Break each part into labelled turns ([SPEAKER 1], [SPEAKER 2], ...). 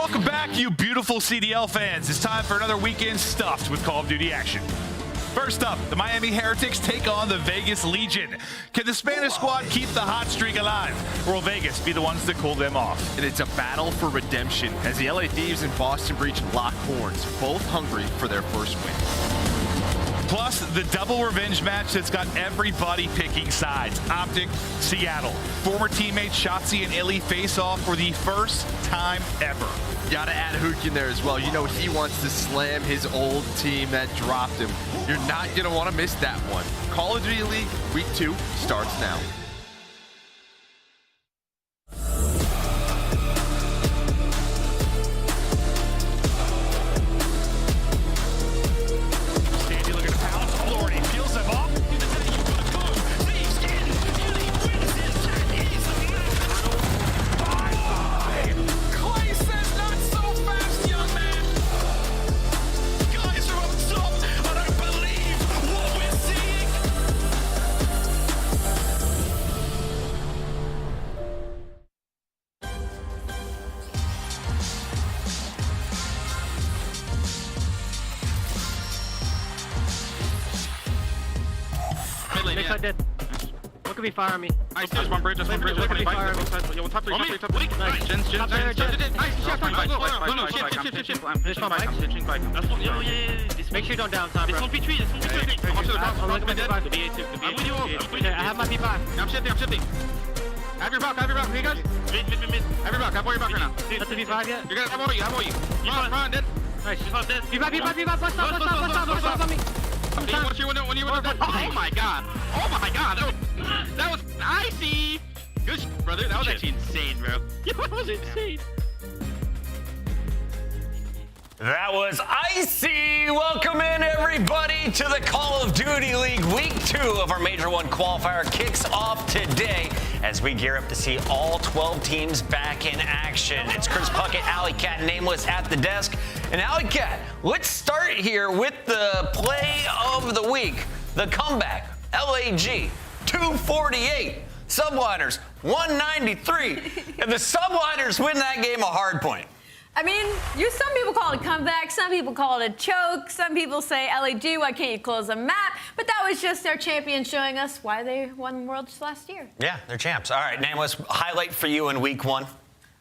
[SPEAKER 1] Welcome back, you beautiful CDL fans. It's time for another weekend stuffed with Call of Duty action. First up, the Miami Heretics take on the Vegas Legion. Can the Spanish squad keep the hot streak alive, or will Vegas be the ones that cool them off?
[SPEAKER 2] And it's a battle for redemption as the LA Thieves and Boston Breach lock horns, both hungry for their first win.
[SPEAKER 1] Plus, the double revenge match that's got everybody picking sides. OpTic, Seattle. Former teammates Shotzzy and Illey face off for the first time ever.
[SPEAKER 2] Gotta add Huke in there as well. You know he wants to slam his old team that dropped him. You're not gonna wanna miss that one. Call of Duty League Week 2 starts now.
[SPEAKER 3] Dead. What could be fire on me?
[SPEAKER 4] Nice, just one bridge, What could be fire on me? Yo, top three. Nice, Jens. Nice,
[SPEAKER 3] Make sure you don't down top, bro.
[SPEAKER 4] This won't be tree, I'm
[SPEAKER 3] looking at the I have my P5.
[SPEAKER 4] I'm shifting. Have your back, here you guys. Mid. Have your back, I have your back right now.
[SPEAKER 3] That's the P5 yet?
[SPEAKER 4] You're gonna have all you. Run, dead.
[SPEAKER 3] Nice, she's not dead. P5, bust up on me.
[SPEAKER 4] When you win, oh my god. That was icy. Good shit, brother. That was actually insane, bro. That was insane.
[SPEAKER 5] That was icy. Welcome in, everybody, to the Call of Duty League. Week 2 of our Major I Qualifier kicks off today as we gear up to see all 12 teams back in action. It's Chris Puckett, Alley Cat, Nameless at the desk. And Alley Cat, let's start here with the play of the week. The comeback, LAG, 248. Subliners, 193. And the Subliners win that game a hard point.
[SPEAKER 6] I mean, some people call it a comeback, some people call it a choke, some people say, LAG, why can't you close the map? But that was just their champion showing us why they won Worlds last year.
[SPEAKER 5] Yeah, they're champs. All right, Nameless, highlight for you in week 1.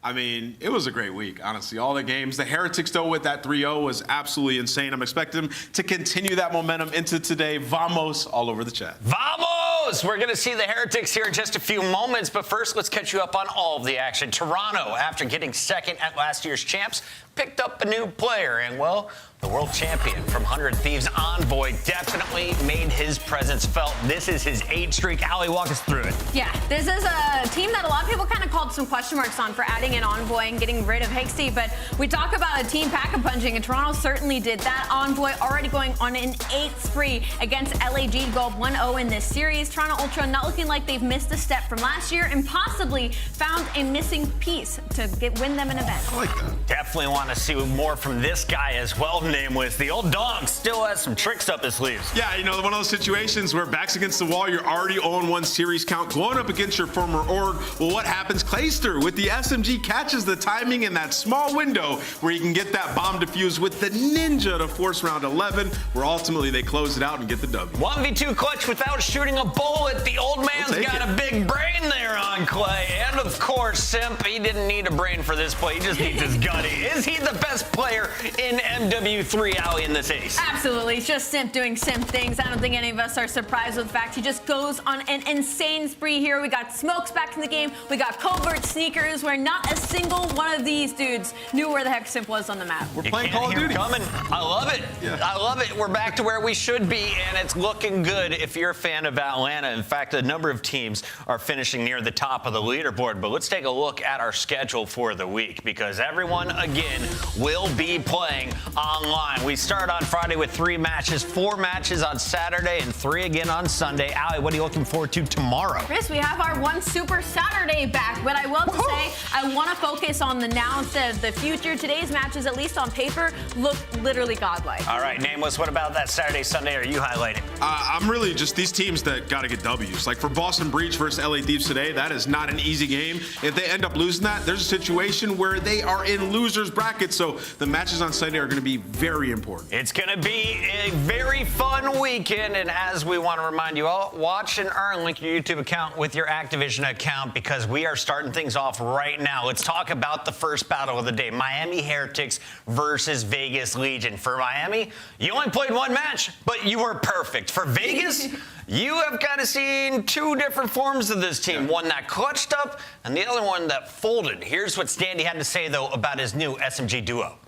[SPEAKER 7] I mean, it was a great week, honestly. All the games. The Heretics, though, with that 3-0 was absolutely insane. I'm expecting them to continue that momentum into today. Vamos all over the chat.
[SPEAKER 5] Vamos! We're going to see the Heretics here in just a few moments, but first, let's catch you up on all of the action. Toronto, after getting second at last year's champs, picked up a new player, and, well, the world champion from 100 Thieves, Envoy, definitely made his presence felt. This is his 8th streak. Allie, walk us through it.
[SPEAKER 6] Yeah, this is a team that a lot of people kind of called some question marks on for adding in Envoy and getting rid of Ghosty, but we talk about a team pack-a-punching, and Toronto certainly did that. Envoy already going on an 8th spree against LAG, go 1-0 in this series. Toronto Ultra not looking like they've missed a step from last year and possibly found a missing piece to win them an event.
[SPEAKER 7] I like that.
[SPEAKER 5] Definitely want to see more from this guy as well. Nameless. The old dog still has some tricks up his sleeves.
[SPEAKER 7] Yeah, you know, one of those situations where backs against the wall, you're already 0-1 series count, going up against your former org. Well, what happens? Clayster with the SMG catches the timing in that small window where you can get that bomb defused with the Ninja to force round 11, where ultimately they close it out and get the W.
[SPEAKER 5] 1v2 clutch without shooting a bullet. The old man's got a big brain there on Clay. And of course, Simp, he didn't need a brain for this play. He just needs his gutty. Is he the best player in MW3, Alley, in this ace?
[SPEAKER 6] Absolutely. It's just Simp doing Simp things. I don't think any of us are surprised with the fact he just goes on an insane spree here. We got smokes back in the game. We got covert sneakers where not a single one of these dudes knew where the heck Simp was on the map.
[SPEAKER 7] We're playing Call of Duty.
[SPEAKER 5] Coming. I love it.
[SPEAKER 7] Yeah.
[SPEAKER 5] I love it. We're back to where we should be, and it's looking good if you're a fan of Atlanta. In fact, a number of teams are finishing near the top of the leaderboard. But let's take a look at our schedule for the week, because everyone, again, will be playing online. We start on Friday with 3 matches, 4 matches on Saturday, and 3 again on Sunday. Allie, what are you looking forward to tomorrow?
[SPEAKER 6] Chris, we have our one Super Saturday back, but I will say I want to focus on the now instead of the future. Today's matches, at least on paper, look literally godlike.
[SPEAKER 5] All right, Nameless, what about that Saturday, Sunday are you highlighting?
[SPEAKER 7] I'm really just these teams that got to get W's. Like for Boston Breach versus LA Thieves today, that is not an easy game. If they end up losing that, there's a situation where they are in losers bracket. bracket, so the matches on Sunday are going to be very important.
[SPEAKER 5] It's going to be a very fun weekend, and as we want to remind you all, watch and earn. Link your YouTube account with your Activision account because we are starting things off right now. Let's talk about the first battle of the day, Miami Heretics versus Vegas Legion. For Miami, you only played one match, but you were perfect. For Vegas, you have kind of seen two different forms of this team, one that clutched up and the other one that folded. Here's what Standy had to say, though, about his new SMG duo.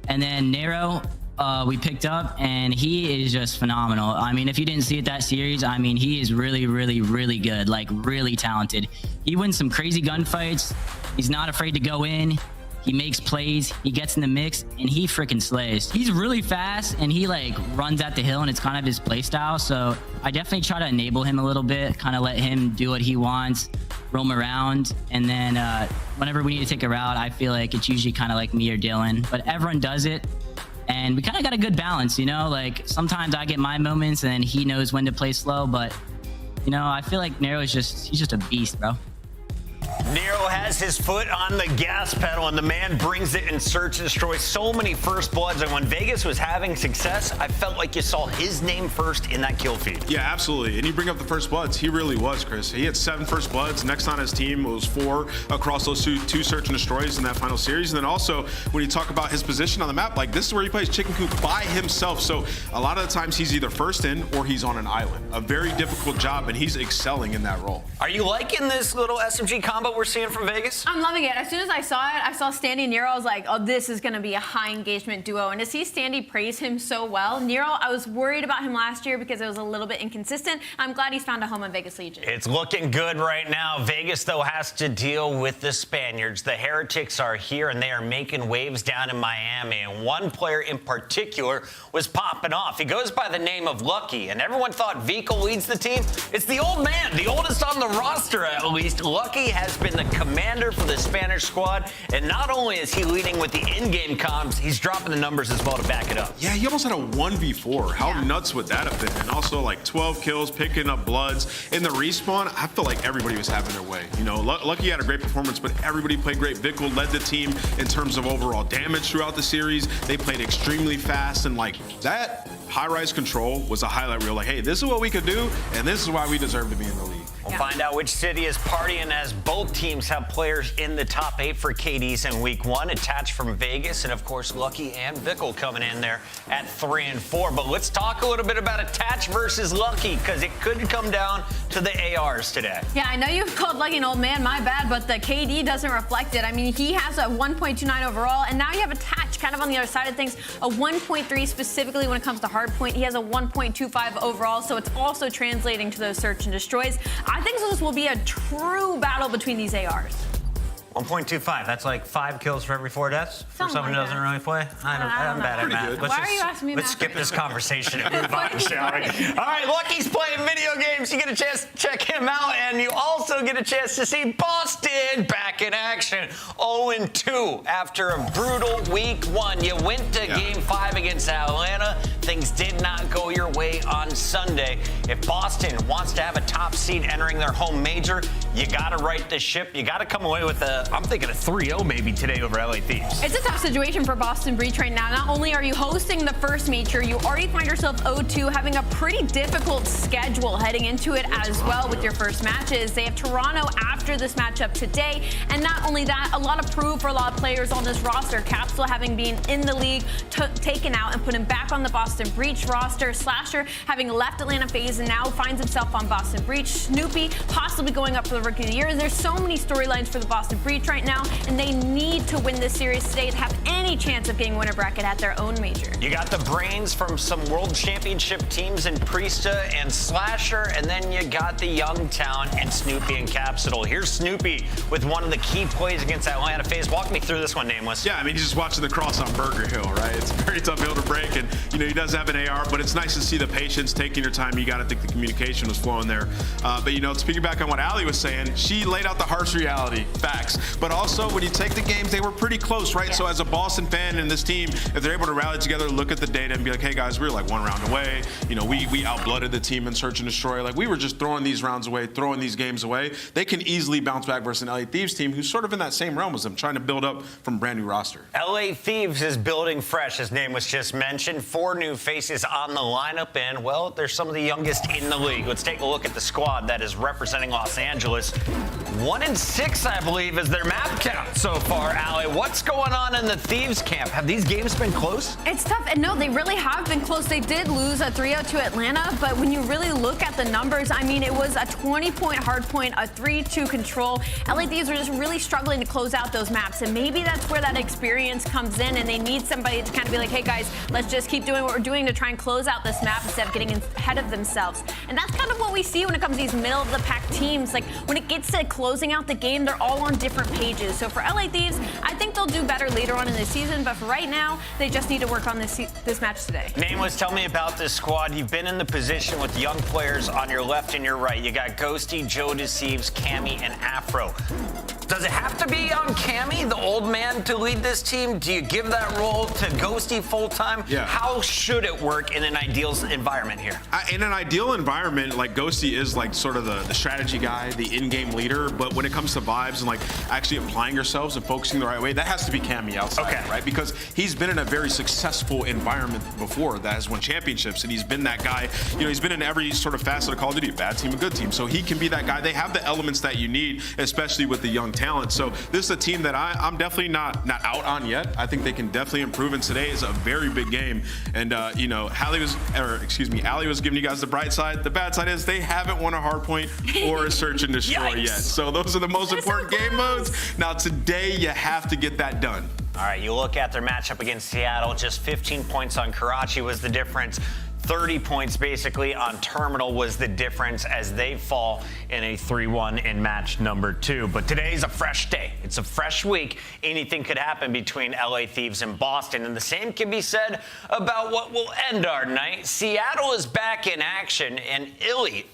[SPEAKER 8] And then Nero, we picked up, and he is just phenomenal. I mean, if you didn't see it that series, I mean, he is really, really, really good, like really talented. He wins some crazy gunfights. He's not afraid to go in. He makes plays, he gets in the mix, and he freaking slays. He's really fast, and he like runs at the hill, and it's kind of his play style. So I definitely try to enable him a little bit, kind of let him do what he wants, roam around. And then whenever we need to take a route, I feel like it's usually kind of like me or Dylan, but everyone does it. And we kind of got a good balance, you know, like sometimes I get my moments and then he knows when to play slow, but you know, I feel like Nero is he's just a beast, bro.
[SPEAKER 5] Nero has his foot on the gas pedal, and the man brings it in search and destroy. So many first bloods, and when Vegas was having success, I felt like you saw his name first in that kill feed.
[SPEAKER 7] Yeah, absolutely. And you bring up the first bloods. He really was, Chris. He had 7 first bloods. Next on his team was 4 across those two search and destroys in that final series. And then also, when you talk about his position on the map, like this is where he plays chicken coop by himself. So a lot of the times he's either first in or he's on an island. A very difficult job, and he's excelling in that role.
[SPEAKER 5] Are you liking this little SMG combo we're seeing from Vegas?
[SPEAKER 6] I'm loving it. As soon as I saw it, I saw Standy and Nero. I was like, oh, this is going to be a high engagement duo. And to see Standy praise him so well, Nero, I was worried about him last year because it was a little bit inconsistent. I'm glad he's found a home in Vegas Legion.
[SPEAKER 5] It's looking good right now. Vegas, though, has to deal with the Spaniards. The Heretics are here, and they are making waves down in Miami. And one player in particular was popping off. He goes by the name of Lucky, and everyone thought Vico leads the team. It's the old man, the oldest on the roster, at least. Lucky has been the commander for the Spanish squad, and not only is he leading with the in-game comms, he's dropping the numbers as well to back it up.
[SPEAKER 7] Yeah, he almost had a 1v4. How nuts would that have been? And also like 12 kills, picking up bloods. In the respawn, I feel like everybody was having their way. You know, Lucky had a great performance, but everybody played great. Vico led the team in terms of overall damage throughout the series. They played extremely fast, and like that high-rise control was a highlight reel. Like, hey, this is what we could do, and this is why we deserve to be in the league.
[SPEAKER 5] We'll find out which city is partying as both teams have players in the top 8 for KDs in week 1, attached from Vegas, and of course Lucky and Vico coming in there at 3 and 4. But let's talk a little bit about attached versus Lucky, because it could come down to the ARs today.
[SPEAKER 6] Yeah, I know you've called Lucky an old man, my bad, but the KD doesn't reflect it. I mean, he has a 1.29 overall, and now you have attached kind of on the other side of things, a 1.3 specifically when it comes to hardpoint. He has a 1.25 overall, so it's also translating to those search and destroys. I think this will be a true battle between these ARs.
[SPEAKER 5] 1.25, that's like 5 kills for every 4 deaths for someone who doesn't really play? I'm bad at math.
[SPEAKER 6] Why are you asking me
[SPEAKER 5] Let's
[SPEAKER 6] math?
[SPEAKER 5] skip this conversation and move on, shall we? All right, Lucky's playing video games. You get a chance to check him out, and you also get a chance to see Boston back in action. 0-2 after a brutal week 1. You went to game 5 against Atlanta. Things did not go your way on Sunday. If Boston wants to have a top seed entering their home major, you got to right the ship. You got to come away with I'm thinking a 3-0 maybe today over LA Thieves.
[SPEAKER 6] It's a tough situation for Boston Breach right now. Not only are you hosting the first major, you already find yourself 0-2, having a pretty difficult schedule heading into it as well with your first matches. They have Toronto after this matchup today, and not only that, a lot of proof for a lot of players on this roster. Capsidal having been in the league, taken out and put him back on the Boston Breach roster. Slasher having left Atlanta FaZe and now finds himself on Boston Breach. Snoopy possibly going up for the Rookie of the Year. There's so many storylines for the Boston Breach right now, and they need to win this series today to have any chance of getting winner bracket at their own major.
[SPEAKER 5] You got the brains from some world championship teams in Priestahh and Slasher, and then you got the young talent in Snoopy and Capsidal. Here's Snoopy with one of the key plays against Atlanta FaZe. Walk me through this one, Nameless.
[SPEAKER 7] Yeah, I mean, he's just watching the cross on Burger Hill, right? It's a very tough hill to break, and, you know, he does does have an AR, but it's nice to see the patience, taking your time. You got to think the communication was flowing there. But, you know, speaking back on what Allie was saying, she laid out the harsh reality, facts. But also, when you take the games, they were pretty close, right? Yeah. So as a Boston fan and this team, if they're able to rally together, look at the data and be like, hey, guys, we were like 1 round away. You know, we outblooded the team in Search and Destroy. Like, we were just throwing these rounds away, throwing these games away. They can easily bounce back versus an LA Thieves team who's sort of in that same realm as them, trying to build up from a brand new roster.
[SPEAKER 5] LA Thieves is building fresh. His name was just mentioned. 4 new faces on the lineup, and, well, they're some of the youngest in the league. Let's take a look at the squad that is representing Los Angeles. 1-6, I believe, is their map count so far. Allie, what's going on in the Thieves camp? Have these games been close?
[SPEAKER 6] It's tough, and no, they really have been close. They did lose a 3-0 to Atlanta, but when you really look at the numbers, I mean, it was a 20-point hardpoint, a 3-2 control. LA Thieves are just really struggling to close out those maps, and maybe that's where that experience comes in, and they need somebody to kind of be like, hey, guys, let's just keep doing what we're doing to try and close out this map instead of getting ahead of themselves. And that's kind of what we see when it comes to these middle-of-the-pack teams. Like, when it gets to closing out the game, they're all on different pages. So for LA Thieves, I think they'll do better later on in the season, but for right now, they just need to work on this match today.
[SPEAKER 5] Nameless, tell me about this squad. You've been in the position with young players on your left and your right. You got Ghosty, Joedecieves, Cammy, and Afro. Does it have to be on Cammy, the old man, to lead this team? Do you give that role to Ghosty full-time?
[SPEAKER 7] Yeah.
[SPEAKER 5] How should it work in an ideal environment here?
[SPEAKER 7] In an ideal environment, like, Ghosty is like sort of the strategy guy, the in-game leader, but when it comes to vibes and like actually applying yourselves and focusing the right way, that has to be Cammy outside,
[SPEAKER 5] okay,
[SPEAKER 7] right? Because he's been in a very successful environment before that has won championships, and he's been that guy. You know, he's been in every sort of facet of Call of Duty, bad team, a good team. So he can be that guy. They have the elements that you need, especially with the young talent. So this is a team that I'm definitely not out on yet. I think they can definitely improve, and today is a very big game. And you know, Allie was giving you guys the bright side. The bad side is they haven't won a hardpoint or a Search and Destroy yet. So those are the most important game modes. Now today you have to get that done.
[SPEAKER 5] All right, you look at their matchup against Seattle, just 15 points on Karachi was the difference. 30 points basically on Terminal was the difference as they fall in a 3-1 in match number 2. But today's a fresh day. It's a fresh week. Anything could happen between LA Thieves and Boston. And the same can be said about what will end our night. Seattle is back in action, and Illey,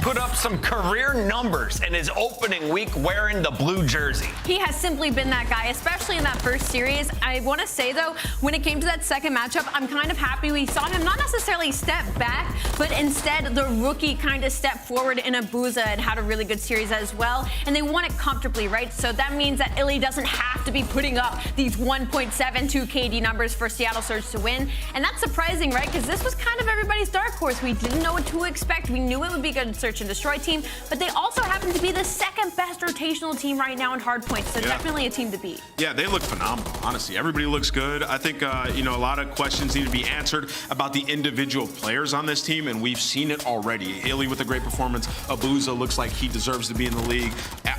[SPEAKER 5] put up some career numbers in his opening week wearing the blue jersey.
[SPEAKER 6] He has simply been that guy, especially in that first series. I want to say, though, when it came to that second matchup, I'm kind of happy we saw him not necessarily step back, but instead the rookie kind of stepped forward in Abuzah and had a really good series as well. And they won it comfortably, right? So that means that Illey doesn't have to be putting up these 1.72 KD numbers for Seattle Surge to win. And that's surprising, right? Because this was kind of everybody's dark horse. We didn't know what to expect. We knew it would be a good Search and Destroy team, but they also happen to be the second best rotational team right now in hardpoints. So definitely a team to beat.
[SPEAKER 7] Yeah, they look phenomenal, honestly. Everybody looks good. I think, you know, a lot of questions need to be answered about the individual players on this team, and we've seen it already. Illey with a great performance. Abuzah looks like he deserves to be in the league.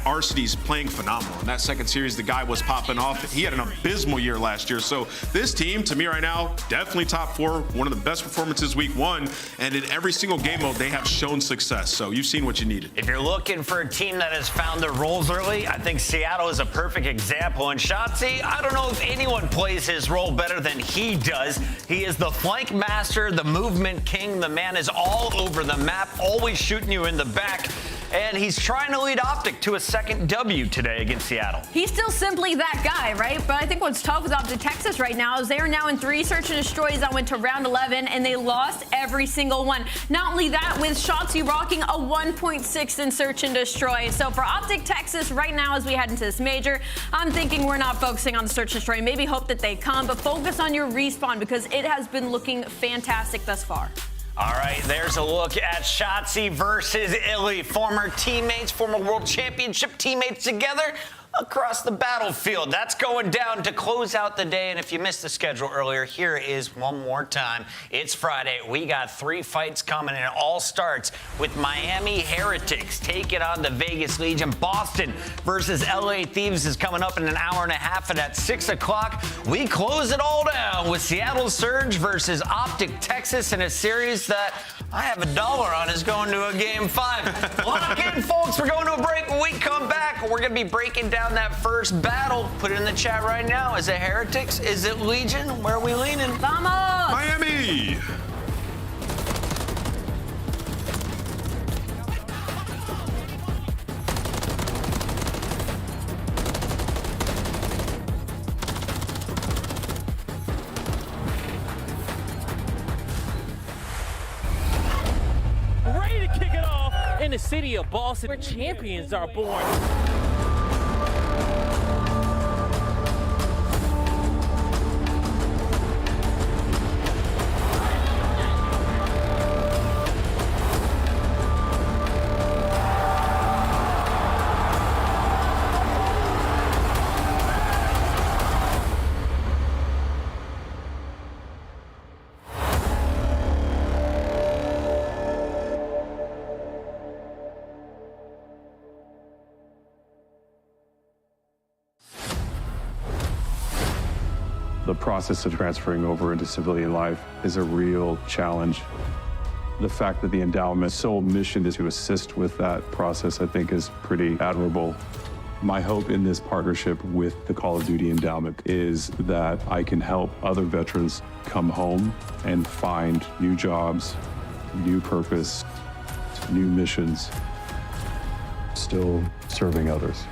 [SPEAKER 7] Arcitys playing phenomenal. In that second series, the guy was popping off. He had an abysmal year last year. So this team, to me right now, definitely top 4. One of the best performances week 1. And in every single game mode, they have shown success. So you've seen what you needed.
[SPEAKER 5] If you're looking for a team that has found their roles early, I think Seattle is a perfect example. And Shotzzy, I don't know if anyone plays his role better than he does. He is the flank master, the movement king. The man is all over the map, always shooting you in the back. And he's trying to lead OpTic to a second W today against Seattle.
[SPEAKER 6] He's still simply that guy, right? But I think what's tough with OpTic Texas right now is they are now in 3 Search and Destroys that went to round 11, and they lost every single one. Not only that, with Shotzzy rocking a 1.6 in Search and Destroy. So for OpTic Texas right now, as we head into this major, I'm thinking we're not focusing on the Search and Destroy. Maybe hope that they come, but focus on your respawn because it has been looking fantastic thus far.
[SPEAKER 5] All right, there's a look at Shotzzy versus Illey. Former teammates, former world championship teammates together across the battlefield. That's going down to close out the day. And if you missed the schedule earlier, here is one more time. It's Friday. We got 3 fights coming, and it all starts with Miami Heretics taking on the Vegas Legion. Boston versus LA Thieves is coming up in an hour and a half, and at 6 o'clock, we close it all down with Seattle Surge versus OpTic Texas in a series that I have $1 on us going to a game 5. Lock in, folks. We're going to a break. When we come back, we're going to be breaking down that first battle. Put it in the chat right now. Is it Heretics? Is it Legion? Where are we leaning?
[SPEAKER 6] Vamos!
[SPEAKER 7] Miami!
[SPEAKER 3] Ready to kick it off in the city of Boston, where champions are born.
[SPEAKER 9] The process of transferring over into civilian life is a real challenge. The fact that the endowment's sole mission is to assist with that process, I think, is pretty admirable. My hope in this partnership with the Call of Duty Endowment is that I can help other veterans come home and find new jobs, new purpose, new missions, still serving others.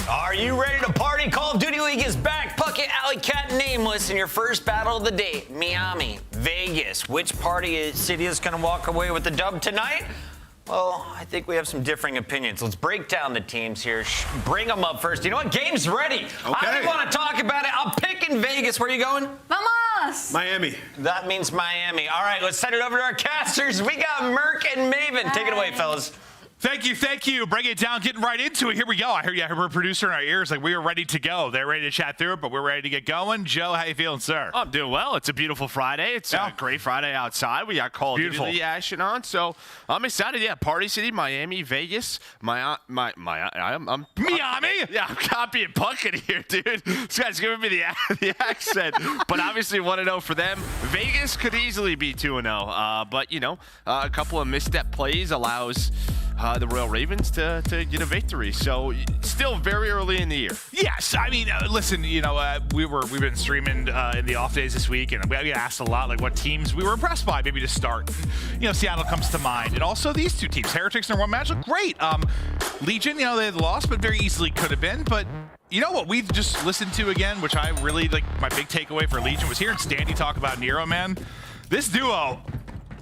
[SPEAKER 5] Are you ready to party? Call of Duty League is back. Puckett, Alley Cat, Nameless in your first battle of the day. Miami, Vegas. Which city is going to walk away with the dub tonight? Well, I think we have some differing opinions. Let's break down the teams here. Bring them up first. You know what? Game's ready.
[SPEAKER 7] Okay.
[SPEAKER 5] I don't want to talk about it. I'm picking Vegas. Where are you going?
[SPEAKER 6] Vamos!
[SPEAKER 7] Miami.
[SPEAKER 5] That means Miami. All right, let's send it over to our casters. We got Merc and Maven. Take it away, fellas.
[SPEAKER 1] Thank you. Bring it down, getting right into it. Here we go. I heard our producer in our ears, like we were ready to go. They're ready to chat through it, but we're ready to get going. Joe, how you feeling, sir?
[SPEAKER 10] I'm doing well. It's a beautiful Friday. It's a great Friday outside. We got Call of Duty action on, so I'm excited. Yeah, Party City, Miami, Vegas, I'm
[SPEAKER 1] Miami?
[SPEAKER 10] Yeah, I'm copying Puckett here, dude. This guy's giving me the accent, but obviously 1-0 for them. Vegas could easily be 2-0, but you know, a couple of misstep plays allows the Royal Ravens to get a victory. So still very early in the year.
[SPEAKER 1] Yes, I mean, listen, you know, we've been streaming in the off days this week, and we got asked a lot, like what teams we were impressed by, maybe to start. You know, Seattle comes to mind, and also these two teams, Heretics in their one match look great. Legion, you know, they had lost, but very easily could have been. But you know what we've just listened to again, which I really like. My big takeaway for Legion was hearing Standy talk about Nero, man. This duo.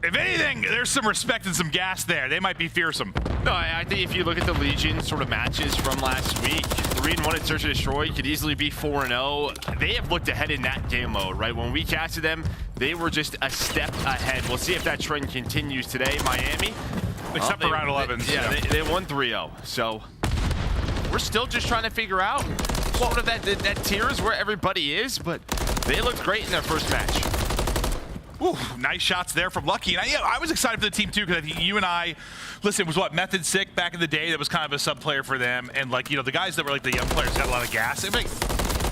[SPEAKER 1] If anything, there's some respect and some gas there. They might be fearsome.
[SPEAKER 10] No, I think if you look at the Legion sort of matches from last week, 3-1 in Search and Destroy could easily be 4-0. They have looked ahead in that game mode, right? When we casted them, they were just a step ahead. We'll see if that trend continues today. Miami,
[SPEAKER 1] except for round 11.
[SPEAKER 10] They won 3-0. So we're still just trying to figure out sort of that tier is where everybody is, but they looked great in their first match.
[SPEAKER 1] Ooh, nice shots there from Lucky. And I was excited for the team too, because I think you and I, listen, it was what, Method Sick back in the day that was kind of a sub player for them. And like, you know, the guys that were like the young players got a lot of gas. Like,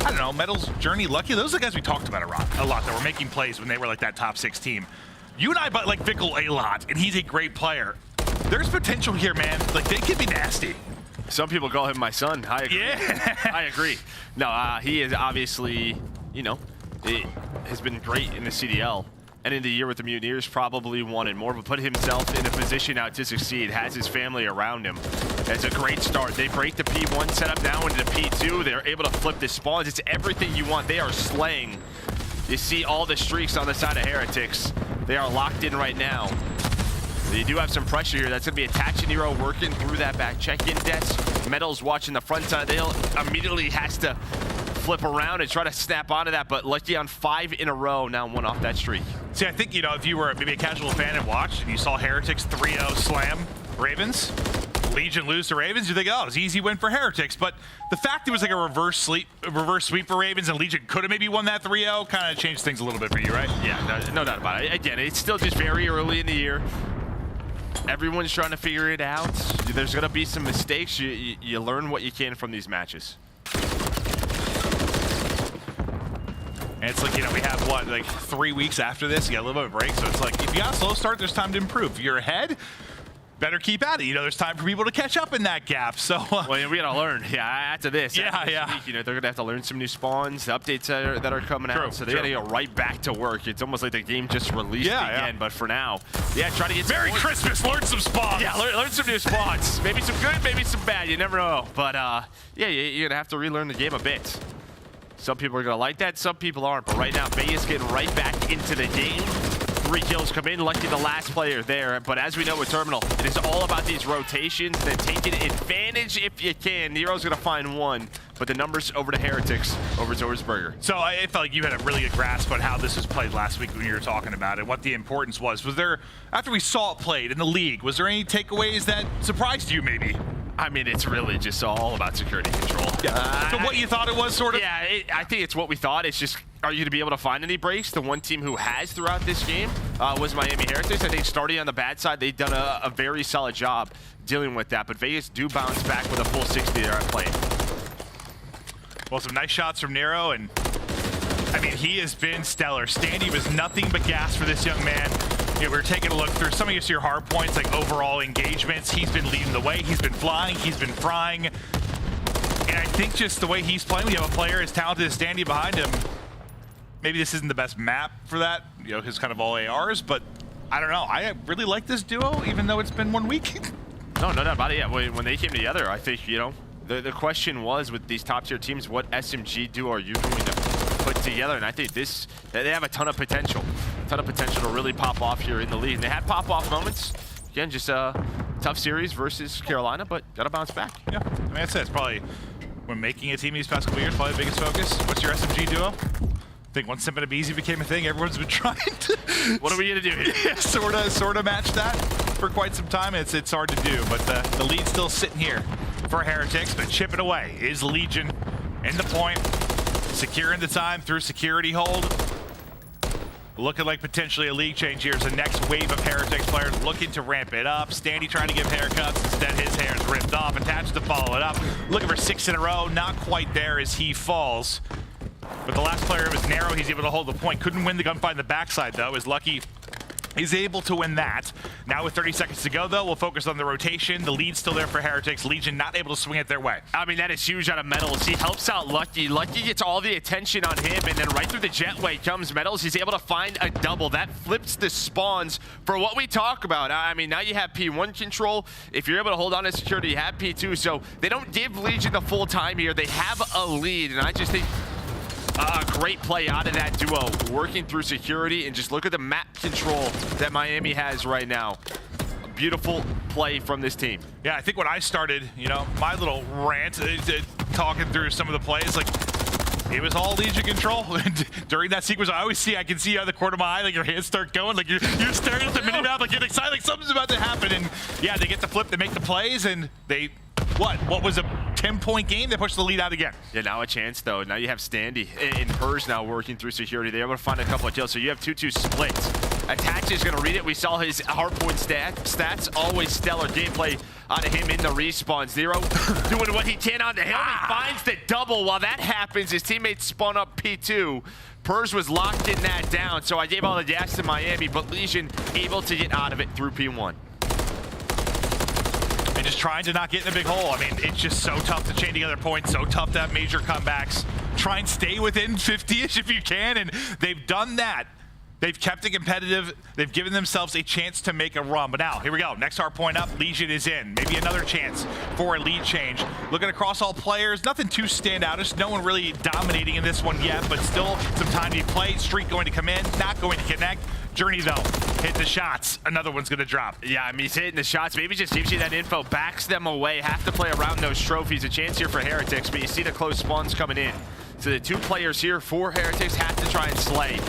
[SPEAKER 1] I don't know, Metals, Journey, Lucky, those are the guys we talked about a lot that were making plays when they were like that top 6 team. You and I like Vickle a lot, and he's a great player. There's potential here, man. Like, they could be nasty.
[SPEAKER 10] Some people call him my son. I agree.
[SPEAKER 1] Yeah.
[SPEAKER 10] I agree. No, he is obviously, you know, it has been great in the CDL. And in the year with the Mutineers, probably wanted more, but put himself in a position now to succeed, has his family around him. It's a great start. They break the P1 setup now into the P2. They're able to flip the spawns. It's everything you want. They are slaying. You see all the streaks on the side of Heretics. They are locked in right now. You do have some pressure here. That's going to be attached to Nero, working through that back check-in desk. Metal's watching the front side. They'll immediately has to flip around and try to snap onto that, but Lucky on 5 in a row, now 1 off that streak.
[SPEAKER 1] See, I think, you know, if you were maybe a casual fan and watched, and you saw Heretics 3-0 slam Ravens, Legion lose to Ravens, you think, oh, it was an easy win for Heretics. But the fact it was like a reverse sweep for Ravens and Legion could have maybe won that 3-0 kind of changed things a little bit for you, right?
[SPEAKER 10] Yeah, no doubt about it. Again, it's still just very early in the year. Everyone's trying to figure it out. There's going to be some mistakes. You learn what you can from these matches.
[SPEAKER 1] And it's like, you know, we have, what, like 3 weeks after this? You got a little bit of a break. So it's like, if you got a slow start, there's time to improve. If you're ahead, better keep at it. You know, there's time for people to catch up in that gap. So,
[SPEAKER 10] well, we got to learn. Yeah, after this.
[SPEAKER 1] Yeah.
[SPEAKER 10] Week, you know, they're going to have to learn some new spawns, the updates that are coming out. So they got to go right back to work. It's almost like the game just released again. But for now, try to get
[SPEAKER 1] Merry Christmas. Learn some spawns.
[SPEAKER 10] Yeah, learn some new spawns. Maybe some good, maybe some bad. You never know. But, yeah, you're going to have to relearn the game a bit. Some people are going to like that, some people aren't. But right now, Vegas getting right back into the game. 3 kills come in, Lucky the last player there. But as we know with Terminal, it is all about these rotations, then taking advantage if you can. Nero's going to find 1, but the numbers over to Heretics, over towards Røkkr.
[SPEAKER 1] So I felt like you had a really good grasp on how this was played last week when you were talking about it, what the importance was. Was there, after we saw it played in the league, was there any takeaways that surprised you maybe?
[SPEAKER 10] I mean, it's really just all about security control.
[SPEAKER 1] Yeah. So what you thought it was, sort of?
[SPEAKER 10] Yeah, I think it's what we thought. It's just, are you going to be able to find any breaks? The one team who has throughout this game was Miami Heretics. I think starting on the bad side, they've done a very solid job dealing with that. But Vegas do bounce back with a full 60 there at play.
[SPEAKER 1] Well, some nice shots from Nero, and I mean, he has been stellar. Standy was nothing but gas for this young man. You know, we were taking a look through some of your hard points, like overall engagements. He's been leading the way. He's been flying. He's been frying. And I think just the way he's playing, we have a player as talented as Standy behind him. Maybe this isn't the best map for that, you know, his kind of all ARs, but I don't know. I really like this duo, even though it's been 1 week.
[SPEAKER 10] No doubt about it. Yeah, when they came together, I think, you know, the question was with these top tier teams, what SMG duo are you going to put together? And I think they have a ton of potential. To really pop off here in the league. And they had pop-off moments. Again, just a tough series versus Carolina, but gotta bounce back.
[SPEAKER 1] Yeah, I mean, that's it. It's probably, when making a team these past couple years, probably the biggest focus. What's your SMG duo? I think once Simp and aBeZy became a thing, everyone's been trying to...
[SPEAKER 10] What are we gonna do here?
[SPEAKER 1] Yeah, sort of match that for quite some time. It's hard to do, but the lead's still sitting here for Heretics, but chipping away is Legion in the point, securing the time through security hold. Looking like potentially a league change here as the next wave of Heretics players looking to ramp it up. Standy trying to give haircuts. Instead, his hair is ripped off. Attached to follow it up. Looking for 6 in a row. Not quite there as he falls. But the last player was Nero. He's able to hold the point. Couldn't win the gunfight in the backside, though. Is Lucky is able to win that. Now with 30 seconds to go, though, we'll focus on the rotation. The lead's still there for Heretics. Legion not able to swing it their way.
[SPEAKER 10] I mean, that is huge out of Metals. He helps out Lucky. Lucky gets all the attention on him, and then right through the jetway comes Metals. He's able to find a double. That flips the spawns for what we talk about. I mean, now you have P1 control. If you're able to hold on to security, you have P2. So they don't give Legion the full time here. They have a lead, and I just think a great play out of that duo, working through security, and just look at the map control that Miami has right now. A beautiful play from this team.
[SPEAKER 1] Yeah, I think when I started, you know, my little rant, talking through some of the plays, like, it was all Legion control. During that sequence, I can see out of the corner of my eye, like your hands start going, like you're staring at the mini-map, like getting excited, like something's about to happen. And yeah, they get the flip, they make the plays, and they, what was a 10-point game? They push the lead out again.
[SPEAKER 10] Yeah, now a chance, though. Now you have Standy and Pers now working through security. They're able to find a couple of kills, so you have 2-2 splits. Attach is going to read it. We saw his hardpoint stats. Always stellar gameplay out of him in the respawns. Zero doing what he can on the hill. He finds the double. While that happens, his teammates spawn up P2. Pers was locked in that down, so I gave all the gas to Miami, but Legion able to get out of it through P1.
[SPEAKER 1] And just trying to not get in a big hole. I mean, it's just so tough to chain together points, so tough to have major comebacks. Try and stay within 50-ish if you can, and they've done that. They've kept it competitive. They've given themselves a chance to make a run. But now, here we go. Next hard point up, Legion is in. Maybe another chance for a lead change. Looking across all players, nothing too standoutish. No one really dominating in this one yet, but still some time to be played. Streak going to come in, not going to connect. Journey, though, hit the shots. Another one's going to drop.
[SPEAKER 10] Yeah, I mean, he's hitting the shots. Maybe just gives you that info, backs them away. Have to play around those trophies. A chance here for Heretics, but you see the close spawns coming in. So the 2 players here for Heretics have to try and slay.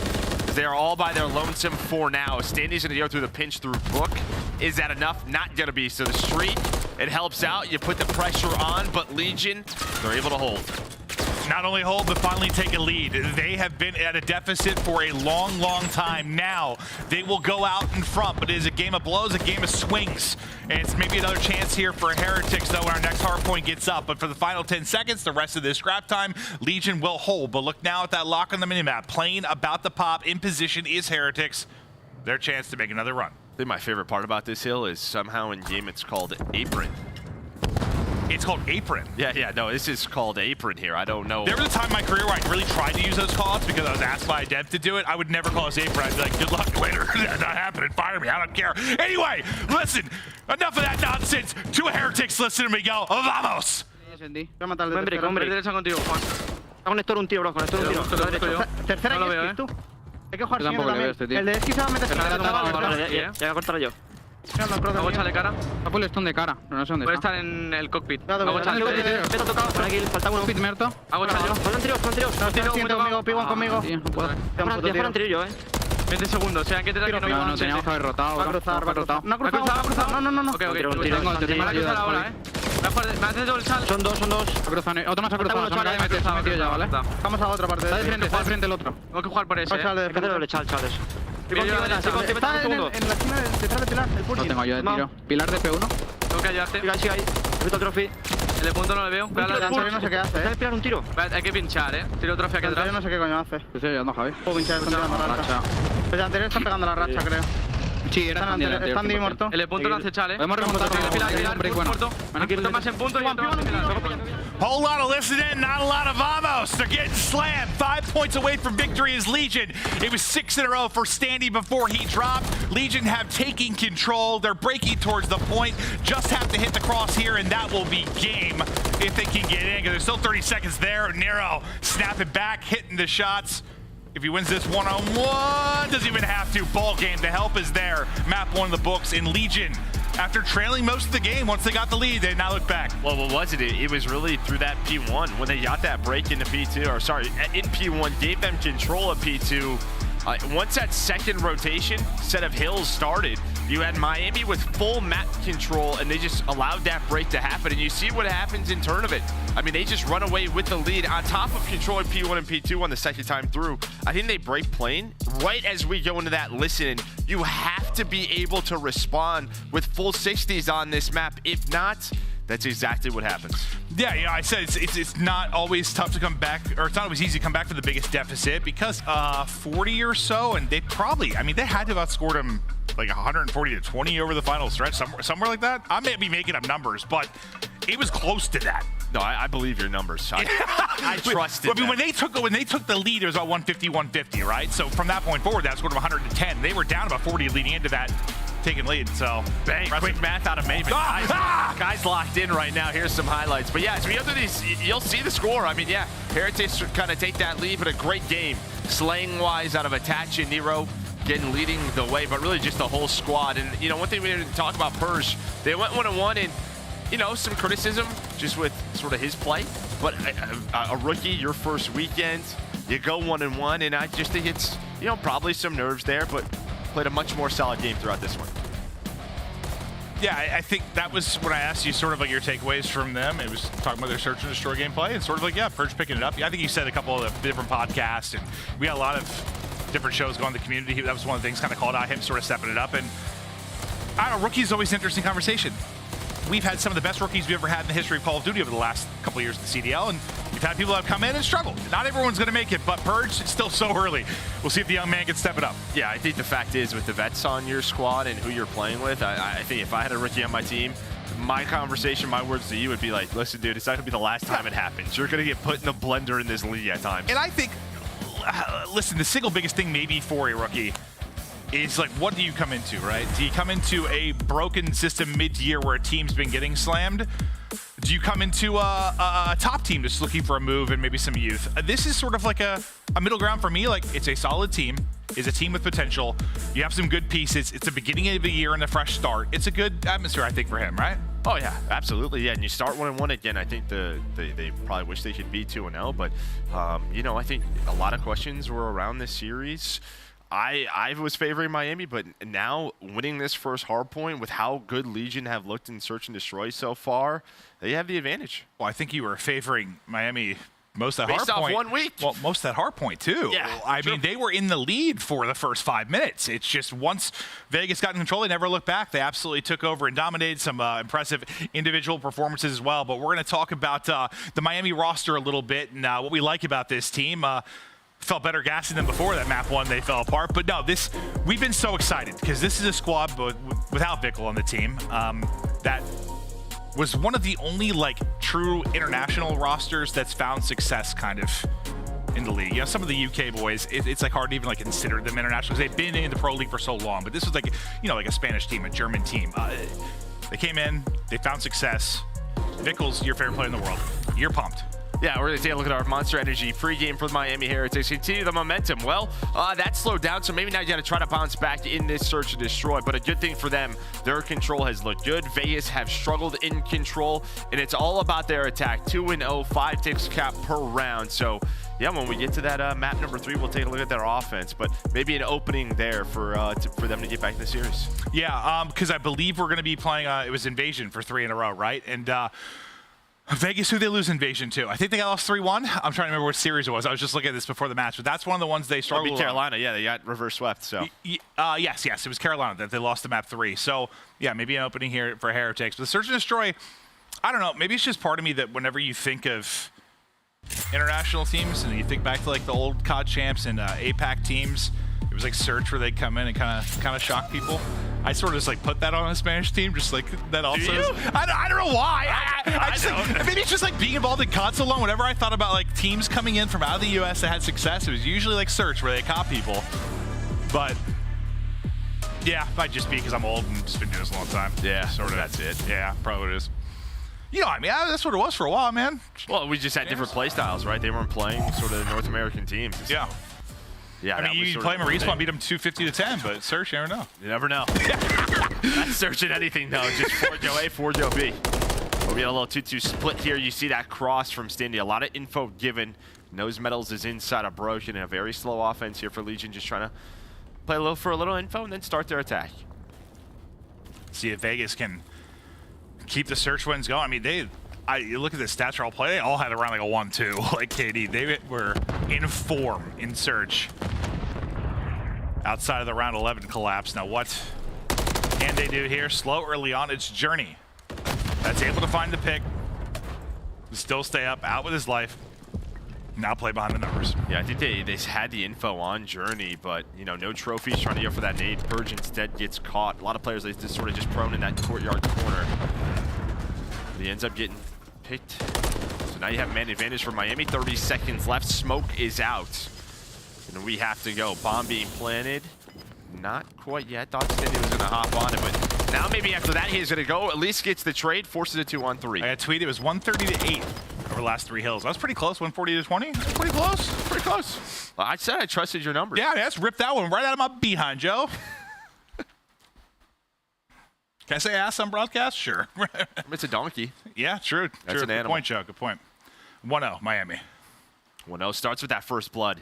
[SPEAKER 10] They are all by their lonesome for now. Standy's going to go through the pinch through book. Is that enough? Not going to be. So the street, it helps out. You put the pressure on, but Legion, they're able to hold.
[SPEAKER 1] Not only hold, but finally take a lead. They have been at a deficit for a long, long time. Now, they will go out in front, but it is a game of blows, a game of swings. And it's maybe another chance here for Heretics, though, when our next hard point gets up. But for the final 10 seconds, the rest of this scrap time, Legion will hold. But look now at that lock on the minimap. Playing about the pop, in position is Heretics. Their chance to make another run.
[SPEAKER 10] I think my favorite part about this hill is somehow in game it's called Apron.
[SPEAKER 1] It's called Apron.
[SPEAKER 10] Yeah, no, this is called Apron here. I don't know.
[SPEAKER 1] There was a time in my career where I really tried to use those calls because I was asked by a dev to do it. I would never call us Apron. I'd be like, good luck later. That's not happening. Fire me. I don't care. Anyway, listen. Enough of that nonsense. 2 Heretics listen to me go. Vamos.
[SPEAKER 3] Hombre, derecha contigo, Juan. Está con Néstor un tío, bro. Con Néstor un tío. A la derecha.
[SPEAKER 11] Tercera
[SPEAKER 3] No lo veo,
[SPEAKER 11] y tú. Hay que jugar siguiendo también. El de esquí se va a meter en la derecha.
[SPEAKER 3] Ya voy a cortar yo.
[SPEAKER 11] Hago
[SPEAKER 3] echarle cara.
[SPEAKER 11] Ha puesto stun de cara, pero no sé dónde
[SPEAKER 3] Puede
[SPEAKER 11] está.
[SPEAKER 3] estar en el cockpit.
[SPEAKER 11] Hago
[SPEAKER 3] Hago echarle cara. Peto tocado, tranquilo, falta uno.
[SPEAKER 11] Cockpit muerto.
[SPEAKER 3] Hago echarle yo. Falta anterior.
[SPEAKER 11] Siguiente conmigo, P1 conmigo.
[SPEAKER 3] Ya fuera anterior yo, 20 segundos, o sea, que te da que no.
[SPEAKER 11] No, teníamos que haber rotado.
[SPEAKER 3] Va a cruzar. No ha cruzado. No. Ok,
[SPEAKER 11] Te
[SPEAKER 3] me va a cruzar ahora, Me haces todo el sal. Son dos.
[SPEAKER 11] Otro nos ha cruzado, se me acaba de meter, se ha metido ya, ¿vale? Vamos a la otra parte. Está de frente el otro.
[SPEAKER 3] Tengo que jugar por ese. Hay que hacerlo el chal eso.
[SPEAKER 11] Está en la esquina detrás de Pilar, el Purgin. No tengo yo de tiro. Pilar de P1.
[SPEAKER 3] Tengo que ayudarte. Sigue ahí. Repito el trophy. El de punto no le veo.
[SPEAKER 11] No sé qué hace,
[SPEAKER 3] Está esperando un tiro. Hay que pinchar, Tiro el trofeo aquí atrás.
[SPEAKER 11] Yo no sé qué coño hace. Estoy ayudando, Javi. Puedo pinchar, están pegando la racha. Pues el anterior está pegando la racha, creo. Sí, están de muerto.
[SPEAKER 3] El de punto no hace chal,
[SPEAKER 11] Podemos remontar.
[SPEAKER 3] Pilar, muerto. Aquí está más en punto y otro más en Pilar.
[SPEAKER 1] Whole lot of listening, not a lot of vamos. They're getting slammed. 5 points away from victory is Legion. It was 6 in a row for Standy before he dropped. Legion have taken control. They're breaking towards the point. Just have to hit the cross here, and that will be game if they can get in, because there's still 30 seconds there. Nero snapping back, hitting the shots. If he wins this one-on-one, doesn't even have to. Ball game, the help is there. Map 1 of the books in Legion. After trailing most of the game, once they got the lead, they did not look back.
[SPEAKER 10] Well, what was it? It was really through that P1 when they got that break into P2, or sorry, in P1, gave them control of P2. Once that second rotation set of hills started, you had Miami with full map control, and they just allowed that break to happen. And you see what happens in tournament. I mean, they just run away with the lead on top of controlling P1 and P2 on the second time through. I think they break plane right as we go into that listen. You have to be able to respond with full 60s on this map. If not, that's exactly what happens.
[SPEAKER 1] Yeah, you know, I said it's not always tough to come back, or it's not always easy to come back for the biggest deficit, because 40 or so, and they probably, I mean, they had to have outscored them like 140 to 20 over the final stretch, somewhere like that. I may be making up numbers, but it was close to that.
[SPEAKER 10] No, I believe your numbers. I trusted.
[SPEAKER 1] I mean, when they took the lead, it was about 150, right? So from that point forward, that's sort of 110. They were down about 40 leading into that. Taking lead, so
[SPEAKER 10] bang, quick math out of Maven. Guys locked in right now. Here's some highlights. But yeah, as we go through these, you'll see the score. I mean, yeah, Heretics kind of take that lead, but a great game. Slaying-wise out of Attach and Nero leading the way, but really just the whole squad. And, you know, one thing we didn't talk about, Purge, they went 1-1, and, you know, some criticism just with sort of his play. But a rookie, your first weekend, you go 1-1, and I just think it's, you know, probably some nerves there, but played a much more solid game throughout this one.
[SPEAKER 1] Yeah, I think that was when I asked you sort of like your takeaways from them. It was talking about their search and destroy gameplay and sort of like, yeah, Purge picking it up. I think you said a couple of different podcasts, and we got a lot of different shows going in the community. That was one of the things kind of called out him sort of stepping it up. And I don't know, rookie is always an interesting conversation. We've had some of the best rookies we've ever had in the history of Call of Duty over the last couple of years in the CDL, and we've had people that have come in and struggled. Not everyone's going to make it, but Purge, it's still so early. We'll see if the young man can step it up.
[SPEAKER 10] Yeah, I think the fact is with the vets on your squad and who you're playing with, I think if I had a rookie on my team, my conversation, my words to you would be like, listen, dude, it's not going to be the last time it happens. You're going to get put in the blender in this league at times.
[SPEAKER 1] And I think, listen, the single biggest thing maybe for a rookie is like, what do you come into, right? Do you come into a broken system mid-year where a team's been getting slammed? Do you come into a top team just looking for a move and maybe some youth? This is sort of like a middle ground for me. Like, it's a solid team. is a team with potential. You have some good pieces. It's the beginning of the year and a fresh start. It's a good atmosphere, I think, for him, right?
[SPEAKER 10] Oh yeah, absolutely. Yeah, and you start 1-1 again. I think they probably wish they could be 2-0, but you know, I think a lot of questions were around this series. I was favoring Miami, but now winning this first hardpoint with how good Legion have looked in Search and Destroy so far, they have the advantage.
[SPEAKER 1] Well, I think you were favoring Miami most of that
[SPEAKER 10] Based off
[SPEAKER 1] hardpoint.
[SPEAKER 10] 1 week.
[SPEAKER 1] Well, most of that hardpoint too.
[SPEAKER 10] Yeah,
[SPEAKER 1] I
[SPEAKER 10] true.
[SPEAKER 1] mean, they were in the lead for the first 5 minutes. It's just once Vegas got in control, they never looked back. They absolutely took over and dominated. Some impressive individual performances as well. But we're going to talk about the Miami roster a little bit and what we like about this team. Felt better gassing than before that map one. They fell apart. But no, we've been so excited because this is a squad without Vickle on the team that was one of the only like true international rosters that's found success kind of in the league. You know, some of the UK boys, it's like hard to even like consider them international because they've been in the pro league for so long. But this was like, you know, like a Spanish team, a German team. They came in, they found success. Vickle's your favorite player in the world. You're pumped.
[SPEAKER 10] Yeah, we're going to take a look at our Monster Energy pregame for the Miami Heretics. Continue the momentum. Well, that slowed down, so maybe now you got to try to bounce back in this Search and Destroy. But a good thing for them, their control has looked good. Vegas have struggled in control, and it's all about their attack. 2-0, 5 ticks cap per round. So, yeah, when we get to that map number 3, we'll take a look at their offense. But maybe an opening there for them to get back in the series.
[SPEAKER 1] Yeah, because I believe we're going to be playing, it was Invasion for 3 in a row, right? And Vegas, who they lose Invasion to? I think they got lost 3-1. I'm trying to remember what series it was. I was just looking at this before the match, but that's one of the ones they struggled with.
[SPEAKER 10] Carolina, yeah, they got reverse swept. So
[SPEAKER 1] yes, it was Carolina that they lost the map 3. So yeah, maybe an opening here for Heretics. But the Search and Destroy, I don't know. Maybe it's just part of me that whenever you think of international teams and you think back to like the old COD champs and APAC teams, it was like Search where they'd come in and kind of shock people. I sort of just like put that on a Spanish team, just like that also.
[SPEAKER 10] Do you?
[SPEAKER 1] I don't know why. I just
[SPEAKER 10] don't.
[SPEAKER 1] like, maybe it's just like being involved in COD so long. Whenever I thought about like teams coming in from out of the U.S. that had success, it was usually like Search where they caught people. But yeah, might just be because I'm old and just been doing this a long time.
[SPEAKER 10] Yeah,
[SPEAKER 1] sort of.
[SPEAKER 10] that's it.
[SPEAKER 1] Yeah, probably what it is. You know, I mean, that's what it was for a while, man.
[SPEAKER 10] Well, we just had different play styles, right? They weren't playing sort of the North American teams.
[SPEAKER 1] Yeah.
[SPEAKER 10] Yeah,
[SPEAKER 1] I mean, you play them at Respawn, beat them 250-10, but Search, you never know.
[SPEAKER 10] You never know. Not searching anything, though. Just 4-Joe A, 4-Joe B. But we had a little 2-2 split here. You see that cross from Stindy. A lot of info given. Nose Metals is inside of Broken, and a very slow offense here for Legion, just trying to play a little info and then start their attack.
[SPEAKER 1] See if Vegas can keep the Search wins going. I mean, you look at the stats for all play, they all had around like a 1-2, like KD. They were in form in Search outside of the round 11 collapse. Now what can they do here? Slow early on its journey. That's able to find the pick, still stay up, out with his life. Now play behind the numbers.
[SPEAKER 10] Yeah, I think they had the info on Journey, but, you know, no trophies, trying to go for that nade. Purge instead gets caught. A lot of players, they just sort of just prone in that courtyard corner. He ends up getting picked. So now you have man advantage for Miami. 30 seconds left. Smoke is out. And we have to go. Bomb being planted. Not quite yet. Thought Stindy was going to hop on it, but now maybe after that he's going to go. At least gets the trade. Forces a 2-on-3.
[SPEAKER 1] I got a tweet. It was 130-8 over the last 3 hills. That was pretty close. 140-20. That's pretty close. Pretty close.
[SPEAKER 10] Well, I said I trusted your numbers.
[SPEAKER 1] Yeah, that's ripped that one right out of my behind, Joe. Can I say ass on broadcast? Sure.
[SPEAKER 10] It's a donkey.
[SPEAKER 1] Yeah, true.
[SPEAKER 10] That's
[SPEAKER 1] true.
[SPEAKER 10] an animal.
[SPEAKER 1] Good point, Joe. Good point. 1-0, Miami.
[SPEAKER 10] 1-0 starts with that first blood.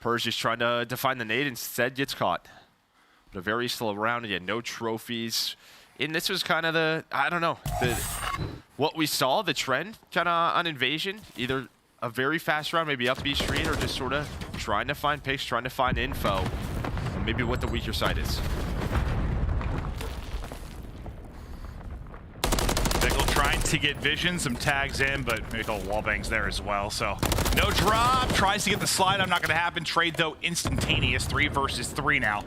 [SPEAKER 10] Purge just trying to find the nade, instead gets caught. But a very slow round again, no trophies. And this was kind of I don't know, what we saw, the trend kind of on Invasion. Either a very fast round, maybe up B Street, or just sort of trying to find picks, trying to find info, and maybe what the weaker side is.
[SPEAKER 1] Trying to get vision, some tags in, but maybe a couple wall bangs there as well. So no drop, tries to get the slide up, not gonna happen. Trade though instantaneous, 3 versus 3 now.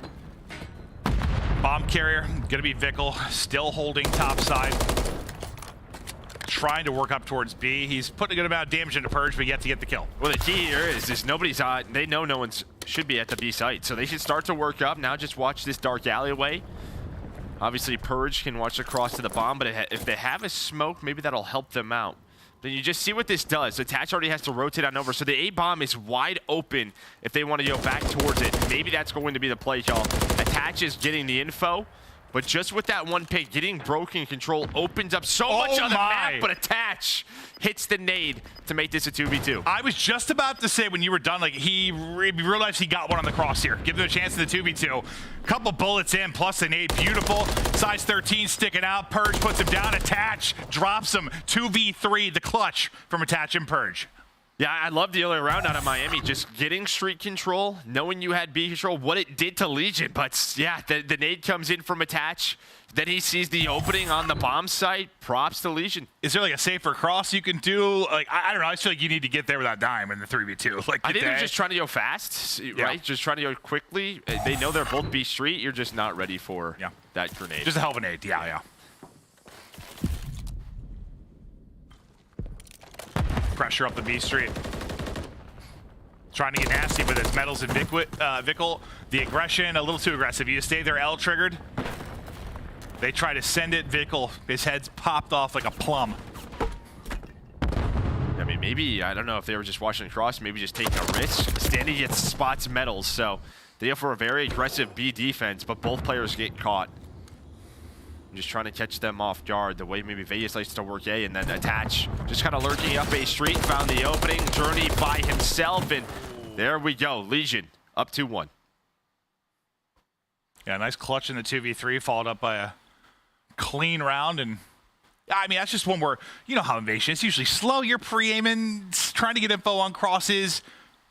[SPEAKER 1] Bomb carrier, gonna be Vickle, still holding top side. Trying to work up towards B. He's putting a good amount of damage into Purge, but yet to get the kill.
[SPEAKER 10] Well, the key here is nobody's they know no one should be at the B site, so they should start to work up. Now just watch this dark alleyway. Obviously, Purge can watch across to the bomb, but if they have a smoke, maybe that'll help them out. then you just see what this does. Attach already has to rotate on over, so the A-bomb is wide open if they want to go back towards it. Maybe that's going to be the play, y'all. Attach is getting the info, but just with that one pick, getting broken control opens up so much on the map, but Attach hits the nade to make this a 2v2.
[SPEAKER 1] I was just about to say when you were done, like he realized he got one on the crosshair. Give him a chance in the 2v2. Couple bullets in, plus a nade. Beautiful. Size 13 sticking out. Purge puts him down. Attach drops him. 2v3, the clutch from Attach and Purge.
[SPEAKER 10] Yeah, I love the early round out of Miami. Just getting street control, knowing you had B control, what it did to Legion. But yeah, the nade comes in from Attach. Then he sees the opening on the bomb site. Props to Legion.
[SPEAKER 1] Is there like a safer cross you can do? Like, I don't know. I just feel like you need to get there without dying in the 3v2. Like,
[SPEAKER 10] I think they're just trying to go fast, right?
[SPEAKER 1] Yeah.
[SPEAKER 10] Just trying to go quickly. They know they're both B street. You're just not ready for that grenade.
[SPEAKER 1] Just a hell of a nade. Yeah. Pressure up the B street. Trying to get nasty with his metals and Vickle. The aggression, a little too aggressive. You stay there L triggered. They try to send it. Vickle, his head's popped off like a plum.
[SPEAKER 10] I mean, maybe, I don't know if they were just watching across, maybe just taking a risk. Standy gets spots metals, so they go for a very aggressive B defense, but both players get caught. I'm just trying to catch them off guard, the way maybe Vegas likes to work A, and then Attach just kind of lurking up A street, found the opening, Journey by himself, and there we go. Legion up 2-1.
[SPEAKER 1] Yeah, nice clutch in the 2v3, followed up by a clean round. And I mean, that's just one where, you know how Invasion is usually slow. You're pre-aiming, trying to get info on crosses,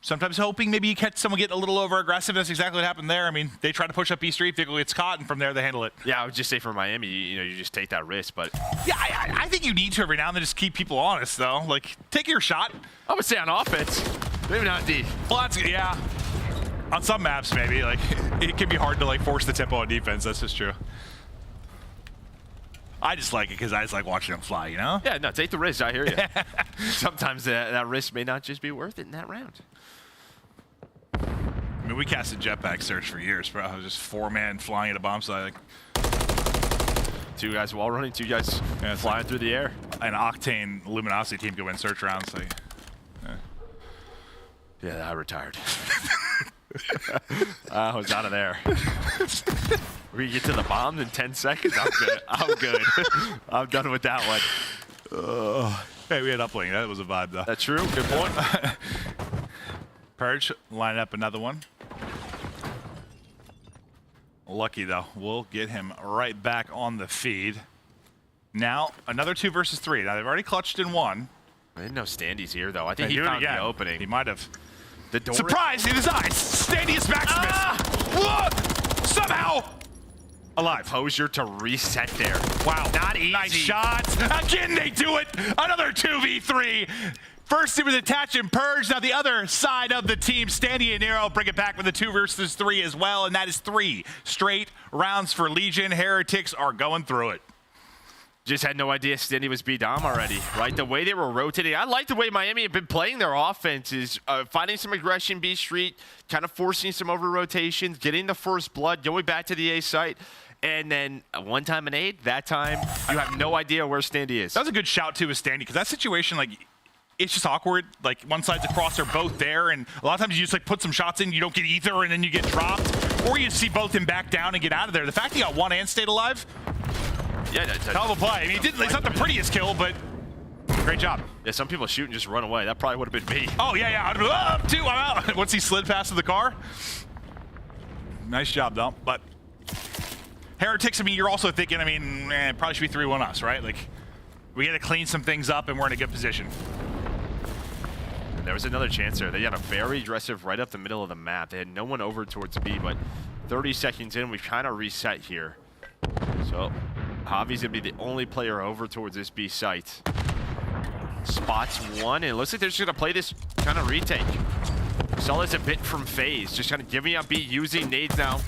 [SPEAKER 1] sometimes hoping maybe you catch someone getting a little over aggressive. That's exactly what happened there. I mean, they try to push up B street, Vickle gets caught, and from there they handle it.
[SPEAKER 10] Yeah, I would just say for Miami, you know, you just take that risk, but
[SPEAKER 1] yeah, I think you need to every now and then just keep people honest, though. Like, take your shot.
[SPEAKER 10] I would say on offense, maybe not D.
[SPEAKER 1] Well, that's, yeah. On some maps, maybe. Like, it can be hard to, like, force the tempo on defense. That's just true. I just like it because I just like watching them fly, you know?
[SPEAKER 10] Yeah, no, take the risk. I hear you. Sometimes that risk may not just be worth it in that round.
[SPEAKER 1] I mean, we casted jetpack search for years, bro. I was just 4-man flying at a bomb site. Like,
[SPEAKER 10] 2 guys wall running, 2 guys flying through the air.
[SPEAKER 1] An Octane Luminosity team could win search rounds. Like,
[SPEAKER 10] yeah, I retired. I was out of there. We get to the bomb in 10 seconds. I'm good. I'm good. I'm done with that one.
[SPEAKER 1] Hey, we had uplink. That was a vibe, though.
[SPEAKER 10] That's true. Good point.
[SPEAKER 1] Purge, line up another one. Lucky, though. We'll get him right back on the feed. Now, another 2 versus 3. Now, they've already clutched in 1.
[SPEAKER 10] I didn't know Standy's here, though. I think he found the opening.
[SPEAKER 1] He might have.
[SPEAKER 10] The door.
[SPEAKER 1] Surprise in his eyes! Standius Maximus! What? Somehow! Alive.
[SPEAKER 10] Composure to reset there.
[SPEAKER 1] Wow.
[SPEAKER 10] Not easy.
[SPEAKER 1] Nice shots. Again, they do it. Another 2v3. First, it was Attach and Purge. Now, the other side of the team, Standy and Nero, bring it back with a 2 versus 3 as well. And that is 3 straight rounds for Legion. Heretics are going through it.
[SPEAKER 10] Just had no idea Standy was B-Dom already, right? The way they were rotating. I like the way Miami have been playing their offenses, finding some aggression B street, kind of forcing some over rotations, getting the first blood, going back to the A site. And then one time an 8, that time you have no idea where Standy is.
[SPEAKER 1] That was a good shout, too, with Standy, because that situation, like, it's just awkward. Like, one side's across, they're both there, and a lot of times you just, like, put some shots in, you don't get either, and then you get dropped. Or you see both him back down and get out of there. The fact he got 1 and stayed alive,
[SPEAKER 10] yeah,
[SPEAKER 1] hell of a play. I mean, it's not the prettiest kill, but great job.
[SPEAKER 10] Yeah, some people shoot and just run away. That probably would have been me.
[SPEAKER 1] Oh, yeah. Up 2, I'm out. Once he slid past the car. Nice job, though. But Heretics, I mean, you're also thinking, I mean, probably should be 3-1 us, right? Like, we got to clean some things up, and we're in a good position.
[SPEAKER 10] And there was another chance there. They got a very aggressive right up the middle of the map. They had no one over towards B, but 30 seconds in, we've kind of reset here. So Javi's going to be the only player over towards this B site. Spots 1, and it looks like they're just going to play this kind of retake. Saw this a bit from FaZe, just kind of giving up B, using nades now.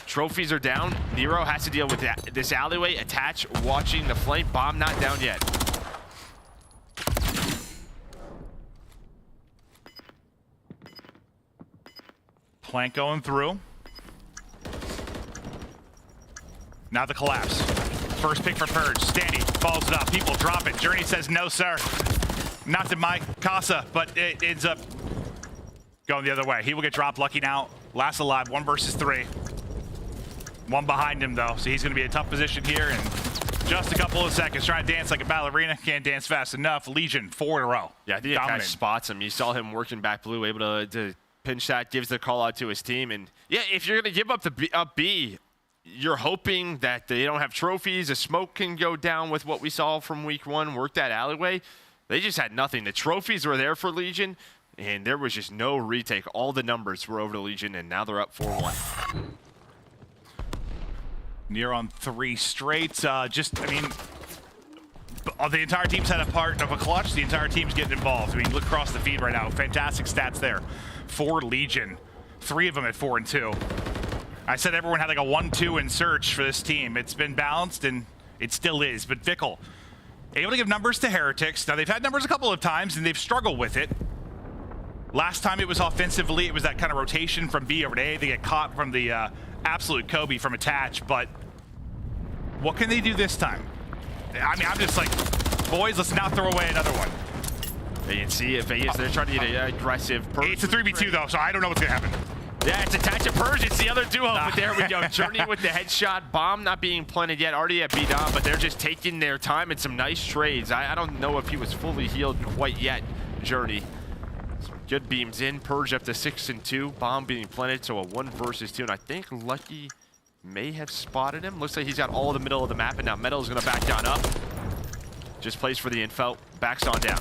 [SPEAKER 10] Trophies are down. Nero has to deal with this alleyway. Attach, watching the flank. Bomb not down yet.
[SPEAKER 1] Plank going through. Now the collapse. First pick for Purge. Standy follows it up. People drop it. Journey says no, sir. Not to my Casa, but it ends up going the other way. He will get dropped lucky now. Last alive, 1 versus 3. One behind him though, so he's gonna be in a tough position here in just a couple of seconds. Trying to dance like a ballerina, can't dance fast enough. Legion, 4 in a row.
[SPEAKER 10] Yeah, I think Cash spots him. You saw him working back blue, able to pinch that, gives the call out to his team. And yeah, if you're gonna give up B, you're hoping that they don't have trophies. A smoke can go down with what we saw from week 1, work that alleyway. They just had nothing. The trophies were there for Legion, and there was just no retake. All the numbers were over to Legion, and now they're up 4-1.
[SPEAKER 1] Near on 3 straight. I mean, the entire team's had a part of a clutch. The entire team's getting involved. I mean, look across the feed right now. Fantastic stats there for Legion. 3 of them at 4 and 2. I said everyone had like a 1-2 in search for this team. It's been balanced, and it still is. But Vickle, able to give numbers to Heretics. Now, they've had numbers a couple of times, and they've struggled with it. Last time it was offensively, it was that kind of rotation from B over to A. They get caught from the absolute Kobe from attach, but what can they do this time? I mean, I'm just like, boys, let's not throw away another one.
[SPEAKER 10] You can see if they're trying to get an aggressive.
[SPEAKER 1] It's a 3v2 though, so I don't know what's gonna happen.
[SPEAKER 10] Yeah, it's attach a Purge. It's the other duo, but there we go. Journey with the headshot. Bomb not being planted yet. Already at B-Dom, but they're just taking their time and some nice trades. I don't know if he was fully healed quite yet, Journey. Some good beams in. Purge up to 6 and 2. Bomb being planted, so a 1 versus 2. And I think Lucky may have spotted him. Looks like he's got all the middle of the map, and now Metal is going to back down up. Just plays for the info. Backs on down.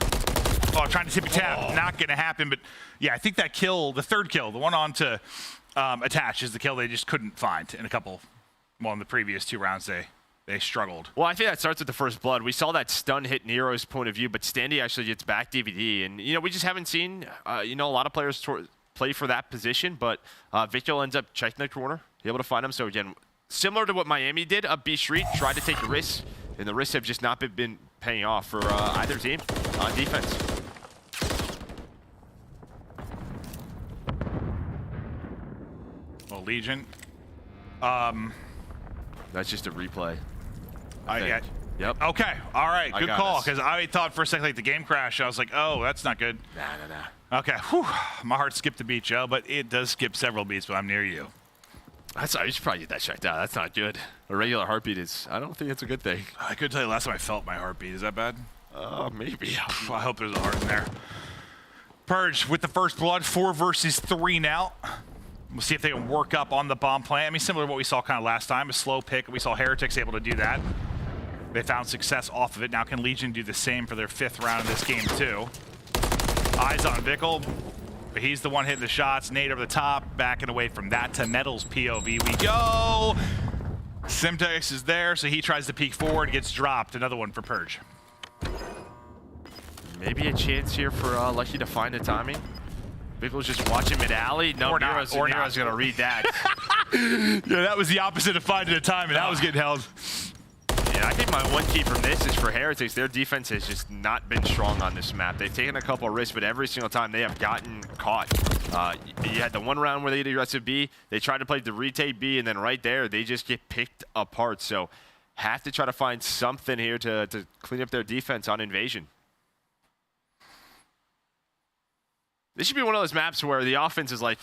[SPEAKER 1] Oh, trying to tippy tap. Not going to happen, but yeah, I think that kill, the third kill, the one on to attach, is the kill they just couldn't find in in the previous 2 rounds they struggled.
[SPEAKER 10] Well, I think that starts with the first blood. We saw that stun hit Nero's point of view, but Standy actually gets back DVD, and you know, we just haven't seen a lot of players play for that position, but Vickle ends up checking the corner, able to find him. So again, similar to what Miami did up B Street, tried to take the risks, and the risks have just not been paying off for either team on defense.
[SPEAKER 1] Well, Legion.
[SPEAKER 10] That's just a replay.
[SPEAKER 1] Yep. Okay. All right. Good call. Because I thought for a second, like the game crashed. I was like, oh, that's not good.
[SPEAKER 10] Nah.
[SPEAKER 1] Okay. Whew. My heart skipped a beat, Joe, but it does skip several beats when I'm near you.
[SPEAKER 10] You should probably get that checked out. That's not good. A regular heartbeat is, I don't think it's a good thing.
[SPEAKER 1] I couldn't tell you last time I felt my heartbeat. Is that bad?
[SPEAKER 10] Maybe.
[SPEAKER 1] I hope there's a heart in there. Purge with the first blood, 4 versus 3 now. We'll see if they can work up on the bomb plant. I mean, similar to what we saw kind of last time, a slow pick. We saw Heretics able to do that. They found success off of it. Now can Legion do the same for their 5th round of this game too? Eyes on Vickle. But he's the one hitting the shots. Nade over the top, backing away from that to Metal's POV. We go. Simtex is there, so he tries to peek forward, gets dropped. Another one for Purge.
[SPEAKER 10] Maybe a chance here for Lucky to find the timing. Vickle's just watching mid-alley. No, Nero's going to read that.
[SPEAKER 1] Yeah, that was the opposite of finding a time, and that was getting held.
[SPEAKER 10] Yeah, I think my one key from this is for Heretics. Their defense has just not been strong on this map. They've taken a couple of risks, but every single time they have gotten caught. You had the one round where they did aggressive B. They tried to play the retake B, and then right there, they just get picked apart. So have to try to find something here to clean up their defense on invasion. This should be one of those maps where the offense is like,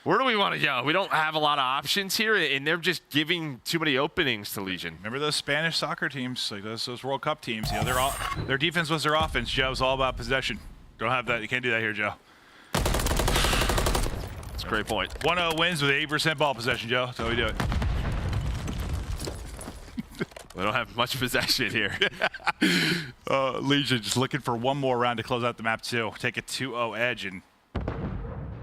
[SPEAKER 10] where do we want to go? We don't have a lot of options here, and they're just giving too many openings to Legion.
[SPEAKER 1] Remember those Spanish soccer teams, like those World Cup teams? You know, their defense was their offense. Joe, it's all about possession. Don't have that. You can't do that here, Joe.
[SPEAKER 10] That's a great point.
[SPEAKER 1] 1-0 wins with 8% ball possession, Joe. That's how we do it.
[SPEAKER 10] We don't have much possession here.
[SPEAKER 1] Legion just looking for one more round to close out the map too. Take a 2-0 edge, and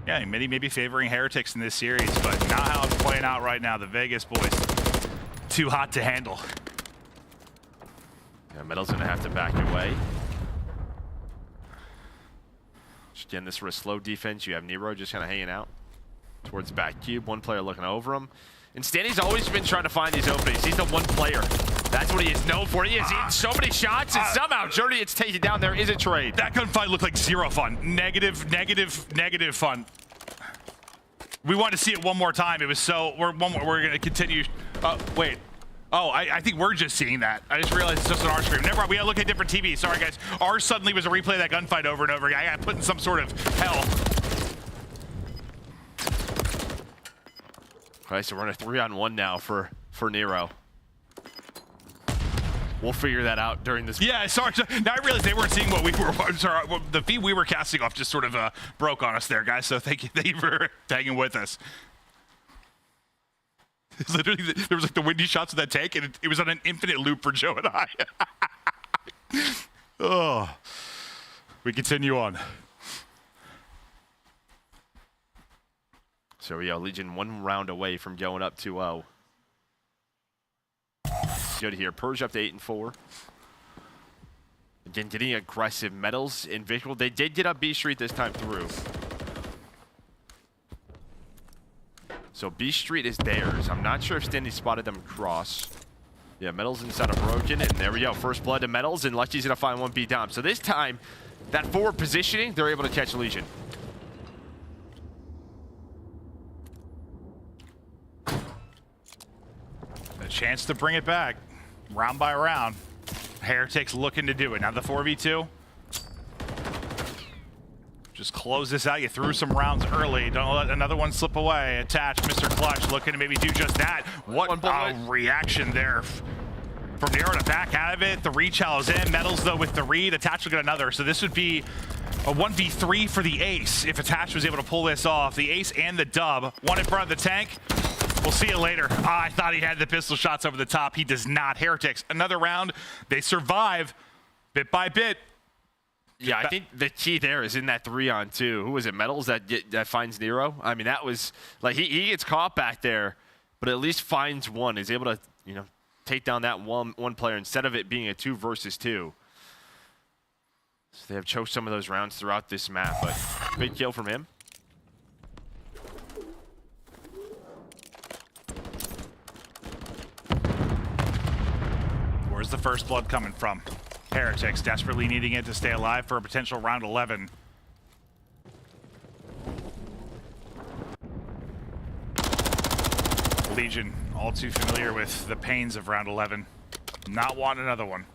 [SPEAKER 1] yeah, maybe favoring Heretics in this series, but not how it's playing out right now. The Vegas boys, too hot to handle.
[SPEAKER 10] Yeah, Metal's gonna have to back away. Again, this for a slow defense. You have Nero just kind of hanging out towards back cube. One player looking over him. And Stanley's always been trying to find these openings. He's the one player. That's what he is known for. He has eaten so many shots, and somehow Journey gets taken down. There is a trade.
[SPEAKER 1] That gunfight looked like 0 fun. Negative fun. We wanted to see it one more time. It was so. We're going to continue. Wait. Oh, I think we're just seeing that. I just realized it's just on our screen. Never mind, we gotta look at different TVs. Sorry, guys. Ours suddenly was a replay of that gunfight over and over again. I got put in some sort of hell.
[SPEAKER 10] All right, so we're in a 3-on-1 now for Nero. We'll figure that out during this.
[SPEAKER 1] Yeah, sorry. Now I realized they weren't seeing what we were. Sorry, the feed we were casting off just sort of broke on us there, guys. So thank you for hanging with us. Literally, there was like the windy shots of that tank, and it was on an infinite loop for Joe and I. Oh, we continue on.
[SPEAKER 10] So yeah, Legion 1 round away from going up 2-0. Good here. Purge up to 8-4. Again, getting aggressive. Metals in visual. They did get up B Street this time through. So B Street is theirs. I'm not sure if Standy spotted them cross. Yeah, Metals inside of Røkkr, and there we go. First blood to Metals, and Lucky's gonna find 1 B down. So this time, that forward positioning, they're able to catch Legion.
[SPEAKER 1] A chance to bring it back, round by round. Heretics looking to do it. Now the 4v2. Just close this out. You threw some rounds early. Don't let another one slip away. Attach, Mr. Clutch looking to maybe do just that. What a reaction there from Nero to back out of it. The rechal's in. Metals, though, with the read. Attach will get another. So this would be a 1v3 for the ace if Attach was able to pull this off. The ace and the dub. One in front of the tank. We'll see you later. I thought he had the pistol shots over the top. He does not. Heretics, another round. They survive bit by bit.
[SPEAKER 10] Yeah, I think the key there is in that 3-on-2. Who was it, Metals, that finds Nero? I mean, that was, like, he gets caught back there, but at least finds one. He's able to, you know, take down that one player instead of it being a 2 versus 2. So they have choked some of those rounds throughout this map, but big kill from him.
[SPEAKER 1] Where's the first blood coming from? Heretics desperately needing it to stay alive for a potential round 11. Legion, all too familiar with the pains of round 11. Not want another one.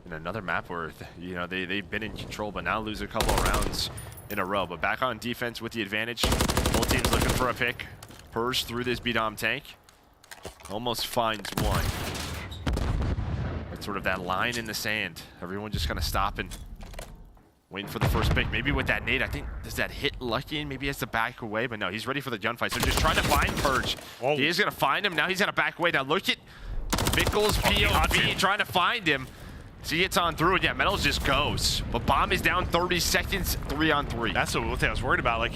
[SPEAKER 10] In another map where, you know, they've been in control, but now lose a couple of rounds in a row. But back on defense with the advantage. Both teams looking for a pick. Purge through this B-Dom tank. Almost finds one. It's sort of that line in the sand. Everyone just kind of stopping, waiting for the first pick. Maybe with that nade, I think, does that hit Lucky and maybe he has to back away? But no, he's ready for the gunfight. So just trying to find Purge. Whoa. He is going to find him. Now he's going to back away. Now look at Mickle's POV trying to find him. So he gets on through, and yeah, Metals just goes. But Bomb is down 30 seconds, 3-on-3.
[SPEAKER 1] That's what I was worried about. Like,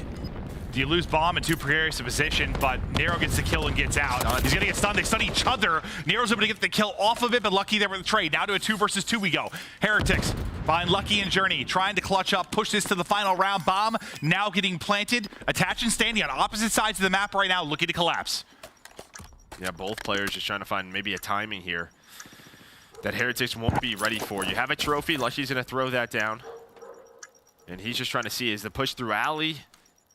[SPEAKER 1] do you lose Bomb in too precarious a position, but Nero gets the kill and gets out. He's gonna get stunned. They stun each other. Nero's able to get the kill off of it, but Lucky there with the trade. Now to a 2 versus 2 we go. Heretics behind Lucky and Journey, trying to clutch up, push this to the final round. Bomb now getting planted. Attach and standing on opposite sides of the map right now, looking to collapse.
[SPEAKER 10] Yeah, both players just trying to find maybe a timing here that Heretics won't be ready for. You have a trophy. Lucky's gonna throw that down. And he's just trying to see, is the push through alley?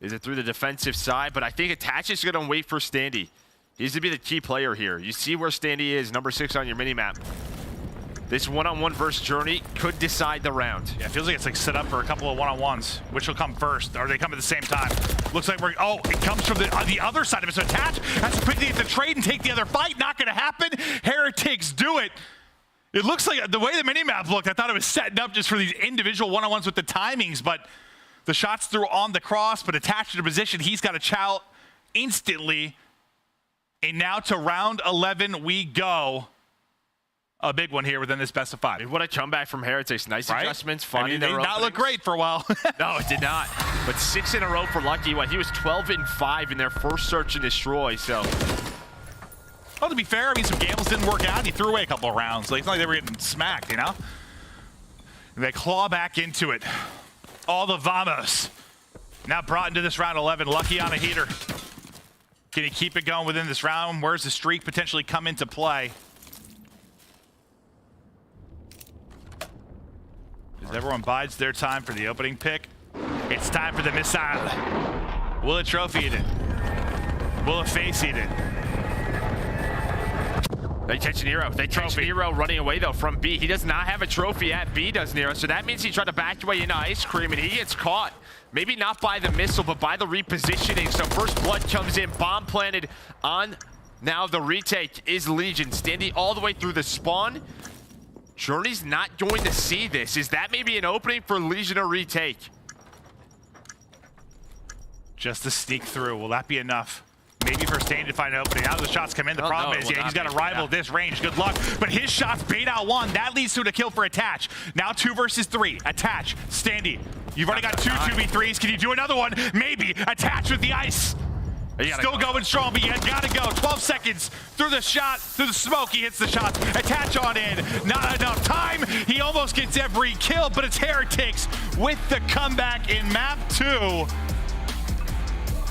[SPEAKER 10] Is it through the defensive side? But I think Attach is going to wait for Standy. He needs to be the key player here. You see where Standy is, number 6 on your minimap. This one-on-one versus Journey could decide the round.
[SPEAKER 1] Yeah, it feels like it's like set up for a couple of one-on-ones. Which will come first? Or they come at the same time? Looks like we're, oh, it comes from the other side of it. So Attach has to quickly get the trade and take the other fight. Not going to happen. Heretics do it. It looks like the way the minimap looked, I thought it was setting up just for these individual one-on-ones with the timings, but the shots through on the cross, but attached to the position. He's got a chow instantly. And now to round 11 we go. A big one here within this best of 5.
[SPEAKER 10] What a comeback from Heretics. Nice adjustments, finding their openings.
[SPEAKER 1] Did not look great for a while.
[SPEAKER 10] No, it did not. But 6 in a row for Lucky. What, he was 12-5 in their first search and destroy, so.
[SPEAKER 1] Well, to be fair, I mean, some gambles didn't work out. He threw away a couple of rounds. Like, it's not like they were getting smacked, you know? And they claw back into it. All the vamos. Now brought into this round 11. Lucky on a heater. Can he keep it going within this round? Where's the streak potentially come into play? As everyone bides their time for the opening pick, it's time for the missile. Will a trophy eat it? Will a face eat it?
[SPEAKER 10] They catch Nero. They catch Nero running away, though, from B. He does not have a trophy at B, does Nero. So that means he tried to back away into Ice Cream, and he gets caught. Maybe not by the missile, but by the repositioning. So first blood comes in. Bomb planted on now the retake is Legion. Standing all the way through the spawn. Journey's not going to see this. Is that maybe an opening for Legion to retake?
[SPEAKER 1] Just to sneak through. Will that be enough? Maybe for Stain to find an opening. Now the shots come in. The problem is, he's got to rival this range. Good luck. But his shots bait out one. That leads to a kill for Attach. Now 2 versus 3. Attach. Standy. You've already got 2 2v3s. Can you do another one? Maybe. Attach with the ice. Still going strong, but you gotta go. 12 seconds through the shot, through the smoke. He hits the shot. Attach on in. Not enough time. He almost gets every kill, but it's Heretics with the comeback in map 2.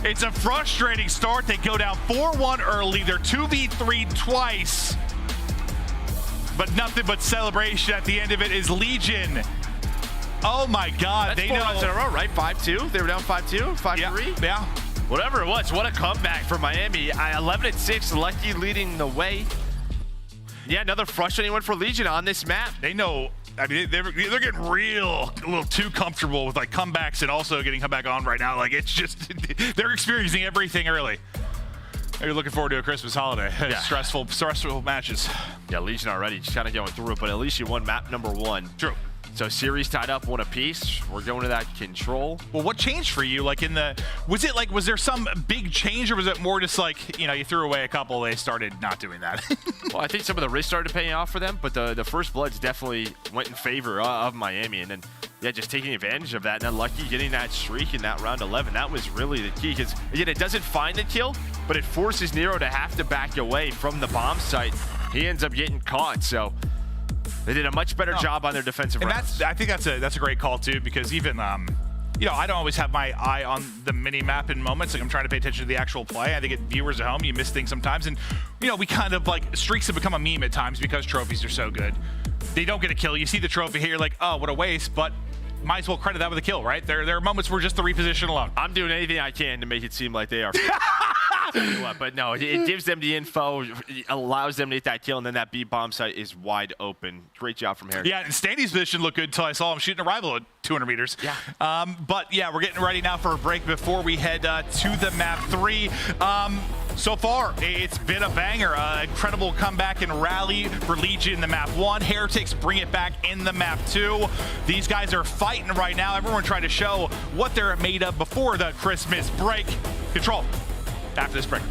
[SPEAKER 1] It's a frustrating start. They go down 4-1 early. They're 2v3 twice. But nothing but celebration at the end of it is Legion. Oh my God.
[SPEAKER 10] That's 4 rounds in a row, right? 5-2. They were down 5-2, 5-3.
[SPEAKER 1] Yeah.
[SPEAKER 10] Whatever it was, what a comeback for Miami. 11-6, Lucky leading the way. Yeah, another frustrating one for Legion on this map.
[SPEAKER 1] They know. I mean, they're getting a little too comfortable with like comebacks and also getting come back on right now. Like it's just they're experiencing everything early. You're looking forward to a Christmas holiday.
[SPEAKER 10] Yeah.
[SPEAKER 1] Stressful matches.
[SPEAKER 10] Yeah, Legion already just kind of going through it, but at least you won map number 1.
[SPEAKER 1] True.
[SPEAKER 10] So series tied up 1 apiece. We're going to that control.
[SPEAKER 1] Well, what changed for you? Like was there some big change, or was it more just like, you know, you threw away a couple, they started not doing that?
[SPEAKER 10] Well, I think some of the risks started paying off for them, but the first bloods definitely went in favor of Miami, and then yeah, just taking advantage of that, and then Lucky getting that streak in that round 11. That was really the key, because again, it doesn't find the kill, but it forces Nero to have to back away from the bomb site. He ends up getting caught, so they did a much better job on their defensive rounds.
[SPEAKER 1] I think that's a great call too, because even you know, I don't always have my eye on the mini map in moments. Like I'm trying to pay attention to the actual play. I think viewers at home, you miss things sometimes, and you know, we kind of like streaks have become a meme at times because trophies are so good. They don't get a kill. You see the trophy here, you're like, oh, what a waste, but might as well credit that with a kill, right? There are moments where just the reposition alone.
[SPEAKER 10] I'm doing anything I can to make it seem like they are. But no, it gives them the info, allows them to get that kill, and then that B bomb site is wide open. Great job from Heretics.
[SPEAKER 1] Yeah, and Standy's position looked good until I saw him shooting a rival at 200 meters.
[SPEAKER 10] Yeah.
[SPEAKER 1] But yeah, we're getting ready now for a break before we head to the map 3. So far, it's been a banger. Incredible comeback and rally for Legion in the map 1. Heretics bring it back in the map 2. These guys are fighting right now. Everyone trying to show what they're made of before the Christmas break. Control after this break.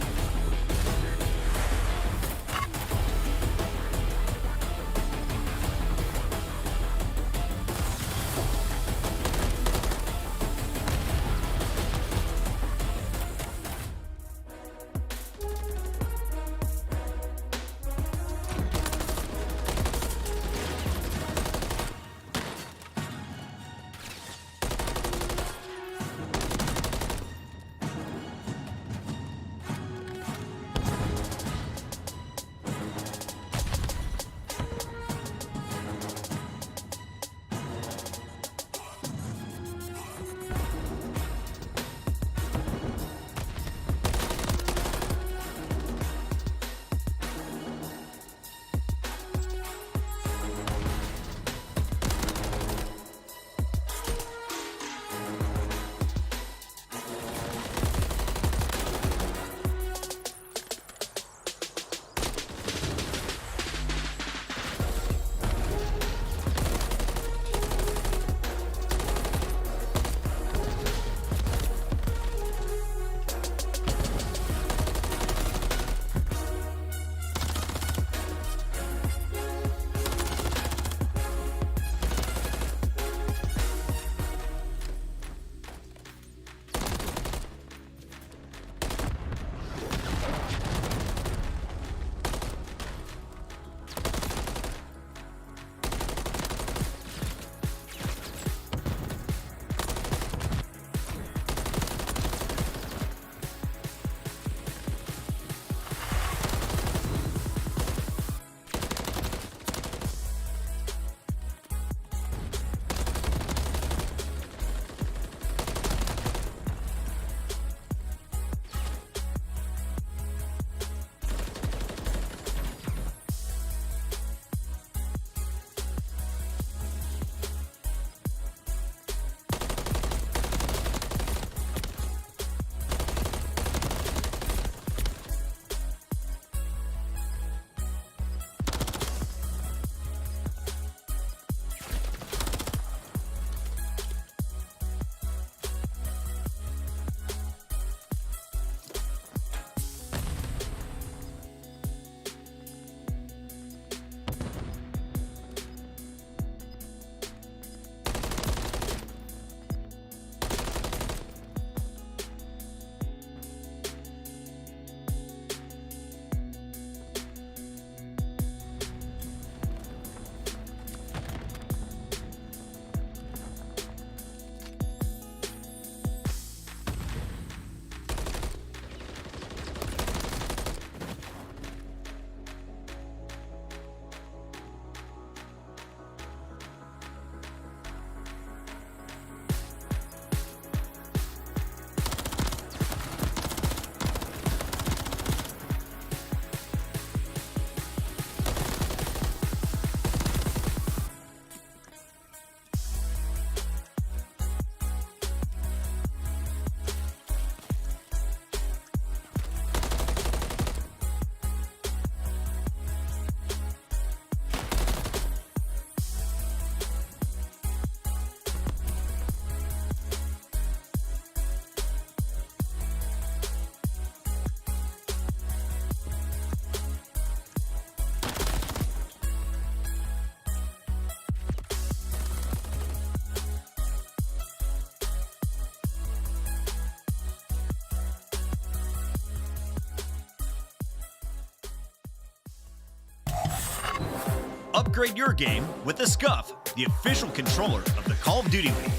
[SPEAKER 12] upgrade your game with the Scuff, the official controller of the Call of Duty League.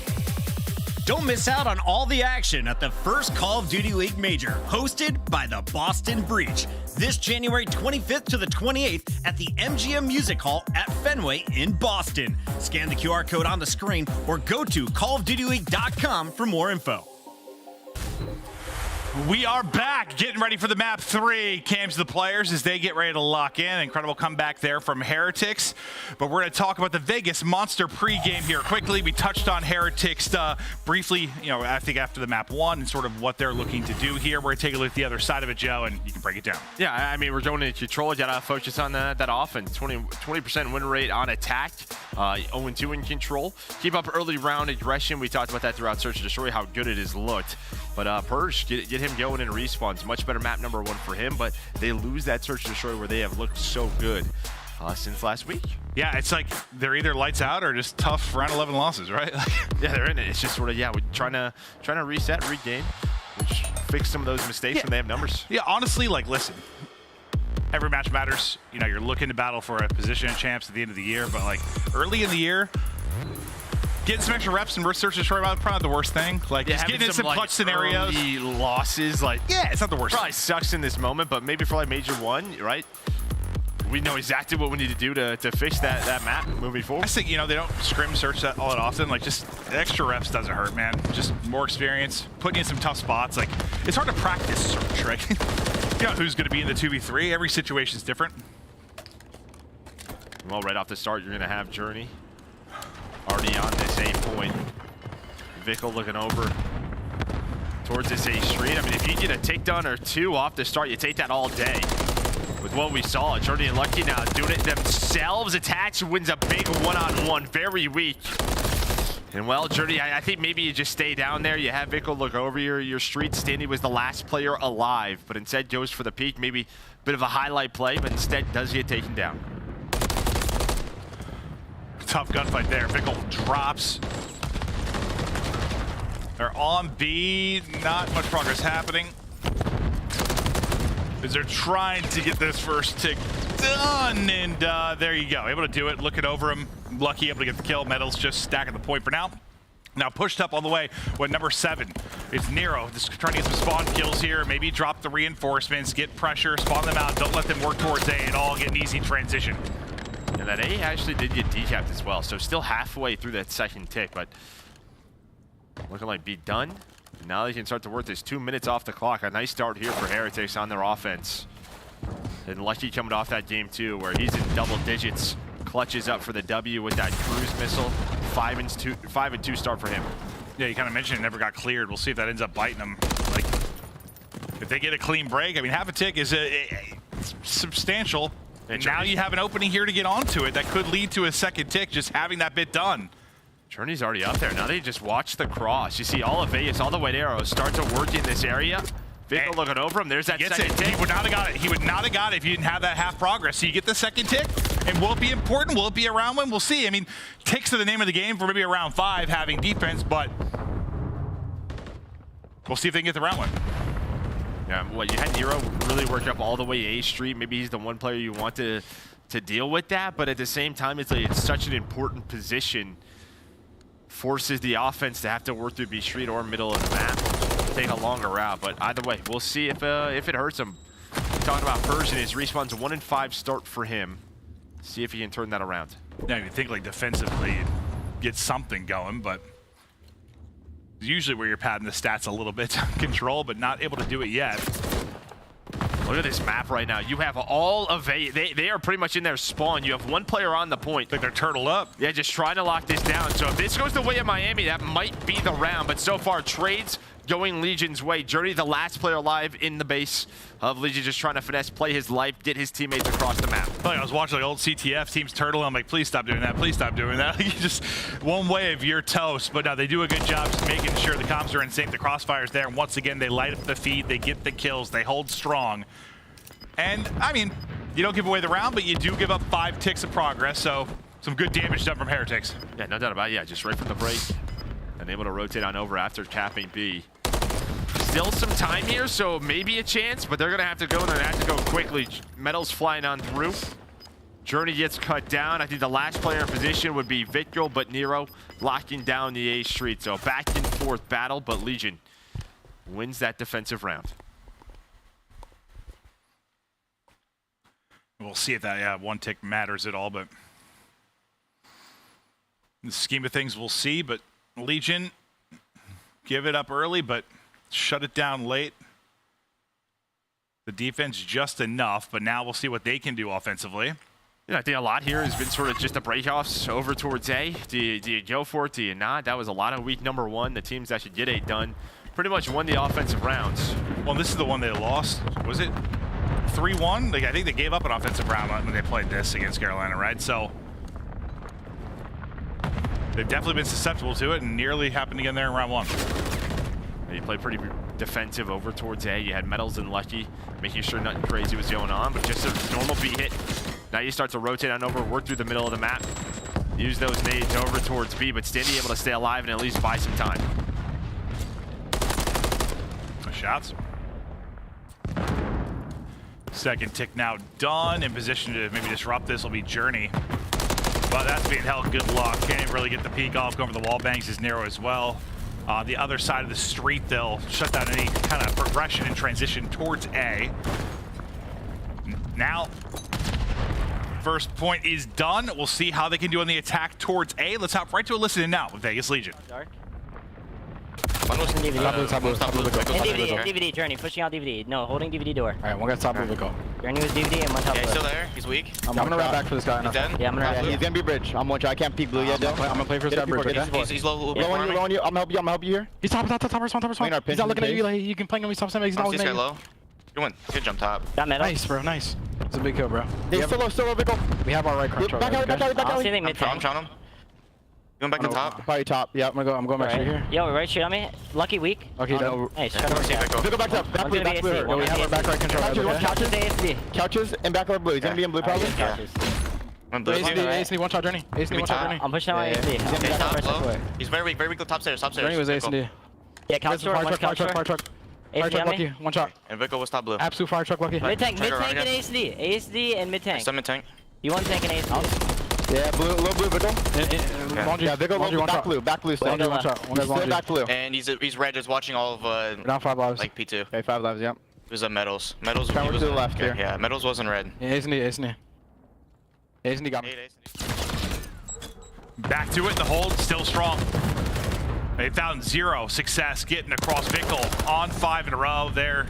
[SPEAKER 12] Don't miss out on all the action at the first Call of Duty League Major, hosted by the Boston Breach, this January 25th to the 28th at the MGM Music Hall at Fenway in Boston. Scan the QR code on the screen or go to callofdutyleague.com for more info.
[SPEAKER 1] We are back, getting ready for the map 3. Cams the players as they get ready to lock in. Incredible comeback there from Heretics. But we're going to talk about the Vegas Monster pregame here quickly. We touched on Heretics briefly, I think after the map 1 and sort of what they're looking to do here. We're going to take a look at the other side of it, Joe, and you can break it down.
[SPEAKER 10] Yeah, I mean, we're going into control. You got to focus on that offense. 20% win rate on attack. 0-2 in control. Keep up early round aggression. We talked about that throughout Search and Destroy, how good it has looked. But Purge, get him going in respawns. Much better map number 1 for him, but they lose that Search and Destroy where they have looked so good since last week.
[SPEAKER 1] Yeah, it's like they're either lights out or just tough round 11 losses, right?
[SPEAKER 10] Yeah, they're in it. It's just sort of, we're trying to reset, regain, which fix some of those mistakes when they have numbers.
[SPEAKER 1] Yeah, honestly, listen. Every match matters. You're looking to battle for a position in champs at the end of the year, but early in the year, getting some extra reps and Search and Destroy probably not the worst thing. Just getting in some clutch scenarios.
[SPEAKER 10] Early losses,
[SPEAKER 1] it's not the worst.
[SPEAKER 10] Probably sucks in this moment, but maybe for Major 1, right? We know exactly what we need to do to fix that map moving forward.
[SPEAKER 1] I think, they don't scrim search that all that often. Just extra reps doesn't hurt, man. Just more experience, putting in some tough spots. It's hard to practice search, right? Who's going to be in the 2v3. Every situation's different.
[SPEAKER 10] Well, right off the start, you're going to have Journey already on this A point. Vickle looking over towards this A street. I mean, if you get a takedown or 2 off the start, you take that all day. With what we saw, Journey and Lucky now doing it themselves. Attach wins a big one-on-one, very weak. And well, Journey, I think maybe you just stay down there. You have Vickle look over your street. Standy was the last player alive, but instead goes for the peak. Maybe a bit of a highlight play, but instead does get taken down.
[SPEAKER 1] Tough gunfight there. Vickle drops. They're on B. Not much progress happening. As they're trying to get this first tick done, and there you go. Able to do it, looking over him. Lucky able to get the kill. Medals just stacking the point for now. Now pushed up all the way with number 7. It's Nero, just trying to get some spawn kills here. Maybe drop the reinforcements, get pressure, spawn them out. Don't let them work towards A at all. Get an easy transition.
[SPEAKER 10] And that A actually did get decapped as well, so still halfway through that second tick, but looking like be done. And now they can start to work this 2 minutes off the clock. A nice start here for Heretics on their offense. And Lucky coming off that game too, where he's in double digits. Clutches up for the W with that cruise missile. 5 and 2 start for him.
[SPEAKER 1] Yeah, you kind of mentioned it never got cleared. We'll see if that ends up biting them. If they get a clean break, I mean, half a tick is substantial. And now you have an opening here to get onto it. That could lead to a second tick, just having that bit done.
[SPEAKER 10] Journey's already up there. Now they just watch the cross. You see all of Vegas, all the white arrows start to work in this area. Vickle looking over him. There's that second tick.
[SPEAKER 1] He would not have got it. He would not have got it if you didn't have that half progress. So you get the second tick, and will it be important? Will it be a round win? We'll see. I mean, ticks are the name of the game for maybe a round 5 having defense, but we'll see if they can get the round win.
[SPEAKER 10] Yeah, well, you had Nero really work up all the way A Street. Maybe he's the one player you want to deal with that, but at the same time, it's such an important position. Forces the offense to have to work through B Street or middle of the map. Take a longer route, but either way, we'll see if it hurts him. Talking about Persian, his respawn's 1 and 5 start for him. See if he can turn that around.
[SPEAKER 1] Yeah, you think defensively, get something going, but usually where you're padding the stats a little bit to control, but not able to do it yet.
[SPEAKER 10] Look at this map right now. You have all of they are pretty much in their spawn. You have one player on the point.
[SPEAKER 1] Like they're turtled up.
[SPEAKER 10] Yeah, just trying to lock this down. So if this goes the way of Miami, that might be the round. But so far, trades going Legion's way. Journey, the last player alive in the base of Legion, just trying to finesse, play his life, get his teammates across the map.
[SPEAKER 1] I was watching old CTF teams turtle. I'm like, please stop doing that. Please stop doing that. You just one wave, you're toast. But no, they do a good job just making sure the comms are in sync. The crossfire's there. And once again, they light up the feed. They get the kills. They hold strong. And I mean, you don't give away the round, but you do give up 5 ticks of progress. So some good damage done from Heretics.
[SPEAKER 10] Yeah, no doubt about it. Yeah, just right from the break. And able to rotate on over after capping B. Still some time here, so maybe a chance, but they're going to have to go and they have to go quickly. Metal's flying on through. Journey gets cut down. I think the last player in position would be Victor, but Nero locking down the A street. So back and forth battle, but Legion wins that defensive round.
[SPEAKER 1] We'll see if that one tick matters at all, but in the scheme of things, we'll see. But Legion, give it up early, but shut it down late. The defense just enough, but now we'll see what they can do offensively.
[SPEAKER 10] Yeah, I think a lot here has been sort of just the breakoffs over towards A. Do you go for it? Do you not? That was a lot of week number 1. The teams that should get A done pretty much won the offensive rounds.
[SPEAKER 1] Well, this is the one they lost. Was it 3-1? Like, I think they gave up an offensive round when they played this against Carolina, right? So they've definitely been susceptible to it and nearly happened again there in round 1.
[SPEAKER 10] You played pretty defensive over towards A. You had Metals and Lucky making sure nothing crazy was going on, but just a normal B hit. Now you start to rotate on over, work through the middle of the map. Use those nades over towards B, but Standy able to stay alive and at least buy some time.
[SPEAKER 1] Shots. Second tick now done. In position to maybe disrupt this will be Journey. But that's being held. Good luck. Can't even really get the peek off. Going for the wall bangs is narrow as well. The other side of the street, they'll shut down any kind of progression and transition towards A. Now, first point is done. We'll see how they can do on the attack towards A. Let's hop right to a listen in now with Vegas Legion.
[SPEAKER 3] Dark.
[SPEAKER 13] One was in DVD.
[SPEAKER 3] DVD, Journey, pushing out DVD. No, holding DVD door.
[SPEAKER 13] Alright, one guy's top blue, go.
[SPEAKER 3] Journey was DVD and one top blue.
[SPEAKER 14] Yeah, he's still there. He's weak.
[SPEAKER 13] I'm gonna run back for this guy.
[SPEAKER 14] He's dead?
[SPEAKER 3] Yeah, I'm gonna run.
[SPEAKER 13] He's gonna be bridge. I'm one shot. I can't peek blue yet. I'm gonna play for this guy bridge.
[SPEAKER 14] He's low.
[SPEAKER 13] Low on you. I'm gonna help you here. He's top respawn. He's not looking at you. Like, you can play him. He's top side. He's not looking at you.
[SPEAKER 14] Low. Good one. Good jump top.
[SPEAKER 3] Got metal.
[SPEAKER 13] Nice, bro. Nice. It's a big kill, bro. He's still low, big goal. We have our right control. Back out.
[SPEAKER 14] I'm trying him. Going back to top.
[SPEAKER 13] Probably top. Yeah, I'm going back here.
[SPEAKER 3] Yo, right shoot on me. Lucky weak.
[SPEAKER 13] Okay, no.
[SPEAKER 3] Nice.
[SPEAKER 13] Go back up. Back blue. We have our back right control. Couches and back right blue. He's gonna be in blue probably. ASD, one shot Journey. ASD, one shot Journey.
[SPEAKER 3] I'm pushing out ASD.
[SPEAKER 14] He's very weak. Top stairs.
[SPEAKER 13] Journey was ASD.
[SPEAKER 3] Yeah, couch door.
[SPEAKER 13] Fire truck. Fire truck lucky. One shot.
[SPEAKER 14] And Vico was top blue.
[SPEAKER 13] Absolute fire truck lucky.
[SPEAKER 3] Mid tank and ASD. ASD and mid tank.
[SPEAKER 14] Some mid tank.
[SPEAKER 3] You want tank and ASD?
[SPEAKER 13] Yeah, low blue, Vico. Yeah, Vico, back blue still. One shot. Still back blue.
[SPEAKER 14] And he's red, just watching all of
[SPEAKER 13] down 5 lives.
[SPEAKER 14] like P2.
[SPEAKER 13] Okay, 5 lives, yep.
[SPEAKER 14] It was a Metals. Metals
[SPEAKER 13] to the left here.
[SPEAKER 14] Yeah, Metals wasn't red.
[SPEAKER 13] Yeah, ASD got me.
[SPEAKER 1] Back to it. The hold still strong. They found 0 success getting across Vickle on 5 in a row there.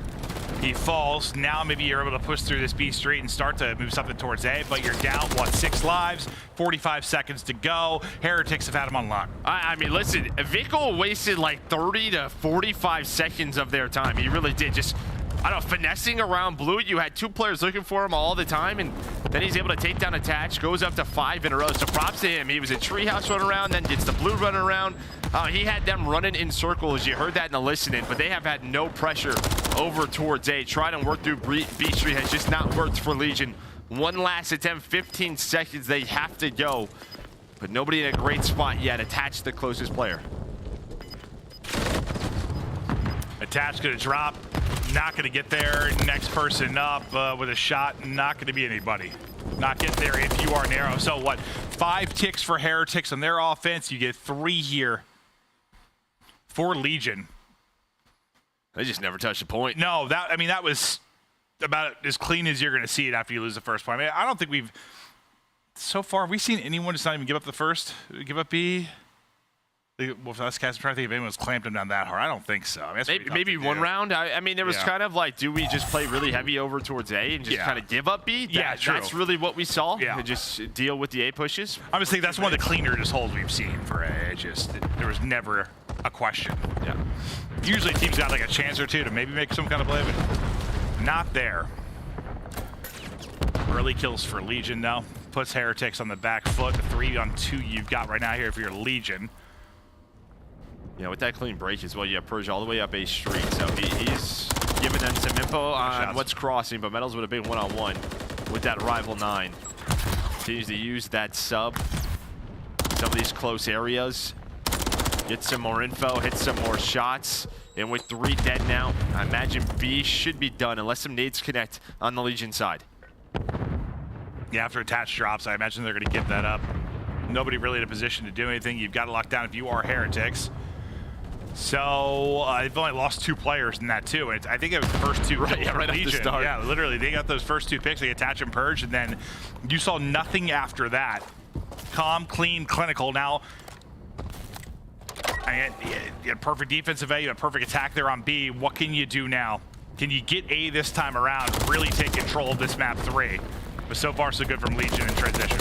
[SPEAKER 1] He falls. Now maybe you're able to push through this B street and start to move something towards A, but you're down, what, 6 lives? 45 seconds to go. Heretics have had him on lock.
[SPEAKER 10] I mean, listen, Vickle wasted like 30 to 45 seconds of their time. He really did. Just, I don't know, finessing around blue. You had 2 players looking for him all the time, and then he's able to take down attach, goes up to 5 in a row. So props to him. He was a treehouse running around, then gets the blue running around. He had them running in circles. You heard that in the listening, but they have had no pressure over towards A. Trying to work through B Street has just not worked for Legion. One last attempt, 15 seconds. They have to go, but nobody in a great spot yet. Attach the closest player.
[SPEAKER 1] Attach gonna drop. Not gonna get there. Next person up with a shot. Not gonna be anybody. Not get there if you are narrow. So what? 5 ticks for Heretics on their offense. You get 3 here for Legion.
[SPEAKER 10] They just never touched the point.
[SPEAKER 1] No, that was about as clean as you're going to see it after you lose the first point. I mean, I don't think so far, have we seen anyone just not even give up the first? Give up B? Well, that's Casper. I'm trying to think if anyone's clamped him down that hard. I don't think so. I mean,
[SPEAKER 10] maybe one round. I mean, there was kind of like, do we just play really heavy over towards A and just kind of give up B?
[SPEAKER 1] True.
[SPEAKER 10] That's really what we saw. Yeah. And just deal with the A pushes.
[SPEAKER 1] I'm just thinking that's one of the cleanest holds we've seen for A. There was never a question.
[SPEAKER 10] Yeah.
[SPEAKER 1] Usually teams got like a chance or two to maybe make some kind of play, but not there. Early kills for Legion now. Puts Heretics on the back foot. The 3-on-2 you've got right now here for your Legion.
[SPEAKER 10] Yeah, with that clean break as well, you have Purge all the way up A street. So he's giving them some info on what's crossing, but Metals with a big one-on-one with that rival 9. Continues to use that sub. Some of these close areas. Get some more info, hit some more shots. And with 3 dead now, I imagine B should be done unless some nades connect on the Legion side.
[SPEAKER 1] Yeah, after attached drops, I imagine they're going to give that up. Nobody really in a position to do anything. You've got to lock down if you are Heretics. So they've only lost 2 players in that too. And I think it was the first 2
[SPEAKER 10] right at the start.
[SPEAKER 1] Yeah, literally, they got those first 2 picks. They attach and purge, and then you saw nothing after that. Calm, clean, clinical. Now, you had perfect defensive A, you had perfect attack there on B. What can you do now? Can you get A this time around? Really take control of this map 3? But so far, so good from Legion in transition.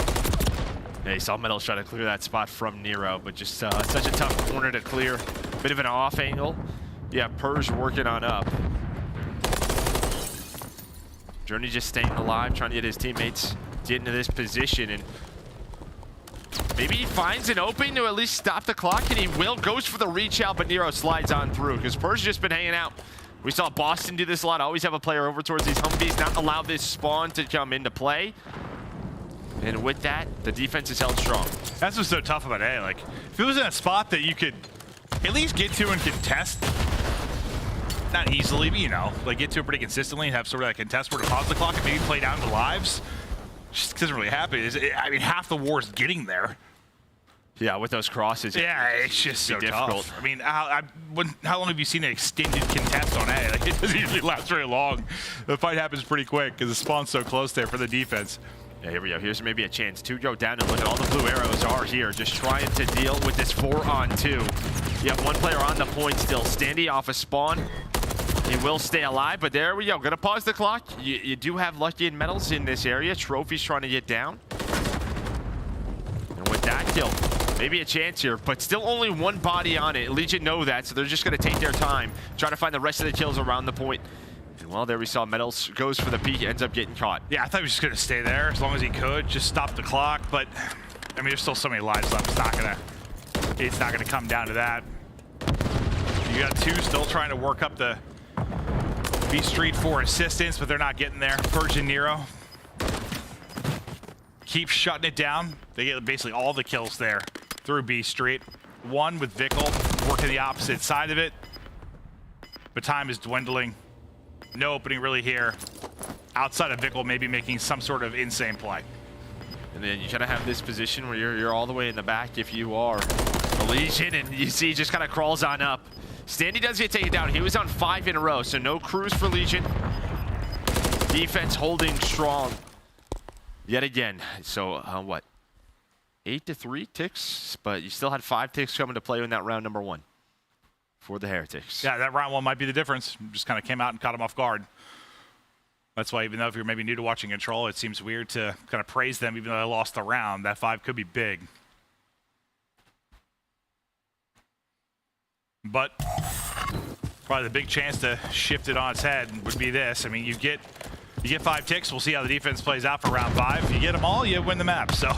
[SPEAKER 10] Yeah, you saw Metals try to clear that spot from Nero, but just such a tough corner to clear. Bit of an off angle. Yeah, Purge working on up. Journey just staying alive, trying to get his teammates get into this position, and maybe he finds an opening to at least stop the clock, and he will. Goes for the reach out, but Nero slides on through because Purge just been hanging out. We saw Boston do this a lot. Always have a player over towards these Humvees, not allow this spawn to come into play. And with that, the defense is held strong.
[SPEAKER 1] That's what's so tough about A. Like, if it was in a spot that you could at least get to and contest, not easily, but you know, like get to it pretty consistently and have sort of that contest where to pause the clock and maybe play down to lives, just doesn't really happen. I mean, half the war is getting there.
[SPEAKER 10] Yeah, with those crosses.
[SPEAKER 1] Yeah, it's just so
[SPEAKER 10] difficult.
[SPEAKER 1] tough. I mean, how long have you seen an extended contest on A? Like, it doesn't usually last very long. The fight happens pretty quick because the spawn's so close there for the defense.
[SPEAKER 10] Yeah, here we go. Here's maybe a chance to go down and look at all the blue arrows are here. Just trying to deal with this 4-on-2. You have 1 player on the point still. Standy off a spawn. He will stay alive, but there we go. Gonna pause the clock. You do have Lucky and Metals in this area. Trophy's trying to get down. And with that kill, maybe a chance here, but still only 1 body on it. Legion know that, so they're just gonna take their time, try to find the rest of the kills around the point. And well, there we saw Metals goes for the peek, ends up getting caught.
[SPEAKER 1] Yeah, I thought he was just gonna stay there as long as he could, just stop the clock. But I mean, there's still so many lives left. It's not gonna come down to that. You got 2 still trying to work up the B Street for assistance, but they're not getting there. Purge and Nero keep shutting it down. They get basically all the kills there through B Street. 1 with Vickle working the opposite side of it, but time is dwindling. No opening really here. Outside of Vickle maybe making some sort of insane play.
[SPEAKER 10] And then you kind of have this position where you're all the way in the back if you are the Legion, and you see he just kind of crawls on up. Standy does get taken down. He was on 5 in a row, so no crews for Legion. Defense holding strong yet again. So what? 8-3 ticks, but you still had 5 ticks coming to play in that round number 1 for the Heretics.
[SPEAKER 1] Yeah, that round 1 might be the difference. Just kind of came out and caught him off guard. That's why even though if you're maybe new to watching Control, it seems weird to kind of praise them even though they lost the round. That 5 could be big. But probably the big chance to shift it on its head would be this. I mean, you get 5 ticks. We'll see how the defense plays out for round 5. If you get them all, you win the map. So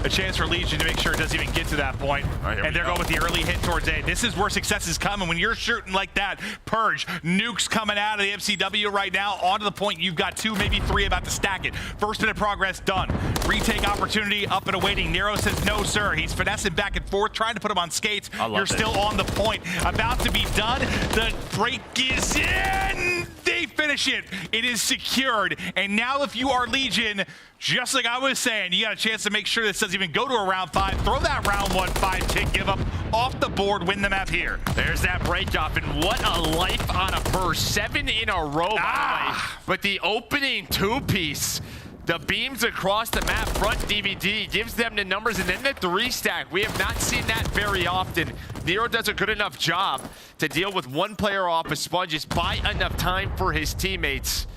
[SPEAKER 1] a chance for Legion to make sure it doesn't even get to that point.
[SPEAKER 10] Right,
[SPEAKER 1] and they're going with the early hit towards A. This is where success is coming. When you're shooting like that, Purge, nukes coming out of the MCW right now. Onto the point, you've got 2, maybe 3 about to stack it. First bit of progress done. Retake opportunity up and awaiting. Nero says no, sir. He's finessing back and forth, trying to put him on skates. You're still on the point. About to be done. The break is in. They finish it. It is secured. And now if you are Legion, just like I was saying, you got a chance to make sure this doesn't even go to a round 5. Throw that round 1 5 tick, give up off the board, win the map here.
[SPEAKER 10] There's that break off, and what a life on a Purge. 7 in a row, by the way. But the opening 2-piece, the beams across the map, front DVD, gives them the numbers, and then the 3-stack. We have not seen that very often. Nero does a good enough job to deal with 1 player off a spawn, just buy enough time for his teammates.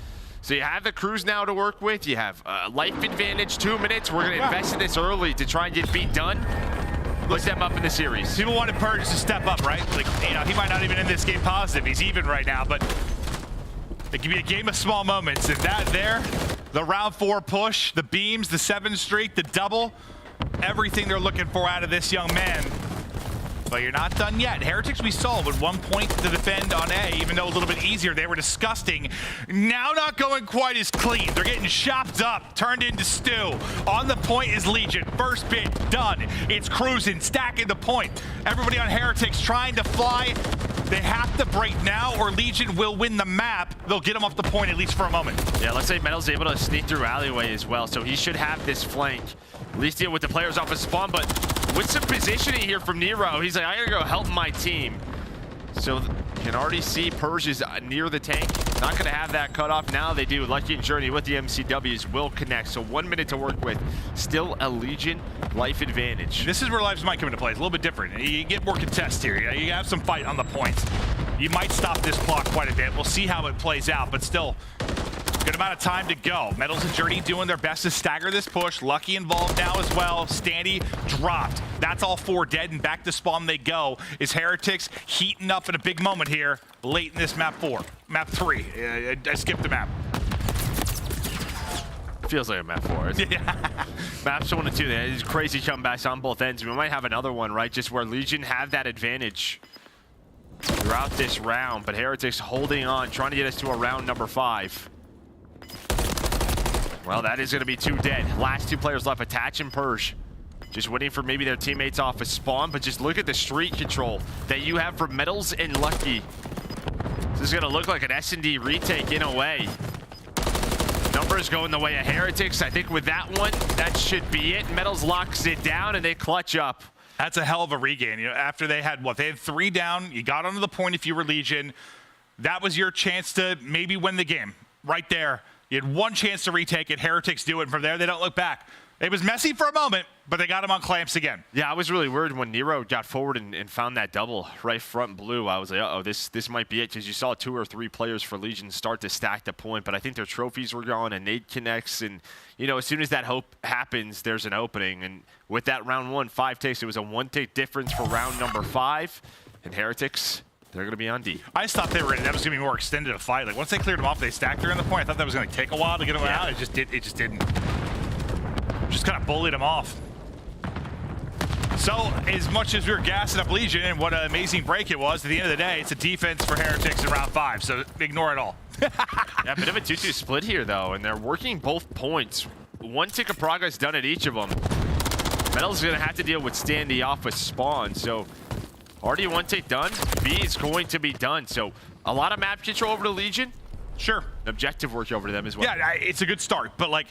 [SPEAKER 10] So you have the crews now to work with. You have life advantage, 2 minutes. We're going to invest in this early to try and get beat done. Put them up in the series.
[SPEAKER 1] People wanted Purge to step up, right? Like, you know, he might not even end this game positive. He's even right now, but it can be a game of small moments. And that there, the round 4 push, the beams, the 7 streak, the double, everything they're looking for out of this young man. But you're not done yet. Heretics we saw with 1 point to defend on A, even though a little bit easier. They were disgusting. Now not going quite as clean. They're getting chopped up, turned into stew. On the point is Legion. First bit done. It's cruising, stacking the point. Everybody on Heretics trying to fly They have to break now or Legion will win the map. They'll get him off the point at least for a moment.
[SPEAKER 10] Yeah, let's say Metal's able to sneak through alleyway as well, so he should have this flank. At least deal with the players off his spawn, but with some positioning here from Nero, he's like, I gotta go help my team. So can already see Purge is near the tank. Not gonna have that cut off. Now they do. Lucky and Journey with the MCWs will connect. So 1 minute to work with. Still a Legion life advantage.
[SPEAKER 1] And this is where lives might come into play. It's a little bit different. You get more contest here. You have some fight on the points. You might stop this clock quite a bit. We'll see how it plays out, but still, good amount of time to go. Metals and Journey doing their best to stagger this push. Lucky involved now as well. Standy dropped. That's all 4 dead, and back to spawn they go. Is Heretics heating up in a big moment here late in this map 3. I skipped the map.
[SPEAKER 10] Feels like a map 4. Maps 1 and 2, there's crazy comebacks on both ends. We might have another one, right? Just where Legion have that advantage throughout this round, but Heretics holding on, trying to get us to a round number 5. Well, that is going to be 2 dead. Last 2 players left, Attach and Purge. Just waiting for maybe their teammates off a spawn, but just look at the street control that you have for Metals and Lucky. This is going to look like an S&D retake in a way. Numbers going the way of Heretics. I think with that one, that should be it. Metals locks it down, and they clutch up.
[SPEAKER 1] That's a hell of a regain. You know, after they had, what, they had 3 down. You got onto the point if you were Legion. That was your chance to maybe win the game. Right there. You had 1 chance to retake it. Heretics do it. From there, they don't look back. It was messy for a moment, but they got him on clamps again.
[SPEAKER 10] Yeah, I was really worried when Nero got forward and found that double right front blue. I was like, uh-oh, this might be it, because you saw 2 or 3 players for Legion start to stack the point, but I think their trophies were gone and nade connects, and, you know, as soon as that hope happens, there's an opening, and with that round 1, 5 ticks, it was a 1 tick difference for round number 5, and Heretics, they're going to be on D.
[SPEAKER 1] I just thought that was going to be more extended a fight. Like, once they cleared them off, they stacked around the point. I thought that was going to take a while to get them out. It just didn't. Just kind of bullied him off. So, as much as we were gassing up Legion and what an amazing break it was, at the end of the day, it's a defense for Heretics in round 5, so ignore it all.
[SPEAKER 10] Yeah, a bit of a 2-2 split here, though, and they're working both points. 1 tick of progress done at each of them. Metal's going to have to deal with Standy off a spawn, so already 1 tick done. B is going to be done, so a lot of map control over to Legion.
[SPEAKER 1] Sure.
[SPEAKER 10] Objective work over to them as well.
[SPEAKER 1] Yeah, it's a good start, but, like,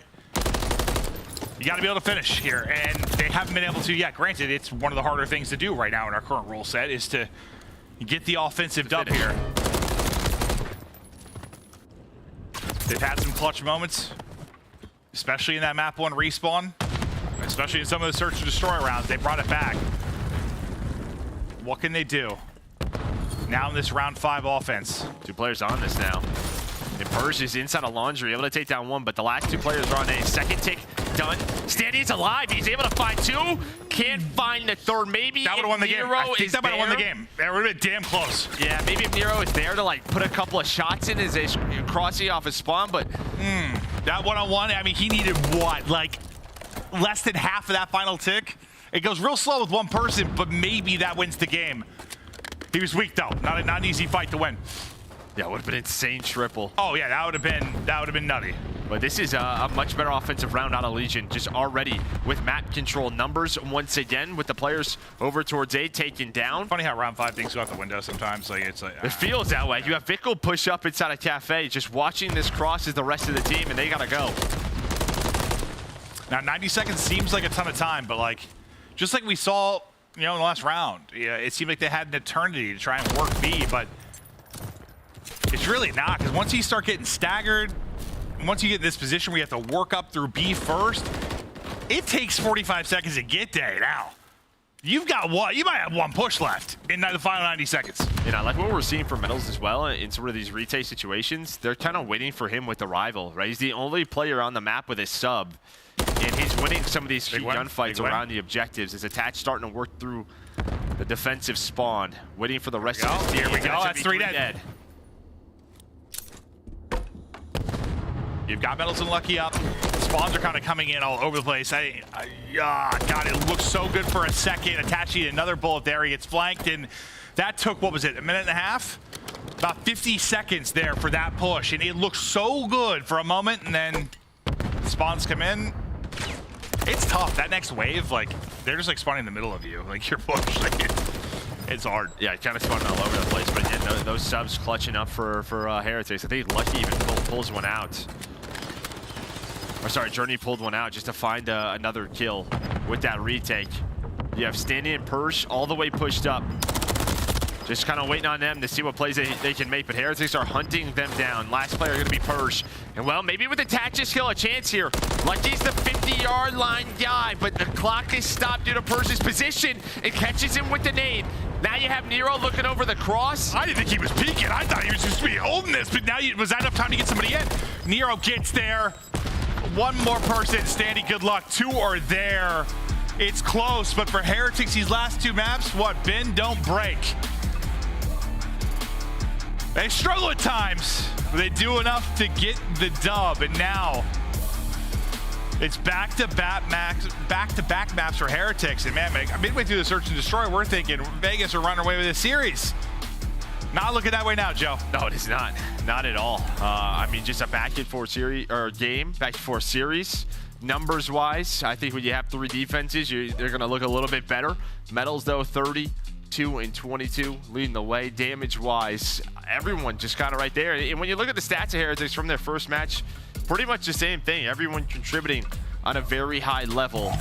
[SPEAKER 1] you got to be able to finish here, and they haven't been able to yet. Granted, it's one of the harder things to do right now in our current rule set is to get the offensive dub here. They've had some clutch moments, especially in that map 1 respawn, especially in some of the search and destroy rounds. They brought it back. What can they do now in this round 5 offense?
[SPEAKER 10] 2 players on this now. And Purge is inside of Laundry, able to take down 1, but the last 2 players are on a 2nd tick done. Standy's alive. He's able to find 2. Can't find the 3rd. Maybe
[SPEAKER 1] that would have won the game. I think that might have won the game. That would have been damn close.
[SPEAKER 10] Yeah, maybe if Nero is there to like put a couple of shots in as they crossing off his spawn, but
[SPEAKER 1] that 1-on-1, I mean, he needed what? Like less than half of that final tick? It goes real slow with 1 person, but maybe that wins the game. He was weak though. Not an easy fight to win.
[SPEAKER 10] Yeah, it would have been insane triple.
[SPEAKER 1] Oh yeah, that would have been nutty.
[SPEAKER 10] But this is a much better offensive round out of Legion, just already with map control numbers once again, with the players over towards A taken down.
[SPEAKER 1] Funny how round 5 things go out the window sometimes. Like it's like
[SPEAKER 10] it feels that way. You have Vickle push up inside a cafe, just watching this cross as the rest of the team, and they gotta go.
[SPEAKER 1] Now 90 seconds seems like a ton of time, but like just like we saw, you know, in the last round, yeah, it seemed like they had an eternity to try and work B, but it's really not, because once you start getting staggered, once you get in this position where you have to work up through B first, it takes 45 seconds to get there now. You've got what? You might have 1 push left in the final 90 seconds.
[SPEAKER 10] You know, like what we're seeing from Metals as well in sort of these retake situations, they're kind of waiting for him with the rival, right? He's the only player on the map with a sub, and he's winning some of these gunfights around the objectives. His attach starting to work through the defensive spawn, waiting for the rest of his team.
[SPEAKER 1] Here we go. That's 3 dead. You've got Metals and Lucky up. Spawns are kind of coming in all over the place. God, it looks so good for a second. Attaching another bullet there. He gets flanked, and that took, what was it, 1.5 minutes? About 50 seconds there for that push, and it looked so good for a moment, and then spawns come in. It's tough. That next wave, like, they're just like spawning in the middle of you. Like, you're pushed. Like, It's hard.
[SPEAKER 10] Yeah, kind of spun all over the place, but yeah, those subs clutching up for Heretics. I think Lucky even pulls one out. Or sorry, Journey pulled one out just to find another kill with that retake. You have Standing and Persh all the way pushed up. Just kind of waiting on them to see what plays they can make, but Heretics are hunting them down. Last player going to be Persh. And well, maybe with the Tatch's kill, a chance here. Lucky's the 50-yard line guy, but the clock is stopped due to Persh's position. It catches him with the nade. Now you have Nero looking over the cross.
[SPEAKER 1] I didn't think he was peeking. I thought he was just be holding this, but now was that enough time to get somebody in? Nero gets there. One more person standing. Good luck. Two are there. It's close, but for Heretics, these last two maps, what? Bend, don't break. They struggle at times, but they do enough to get the dub, and now it's back-to-back maps for Heretics. And man, midway through the Search and Destroy, we're thinking Vegas are running away with this series. Not looking that way now, Joe.
[SPEAKER 10] No, it is not. Not at all. I mean, just a back-and-forth series or game, back-and-forth series. Numbers-wise, I think when you have three defenses, they're going to look a little bit better. Medals, though, 32 and 22, leading the way. Damage-wise, everyone just kind of right there. And when you look at the stats of Heretics from their first match, pretty much the same thing. Everyone contributing on a very high level.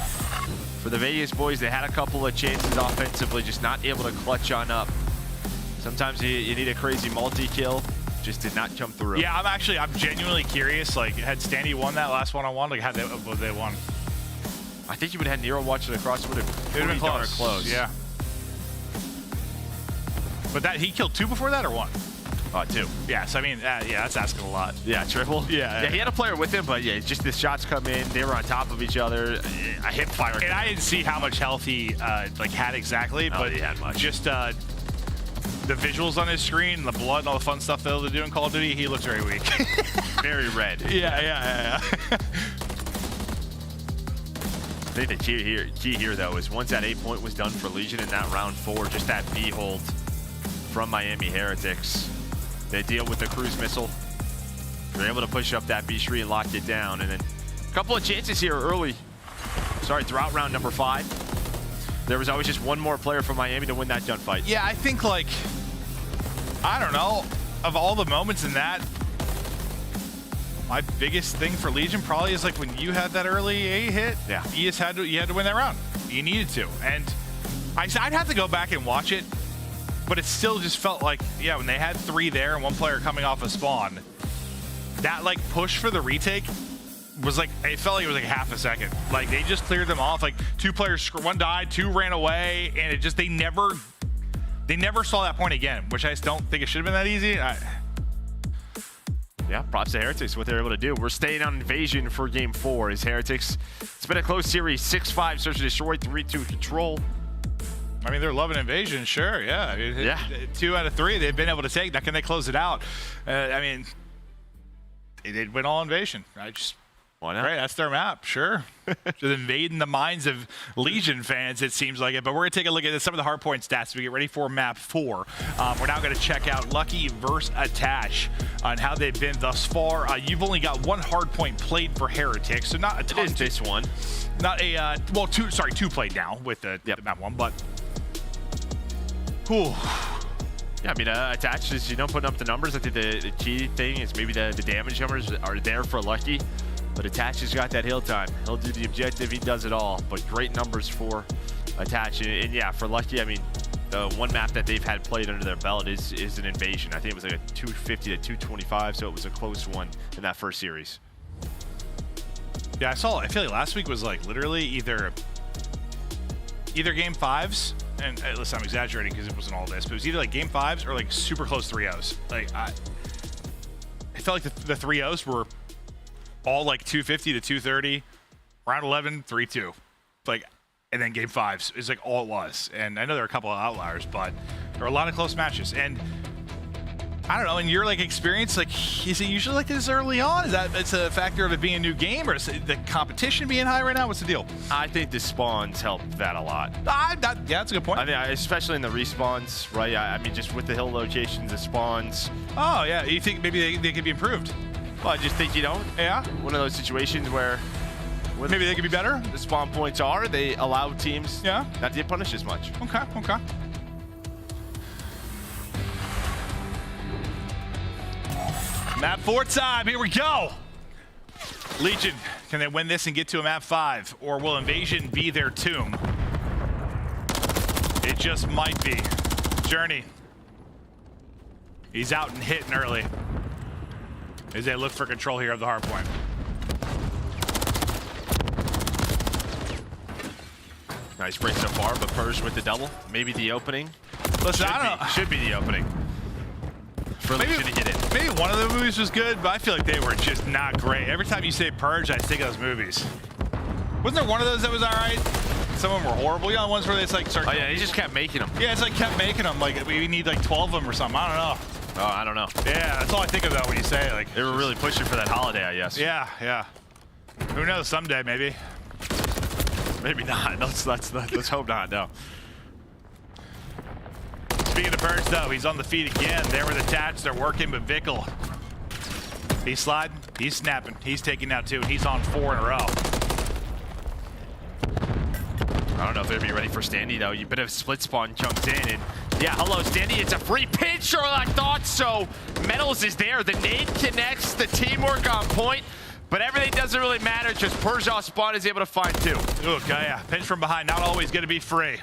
[SPEAKER 10] For the Vegas boys, they had a couple of chances offensively, just not able to clutch on up. Sometimes you need a crazy multi-kill. Just did not come through.
[SPEAKER 1] Yeah, I'm genuinely curious. Like, had Standy won that last one-on-one, like, had they won?
[SPEAKER 10] I think you would have had Nero watching across. It would have been close.
[SPEAKER 1] Yeah. But that he killed two before that, or one?
[SPEAKER 10] Two.
[SPEAKER 1] Yeah, so I mean, yeah, that's asking a lot.
[SPEAKER 10] Yeah, triple.
[SPEAKER 1] Yeah,
[SPEAKER 10] he had a player with him, but yeah, just the shots come in. They were on top of each other. A hip fire.
[SPEAKER 1] And I didn't see how much health he like had exactly, but
[SPEAKER 10] he had much.
[SPEAKER 1] Just the visuals on his screen, the blood and all the fun stuff they'll do in Call of Duty, he looks very weak.
[SPEAKER 10] Very red.
[SPEAKER 1] Yeah.
[SPEAKER 10] I think the key here, though, is once that 8-point was done for Legion in that round 4, just that B hold from Miami Heretics. They deal with the cruise missile. They're able to push up that B tree and lock it down. And then a couple of chances here early. Sorry, throughout round number 5. There was always just one more player from Miami to win that gunfight.
[SPEAKER 1] Yeah, I think, like, I don't know, of all the moments in that, my biggest thing for Legion probably is like when you had that early A hit.
[SPEAKER 10] Yeah.
[SPEAKER 1] You had to win that round. You needed to. And I'd have to go back and watch it, but it still just felt like, yeah, when they had 3 there and one player coming off a spawn, that like push for the retake was like, it felt like it was like half a second. Like they just cleared them off. Like 2 players, 1 died, 2 ran away, and it just, they never saw that point again, which I just don't think it should have been that easy.
[SPEAKER 10] Yeah, props to Heretics, what they're able to do. We're staying on Invasion for game 4 as Heretics. It's been a close series, 6-5 Search and Destroy, 3-2 Control.
[SPEAKER 1] I mean, they're loving Invasion, sure, yeah.
[SPEAKER 10] Yeah.
[SPEAKER 1] 2 out of 3 they've been able to take. Now, can they close it out? I mean, they'd win all Invasion.
[SPEAKER 10] Why not?
[SPEAKER 1] Right, that's their map, sure. Just invading the minds of Legion fans, it seems like it. But we're going to take a look at some of the hardpoint stats as we get ready for map 4. We're now going to check out Lucky versus Attach on how they've been thus far. You've only got 1 hardpoint played for Heretics, so not a ton.
[SPEAKER 10] It is this one.
[SPEAKER 1] Not a, well, 2 played now with the map 1, but cool.
[SPEAKER 10] Yeah, I mean, Attached is, putting up the numbers. I think the key thing is maybe the damage numbers are there for Lucky. But Attach has got that hill time. He'll do the objective. He does it all. But great numbers for Attach. And yeah, for Lucky, I mean, the one map that they've had played under their belt is an Invasion. I think it was like a 250 to 225, so it was a close one in that first series.
[SPEAKER 1] Yeah, I feel like last week was like literally either game 5s, and listen, I'm exaggerating because it wasn't all this, but it was either like game 5s or like super close 3-0s. Like I felt like the 3-0s were all like 250 to 230, round 11, 3-2. Like, and then game 5s is like all it was. And I know there are a couple of outliers, but there are a lot of close matches. And I don't know, in your like experience, like, is it usually like this early on? Is that it's a factor of it being a new game, or is it the competition being high right now? What's the deal?
[SPEAKER 10] I think the spawns help that a lot.
[SPEAKER 1] Yeah, that's a good point.
[SPEAKER 10] I mean, especially in the respawns, right? I mean, just with the hill locations, the spawns.
[SPEAKER 1] Oh yeah, you think maybe they could be improved?
[SPEAKER 10] Well, I just think,
[SPEAKER 1] yeah,
[SPEAKER 10] one of those situations where
[SPEAKER 1] maybe they could be better.
[SPEAKER 10] The spawn points they allow teams
[SPEAKER 1] not
[SPEAKER 10] to get punished as much.
[SPEAKER 1] Okay. Map 4 time, here we go. Legion, can they win this and get to a map 5? Or will Invasion be their tomb? It just might be. Journey. He's out and hitting early as they look for control here of the hard point.
[SPEAKER 10] Nice break so far, but Purge with the double. Maybe the opening.
[SPEAKER 1] Listen, I don't know.
[SPEAKER 10] Should be the opening. For Legion to get in.
[SPEAKER 1] Maybe one of the movies was good, but I feel like they were just not great. Every time you say Purge, I think of those movies. Wasn't there one of those that was all right? Some of them were horrible. You know, the ones where they like start.
[SPEAKER 10] Oh yeah, he just kept making them.
[SPEAKER 1] Yeah, it's like kept making them. Like we need like 12 of them or something. I don't know.
[SPEAKER 10] Oh, I don't know.
[SPEAKER 1] Yeah, that's all I think of though when you say it. Like
[SPEAKER 10] they were really pushing for that holiday, I guess.
[SPEAKER 1] Yeah, yeah. Who knows? Someday, maybe.
[SPEAKER 10] Maybe not. Let's hope not. No.
[SPEAKER 1] Speaking of Purge, though, he's on the feet again. There with attached, they're working, but Vickle. He's sliding, he's snapping, he's taking out 2, and he's on 4 in a row.
[SPEAKER 10] I don't know if they'll be ready for Standy, though. You bit of split spawn jumps in, and yeah, hello, Standy. It's a free pinch, or I thought so. Metals is there. The nade connects, the teamwork on point, but everything doesn't really matter. Just Purge off spawn is able to find 2.
[SPEAKER 1] Okay, yeah, pinch from behind, not always going to be free.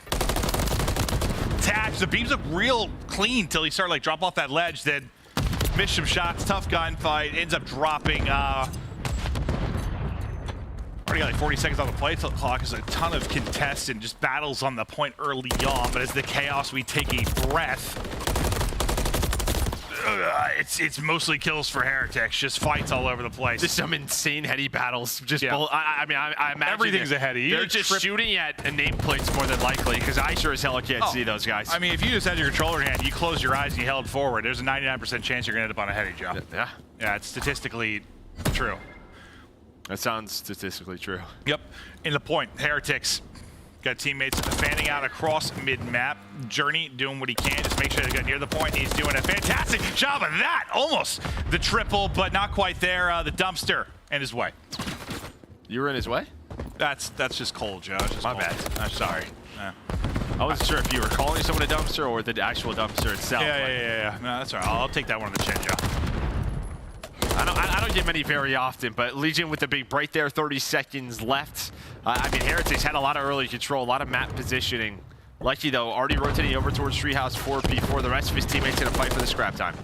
[SPEAKER 1] Attached, the beams look real clean till he started like drop off that ledge, then missed some shots, tough gunfight, ends up dropping. Already got like 40 seconds on the play clock. There's a ton of contests and just battles on the point early on, but as the chaos, we take a breath. It's mostly kills for Heretics, just fights all over the place.
[SPEAKER 10] Just some insane heady battles. Just
[SPEAKER 1] yeah.
[SPEAKER 10] I mean, I imagine
[SPEAKER 1] everything's a heady.
[SPEAKER 10] They're just shooting at nameplates more than likely, because I sure as hell can't see those guys.
[SPEAKER 1] I mean, if you just had your controller in hand, you close your eyes and you held forward, there's a 99% chance you're gonna end up on a heady, Joe.
[SPEAKER 10] Yeah.
[SPEAKER 1] Yeah, it's statistically true.
[SPEAKER 10] That sounds statistically true.
[SPEAKER 1] Yep. In the point, Heretics got teammates fanning out across mid-map. Journey doing what he can, just make sure they get near the point. He's doing a fantastic job of that. Almost the triple, but not quite there. The dumpster in his way.
[SPEAKER 10] You were in his way?
[SPEAKER 1] That's just cold, Joe. Just
[SPEAKER 10] My
[SPEAKER 1] cold.
[SPEAKER 10] bad.
[SPEAKER 1] I'm sorry.
[SPEAKER 10] I wasn't sure if you were calling someone a dumpster or the actual dumpster itself.
[SPEAKER 1] Yeah. No, that's all right. I'll take that one on the chin, Joe.
[SPEAKER 10] I don't get many very often, but Legion with the big break there, 30 seconds left. I mean, Heretics had a lot of early control, a lot of map positioning. Lucky, though, already rotating over towards Treehouse 4P4. The rest of his teammates in a fight for the scrap time.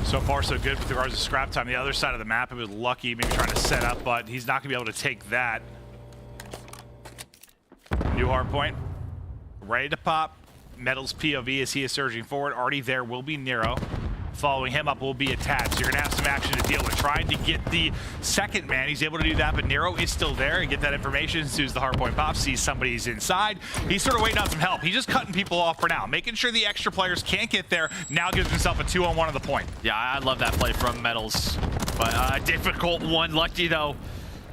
[SPEAKER 1] So far, so good with regards to scrap time. The other side of the map, it was Lucky, maybe trying to set up, but he's not going to be able to take that. New hard point. Ready to pop. Metal's POV as he is surging forward. Already there will be Nero. Following him up will be attached. You're going to have some action to deal with. Trying to get the second man. He's able to do that, but Nero is still there and get that information as soon as the hardpoint pops, sees somebody's inside. He's sort of waiting on some help. He's just cutting people off for now, making sure the extra players can't get there. Now gives himself a 2-on-1 on the point.
[SPEAKER 10] Yeah, I love that play from Metals, but a difficult one. Lucky, though.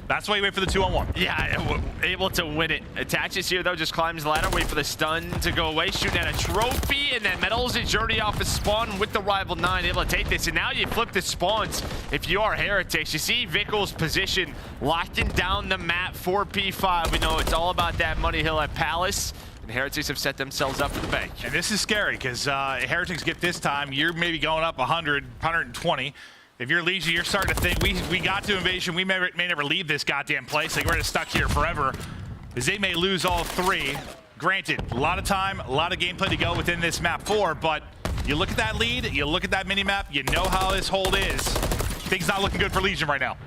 [SPEAKER 1] That's why you wait for the 2-on-1.
[SPEAKER 10] Yeah, able to win it. Attaches here, though, just climbs the ladder, wait for the stun to go away, shooting at a trophy, and then Metals and Journey off his spawn with the rival 9, able to take this. And now you flip the spawns if you are Heretics. You see Vickle's position locking down the map, 4P5. We know it's all about that money hill at Palace. And Heretics have set themselves up for the bank.
[SPEAKER 1] And this is scary, because Heretics get this time, you're maybe going up 100, 120. If you're Legion, you're starting to think, we got to Invasion, we may never leave this goddamn place. Like, we're just stuck here forever. As they may lose all 3. Granted, a lot of time, a lot of gameplay to go within this map 4, but you look at that lead, you look at that mini-map, you know how this hold is. Things not looking good for Legion right now.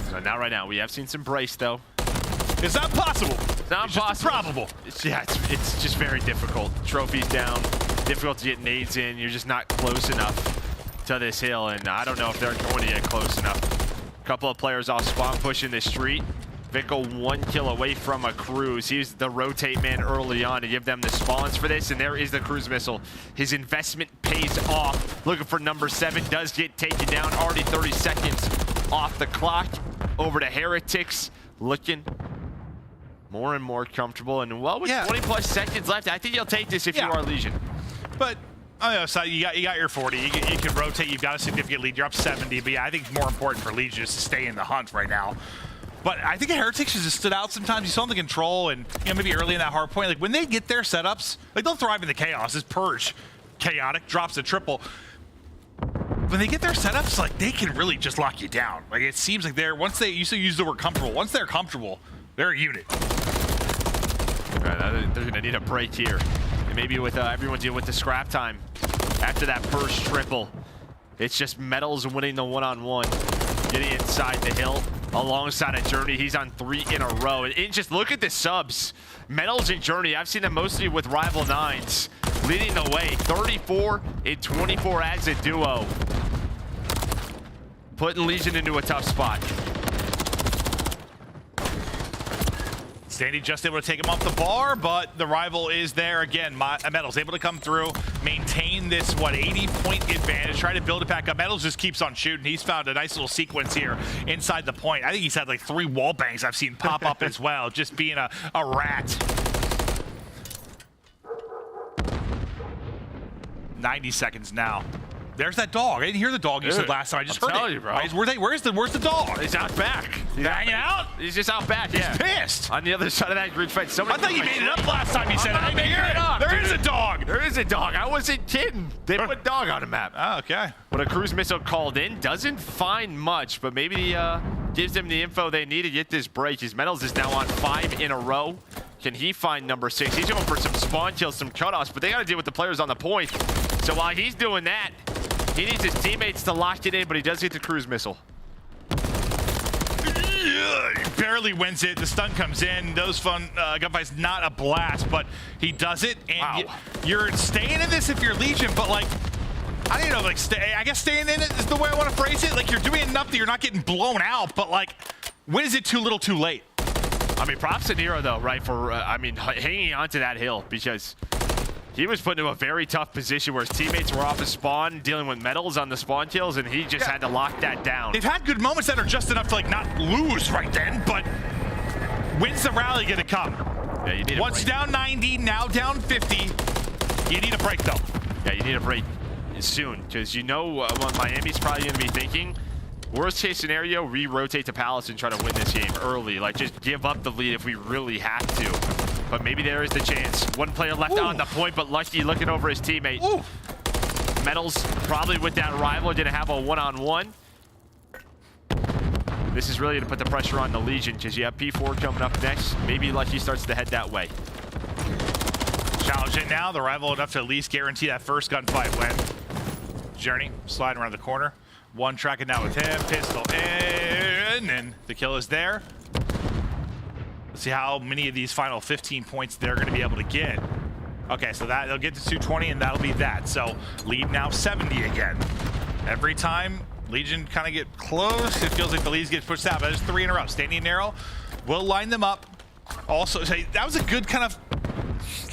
[SPEAKER 10] So not right now. We have seen some brace, though.
[SPEAKER 1] It's not possible.
[SPEAKER 10] It's not possible.
[SPEAKER 1] Probable.
[SPEAKER 10] Yeah, it's just very difficult. Trophies down, difficult to get nades in. You're just not close enough to this hill, and I don't know if they're going to get close enough. A couple of players off spawn pushing the street. Vickle 1 kill away from a cruise. He's the rotate man early on to give them the spawns for this, and there is the cruise missile. His investment pays off. Looking for number 7, does get taken down. Already 30 seconds off the clock. Over to Heretics, looking more and more comfortable, and well, with 20 plus seconds left, I think you'll take this if you are Legion.
[SPEAKER 1] But on the other side, you got your 40. You can rotate. You've got a significant lead. You're up 70. But yeah, I think it's more important for Legion just to stay in the hunt right now. But I think Heretics has just stood out sometimes. You saw the control, and maybe early in that hard point, like when they get their setups, like they'll thrive in the chaos. It's Purge, chaotic, drops a triple. when they get their setups, like they can really just lock you down. Like it seems like they're once they used to use the word comfortable. Once they're comfortable, they're a unit.
[SPEAKER 10] Right, they're gonna need a break here, and maybe with everyone dealing with the scrap time after that first triple. It's just Metals winning the one-on-one, getting inside the hill alongside a Journey. He's on 3 in a row, and just look at the subs. Metals and Journey, I've seen them mostly with rival 9s, leading the way. 34 and 24 as a duo, putting Legion into a tough spot.
[SPEAKER 1] Standy just able to take him off the bar, but the rival is there again. Metals able to come through, maintain this, 80-point advantage, try to build it back up. Metals just keeps on shooting. He's found a nice little sequence here inside the point. I think he's had like 3 wall bangs I've seen pop up as well, just being a rat. 90 seconds now. There's that dog. I didn't hear the dog you said last time. I just heard it.
[SPEAKER 10] You, bro.
[SPEAKER 1] Where's the dog?
[SPEAKER 10] He's out back.
[SPEAKER 1] He's hanging out?
[SPEAKER 10] He's just out back, yeah.
[SPEAKER 1] He's pissed.
[SPEAKER 10] On the other side of that green fence.
[SPEAKER 1] I thought you made it up last time you said it. I didn't hear it. There is a dog.
[SPEAKER 10] There is a dog. I wasn't kidding. They put dog on the map.
[SPEAKER 1] Oh, okay.
[SPEAKER 10] But a cruise missile called in. Doesn't find much, but maybe gives them the info they need to get this break. His Metals is now on 5 in a row. Can he find number 6? He's going for some spawn kills, some cutoffs, but they got to deal with the players on the point. So while he's doing that, he needs his teammates to lock it in, but he does get the cruise missile.
[SPEAKER 1] He barely wins it. The stun comes in. Those fun gunfights, not a blast, but he does it. And you're staying in this if you're Legion, but like, I don't know, like, I guess staying in it is the way I want to phrase it. Like, you're doing enough that you're not getting blown out, but like, when is it too little too late?
[SPEAKER 10] I mean, props to Nero though, right? For, hanging onto that hill, because he was put into a very tough position where his teammates were off his spawn, dealing with Metals on the spawn kills, and he just had to lock that down.
[SPEAKER 1] They've had good moments that are just enough to like not lose right then, but when's the rally gonna come?
[SPEAKER 10] Yeah, you need a
[SPEAKER 1] Once
[SPEAKER 10] break.
[SPEAKER 1] down 90, now down 50. You need a break though.
[SPEAKER 10] Yeah, you need a break soon, because you know what Miami's probably gonna be thinking. Worst case scenario, re-rotate to Palace and try to win this game early. Like, just give up the lead if we really have to. But maybe there is the chance. One player left on the point, but Lucky looking over his teammate. Metals probably with that rival didn't have a one-on-one. This is really going to put the pressure on the Legion, because you have P4 coming up next. Maybe Lucky starts to head that way.
[SPEAKER 1] Challenge it now. The rival enough to at least guarantee that first gunfight win. Journey sliding around the corner. One tracking now with him. Pistol in, and the kill is there. Let's see how many of these final 15 points they're going to be able to get. Okay, so that they'll get to 220, and that'll be that. So lead now 70 again. Every time Legion kind of get close, it feels like the leads get pushed out. But there's 3 in a row. Standing narrow, we'll line them up. Also, that was a good kind of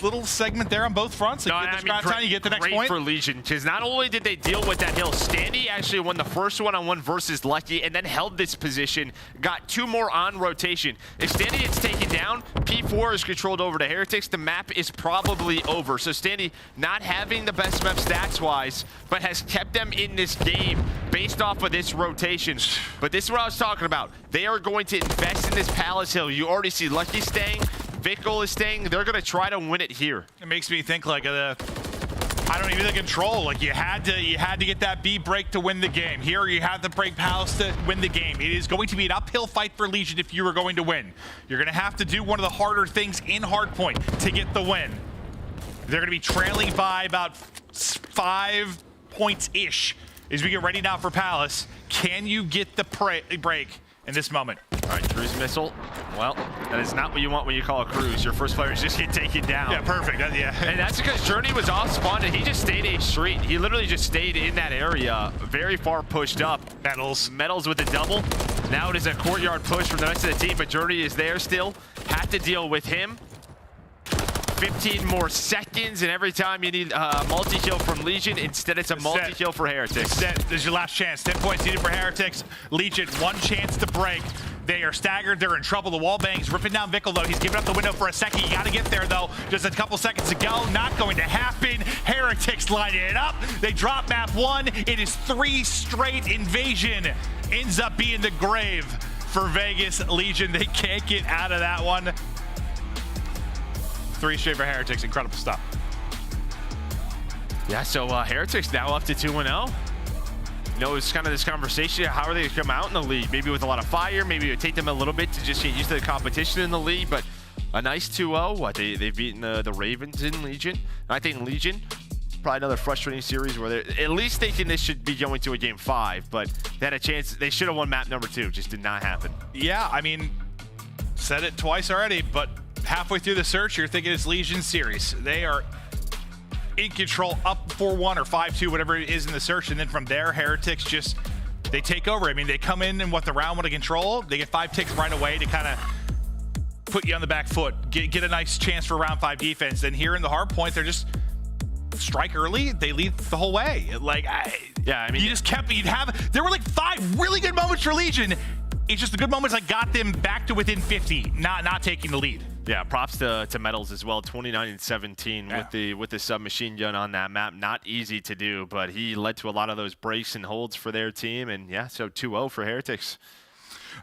[SPEAKER 1] little segment there on both fronts. Like, you get the next point.
[SPEAKER 10] Great for Legion, because not only did they deal with that hill, Standy actually won the first one-on-one versus Lucky and then held this position, got 2 more on rotation. If Standy gets taken down, P4 is controlled over to Heretics, the map is probably over. So Standy not having the best map stats-wise, but has kept them in this game based off of this rotation. But this is what I was talking about. They are going to invest in this Palace Hill. You already see Lucky staying, Vickle is staying. They're going to try to win it here.
[SPEAKER 1] It makes me think like I don't even the control. Like you had to get that B break to win the game. Here you have to break Palace to win the game. It is going to be an uphill fight for Legion if you are going to win. You're going to have to do one of the harder things in hardpoint to get the win. They're going to be trailing by about 5 points-ish as we get ready now for Palace. Can you get the break in this moment?
[SPEAKER 10] All right, cruise missile. Well, that is not what you want when you call a cruise. Your first players just get taken down.
[SPEAKER 1] Yeah, perfect.
[SPEAKER 10] And that's because Journey was off spawn and he just stayed a street. He literally just stayed in that area, very far pushed up. Metals with the double. Now it is a courtyard push from the rest of the team, but Journey is there still. Have to deal with him. 15 more seconds, and every time you need a multi-kill from Legion, instead it's a multi-kill for Heretics.
[SPEAKER 1] This is your last chance. 10 points needed for Heretics. Legion, 1 chance to break. They are staggered. They're in trouble. The wall bangs ripping down Vickle, though. He's giving up the window for a second. You got to get there, though. Just a couple seconds to go. Not going to happen. Heretics lining it up. They drop map 1. It is 3 straight invasion. Ends up being the grave for Vegas Legion. They can't get out of that one. 3 straight for Heretics. Incredible stuff.
[SPEAKER 10] Yeah, so Heretics now up to 2-0. You know, it's kind of this conversation. How are they going to come out in the league? Maybe with a lot of fire. Maybe it would take them a little bit to just get used to the competition in the league. But a nice 2-0. They've beaten the Ravens in Legion. And I think Legion, probably another frustrating series where they're at least thinking this should be going to a game 5. But they had a chance. They should have won map number 2. Just did not happen.
[SPEAKER 1] Yeah, I mean, said it twice already, but halfway through the search, you're thinking it's Legion series. They are in control, up 4-1 or 5-2, whatever it is in the search, and then from there, Heretics just, they take over. I mean, they come in what the round 1 of control, they get 5 ticks right away to kind of put you on the back foot, get a nice chance for round 5 defense. Then here in the hard point, they're just strike early, they lead the whole way. Like,
[SPEAKER 10] yeah, I mean,
[SPEAKER 1] you just kept, there were like 5 really good moments for Legion. It's just the good moments that got them back to within 50, not taking the lead.
[SPEAKER 10] Yeah, props to Metals as well. 29-17 with the submachine gun on that map. Not easy to do, but he led to a lot of those breaks and holds for their team. And yeah, so 2-0 for Heretics.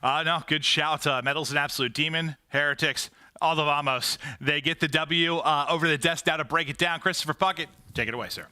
[SPEAKER 1] No, good shout. Metals an absolute demon. Heretics, all the vamos. They get the W over the desk now to break it down. Christopher Puckett, take it away, sir.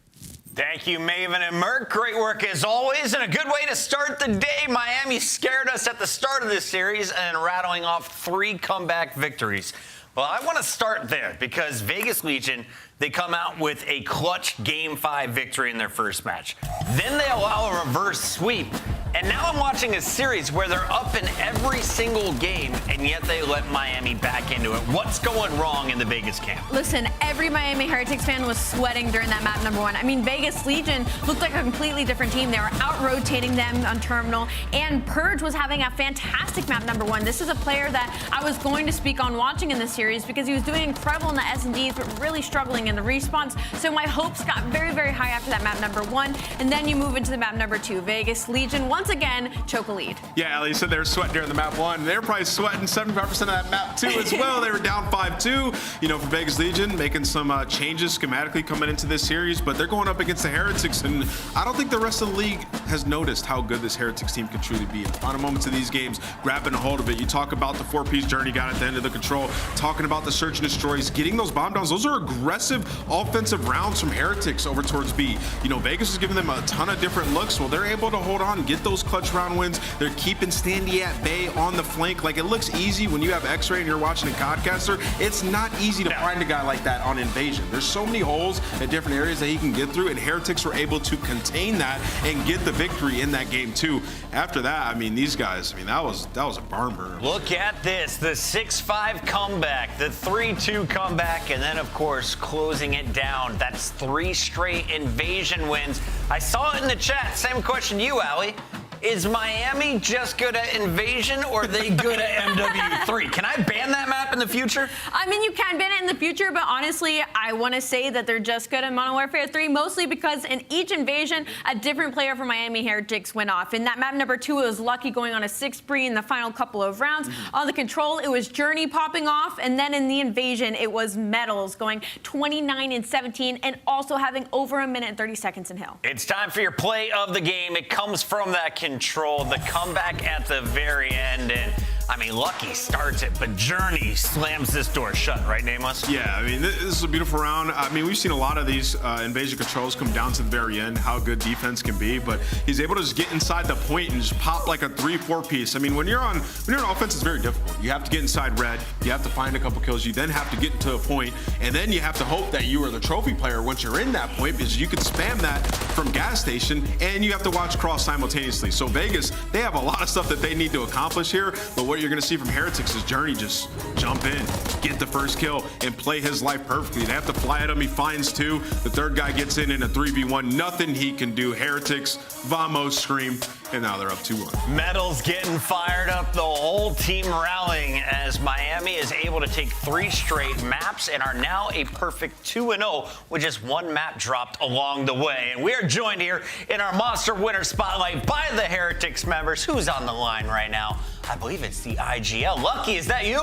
[SPEAKER 5] Thank you, Maven and Merc. Great work as always, and a good way to start the day. Miami scared us at the start of this series and rattling off 3 comeback victories. Well, I want to start there because Vegas Legion, they come out with a clutch Game 5 victory in their first match. Then they allow a reverse sweep. And now I'm watching a series where they're up in every single game, and yet they let Miami back into it. What's going wrong in the Vegas camp?
[SPEAKER 6] Listen, every Miami Heretics fan was sweating during that map number 1. I mean, Vegas Legion looked like a completely different team. They were out-rotating them on Terminal, and Purge was having a fantastic map number 1. This is a player that I was going to speak on watching in this series because he was doing incredible in the S&Ds, but really struggling in the response. So my hopes got very, very high after that map number 1, and then you move into the map number 2. Vegas Legion, once again, choke a lead.
[SPEAKER 7] Yeah, Ellie said they were sweating during the map 1. They were probably sweating 75% of that map 2 as well. They were down 5-2. You know, for Vegas Legion, making some changes schematically coming into this series, but they're going up against the Heretics, and I don't think the rest of the league has noticed how good this Heretics team can truly be. On a moments of these games, grabbing a hold of it. You talk about the 4-piece journey got at the end of the control, talking about the search and destroys, getting those bomb downs. Those are aggressive offensive rounds from Heretics over towards B. You know, Vegas is giving them a ton of different looks. Well, they're able to hold on, get those clutch round wins. They're keeping Standy at bay on the flank. Like, it looks easy when you have X-Ray and you're watching a Codcaster. It's not easy to find a guy like that on Invasion. There's so many holes at different areas that he can get through, and Heretics were able to contain that and get the victory in that game too. After that, I mean, these guys, I mean, that was a barn burner.
[SPEAKER 5] Look at this, the 6-5 comeback, the 3-2 comeback, and then, of course, closing it down. That's 3 straight Invasion wins. I saw it in the chat. Same question to you, Allie. Is Miami just good at Invasion, or are they good at MW3? Can I ban that map in the future?
[SPEAKER 6] I mean, you can ban it in the future, but honestly, I want to say that they're just good at Modern Warfare 3, mostly because in each Invasion, a different player from Miami Heretics went off. In that map number 2, it was Lucky going on a 6 spree in the final couple of rounds. On the Control, it was Journey popping off, and then in the Invasion, it was Metals going 29-17 and also having over 1 minute and 30 seconds in Hill.
[SPEAKER 5] It's time for your play of the game. It comes from that Control, the comeback at the very end, and I mean, Lucky starts it, but Journey slams this door shut, right, Nameless?
[SPEAKER 7] Yeah, I mean, this is a beautiful round. I mean, we've seen a lot of these Invasion controls come down to the very end, how good defense can be, but he's able to just get inside the point and just pop like a 3-4 piece. I mean, when you're on offense, it's very difficult. You have to get inside red, you have to find a couple kills, you then have to get into a point, and then you have to hope that you are the trophy player once you're in that point, because you can spam that from gas station, and you have to watch cross simultaneously. So Vegas, they have a lot of stuff that they need to accomplish here, but what you're going to see from Heretics is Journey just jump in, get the first kill, and play his life perfectly. They have to fly at him. He finds 2. The third guy gets in a 3v1. Nothing he can do. Heretics, Vamos, Scream, and now they're up 2-1.
[SPEAKER 5] Metals getting fired up, the whole team rallying as Miami is able to take 3 straight maps and are now a perfect 2-0 with just 1 map dropped along the way. And we are joined here in our Monster Winner Spotlight by the Heretics members. Who's on the line right now? I believe it's the IGL. Lucky, is that you?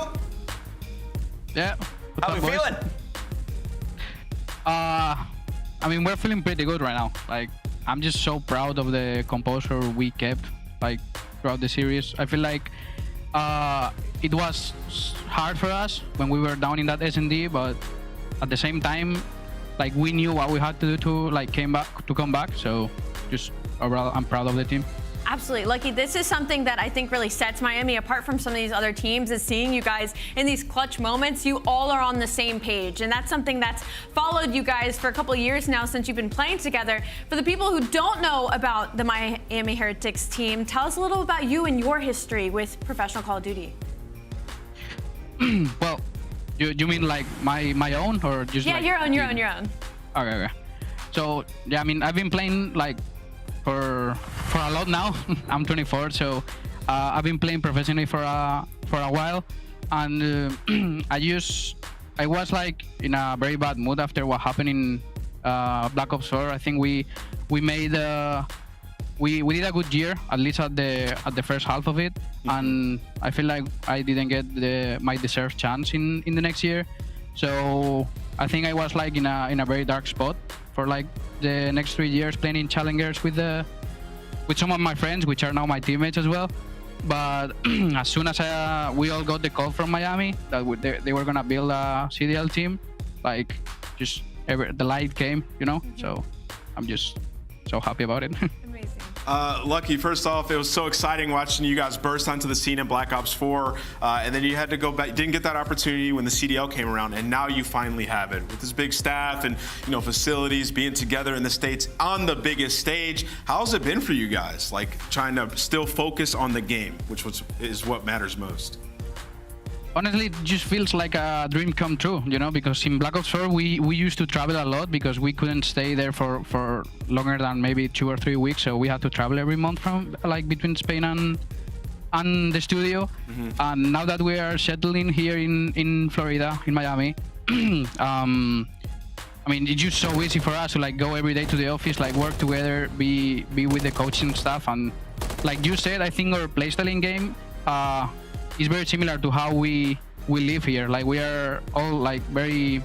[SPEAKER 11] Yeah.
[SPEAKER 5] How are we feeling?
[SPEAKER 11] I mean, we're feeling pretty good right now. Like, I'm just so proud of the composure we kept, like, throughout the series. I feel like it was hard for us when we were down in that S&D, but at the same time, like, we knew what we had to do to, like, come back. So just overall, I'm proud of the team.
[SPEAKER 6] Absolutely. Lucky, this is something that I think really sets Miami apart from some of these other teams, is seeing you guys in these clutch moments. You all are on the same page, and that's something that's followed you guys for a couple of years now since you've been playing together. For the people who don't know about the Miami Heretics team, tell us a little about you and your history with professional Call of Duty.
[SPEAKER 11] Well, you mean like my own, or just
[SPEAKER 6] Yeah,
[SPEAKER 11] like
[SPEAKER 6] your own.
[SPEAKER 11] Okay. So yeah, I mean, I've been playing like for a lot now. I'm 24, so I've been playing professionally for a while, and I was like in a very bad mood after what happened in Black Ops 4. I think we made we did a good year, at least at the first half of it, and I feel like I didn't get my deserved chance in the next year. So I think I was like in a very dark spot for like the next 3 years, playing in challengers with some of my friends, which are now my teammates as well. But as soon as we all got the call from Miami that they were gonna build a CDL team, like just the light came, you know. So I'm just so happy about it.
[SPEAKER 7] Lucky, first off, it was so exciting watching you guys burst onto the scene in Black Ops 4, and then you had to go back, didn't get that opportunity when the CDL came around, and now you finally have it. With this big staff and, you know, facilities, being together in the States on the biggest stage, how's it been for you guys, like trying to still focus on the game, which is what matters most?
[SPEAKER 11] Honestly, it just feels like a dream come true, you know, because in Black Ops 4 we used to travel a lot because we couldn't stay there for longer than maybe 2 or 3 weeks, so we had to travel every month from like between Spain and the studio. And now that we are settling here in Florida, in Miami, I mean, it's just so easy for us to like go every day to the office, like work together, be with the coaching staff, and like you said, I think our playstyle in game is very similar to how we live here. Like we are all like very,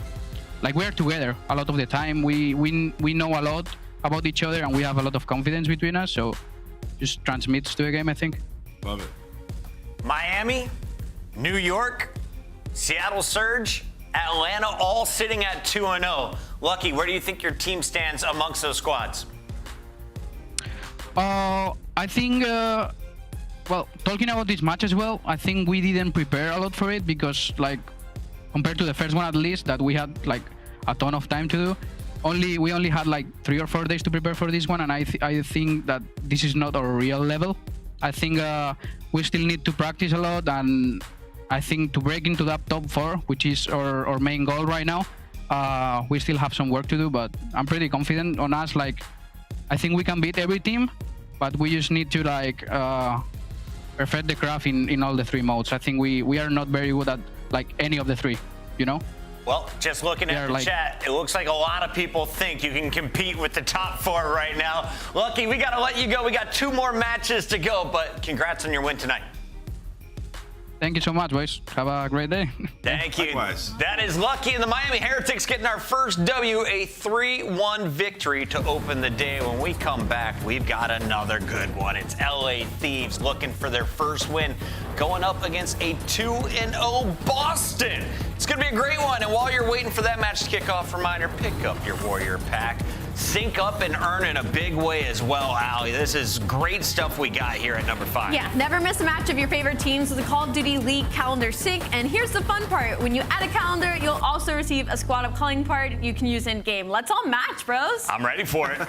[SPEAKER 11] like we are together a lot of the time. We know a lot about each other, and we have a lot of confidence between us. So just transmits to the game, I think.
[SPEAKER 7] Love it.
[SPEAKER 5] Miami, New York, Seattle Surge, Atlanta, all sitting at 2-0. Lucky, where do you think your team stands amongst those squads?
[SPEAKER 11] I think. Well, talking about this match as well, I think we didn't prepare a lot for it because, like, compared to the first one at least, that we had like a ton of time to do. We only had like 3 or 4 days to prepare for this one, and I think that this is not our real level. I think we still need to practice a lot, and I think to break into that top 4, which is our main goal right now, we still have some work to do. But I'm pretty confident on us. Like, I think we can beat every team, but we just need to like. Perfect the craft in all the 3 modes. I think we are not very good at like any of the 3, you know?
[SPEAKER 5] Well, just looking at the chat, it looks like a lot of people think you can compete with the top 4 right now. Lucky, we got to let you go. We got 2 more matches to go, but congrats on your win tonight.
[SPEAKER 11] Thank you so much, boys. Have a great day.
[SPEAKER 5] Thank you. That is Lucky and the Miami Heretics getting our first W, a 3-1 victory to open the day. When we come back, we've got another good one. It's LA Thieves looking for their first win, going up against a 2-0 Boston. It's going to be a great one. And while you're waiting for that match to kick off, reminder, pick up your Warrior pack. Sync up and earn in a big way as well, Allie. This is great stuff we got here at number 5.
[SPEAKER 6] Yeah, never miss a match of your favorite teams with the Call of Duty League calendar sync. And here's the fun part. When you add a calendar, you'll also receive a squad of calling card you can use in game. Let's all match, bros.
[SPEAKER 5] I'm ready for it.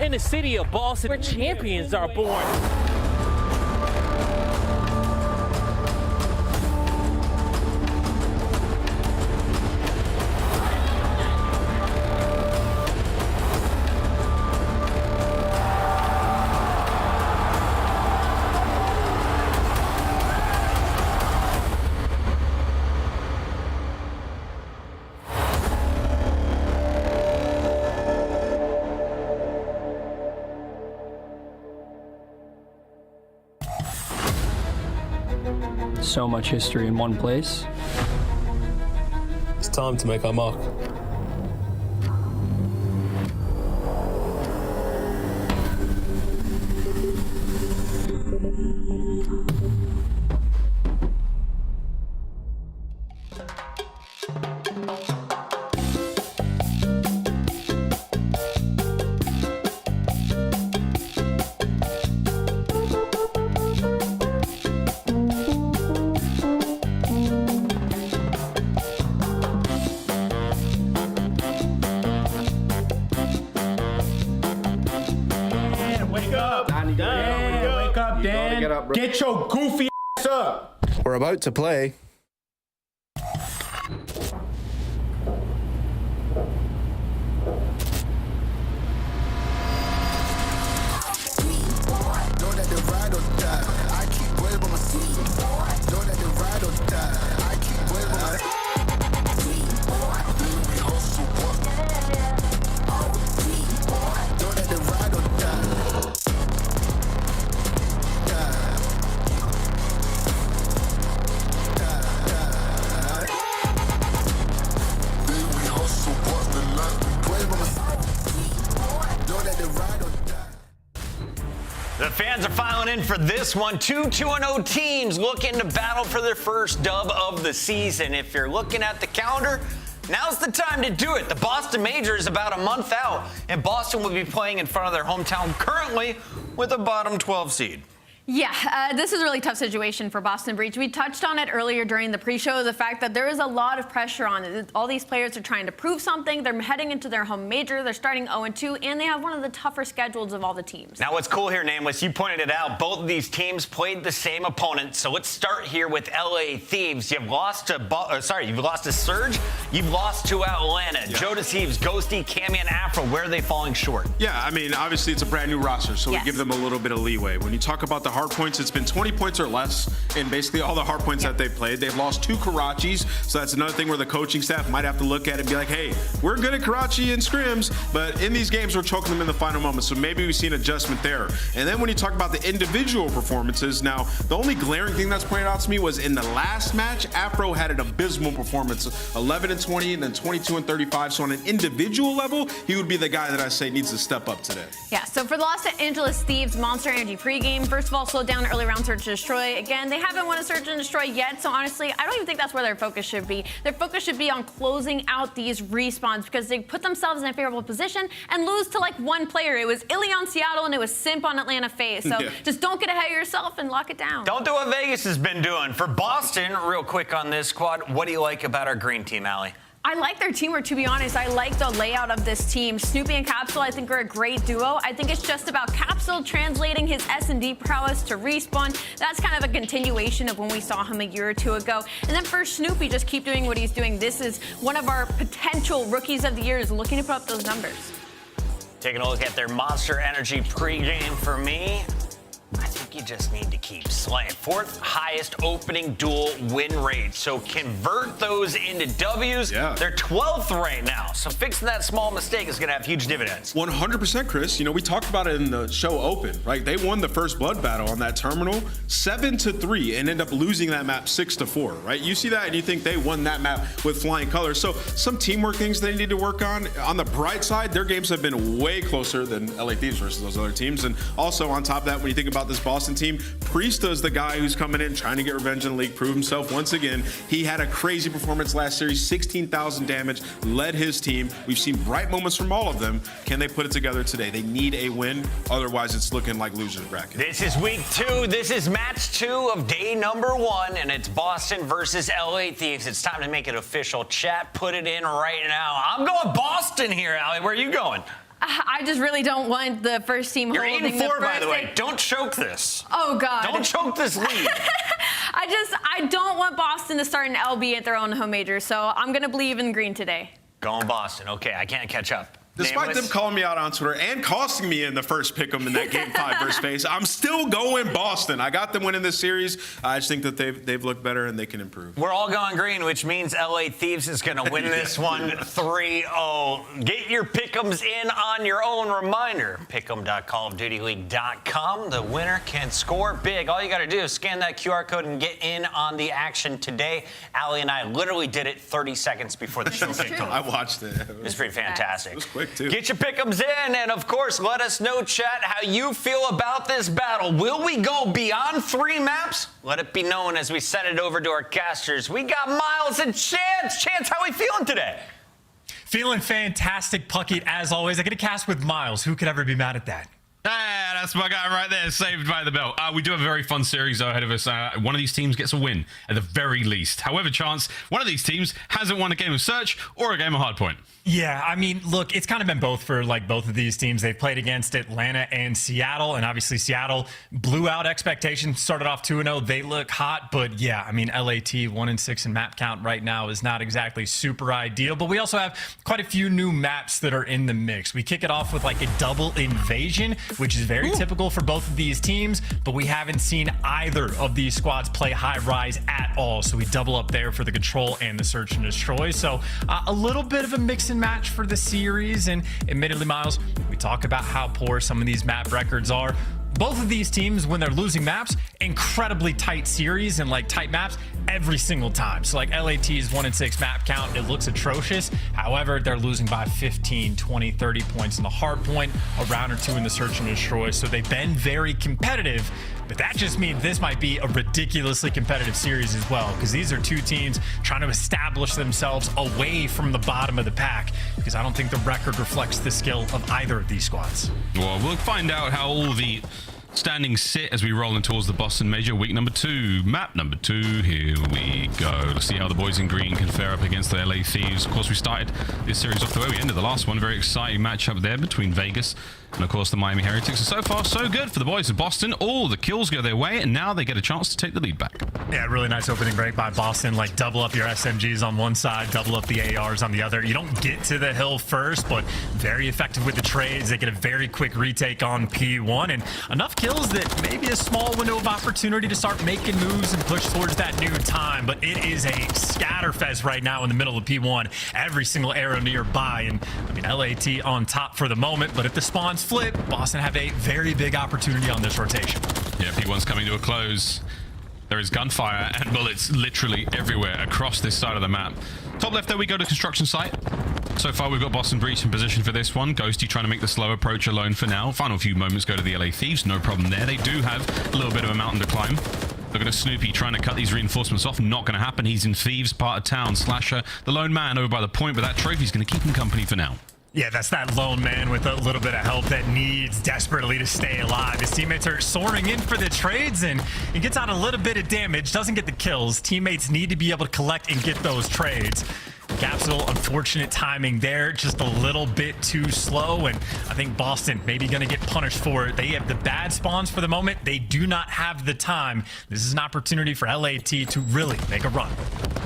[SPEAKER 15] In the city of Boston, where champions are born.
[SPEAKER 16] So much history in one place. It's time to make our mark.
[SPEAKER 17] Get your goofy ass up. We're about to play.
[SPEAKER 5] The fans are filing in for this one. Two 2-0 teams looking to battle for their first dub of the season. If you're looking at the calendar, now's the time to do it. The Boston Major is about a month out, and Boston will be playing in front of their hometown currently with a bottom 12 seed.
[SPEAKER 6] Yeah, this is a really tough situation for Boston Breach. We touched on it earlier during the pre-show, the fact that there is a lot of pressure on it. All these players are trying to prove something. They're heading into their home major. They're starting 0-2, and they have one of the tougher schedules of all the teams.
[SPEAKER 5] Now, what's cool here, Nameless, you pointed it out. Both of these teams played the same opponent. So let's start here with LA Thieves. You've lost to Surge. You've lost to Atlanta. Yeah. Joedecieves, Ghosty, Cammy, and Afro. Where are they falling short?
[SPEAKER 7] Yeah, I mean, obviously it's a brand new roster, so we give them a little bit of leeway. When you talk about the hard points, it's been 20 points or less in basically all the hard points that they've played. They've lost 2 Karachis, so that's another thing where the coaching staff might have to look at it and be like, hey, we're good at Karachi and scrims, but in these games we're choking them in the final moments, so maybe we see an adjustment there. And then when you talk about the individual performances, now the only glaring thing that's pointed out to me was in the last match, Afro had an abysmal performance, 11-20 and then 22-35. So on an individual level, he would be the guy that I say needs to step up today.
[SPEAKER 6] Yeah, so for the loss to Angeles Thieves Monster Energy pregame, first of all, slowed down early round Search and Destroy. Again, they haven't won a Search and Destroy yet, so honestly, I don't even think that's where their focus should be. Their focus should be on closing out these respawns because they put themselves in a favorable position and lose to like one player. It was Illey on Seattle and it was Simp on Atlanta FaZe. So just don't get ahead of yourself and lock it down.
[SPEAKER 5] Don't do what Vegas has been doing. For Boston, real quick on this squad, what do you like about our green team, Allie?
[SPEAKER 6] I like their teamwork, to be honest. I like the layout of this team. Snoopy and Capsidal, I think, are a great duo. I think it's just about Capsidal translating his S&D prowess to respawn. That's kind of a continuation of when we saw him a year or two ago. And then for Snoopy, just keep doing what he's doing. This is one of our potential rookies of the year, is looking to put up those numbers.
[SPEAKER 5] Taking a look at their Monster Energy pregame for me. I think you just need to keep slaying. 4th highest opening duel win rate. So convert those into W's.
[SPEAKER 7] Yeah.
[SPEAKER 5] They're 12th right now. So fixing that small mistake is going to have huge dividends.
[SPEAKER 7] 100%, Chris. You know, we talked about it in the show open, right? They won the first blood battle on that terminal 7-3 and end up losing that map 6-4, right? You see that and you think they won that map with flying colors. So some teamwork things they need to work on. On the bright side, their games have been way closer than LA Thieves versus those other teams. And also on top of that, when you think about this Boston team, Priestahh is the guy who's coming in trying to get revenge in the league, prove himself once again. He had a crazy performance last series, 16,000 damage, led his team. We've seen bright moments from all of them. Can they put it together today? They need a win, otherwise it's looking like loser's bracket.
[SPEAKER 5] This is week 2. This is match 2 of day number 1, and it's Boston versus LA Thieves. It's time to make it official. Chat, put it in right now. I'm going Boston here, Allie. Where are you going?
[SPEAKER 6] I just really don't want the first team
[SPEAKER 5] You're
[SPEAKER 6] holding
[SPEAKER 5] 8-4,
[SPEAKER 6] the
[SPEAKER 5] by
[SPEAKER 6] first
[SPEAKER 5] the way. Don't choke this.
[SPEAKER 6] Oh, God.
[SPEAKER 5] Don't choke this lead.
[SPEAKER 6] I don't want Boston to start an LB at their own home major, so I'm going to believe in green today.
[SPEAKER 5] Going Boston. Okay, I can't catch up.
[SPEAKER 7] Despite them calling me out on Twitter and costing me in the first pick'em in that Game 5 versus FaZe, I'm still going Boston. I got them winning this series. I just think that they've looked better and they can improve.
[SPEAKER 5] We're all going green, which means LA Thieves is going to win this one 3-0. Get your pick'ems in on your own. Reminder, pick'em.callofdutyleague.com. The winner can score big. All you got to do is scan that QR code and get in on the action today. Allie and I literally did it 30 seconds before the show kicked off.
[SPEAKER 7] I watched it.
[SPEAKER 5] It was pretty fantastic.
[SPEAKER 7] It was quick. Too.
[SPEAKER 5] Get your pick'ems in, and of course, let us know, chat, how you feel about this battle. Will we go beyond 3 maps? Let it be known as we send it over to our casters. We got Miles and Chance. Chance, how are we feeling today?
[SPEAKER 18] Feeling fantastic, Puckett, as always. I get a cast with Miles. Who could ever be mad at that?
[SPEAKER 19] Ah, that's my guy right there, saved by the bell. We do have a very fun series ahead of us. One of these teams gets a win, at the very least. However, Chance, one of these teams hasn't won a game of Search or a game of Hardpoint.
[SPEAKER 18] Yeah, I mean, look, it's kind of been both for like both of these teams. They've played against Atlanta and Seattle, and obviously Seattle blew out expectations, started off 2-0. They look hot, but yeah, I mean, LAT 1-6 in map count right now is not exactly super ideal, but we also have quite a few new maps that are in the mix. We kick it off with like a double invasion, which is very typical for both of these teams, but we haven't seen either of these squads play high rise at all, so we double up there for the control and the search and destroy. So a little bit of a mix and match for the series, and admittedly, Miles, we talk about how poor some of these map records are. Both of these teams, when they're losing maps, incredibly tight series and like tight maps every single time. So like LAT's 1-6 map count, it looks atrocious. However, they're losing by 15, 20, 30 points in the hard point, a round or two in the search and destroy. So they've been very competitive, but that just means this might be a ridiculously competitive series as well, because these are two teams trying to establish themselves away from the bottom of the pack, because I don't think the record reflects the skill of either of these squads.
[SPEAKER 19] Well, we'll find out how all the standings sit as we roll in towards the Boston Major, week number 2, map number 2. Here we go. Let's see how the boys in green can fare up against the LA Thieves. Of course, we started this series off the way we ended the last one. Very exciting matchup there between Vegas and, of course, the Miami Heretics. And so far, so good for the boys of Boston. All the kills go their way, and now they get a chance to take the lead back.
[SPEAKER 18] Yeah, really nice opening break by Boston. Like, double up your SMGs on one side, double up the ARs on the other. You don't get to the hill first, but very effective with the trades. They get a very quick retake on P1, and enough kills that maybe a small window of opportunity to start making moves and push towards that new time. But it is a scatterfest right now in the middle of P1. Every single arrow nearby, and I mean, LAT on top for the moment, but if the spawns flip, Boston have a very big opportunity on this rotation.
[SPEAKER 19] Yeah, P1's coming to a close. There is gunfire and bullets literally everywhere across this side of the map. Top left there we go to construction site. So far we've got Boston Breach in position for this one. Ghosty trying to make the slow approach alone for now. Final few moments go to the LA Thieves. No problem there. They do have a little bit of a mountain to climb. Look at Snoopy trying to cut these reinforcements off. Not going to happen. He's in Thieves part of town. Slasher, the lone man over by the point, but that trophy's going to keep him company for now.
[SPEAKER 18] Yeah, that's that lone man with a little bit of help that needs desperately to stay alive. His teammates are soaring in for the trades, and he gets out a little bit of damage, doesn't get the kills. Teammates need to be able to collect and get those trades. Capsidal, unfortunate timing there, just a little bit too slow, and I think Boston maybe going to get punished for it. They have the bad spawns for the moment. They do not have the time. This is an opportunity for LAT to really make a run.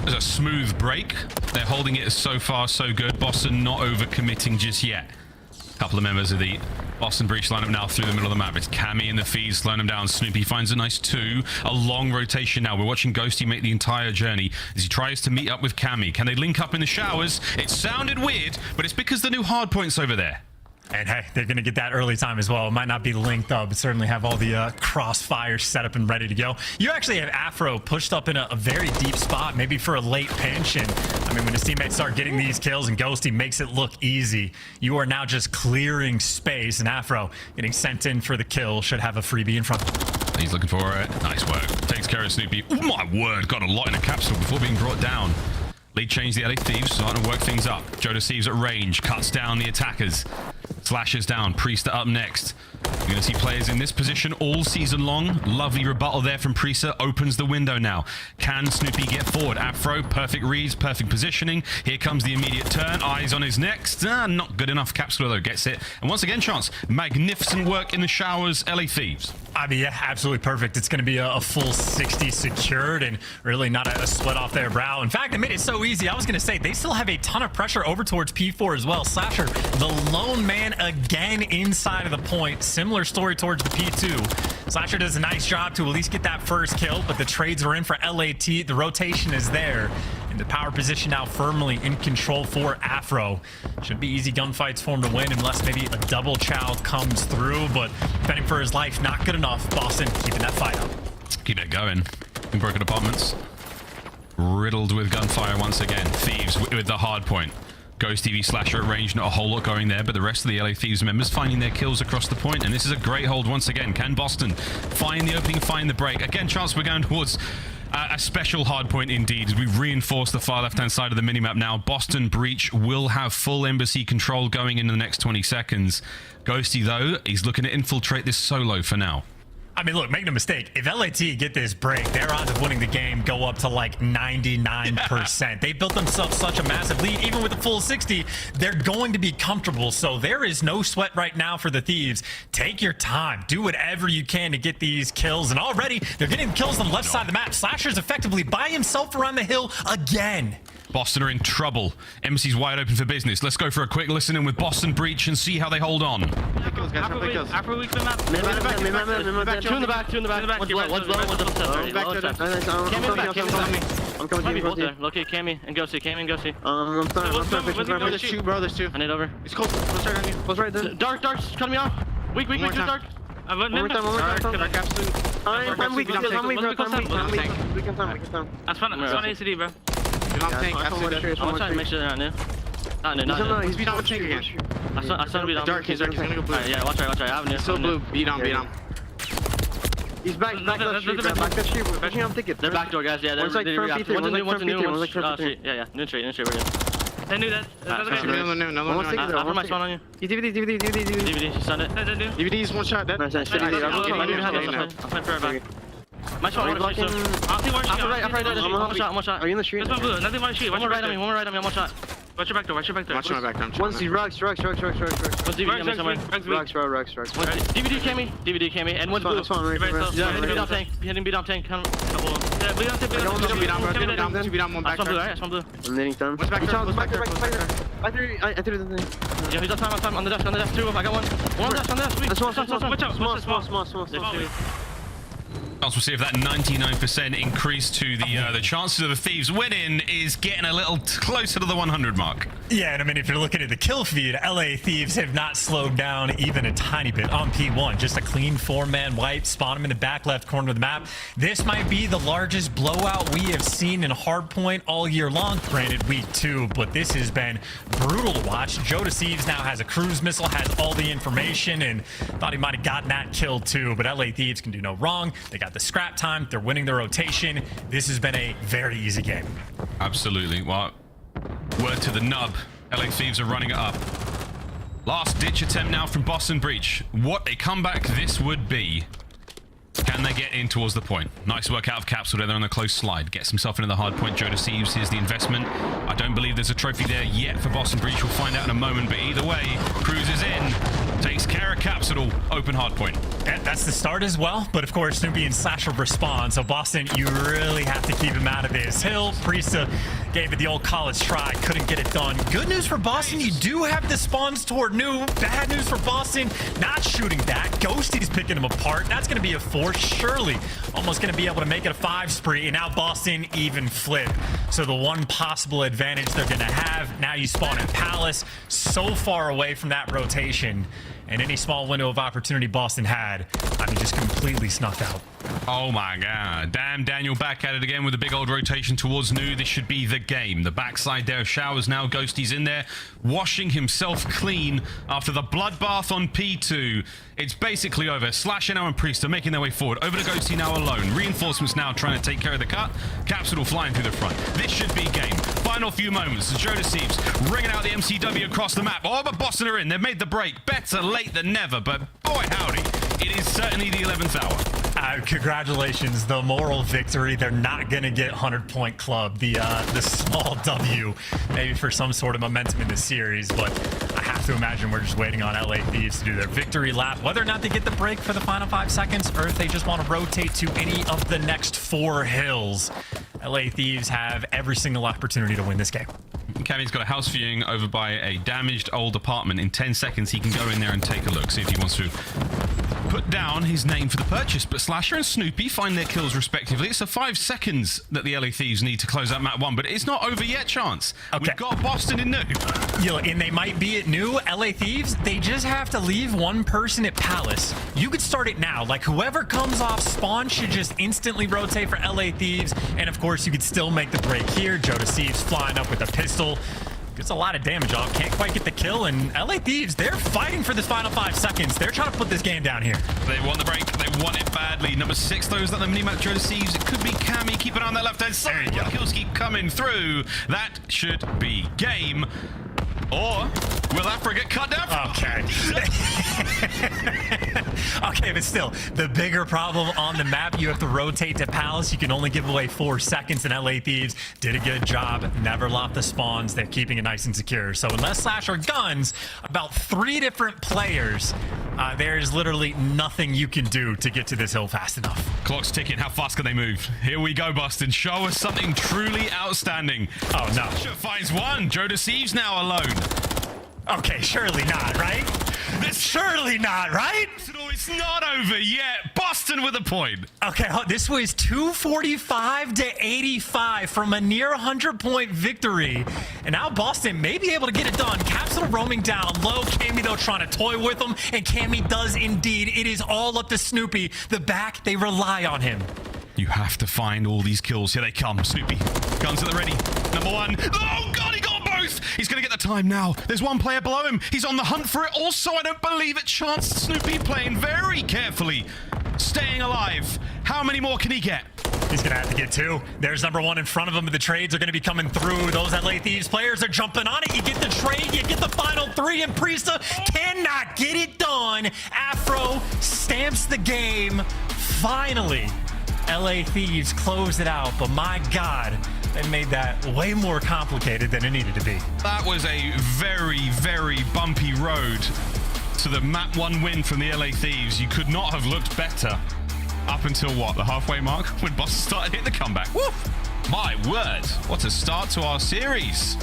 [SPEAKER 19] There's a smooth break. They're holding it so far, so good. Boston not overcommitting just yet. A couple of members of the Boston Breach lineup now through the middle of the map. It's Cammy and the FaZe slowing them down. Snoopy finds a nice 2. A long rotation now. We're watching Ghosty make the entire journey as he tries to meet up with Cammy. Can they link up in the showers? It sounded weird, but it's because the new hard point's over there.
[SPEAKER 18] And hey, they're going to get that early time as well. It might not be linked up, but certainly have all the crossfires set up and ready to go. You actually have Afro pushed up in a very deep spot, maybe for a late pinch. And I mean, when his teammates start getting these kills and Ghosty makes it look easy, you are now just clearing space. And Afro getting sent in for the kill should have a freebie in front of him.
[SPEAKER 19] He's looking for it. Nice work. Takes care of Snoopy. Oh my word, got a lot in a capsule before being brought down. Lead change the LA Thieves, starting to work things up. Joedecieves at range, cuts down the attackers. Slasher's down. Priestahh up next. You're going to see players in this position all season long. Lovely rebuttal there from Priestahh. Opens the window now. Can Snoopy get forward? Afro, perfect reads, perfect positioning. Here comes the immediate turn. Eyes on his next. Not good enough. Capsidal, though, gets it. And once again, Chance. Magnificent work in the showers. LA Thieves.
[SPEAKER 18] I mean, yeah, absolutely perfect. It's going to be a full 60 secured and really not a sweat off their brow. In fact, it made it so easy. I was going to say they still have a ton of pressure over towards P4 as well. Slasher, the lone man again inside of the point. Similar story towards the P2. Slasher does a nice job to at least get that first kill, but the trades are in for LAT. The rotation is there. And the power position now firmly in control for Afro. Should be easy gunfights for him to win unless maybe a double chow comes through, but defending for his life, not good enough. Boston keeping that fight up.
[SPEAKER 19] Keep it going. In broken apartments. Riddled with gunfire once again. Thieves with the hard point. Ghosty v Slasher at range, not a whole lot going there, but the rest of the LA Thieves members finding their kills across the point, and this is a great hold once again. Can Boston find the opening, find the break? Again, Chance, we're going towards a special hard point indeed, as we reinforce the far left-hand side of the minimap now. Boston Breach will have full embassy control going into the next 20 seconds. Ghosty, though, he's looking to infiltrate this solo for now.
[SPEAKER 18] I mean, look, make no mistake. If LAT get this break, their odds of winning the game go up to like 99%. They built themselves such a massive lead. Even with the full 60, they're going to be comfortable. So there is no sweat right now for the Thieves. Take your time. Do whatever you can to get these kills. And already, they're getting kills on the left side of the map. Slasher's effectively by himself around the hill again.
[SPEAKER 19] Boston are in trouble. Embassy's wide open for business. Let's go for a quick listen in with Boston Breach and see how they hold on.
[SPEAKER 4] Afro weak the map. Two in the back. One's low, one's upstairs. Cammy's back, Cammy's on me. I'm coming to you. Both there. Look at Cammy and Ghosty. I'm starting. There's two, bro. There's two. I need over. He's close. Close right on you. Close right there. Dark's cutting me off. Weak, two dark. One more time. I'm weak. That's fine. It's on ACD, bro. I'm trying to make sure they're not new. Not new, not new.
[SPEAKER 3] He's beat on the tank again.
[SPEAKER 4] I saw him beat on.
[SPEAKER 3] Dark, he's gonna go blue.
[SPEAKER 4] Yeah, watch right. I have new.
[SPEAKER 3] Still blue. Beat on. He's back left street. Back left street. We're pushing on tickets.
[SPEAKER 4] They're backdoor guys. Yeah,
[SPEAKER 3] one's like from P3. One's new. One's like street.
[SPEAKER 4] Yeah. New street. We're good. They knew that.
[SPEAKER 3] Another one.
[SPEAKER 4] I put my spawn on you.
[SPEAKER 3] DVD.
[SPEAKER 4] She stunned it.
[SPEAKER 3] DVD's one shot. Dead.
[SPEAKER 4] I'm playing for her back. My shot, one shot. I'm right. One shot.
[SPEAKER 3] Are you in the street?
[SPEAKER 4] That's my blue. Nothing my sheet. One more right on me. One shot. Watch your back door.
[SPEAKER 3] Watch my back door. One's Røkkr.
[SPEAKER 4] One's DVD somewhere.
[SPEAKER 3] Røkkr.
[SPEAKER 4] DVD Cammy. And one's blue. Hitting beat on tank.
[SPEAKER 3] Beat on one back.
[SPEAKER 4] That's one blue.
[SPEAKER 3] I'm hitting them. One's back there. I threw the thing.
[SPEAKER 4] Yeah, he's on time. On the desk. Two. I got one. One on the desk.
[SPEAKER 3] Small.
[SPEAKER 19] We'll see if that 99% increase to the chances of the Thieves winning is getting a little closer to the 100 mark.
[SPEAKER 18] Yeah, and I mean, if you're looking at the kill feed, LA Thieves have not slowed down even a tiny bit on P1. Just a clean 4-man wipe, spawn him in the back left corner of the map. This might be the largest blowout we have seen in hardpoint all year long. Granted, week 2, but this has been brutal to watch. Joedecieves now has a cruise missile, has all the information, and thought he might have gotten that kill too, but LA Thieves can do no wrong. They got the scrap time. They're winning their rotation. This has been a very easy game.
[SPEAKER 19] Absolutely. Well, word to the nub. LA Thieves are running it up. Last ditch attempt now from Boston Breach. What a comeback this would be. Can they get in towards the point? Nice work out of Capsidal there on the close slide. Gets himself into the hard point. Joedecieves, here's the investment. I don't believe there's a trophy there yet for Boston Breach. We'll find out in a moment, but either way, cruises in. Takes care of Capsidal. Open hard point.
[SPEAKER 18] And that's the start as well, but of course, Snoopy and Slasher respond. So Boston, you really have to keep him out of this hill. Priestahh gave it the old college try. Couldn't get it done. Good news for Boston, you do have the spawns toward new. Bad news for Boston, not shooting that. Ghosty's picking him apart. That's going to be a 4. Surely almost going to be able to make it a 5 spree, and now Boston even flip. So the one possible advantage they're going to have, now you spawn in Palace, so far away from that rotation, and any small window of opportunity Boston had, I mean, just completely snuffed out.
[SPEAKER 19] Oh my god. Damn, Daniel back at it again with a big old rotation towards Nu. This should be the game. The backside there of Showers now. Ghosty's in there, washing himself clean after the bloodbath on P2. It's basically over. Slasher now and Priestahh making their way forward. Over to Ghosty now alone. Reinforcements now trying to take care of the cut. Capsidal flying through the front. This should be game. Final few moments. Joedecieves ringing out the MCW across the map. Oh, but Boston are in. They've made the break. Better late than never, but boy howdy. It is certainly the 11th hour.
[SPEAKER 18] Congratulations, the moral victory. They're not going to get 100-point club. The small W, maybe for some sort of momentum in the series, but I have to imagine we're just waiting on LA Thieves to do their victory lap. Whether or not they get the break for the final 5 seconds, or if they just want to rotate to any of the next 4 hills, LA Thieves have every single opportunity to win this game.
[SPEAKER 19] Cammy's got a house viewing over by a damaged old apartment. In 10 seconds, he can go in there and take a look, see if he wants to put down his name for the purchase. But Slasher and Snoopy find their kills respectively. It's a 5 seconds that the LA Thieves need to close out map 1, but it's not over yet, Chance. Okay. We've got Boston in Nu.
[SPEAKER 18] And they might be at Nu. LA Thieves, they just have to leave one person at Palace. You could start it now. Like, whoever comes off spawn should just instantly rotate for LA Thieves. And of course, you could still make the break here. Joedecieves flying up with a pistol. Gets a lot of damage off. Can't quite get the kill. And LA Thieves, they're fighting for this final 5 seconds. They're trying to put this game down here.
[SPEAKER 19] They want the break. They want it badly. Number 6 throws at the minimap. Joedecieves. It could be Cammy. Keep it on that left-hand side. There you go. Kills keep coming through. That should be game. Or will Afro get cut down?
[SPEAKER 18] Okay. Okay, but still, the bigger problem on the map, you have to rotate to Palace. You can only give away 4 seconds, and LA Thieves did a good job. Never lost the spawns. They're keeping it nice and secure. So unless Slasher guns about 3 different players, there's literally nothing you can do to get to this hill fast enough.
[SPEAKER 19] Clock's ticking. How fast can they move? Here we go, Boston. Show us something truly outstanding.
[SPEAKER 18] Oh, no.
[SPEAKER 19] Slasher finds one. Joedecieves now alone.
[SPEAKER 18] Okay, surely not, right? Surely not, right?
[SPEAKER 19] It's not over yet. Boston with a point.
[SPEAKER 18] Okay, this was 245 to 85 from a near 100-point victory. And now Boston may be able to get it done. Capsidal roaming down low. Cammy, though, trying to toy with him. And Cammy does indeed. It is all up to Snoopy. The back, they rely on him.
[SPEAKER 19] You have to find all these kills. Here they come. Snoopy. Guns at the ready. Number 1. Oh, God, he got both. He's going to get the time now. There's one player below him. He's on the hunt for it. Also, I don't believe it. Chance Snoopy playing very carefully. Staying alive. How many more can he get?
[SPEAKER 18] He's going to have to get 2. There's number 1 in front of him. The trades are going to be coming through. Those LA Thieves players are jumping on it. You get the trade. You get the final 3. And Priestahh cannot get it done. Afro stamps the game. Finally, LA Thieves closed it out. But my God, they made that way more complicated than it needed to be.
[SPEAKER 19] That was a very, very bumpy road to the map 1 win from the LA Thieves. You could not have looked better up until what, the halfway mark, when Boston started hitting the comeback. Woo! My word, what a start to our series.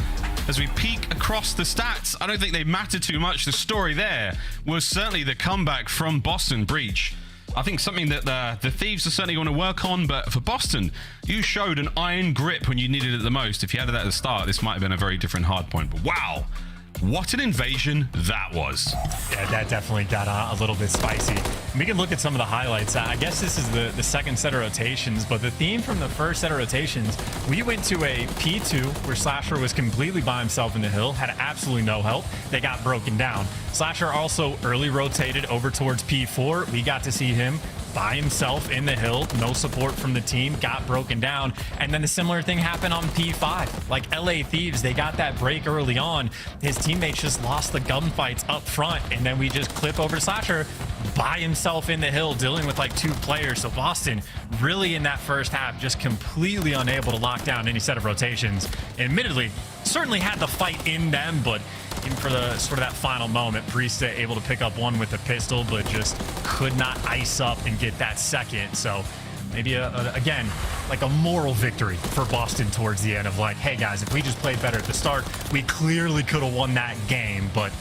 [SPEAKER 19] As we peek across the stats, I don't think they matter too much. The story there was certainly the comeback from Boston Breach. I think something that the Thieves are certainly going to work on, but for Boston, you showed an iron grip when you needed it the most. If you had that at the start, this might have been a very different hard point. But wow, what an invasion that was.
[SPEAKER 18] Yeah, that definitely got a little bit spicy. We can look at some of the highlights. I guess this is the second set of rotations, but the theme from the first set of rotations, we went to a P2 where Slasher was completely by himself in the hill, had absolutely no help. They got broken down. Slasher also early rotated over towards P4. We got to see him by himself in the hill, no support from the team, got broken down. And then the similar thing happened on P5. Like LA Thieves, they got that break early on. His teammates just lost the gunfights up front, and then we just clip over to Slasher by himself in the hill, dealing with like 2 players. So Boston really in that first half just completely unable to lock down any set of rotations. Admittedly, certainly had the fight in them, but even for the sort of that final moment, Priestahh able to pick up 1 with a pistol, but just could not ice up and get that second. So maybe again, like a moral victory for Boston towards the end of like, hey guys, if we just played better at the start, we clearly could have won that game. But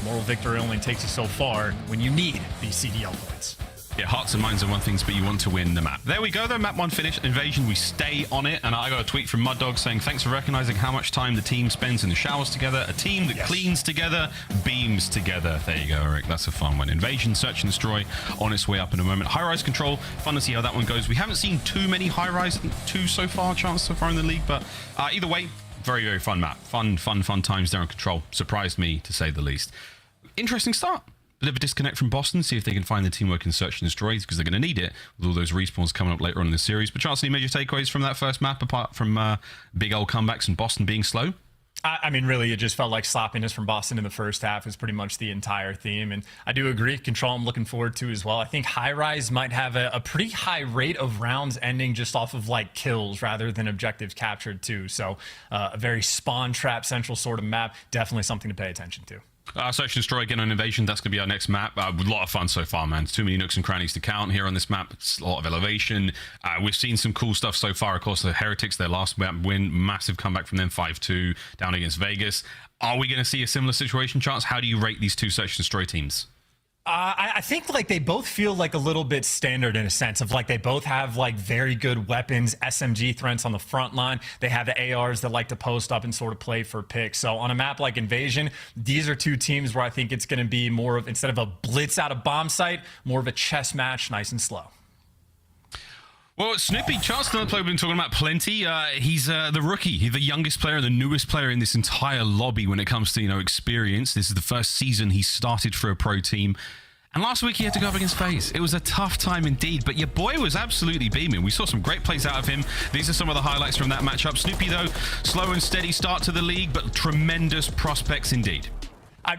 [SPEAKER 18] moral victory only takes you so far when you need these CDL points.
[SPEAKER 19] Yeah, hearts and minds are one things, but you want to win the map. There we go, though. Map 1 finished. Invasion, we stay on it. And I got a tweet from Mud Dog saying, thanks for recognizing how much time the team spends in the showers together. A team that cleans together, beams together. There you go, Eric. That's a fun one. Invasion, Search and Destroy on its way up in a moment. High-rise control. Fun to see how that one goes. We haven't seen too many high-rise, 2 so far, chance so far in the league. But either way, very, very fun map. Fun times there on control. Surprised me, to say the least. Interesting start. Bit of a disconnect from Boston, see if they can find the teamwork in Search and Destroy, because they're going to need it with all those respawns coming up later on in the series. But Shotzzy, major takeaways from that first map, apart from big old comebacks and Boston being slow?
[SPEAKER 18] I mean, really, it just felt like sloppiness from Boston in the first half is pretty much the entire theme. And I do agree, Control I'm looking forward to as well. I think High Rise might have a pretty high rate of rounds ending just off of like kills rather than objectives captured too. So a very spawn trap central sort of map, definitely something to pay attention to.
[SPEAKER 19] Search and Destroy again on Invasion. That's going to be our next map. A lot of fun so far, man. Too many nooks and crannies to count here on this map. It's a lot of elevation. We've seen some cool stuff so far. Of course, the Heretics, their last map win. Massive comeback from them, 5-2 down against Vegas. Are we going to see a similar situation, Chance? How do you rate these two Search and Destroy teams?
[SPEAKER 18] I think like they both feel like a little bit standard in a sense of like they both have like very good weapons, SMG threats on the front line. They have the ARs that like to post up and sort of play for picks. So on a map like Invasion, these are two teams where I think it's going to be more of, instead of a blitz out of bomb site, more of a chess match, nice and slow.
[SPEAKER 19] Well, Snoopy, Chance, another player we've been talking about plenty. He's the rookie. He's the youngest player, the newest player in this entire lobby when it comes to, you know, experience. This is the first season he started for a pro team. And last week he had to go up against FaZe. It was a tough time indeed, but your boy was absolutely beaming. We saw some great plays out of him. These are some of the highlights from that matchup. Snoopy, though, slow and steady start to the league, but tremendous prospects indeed.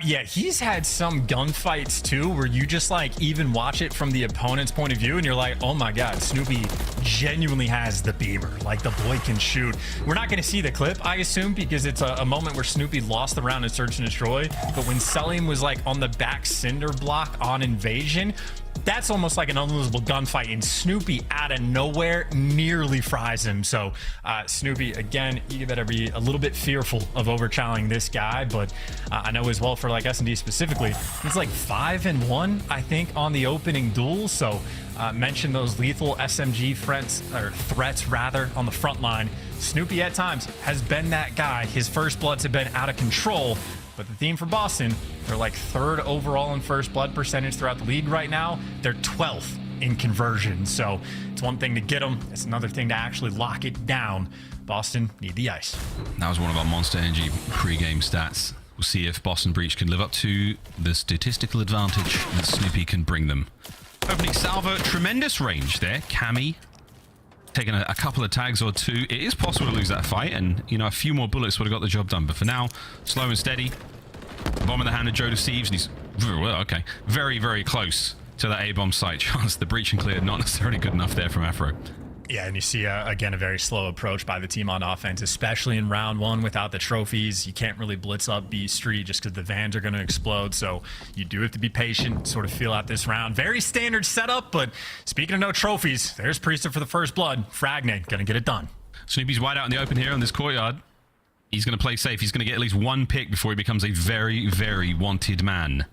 [SPEAKER 18] Yeah, he's had some gunfights too where you just like even watch it from the opponent's point of view and you're like, oh my god, Snoopy genuinely has the beamer. Like the boy can shoot. We're not going to see the clip, I assume, because it's a moment where Snoopy lost the round in Search and Destroy. But when Cellium was like on the back cinder block on Invasion, that's almost like an unlosable gunfight, and Snoopy out of nowhere nearly fries him. So Snoopy, again, you better be a little bit fearful of over-challenging this guy, but I know as well for like S&D specifically, he's like 5-1, I think, on the opening duel. So mention those lethal SMG threats rather on the front line. Snoopy at times has been that guy. His first bloods have been out of control. But the theme for Boston, they're like 3rd overall in first blood percentage throughout the league right now. They're 12th in conversion. So it's one thing to get them. It's another thing to actually lock it down. Boston need the ice.
[SPEAKER 19] That was one of our Monster Energy pre-game stats. We'll see if Boston Breach can live up to the statistical advantage that Snoopy can bring them. Opening salvo, tremendous range there. Cammy taking a couple of tags or two. It is possible to lose that fight, and you know, a few more bullets would have got the job done. But for now, slow and steady. Bomb in the hand of Joedecieves, and he's very, very close to that A-bomb site. Chance, the breach and clear, not necessarily good enough there from Afro.
[SPEAKER 18] Yeah, and you see, again, a very slow approach by the team on offense, especially in round 1 without the trophies. You can't really blitz up B Street just because the vans are going to explode. So you do have to be patient, sort of feel out this round. Very standard setup, but speaking of no trophies, there's Priestahh for the first blood. Fragnate, going to get it done.
[SPEAKER 19] Snoopy's wide out in the open here on this courtyard. He's going to play safe. He's going to get at least one pick before he becomes a very, very wanted man.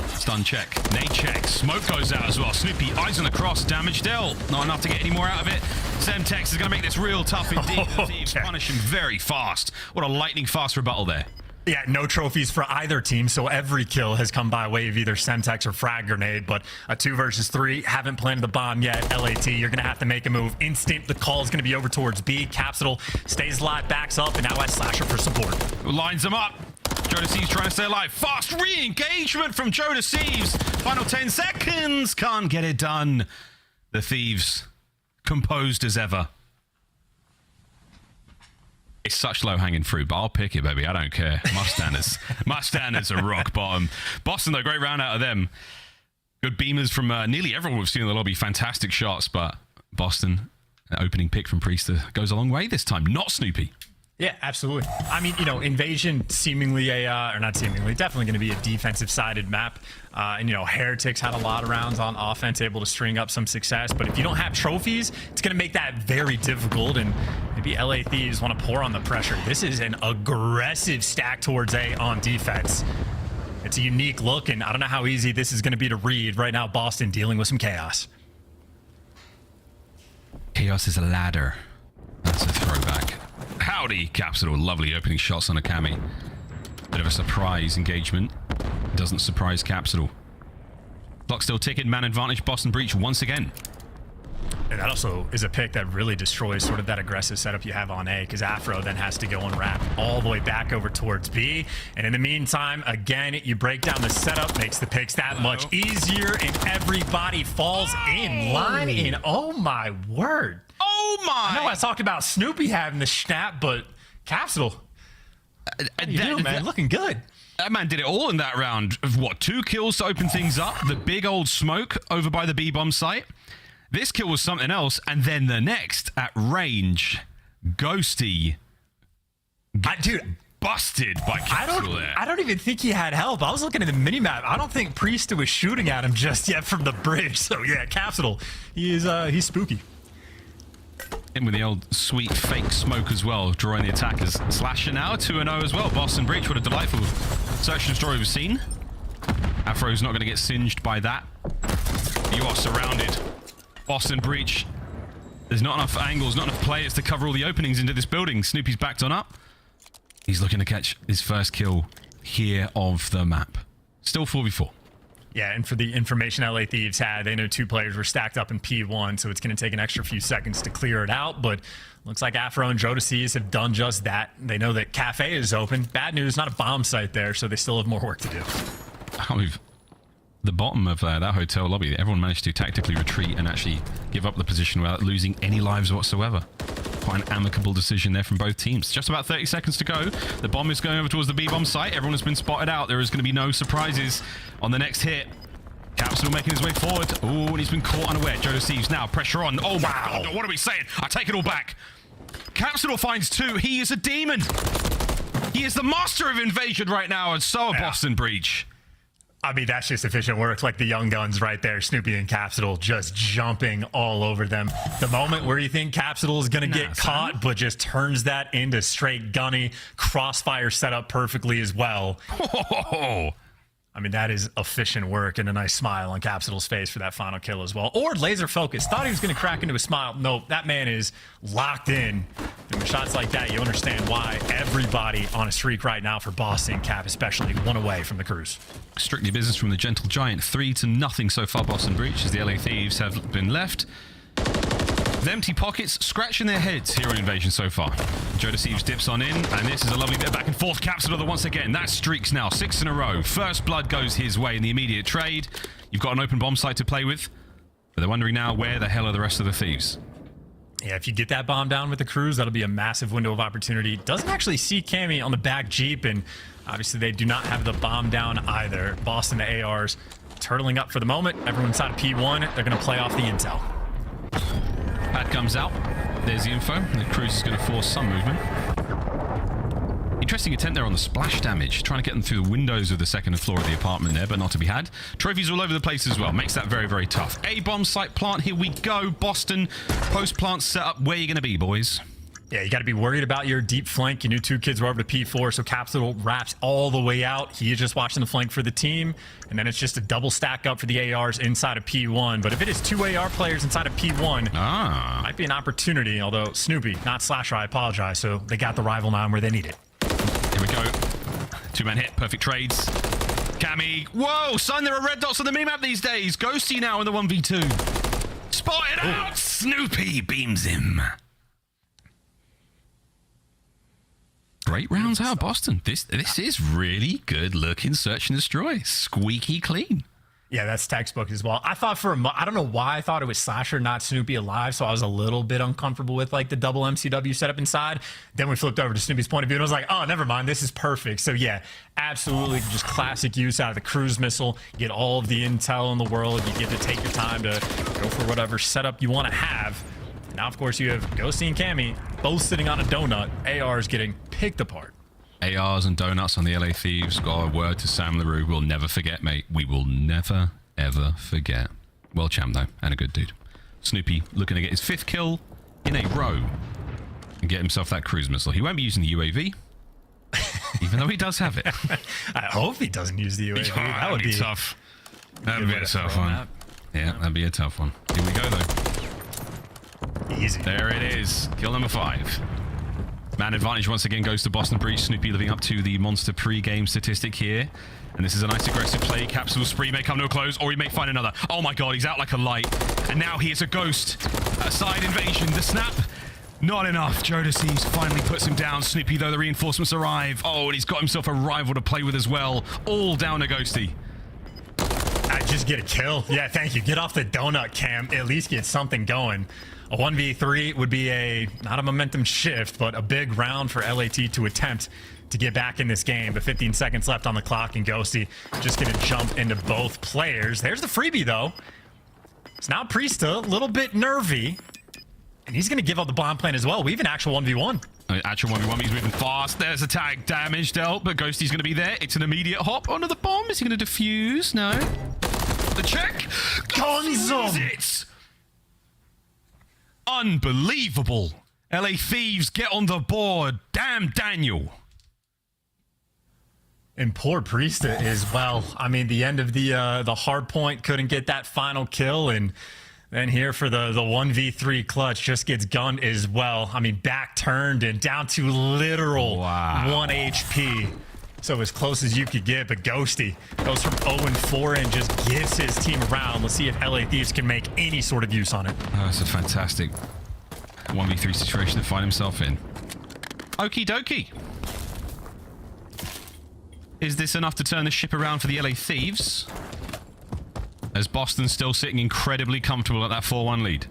[SPEAKER 19] Stun check, nade check, smoke goes out as well. Snoopy, eyes on the cross, damage dealt. Not enough to get any more out of it. Semtex is going to make this real tough indeed. The Thieves punish him very fast. What a lightning fast rebuttal there.
[SPEAKER 18] Yeah, no trophies for either team, so every kill has come by way of either Semtex or Frag Grenade, but a 2 versus 3, haven't planted the bomb yet. LAT, you're going to have to make a move. Instant, the call is going to be over towards B. Capsidal stays alive, backs up, and now has Slasher for support.
[SPEAKER 19] Lines them up. Joedecieves trying to stay alive. Fast re-engagement from Joedecieves. Final 10 seconds. Can't get it done. The Thieves, composed as ever. It's such low-hanging fruit, but I'll pick it, baby. I don't care. My standards are rock bottom. Boston, though, great round out of them. Good beamers from nearly everyone we've seen in the lobby. Fantastic shots, but Boston, that opening pick from Priestahh goes a long way this time. Not Snoopy.
[SPEAKER 18] Yeah, absolutely. I mean, you know, Invasion seemingly or not seemingly, definitely going to be a defensive-sided map. And, you know, Heretics had a lot of rounds on offense, able to string up some success. But if you don't have trophies, it's going to make that very difficult. And maybe LA Thieves want to pour on the pressure. This is an aggressive stack towards A on defense. it's a unique look, and I don't know how easy this is going to be to read. Right now, Boston dealing with some chaos.
[SPEAKER 19] Chaos is a ladder. That's a throwback. Howdy, Capsidal. Lovely opening shots on a Cammy. Bit of a surprise engagement. Doesn't surprise Capsidal. Clock still ticking. Man advantage. Boston breach once again.
[SPEAKER 18] And that also is a pick that really destroys sort of that aggressive setup you have on A, because Afro then has to go and wrap all the way back over towards B. And in the meantime, again, you break down the setup, makes the picks that much easier, and everybody falls in line. And oh my word.
[SPEAKER 19] Oh my.
[SPEAKER 18] I know I talked about Snoopy having the snap, but Capsidal, man? Looking good.
[SPEAKER 19] That man did it all in that round. What, 2 kills to open things up? The big old smoke over by the B-bomb site. This kill was something else, and then the next at range, Ghosty, busted by Capsidal there.
[SPEAKER 18] I don't even think he had help. I was looking at the minimap. I don't think Priestahh was shooting at him just yet from the bridge. So yeah, Capsidal, he's spooky.
[SPEAKER 19] In with the old sweet fake smoke as well, drawing the attackers. Slasher now, 2-0 as well. Boston breach, what a delightful search and destroy we've seen. Afro's not going to get singed by that. You are surrounded. Boston breach. There's not enough angles, not enough players to cover all the openings into this building. Snoopy's backed on up. He's looking to catch his first kill here of the map. Still 4v4.
[SPEAKER 18] Yeah, and for the information LA Thieves had, they know 2 players were stacked up in P1, so it's going to take an extra few seconds to clear it out, but looks like Afro and Joedecieves have done just that. They know that Cafe is open. Bad news, not a bomb site there, so they still have more work to do.
[SPEAKER 19] The bottom of that hotel lobby, everyone managed to tactically retreat and actually give up the position without losing any lives whatsoever. Quite an amicable decision there from both teams. Just about 30 seconds to go. The bomb is going over towards the B-bomb site. Everyone has been spotted out. There is going to be no surprises on the next hit. Capsidal making his way forward. Oh, and he's been caught unaware. Joedecieves now, pressure on. Oh, wow. What are we saying? I take it all back. Capsidal finds 2. He is a demon. He is the master of invasion right now, and so a Boston breach.
[SPEAKER 18] I mean, that's just efficient work, like the young guns right there, Snoopy and Capsidal just jumping all over them. The moment where you think Capsidal is going to get caught, but just turns that into straight gunny, crossfire set up perfectly as well. I mean, that is efficient work, and a nice smile on Capsidal's face for that final kill as well. Or laser focus. Thought he was going to crack into a smile. Nope, that man is locked in. And with shots like that, you understand why everybody on a streak right now for Boston, Cap especially, 1 away from the cruise.
[SPEAKER 19] Strictly business from the Gentle Giant. 3-0 so far, Boston breach, as the LA Thieves have been left. The empty pockets scratching their heads here on Invasion so far. Joedecieves dips on in, and this is a lovely bit of back and forth. Capsidal once again. That streaks now 6 in a row. First blood goes his way in the immediate trade. You've got an open bomb site to play with, but they're wondering now where the hell are the rest of the Thieves.
[SPEAKER 18] Yeah, if you get that bomb down with the cruise, that'll be a massive window of opportunity. Doesn't actually see Cammy on the back Jeep, and obviously they do not have the bomb down either. Boston, the ARs, turtling up for the moment. Everyone inside of P1, they're going to play off the intel.
[SPEAKER 19] Pad comes out. There's the info. The cruise is going to force some movement. Interesting attempt there on the splash damage. Trying to get them through the windows of the second floor of the apartment there, but not to be had. Trophies all over the place as well. Makes that very, very tough. A-bomb site plant. Here we go. Boston. Post-plant setup. Where are you going to be, boys?
[SPEAKER 18] Yeah, you got to be worried about your deep flank. You knew 2 kids were over to P4, so Capsidal wraps all the way out. He is just watching the flank for the team, and then it's just a double stack up for the ARs inside of P1. But if it is 2 AR players inside of P1, might be an opportunity, although Snoopy, not Slasher, I apologize, so they got the rival 9 where they need it.
[SPEAKER 19] Here we go. 2-man hit, perfect trades. Cammy. Whoa, son, there are red dots on the minimap these days. Ghosty now in the 1v2. Spotted out. Snoopy beams him. Great rounds out of Boston. This is really good looking search and destroy. Squeaky clean.
[SPEAKER 18] Yeah, that's textbook as well. I thought for a moment, I don't know why I thought it was Slasher, not Snoopy alive, so I was a little bit uncomfortable with like the double MCW setup inside. Then we flipped over to Snoopy's point of view, and I was like, oh, never mind, this is perfect. So yeah, absolutely just classic use out of the cruise missile. You get all of the intel in the world. You get to take your time to go for whatever setup you want to have. Now, of course, you have Ghosty and Cammy both sitting on a donut. ARs getting picked apart.
[SPEAKER 19] ARs and donuts on the LA Thieves. Got a word to Sam LaRue. We'll never forget, mate. We will never, ever forget. Well champ, though, and a good dude. Snoopy looking to get his 5th kill in a row and get himself that cruise missile. He won't be using the UAV. Even though he does have it.
[SPEAKER 18] I hope he doesn't use the UAV. That would be
[SPEAKER 19] tough. That would be a tough one. Yeah, that'd be a tough one. Here we go, though.
[SPEAKER 18] Easy.
[SPEAKER 19] There it is. Kill number 5. Man advantage once again goes to Boston Breach. Snoopy living up to the monster pre-game statistic here. And this is a nice aggressive play. Capsidal spree may come to a close, or he may find another. Oh my god, he's out like a light. And now he is a ghost. A side invasion. The snap, not enough. Joedecieves finally puts him down. Snoopy, though, the reinforcements arrive. Oh, and he's got himself a rival to play with as well. All down to Ghosty.
[SPEAKER 18] Just get a kill. Yeah, thank you. Get off the donut cam. At least get something going. A 1v3 would be not a momentum shift, but a big round for LAT to attempt to get back in this game. But 15 seconds left on the clock, and Ghosty just going to jump into both players. There's the freebie, though. It's now Priestahh, a little bit nervy, and he's going to give up the bomb plan as well. We have an actual 1v1.
[SPEAKER 19] Actual 1v1, he's moving fast. There's a tag damage dealt, but Ghosty's going to be there. It's an immediate hop onto the bomb. Is he going to defuse? No. The check.
[SPEAKER 18] Gonzo.
[SPEAKER 19] It. Unbelievable. LA Thieves get on the board. Damn Daniel.
[SPEAKER 18] And poor Priestahh as well. I mean, the end of the hard point, couldn't get that final kill, and then here for the 1v3 clutch, just gets gunned as well. I mean, back turned and down to literal 1 HP. So as close as you could get, but Ghosty goes from 0-4 and just gives his team around. Let's see if LA Thieves can make any sort of use on it.
[SPEAKER 19] Oh, it's a fantastic 1v3 situation to find himself in. Okie dokie. Is this enough to turn the ship around for the LA Thieves? As Boston's still sitting incredibly comfortable at that 4-1 lead.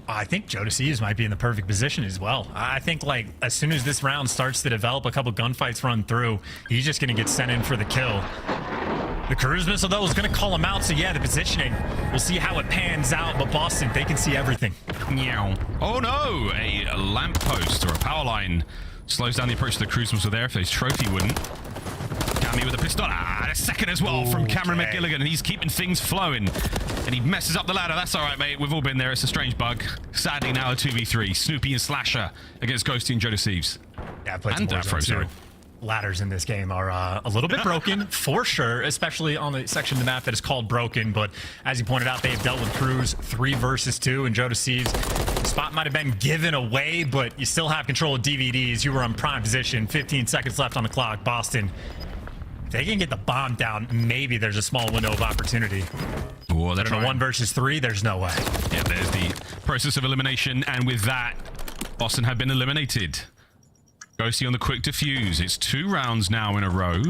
[SPEAKER 18] I think Joedecieves might be in the perfect position as well. I think, like, as soon as this round starts to develop, a couple gunfights run through, he's just going to get sent in for the kill. The cruise missile, though, is going to call him out, so yeah, the positioning, we'll see how it pans out, but Boston, they can see everything.
[SPEAKER 19] Meow. Oh no, a lamppost or a power line slows down the approach to the cruise missile there. If his trophy wouldn't. Cammy with a pistol. A second as well from Cameron McGilligan, and he's keeping things flowing. And he messes up the ladder. That's all right, mate. We've all been there. It's a strange bug. Sadly, now a 2v3. Snoopy and Slasher against Ghosty and Joedecieves.
[SPEAKER 18] Yeah, I played
[SPEAKER 19] and Afro, sorry.
[SPEAKER 18] Ladders in this game are a little bit broken, for sure, especially on the section of the map that is called broken. But as you pointed out, they've dealt with crews 3 versus 2, and Joedecieves, the spot might have been given away, but you still have control of DVDs. You were in prime position. 15 seconds left on the clock. Boston, if they can get the bomb down, maybe there's a small window of opportunity.
[SPEAKER 19] Oh,
[SPEAKER 18] but in a 1 versus 3, there's no way.
[SPEAKER 19] Yeah, there's the process of elimination, and with that, Boston have been eliminated. Ghosty on the quick defuse. It's 2 rounds now in a row.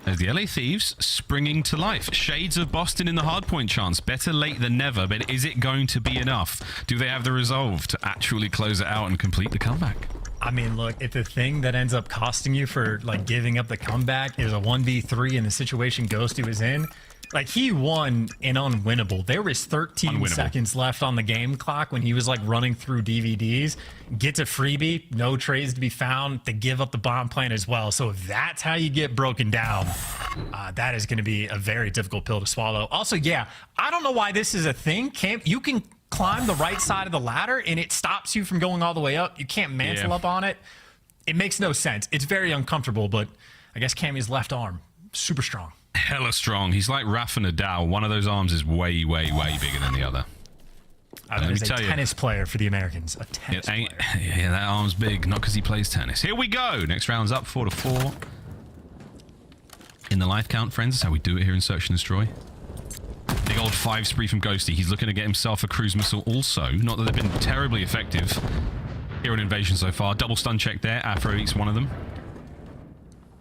[SPEAKER 19] As the LA Thieves springing to life. Shades of Boston in the hardpoint chance. Better late than never, but is it going to be enough? Do they have the resolve to actually close it out and complete the comeback?
[SPEAKER 18] I mean, look, if the thing that ends up costing you for, like, giving up the comeback is a 1v3 in the situation Ghosty was in, like, he won an unwinnable. There was 13 seconds left on the game clock when he was, like, running through DVDs. Gets a freebie, no trades to be found. They give up the bomb plan as well. So if that's how you get broken down, that is going to be a very difficult pill to swallow. Also, yeah, I don't know why this is a thing. You can climb the right side of the ladder, and it stops you from going all the way up. You can't mantle up on it. It makes no sense. It's very uncomfortable, but I guess Cammy's left arm, super strong.
[SPEAKER 19] Hella strong. He's like Rafa Nadal. One of those arms is way, way, way bigger than the other.
[SPEAKER 18] Let me tell you, tennis player for the Americans. A tennis player.
[SPEAKER 19] Yeah, that arm's big. Not because he plays tennis. Here we go. Next round's up 4-4. In the life count, friends. That's how we do it here in Search and Destroy. Big old 5 spree from Ghosty. He's looking to get himself a cruise missile also. Not that they've been terribly effective here on Invasion so far. Double stun check there. Afro eats one of them.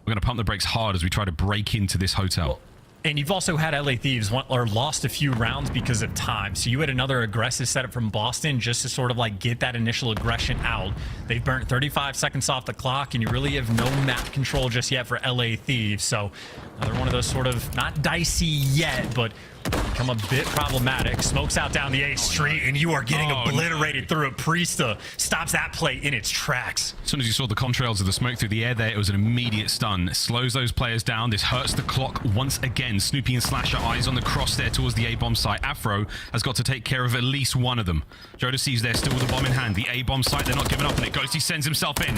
[SPEAKER 19] We're going to pump the brakes hard as we try to break into this hotel.
[SPEAKER 18] And you've also had LA Thieves lost a few rounds because of time. So you had another aggressive setup from Boston just to sort of like get that initial aggression out. They've burnt 35 seconds off the clock, and you really have no map control just yet for LA Thieves. So another one of those sort of, not dicey yet, but become a bit problematic. Smokes out down the A street, and you are getting obliterated through it. Priestahh stops that play in its tracks.
[SPEAKER 19] As soon as you saw the contrails of the smoke through the air there, it was an immediate stun. Slows those players down. This hurts the clock once again. Snoopy and Slasher eyes on the cross there towards the A-bomb site. Afro has got to take care of at least one of them. Joedecieves there still with the bomb in hand. The A-bomb site, they're not giving up on it. Ghosty sends himself in.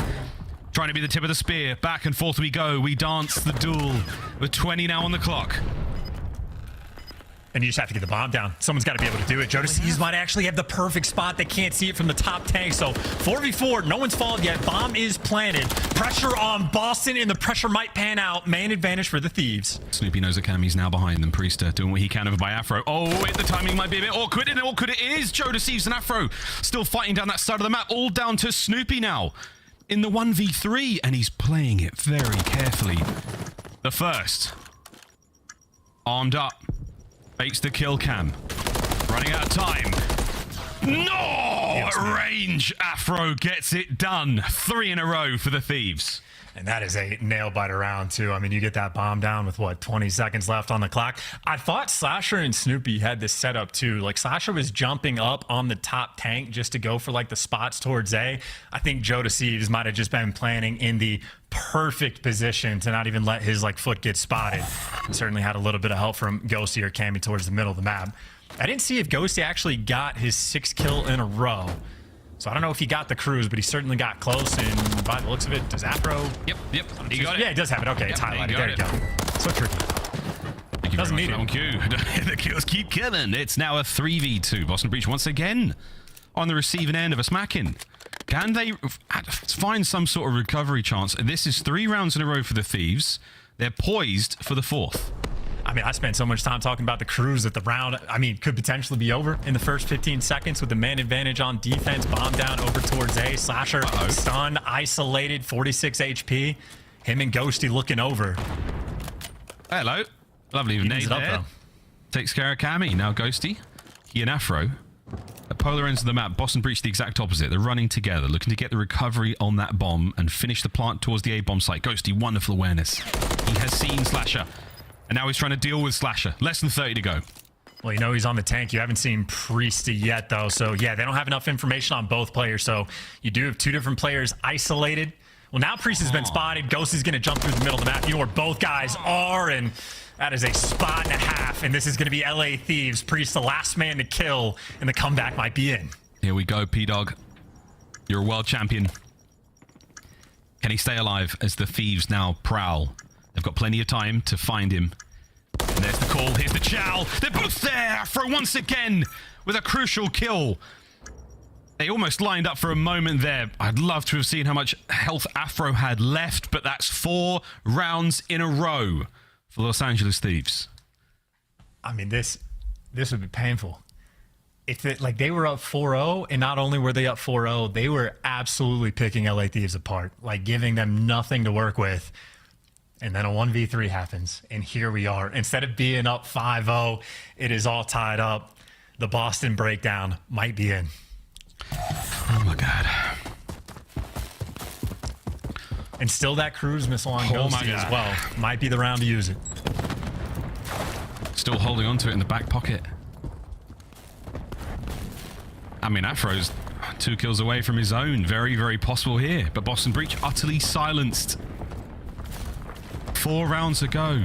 [SPEAKER 19] Trying to be the tip of the spear. Back and forth we go. We dance the duel with 20 now on the clock.
[SPEAKER 18] And you just have to get the bomb down. Someone's got to be able to do it. Joedecieves might actually have the perfect spot. They can't see it from the top tank. So 4v4, no one's fallen yet. Bomb is planted. Pressure on Boston, and the pressure might pan out. Man advantage for the Thieves.
[SPEAKER 19] Snoopy knows that Cammy's now behind them. Priestahh doing what he can over by Afro. Oh, the timing might be a bit awkward. And awkward it is. Joedecieves and Afro still fighting down that side of the map. All down to Snoopy now in the 1v3. And he's playing it very carefully. The first. Armed up. Fakes the kill cam. Running out of time. No! Range. Afro gets it done. 3 in a row for the Thieves.
[SPEAKER 18] And that is a nail-biter round, too. I mean, you get that bomb down with, what, 20 seconds left on the clock? I thought Slasher and Snoopy had this set up, too. Like, Slasher was jumping up on the top tank just to go for, like, the spots towards A. I think Joedecieves might have just been planning in the perfect position to not even let his, like, foot get spotted. And certainly had a little bit of help from Ghosty or Cammy towards the middle of the map. I didn't see if Ghosty actually got his 6th kill in a row. So I don't know if he got the cruise, but he certainly got close. And by the looks of it, does Afro?
[SPEAKER 19] Yep. He got it.
[SPEAKER 18] Yeah, he does have it. Okay, it's highlighted. There you go. So tricky.
[SPEAKER 19] Doesn't need it on cue. The kills keep killing. It's now a 3v2. Boston Breach once again on the receiving end of a smacking. Can they find some sort of recovery chance? This is 3 rounds in a row for the Thieves. They're poised for the 4th.
[SPEAKER 18] I mean, I spent so much time talking about the cruise that the round, I mean, could potentially be over in the first 15 seconds with the man advantage on defense. Bomb down over towards A. Slasher stunned, isolated, 46 HP. Him and Ghosty looking over.
[SPEAKER 19] Hello. Lovely nade there. Takes care of Cammy. Now Ghosty. He and Afro. At polar ends of the map, Boston Breach the exact opposite. They're running together, looking to get the recovery on that bomb and finish the plant towards the A bomb site. Ghosty, wonderful awareness. He has seen Slasher. And now he's trying to deal with Slasher. Less than 30 to go.
[SPEAKER 18] Well, you know he's on the tank. You haven't seen Priestahh yet, though. So, yeah, they don't have enough information on both players. So, you do have 2 different players isolated. Well, now Priestahh's been spotted. Ghosty's going to jump through the middle of the map. You know where both guys are, and that is a spot and a half. And this is going to be LA Thieves. Priestahh, last man to kill, and the comeback might be in.
[SPEAKER 19] Here we go, P-Dog. You're a world champion. Can he stay alive as the Thieves now prowl? They've got plenty of time to find him. And there's the call. Here's the chow. They're both there. Afro once again with a crucial kill. They almost lined up for a moment there. I'd love to have seen how much health Afro had left, but that's 4 rounds in a row for Los Angeles Thieves.
[SPEAKER 18] I mean, this would be painful. If they were up 4-0, and not only were they up 4-0, they were absolutely picking LA Thieves apart, like giving them nothing to work with. And then a 1v3 happens, and here we are. Instead of being up 5-0, it is all tied up. The Boston breakdown might be in.
[SPEAKER 19] Oh my God.
[SPEAKER 18] And still that cruise missile on Ghosty as well. Might be the round to use it.
[SPEAKER 19] Still holding on to it in the back pocket. I mean, Afro's 2 kills away from his own. Very, very possible here. But Boston Breach utterly silenced. 4 rounds ago.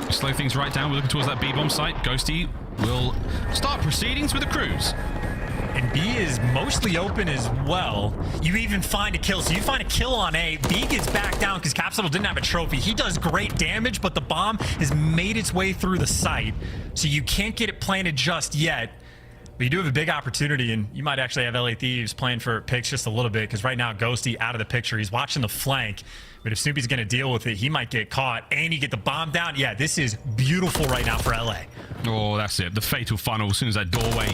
[SPEAKER 19] Slow things right down. We're looking towards that B-bomb site. Ghosty will start proceedings with the cruise.
[SPEAKER 18] And B is mostly open as well. You even find a kill. So you find a kill on A. B gets back down because Capsidal didn't have a trophy. He does great damage, but the bomb has made its way through the site. So you can't get it planted just yet. But you do have a big opportunity, and you might actually have LA Thieves playing for picks just a little bit, because right now Ghosty out of the picture. He's watching the flank. But if Snoopy's going to deal with it, he might get caught, and you get the bomb down. Yeah, this is beautiful right now for LA.
[SPEAKER 19] Oh, that's it. The fatal funnel. As soon as that doorway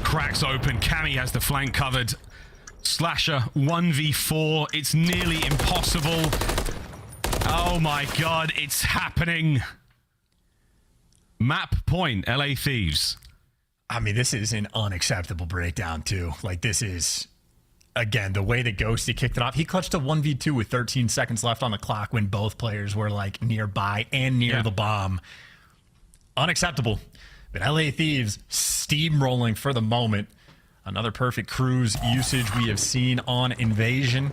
[SPEAKER 19] cracks open, Cammy has the flank covered. Slasher 1v4. It's nearly impossible. Oh my God, it's happening. Map point, LA Thieves.
[SPEAKER 18] I mean, this is an unacceptable breakdown, too. Like, this is, again, the way that Ghosty kicked it off. He clutched a 1v2 with 13 seconds left on the clock when both players were, like, nearby and near the bomb. Unacceptable. But LA Thieves steamrolling for the moment. Another perfect cruise usage we have seen on Invasion.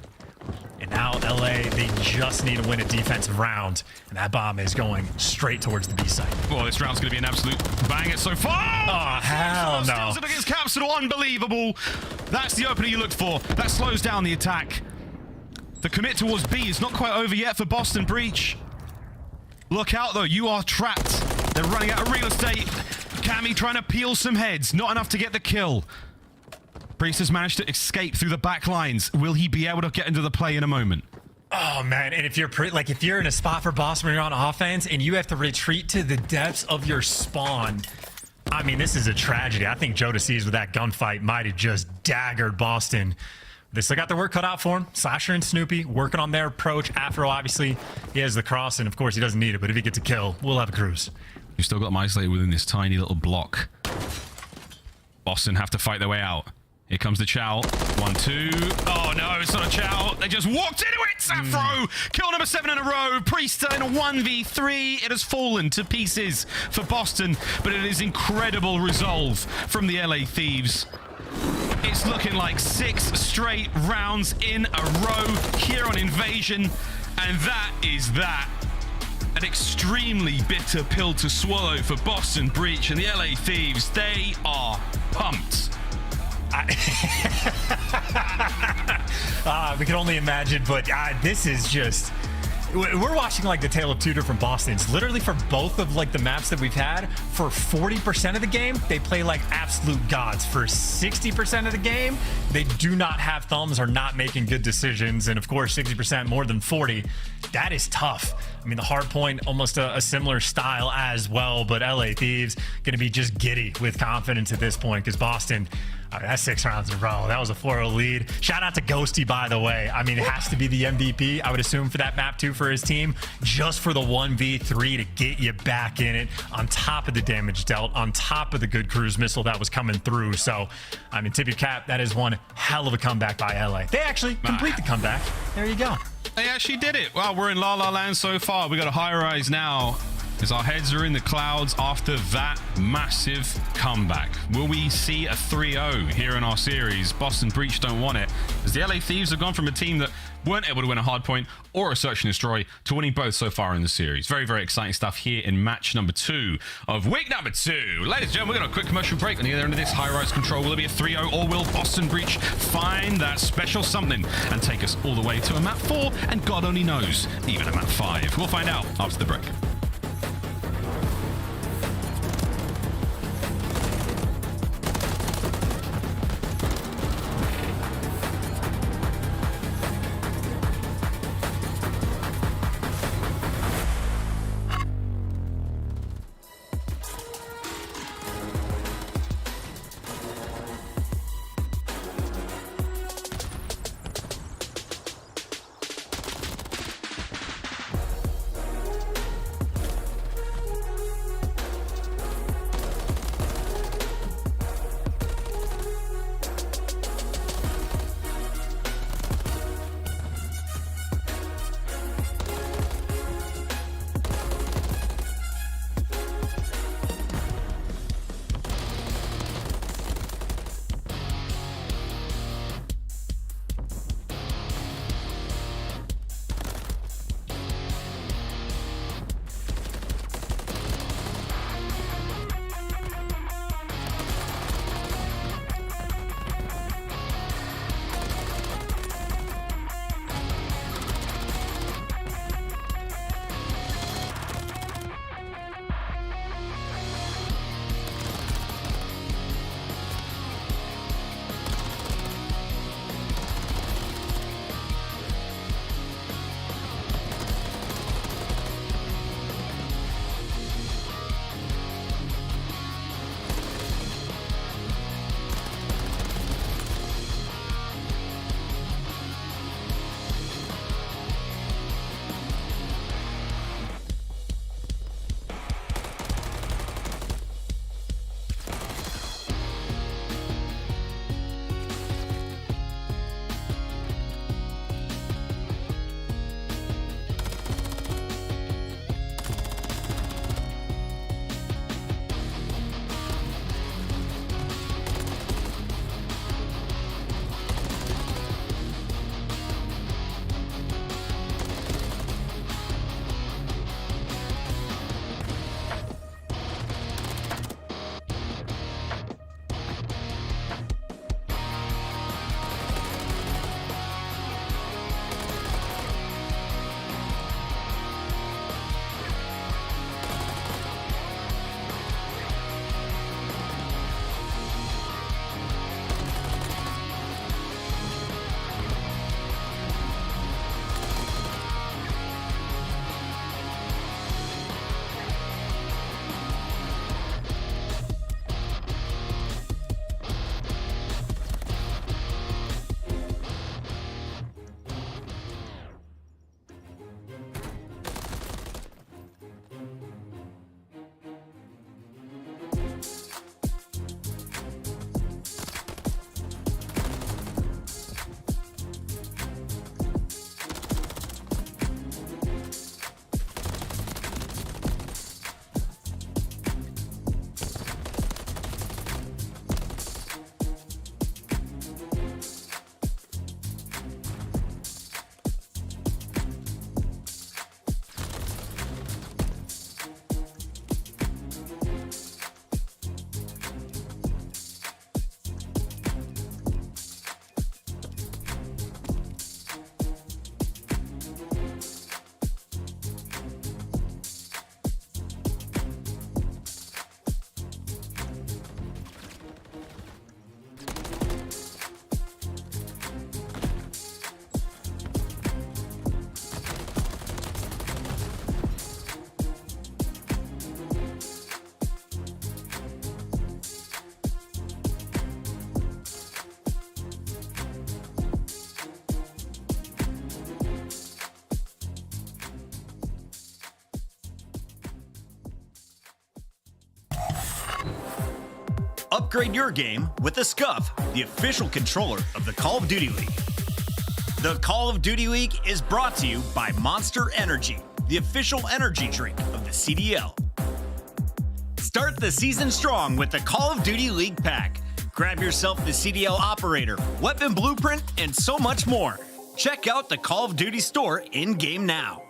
[SPEAKER 18] And now LA, they just need to win a defensive round. And that bomb is going straight towards the B site.
[SPEAKER 19] Well, this round's going to be an absolute banger so far.
[SPEAKER 18] Oh, hell no.
[SPEAKER 19] Steals it against Capsidal. Unbelievable. That's the opening you looked for. That slows down the attack. The commit towards B is not quite over yet for Boston Breach. Look out, though. You are trapped. They're running out of real estate. Cammy trying to peel some heads. Not enough to get the kill. Priestahh has managed to escape through the back lines. Will he be able to get into the play in a moment?
[SPEAKER 18] Oh man, and if you're in a spot for Boston when you're on offense and you have to retreat to the depths of your spawn, I mean, this is a tragedy. I think Joedecieves with that gunfight might have just daggered Boston. They still got their work cut out for him. Slasher and Snoopy working on their approach. Afro, obviously, he has the cross, and of course he doesn't need it, but if he gets a kill, we'll have a cruise.
[SPEAKER 19] You've still got them isolated within this tiny little block. Boston have to fight their way out. Here comes the Chow. 1, 2. Oh no, it's not a Chow. They just walked into it. Afro, kill number 7 in a row. Priestahh in a 1v3. It has fallen to pieces for Boston, but it is incredible resolve from the LA Thieves. It's looking like 6 straight rounds in a row here on Invasion, and that is that. An extremely bitter pill to swallow for Boston Breach and the LA Thieves. They are pumped.
[SPEAKER 18] We can only imagine, but this is just... We're watching like the tale of two different Bostons. Literally for both of like the maps that we've had, for 40% of the game, they play like absolute gods. For 60% of the game, they do not have thumbs, or not making good decisions. And of course, 60% more than 40. That is tough. I mean, the hard point, almost a similar style as well, but LA Thieves going to be just giddy with confidence at this point because Boston... that's 6 rounds in a row. That was a 4-0 lead. Shout out to Ghosty, by the way. I mean, it has to be the MVP, I would assume, for that map too for his team, just for the 1v3 to get you back in it, on top of the damage dealt, on top of the good cruise missile that was coming through. So, I mean, tip your cap, that is one hell of a comeback by LA. They actually complete the comeback. There you go.
[SPEAKER 19] They actually did it. Well, we're in La La Land so far. We got a high rise now, as our heads are in the clouds after that massive comeback. Will we see a 3-0 here in our series? Boston Breach don't want it, as the LA Thieves have gone from a team that weren't able to win a hard point or a search and destroy to winning both so far in the series. Very, very exciting stuff here in match number 2 of week number 2. Ladies and gentlemen, we're going to a quick commercial break. On the other end of this high-rise control, will it be a 3-0, or will Boston Breach find that special something and take us all the way to a map 4, and God only knows, even a map 5? We'll find out after the break.
[SPEAKER 12] Upgrade your game with the Scuff, the official controller of the Call of Duty League. The Call of Duty League is brought to you by Monster Energy, the official energy drink of the CDL. Start the season strong with the Call of Duty League pack. Grab yourself the CDL Operator, Weapon Blueprint, and so much more. Check out the Call of Duty store in-game now.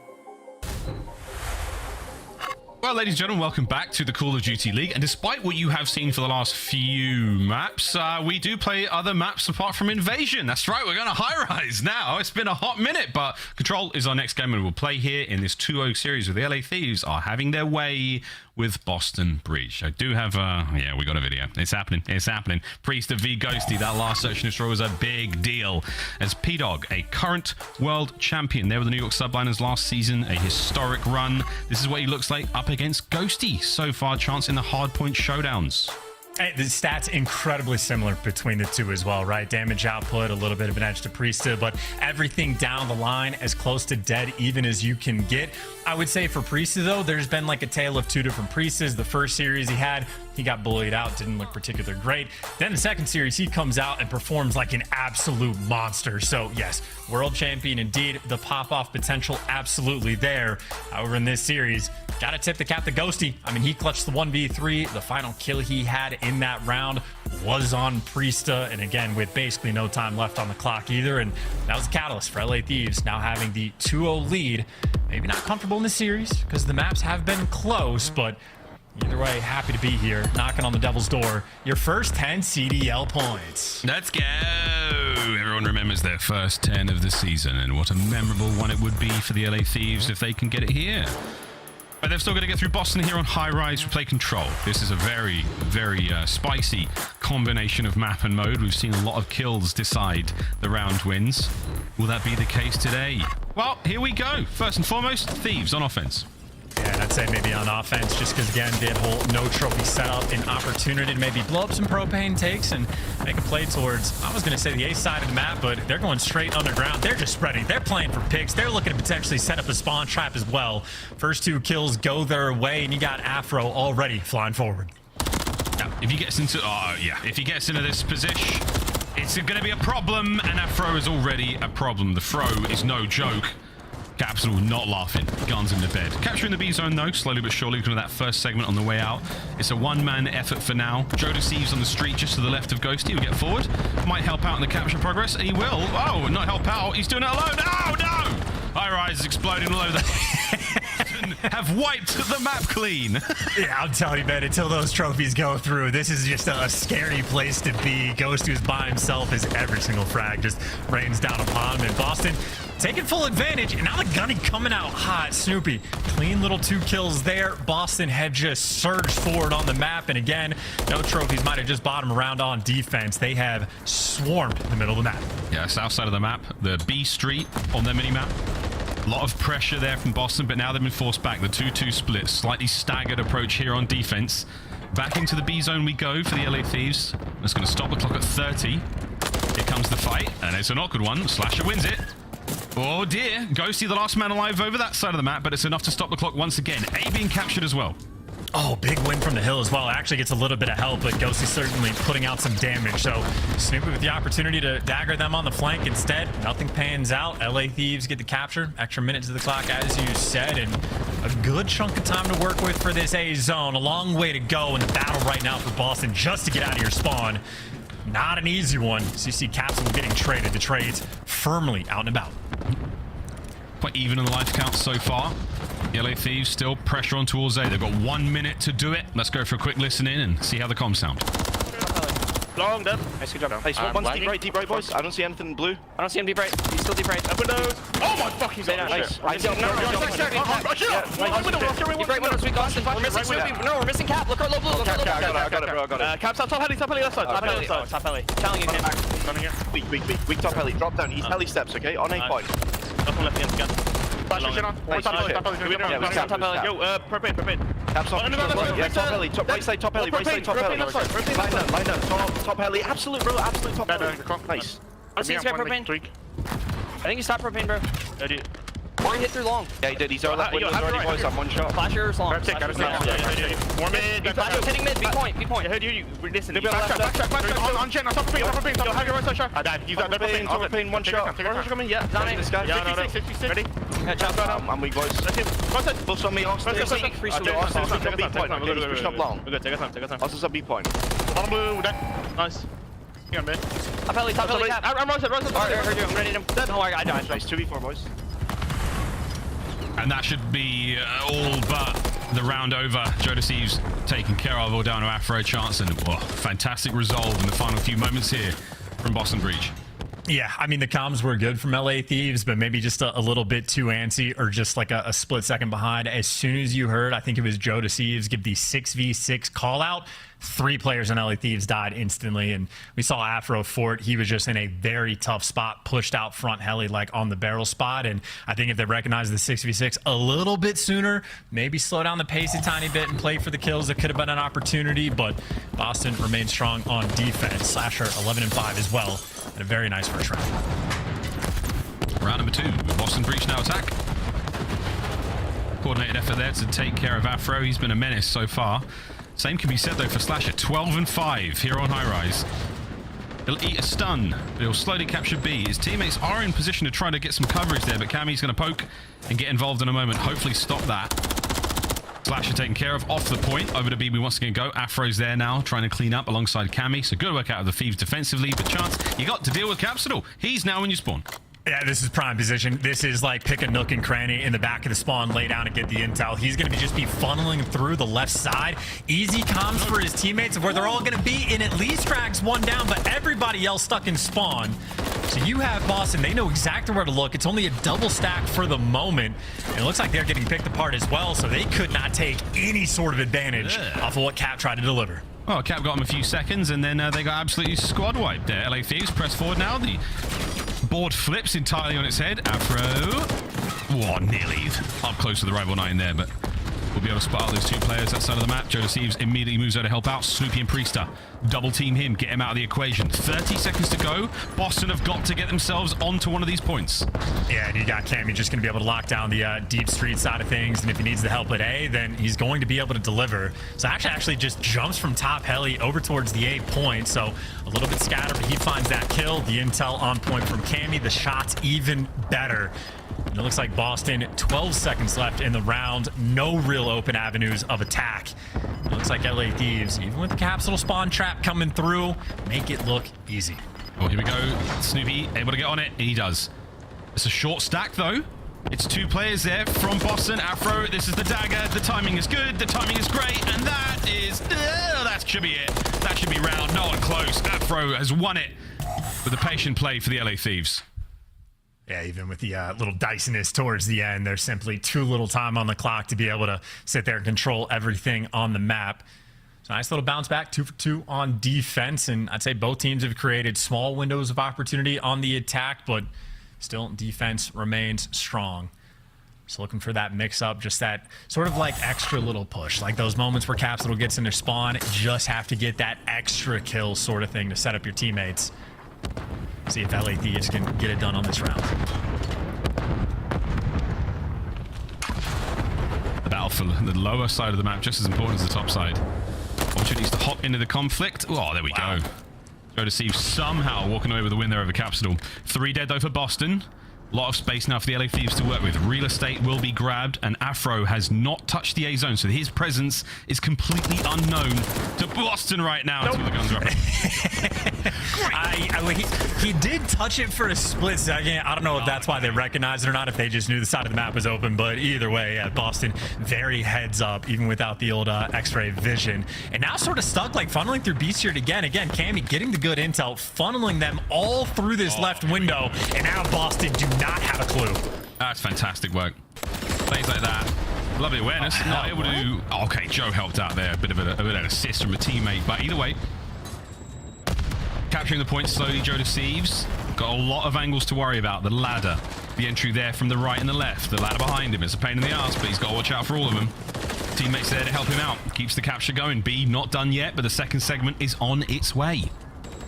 [SPEAKER 19] Well, ladies and gentlemen, welcome back to the Call of Duty League. And despite what you have seen for the last few maps, we do play other maps apart from Invasion. That's right, we're going to high-rise now. It's been a hot minute, but Control is our next game, and we'll play here in this 2-0 series where the LA Thieves are having their way with Boston Breach. I do have, yeah, we got a video. It's happening. It's happening. Priestahh v Ghosty. That last search and destroy was a big deal. As P-Dog, a current world champion. There with the New York Subliners last season. A historic run. This is what he looks like up against Ghosty. So far, chance in the hardpoint showdowns.
[SPEAKER 18] Hey, the stats incredibly similar between the two as well, right? Damage output, a little bit of an edge to Priestahh, but everything down the line as close to dead even as you can get. I would say for Priestahh, though, there's been like a tale of two different Priesths. The first series he got bullied out, didn't look particularly great. Then the second series, he comes out and performs like an absolute monster. So yes, world champion indeed. The pop-off potential absolutely there. However, in this series, gotta tip the cap to Ghosty. I mean, he clutched the 1v3. The final kill he had in that round was on Priestahh, and again, with basically no time left on the clock either. And that was the catalyst for LA Thieves now having the 2-0 lead. Maybe not comfortable in the series because the maps have been close, but either way, happy to be here, knocking on the devil's door. Your first 10 CDL points.
[SPEAKER 19] Let's go. Everyone remembers their first 10 of the season, and what a memorable one it would be for the LA Thieves if they can get it here. But they've still got to get through Boston here on high rise. We play Control. This is a very, very spicy combination of map and mode. We've seen a lot of kills decide the round wins. Will that be the case today? Well, here we go. First and foremost, Thieves on offense.
[SPEAKER 18] Yeah, and I'd say maybe on offense, just because, again, the whole no trophy setup, an opportunity to maybe blow up some propane takes and make a play towards, I was going to say the A side of the map, but they're going straight underground. They're just spreading. They're playing for picks. They're looking to potentially set up a spawn trap as well. First two kills go their way, and you got Afro already flying forward.
[SPEAKER 19] Now, if he gets into, if he gets into this position, it's going to be a problem, and Afro is already a problem. The throw is no joke. Capsidal not laughing. Guns in the bed. Capturing the B zone though, slowly but surely, looking at that first segment on the way out. It's a one-man effort for now. Joedecieves on the street just to the left of Ghosty will get forward. Might help out in the capture progress, and he will. Oh, not help out. He's doing it alone. Oh, no! High rise is exploding all over the have wiped the map clean.
[SPEAKER 18] Yeah, I'm telling you, man, until those trophies go through, this is just a scary place to be. Ghost who's by himself as every single frag just rains down upon him. And Boston taking full advantage, and now the gunny coming out hot. Snoopy, clean little 2 kills there. Boston had just surged forward on the map, and again, no trophies. Might have just bought him around on defense. They have swarmed the middle of the map.
[SPEAKER 19] Yeah, south side of the map, the B street on their mini-map. A lot of pressure there from Boston, but now they've been forced back. The 2-2 split, slightly staggered approach here on defense. Back into the B zone we go for the LA Thieves. That's going to stop the clock at 30. Here comes the fight, and it's an awkward one. Slasher wins it. Oh dear, Ghosty the last man alive over that side of the map, but it's enough to stop the clock once again. A being captured as well.
[SPEAKER 18] Oh, big win from the hill as well. Actually gets a little bit of help, but Ghosty certainly putting out some damage. So Snoopy with the opportunity to dagger them on the flank. Instead, nothing pans out. LA Thieves get the capture. Extra minute to the clock, as you said, and a good chunk of time to work with for this A zone. A long way to go in the battle right now for Boston just to get out of your spawn. Not an easy one. So you see Capsidal getting traded. The trades firmly out and about.
[SPEAKER 19] Quite even in the life count so far. The LA Thieves still pressure on towards A. They've got 1 minute to do it. Let's go for a quick listen in and see how the comms sound.
[SPEAKER 13] Long, dead. Nice, good job. Hey, one's deep right, boys. I don't see anything blue. I don't see him deep right. He's still deep right. Up windows. Oh my fuck, he's out. Nice.
[SPEAKER 4] We're missing Cap. Look our low blue.
[SPEAKER 13] I got it, bro. I got it. Cap's on top heli, left side.
[SPEAKER 4] Top heli. Telling you, him.
[SPEAKER 13] Coming here. Weak top heli. Drop down. He's heli steps, okay? On A5.
[SPEAKER 4] Up and left against the gun.
[SPEAKER 13] Yo, propane. Caps off. Yeah, top heli. Right side, top heli. Line up. Top heli. Absolute, bro. Absolute top heli. Nice.
[SPEAKER 4] I see he's got propane. I think he's top propane, bro.
[SPEAKER 13] Or he hit through long. Yeah, he did. He's already voiced on one shot.
[SPEAKER 4] Flash yours long.
[SPEAKER 13] One mid.
[SPEAKER 4] He's hitting mid. B point.
[SPEAKER 13] I heard you. Listen. Backtrack. On Jen. On top of pain. Have your right side shot. I died. He's out. Top of pain. One shot. Coming. Yeah.
[SPEAKER 4] This guy.
[SPEAKER 13] 66. Ready? I'm weak voice. Boost on me. B point. Push up long.
[SPEAKER 4] We're good. Take our time.
[SPEAKER 13] Also B point. On blue.
[SPEAKER 4] Nice.
[SPEAKER 13] Here, man.
[SPEAKER 4] Top alley. I'm
[SPEAKER 13] I'm
[SPEAKER 4] ready him. Don't worry, I died.
[SPEAKER 13] Nice. 2v4, boys.
[SPEAKER 19] And that should be all but the round over. Joedecieves taken care of, all down to Afro chance, and fantastic resolve in the final few moments here from Boston Breach.
[SPEAKER 18] Yeah, I mean, the comms were good from LA Thieves, but maybe just a little bit too antsy or just like a split second behind. As soon as you heard, I think it was Joedecieves give the 6v6 call out, 3 players in LA Thieves died instantly, and we saw Afro Fort. He was just in a very tough spot, pushed out front heli like on the barrel spot, and I think if they recognized the 6v6 a little bit sooner, maybe slow down the pace a tiny bit and play for the kills, it could have been an opportunity, but Boston remained strong on defense. Slasher 11-5 as well, and a very nice first round.
[SPEAKER 19] Round number 2, Boston Breach now attack. Coordinated effort there to take care of Afro. He's been a menace so far. Same can be said though for Slasher, 12-5 here on high rise. He'll eat a stun, but he'll slowly capture B. His teammates are in position to try to get some coverage there, but Cammy's going to poke and get involved in a moment. Hopefully stop that. Slasher taken care of off the point. Over to B, we once again go. Afro's there now, trying to clean up alongside Cammy. So good work out of the Thieves defensively, but chance, you got to deal with Capsidal. He's now in your spawn.
[SPEAKER 18] Yeah, this is prime position. This is like pick a nook and cranny in the back of the spawn, lay down and get the intel. He's going to just be funneling through the left side. Easy comms for his teammates of where they're all going to be, and at least drags one down, but everybody else stuck in spawn. So you have Boston. They know exactly where to look. It's only a double stack for the moment. And it looks like they're getting picked apart as well, so they could not take any sort of advantage off of what Cap tried to deliver.
[SPEAKER 19] Well, Cap got him a few seconds, and then they got absolutely squad wiped there. LA Thieves press forward now. The board flips entirely on its head. Afro, nearly up close to the rival 9 there, but we'll be able to spot out those 2 players that side of the map. Joedecieves immediately moves out to help out. Snoopy and Priestahh double team him, get him out of the equation. 30 seconds to go. Boston have got to get themselves onto one of these points.
[SPEAKER 18] Yeah, and you got Cammy just going to be able to lock down the deep street side of things, and if he needs the help at A, then he's going to be able to deliver. So actually just jumps from top heli over towards the A point, so a little bit scattered, but he finds that kill. The intel on point from Cammy, the shots even better. And it looks like Boston, 12 seconds left in the round. No real open avenues of attack. It looks like LA Thieves, even with the Capsidal spawn trap coming through, make it look easy.
[SPEAKER 19] Oh, here we go. Snoopy able to get on it, and he does. It's a short stack, though. It's 2 players there from Boston. Afro, this is the dagger. The timing is good. The timing is great. And that is... that should be it. That should be round. No one close. Afro has won it with a patient play for the LA Thieves.
[SPEAKER 18] Yeah, even with the little diciness towards the end, there's simply too little time on the clock to be able to sit there and control everything on the map. So nice little bounce back, 2 for 2 on defense, and I'd say both teams have created small windows of opportunity on the attack, but still defense remains strong. So looking for that mix-up, just that sort of like extra little push, like those moments where Capsidal gets in their spawn, just have to get that extra kill sort of thing to set up your teammates. See if LA Thieves can get it done on this round.
[SPEAKER 19] The battle for the lower side of the map just as important as the top side. Opportunities to hop into the conflict. Oh, there we go. Joedecieves somehow walking away with a win there over Capsidal. 3 dead though for Boston. A lot of space now for the LA Thieves to work with. Real estate will be grabbed, and Afro has not touched the A zone, so his presence is completely unknown to Boston right now. Nope. The guns are
[SPEAKER 18] he did touch it for a split second. I don't know if that's why they recognized it or not, if they just knew the side of the map was open, but either way, yeah, Boston very heads up, even without the old X-ray vision. And now sort of stuck, like funneling through B Street again. Again, Cammy getting the good intel, funneling them all through this left window, and now Boston do not have a clue.
[SPEAKER 19] That's fantastic work. Plays like that. Lovely awareness. Not able to do... Okay, Joe helped out there. A bit of an assist from a teammate, but either way, capturing the point slowly. Joedecieves got a lot of angles to worry about. The ladder, the entry there from the right and the left, the ladder behind him. It's a pain in the ass, but he's got to watch out for all of them. Teammates there to help him out. Keeps the capture going. B not done yet, but the second segment is on its way.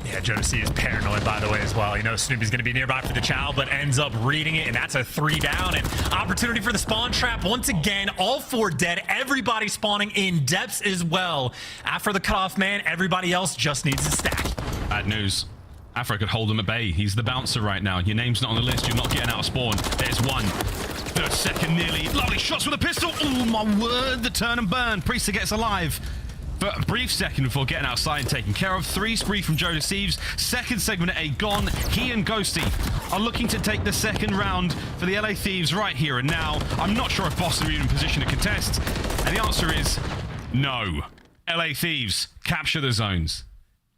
[SPEAKER 18] Yeah, Joedecieves is paranoid, by the way, as well. You know, Snoopy's going to be nearby for the chow, but ends up reading it, and that's a 3 down. And opportunity for the spawn trap. Once again, all 4 dead. Everybody spawning in depths as well. After the cutoff man, everybody else just needs to stack.
[SPEAKER 19] Bad news. Afro could hold him at bay. He's the bouncer right now. Your name's not on the list. You're not getting out of spawn. There's one. The second nearly. Lovely shots with a pistol. Oh, my word. The turn and burn. Priestahh gets alive. For a brief second before getting outside and taken care of. 3 spree from Joedecieves. Second segment at A gone. He and Ghosty are looking to take the second round for the LA Thieves right here and now. I'm not sure if Boston are even in position to contest. And the answer is no. LA Thieves capture the zones.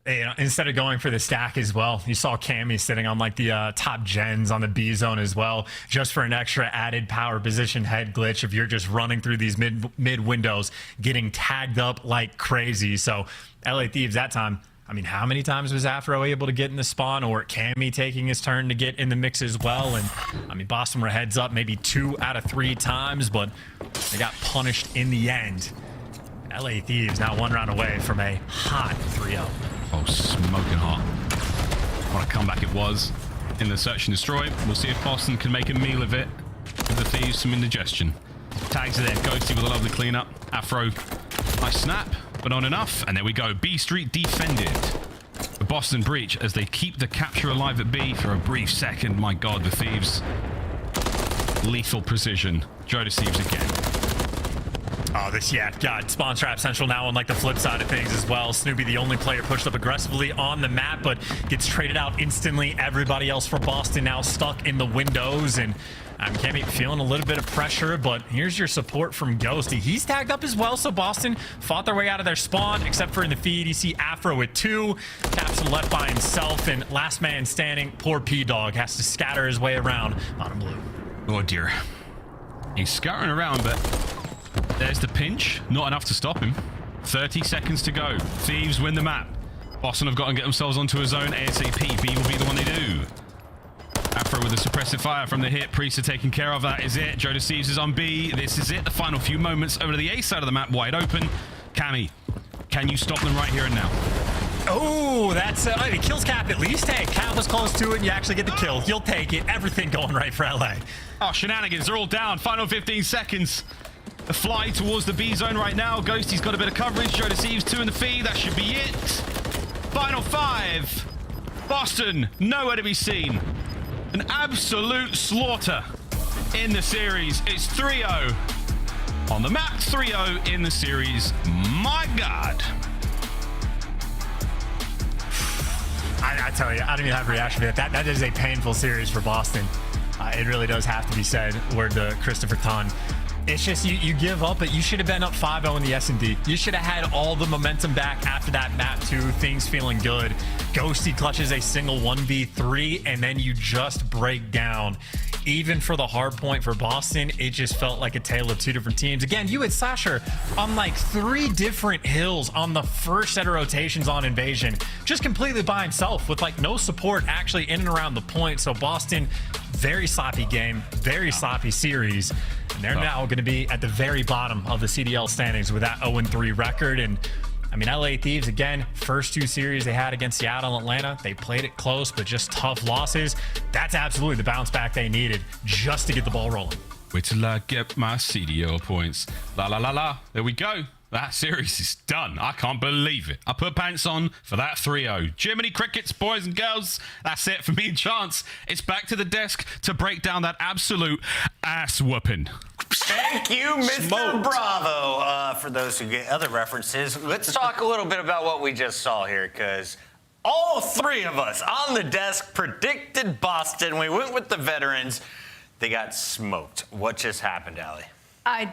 [SPEAKER 18] You know, instead of going for the stack as well, you saw Cammy sitting on like the top gens on the B zone as well, just for an extra added power position head glitch if you're just running through these mid windows, getting tagged up like crazy. So LA Thieves that time, I mean, how many times was Afro able to get in the spawn, or Cammy taking his turn to get in the mix as well? And I mean, Boston were heads up maybe 2 out of 3 times, but they got punished in the end. LA Thieves now 1 round away from a hot 3-0.
[SPEAKER 19] Oh, smoking hot. What a comeback it was in the search and destroy. We'll see if Boston can make a meal of it. Give the Thieves some indigestion. Tags are there. Ghosty with a lovely cleanup. Afro, nice snap, but not enough. And there we go. B Street defended. The Boston breach as they keep the capture alive at B for a brief second. My God, the Thieves. Lethal precision. Joedecieves again.
[SPEAKER 18] Oh, God, spawn trap central now on like the flip side of things as well. Snoopy, the only player pushed up aggressively on the map, but gets traded out instantly. Everybody else for Boston now stuck in the windows, and Cammy feeling a little bit of pressure, but here's your support from Ghosty. He's tagged up as well, so Boston fought their way out of their spawn, except for in the feed. You see Afro with 2, Capsidal left by himself, and last man standing, poor P-Dog, has to scatter his way around on blue.
[SPEAKER 19] Oh, dear. He's scattering around, but there's the pinch. Not enough to stop him. 30 seconds to go. Thieves win the map. Boston have got to get themselves onto a zone ASAP. B will be the one they do. Afro with a suppressive fire from the hit. Priestahh taking care of. That is it. Joedecieves is on B. This is it. The final few moments over to the A side of the map. Wide open. Cammy, can you stop them right here and now?
[SPEAKER 18] Oh, that's it kills Cap at least. Hey, Cap was close to it, and you actually get the kill. You'll take it. Everything going right for LA.
[SPEAKER 19] Oh, shenanigans. They're all down. Final 15 seconds. A fly towards the B zone right now. Ghosty's got a bit of coverage. Joedecieves 2 in the feed. That should be it. Final 5. Boston, nowhere to be seen. An absolute slaughter in the series. It's 3-0 on the map, 3-0 in the series. My God.
[SPEAKER 18] I tell you, I don't even have a reaction to that. That is a painful series for Boston. It really does have to be said. Word to Christopher Ton. It's just you give up, but you should have been up 5-0 in the S&D. You should have had all the momentum back after that map 2, things feeling good. Ghosty clutches a single 1v3, and then you just break down. Even for the hard point for Boston, it just felt like a tale of 2 different teams. Again, you had Slasher on like 3 different hills on the first set of rotations on Invasion, just completely by himself with like no support actually in and around the point. So Boston, very sloppy game, very sloppy series. And they're now going to be at the very bottom of the CDL standings with that 0-3 record. And I mean, LA Thieves, again, first 2 series they had against Seattle and Atlanta, they played it close, but just tough losses. That's absolutely the bounce back they needed just to get the ball rolling.
[SPEAKER 19] Wait till I get my CDL points. La la la la. There we go. That series is done. I can't believe it. I put pants on for that 3-0. Jiminy Crickets, boys and girls. That's it for me and Chance. It's back to the desk to break down that absolute ass whooping.
[SPEAKER 5] Thank you, Mr. Bravo. For those who get other references, let's talk a little bit about what we just saw here, because all 3 of us on the desk predicted Boston. We went with the veterans. They got smoked. What just happened, Allie?
[SPEAKER 6] I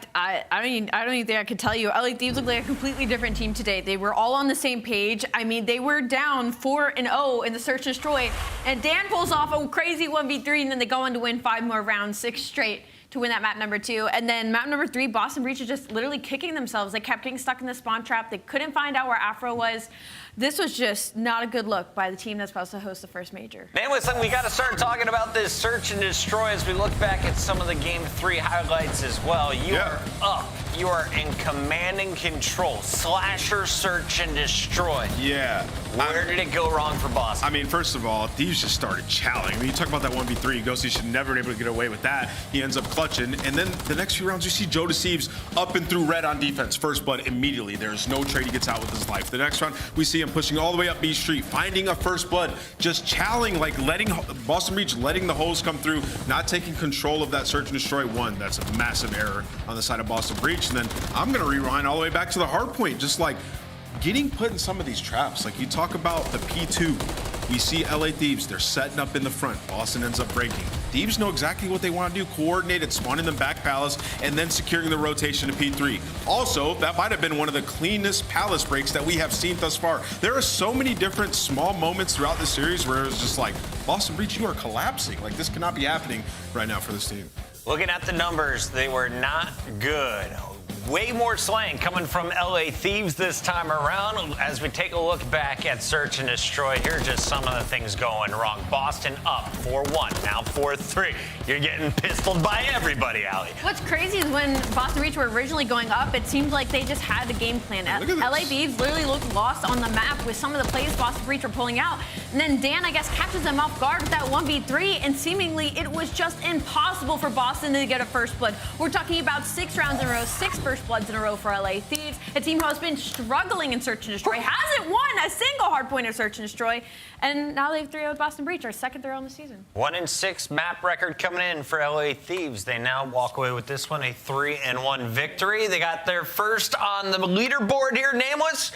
[SPEAKER 6] don't even think I could tell you. LA Thieves looked like a completely different team today. They were all on the same page. I mean, they were down 4-0 in the search and destroy, and Dan pulls off a crazy 1v3, and then they go on to win 5 more rounds, 6 straight to win that map number 2. And then map number 3, Boston Breach is just literally kicking themselves. They kept getting stuck in the spawn trap. They couldn't find out where Afro was. This was just not a good look by the team that's supposed to host the first major.
[SPEAKER 5] Man, listen, we got to start talking about this search and destroy as we look back at some of the Game 3 highlights as well. You are up you are in command and control, slasher, search, and destroy.
[SPEAKER 7] Yeah.
[SPEAKER 5] Where did it go wrong for Boston?
[SPEAKER 7] I mean, first of all, Thieves just started challenging. I mean, you talk about that 1v3, Ghosty should never been able to get away with that. He ends up clutching, and then the next few rounds, you see Joedecieves up and through red on defense. First blood immediately. There's no trade, he gets out with his life. The next round, we see him pushing all the way up B Street, finding a first blood, just challenging, like letting Boston Breach, letting the holes come through, not taking control of that search and destroy. One, that's a massive error on the side of Boston Breach. And then I'm gonna rewind all the way back to the hard point, just like getting put in some of these traps. Like you talk about the P2, we see LA Thieves, they're setting up in the front. Boston ends up breaking. Thieves know exactly what they want to do, coordinated, spawning them back Palace, and then securing the rotation to P3. Also, that might have been one of the cleanest Palace breaks that we have seen thus far. There are so many different small moments throughout the series where it was just like, Boston Breach, you are collapsing. Like this cannot be happening right now for this team.
[SPEAKER 5] Looking at the numbers, they were not good. Way more slaying coming from LA Thieves this time around. As we take a look back at Search and Destroy, here are just some of the things going wrong. Boston up 4-1, now 4-3. You're getting pistoled by everybody, Allie.
[SPEAKER 6] What's crazy is when Boston Breach were originally going up, it seemed like they just had the game plan. LA Thieves literally looked lost on the map with some of the plays Boston Breach were pulling out. And then Dan, I guess, catches them off guard with that 1v3, and seemingly it was just impossible for Boston to get a first blood. We're talking about 6 rounds in a row, 6 first bloods in a row for LA Thieves, a team who has been struggling in Search and Destroy, hasn't won a single hardpoint in Search and Destroy, and now they've 3-0'd Boston Breach, our second 3-0 in the season.
[SPEAKER 5] 1-6 map record coming in for LA Thieves. They now walk away with this one, a 3-1 victory. They got their first on the leaderboard here, nameless.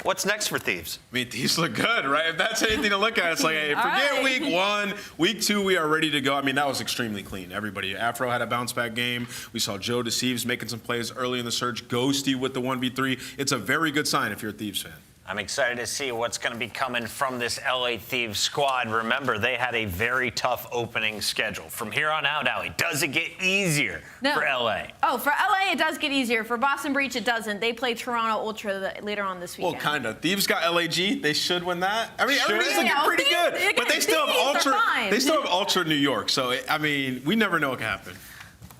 [SPEAKER 5] What's next for Thieves?
[SPEAKER 7] I mean, Thieves look good, right? If that's anything to look at, it's like, hey, forget week 1. Week 2, we are ready to go. I mean, that was extremely clean. Everybody. Afro had a bounce-back game. We saw Joedecieves making some plays early in the surge. Ghosty with the 1v3. It's a very good sign if you're a Thieves fan.
[SPEAKER 5] I'm excited to see what's going to be coming from this LA Thieves squad. Remember, they had a very tough opening schedule. From here on out, Allie, does it get easier for LA?
[SPEAKER 6] Oh, for LA, it does get easier. For Boston Breach, it doesn't. They play Toronto Ultra later on this weekend.
[SPEAKER 7] Well, kind of. Thieves got LAG. They should win that. I mean, everybody's looking pretty good. But they still have Ultra. They still have Ultra New York. So, I mean, we never know what can happen.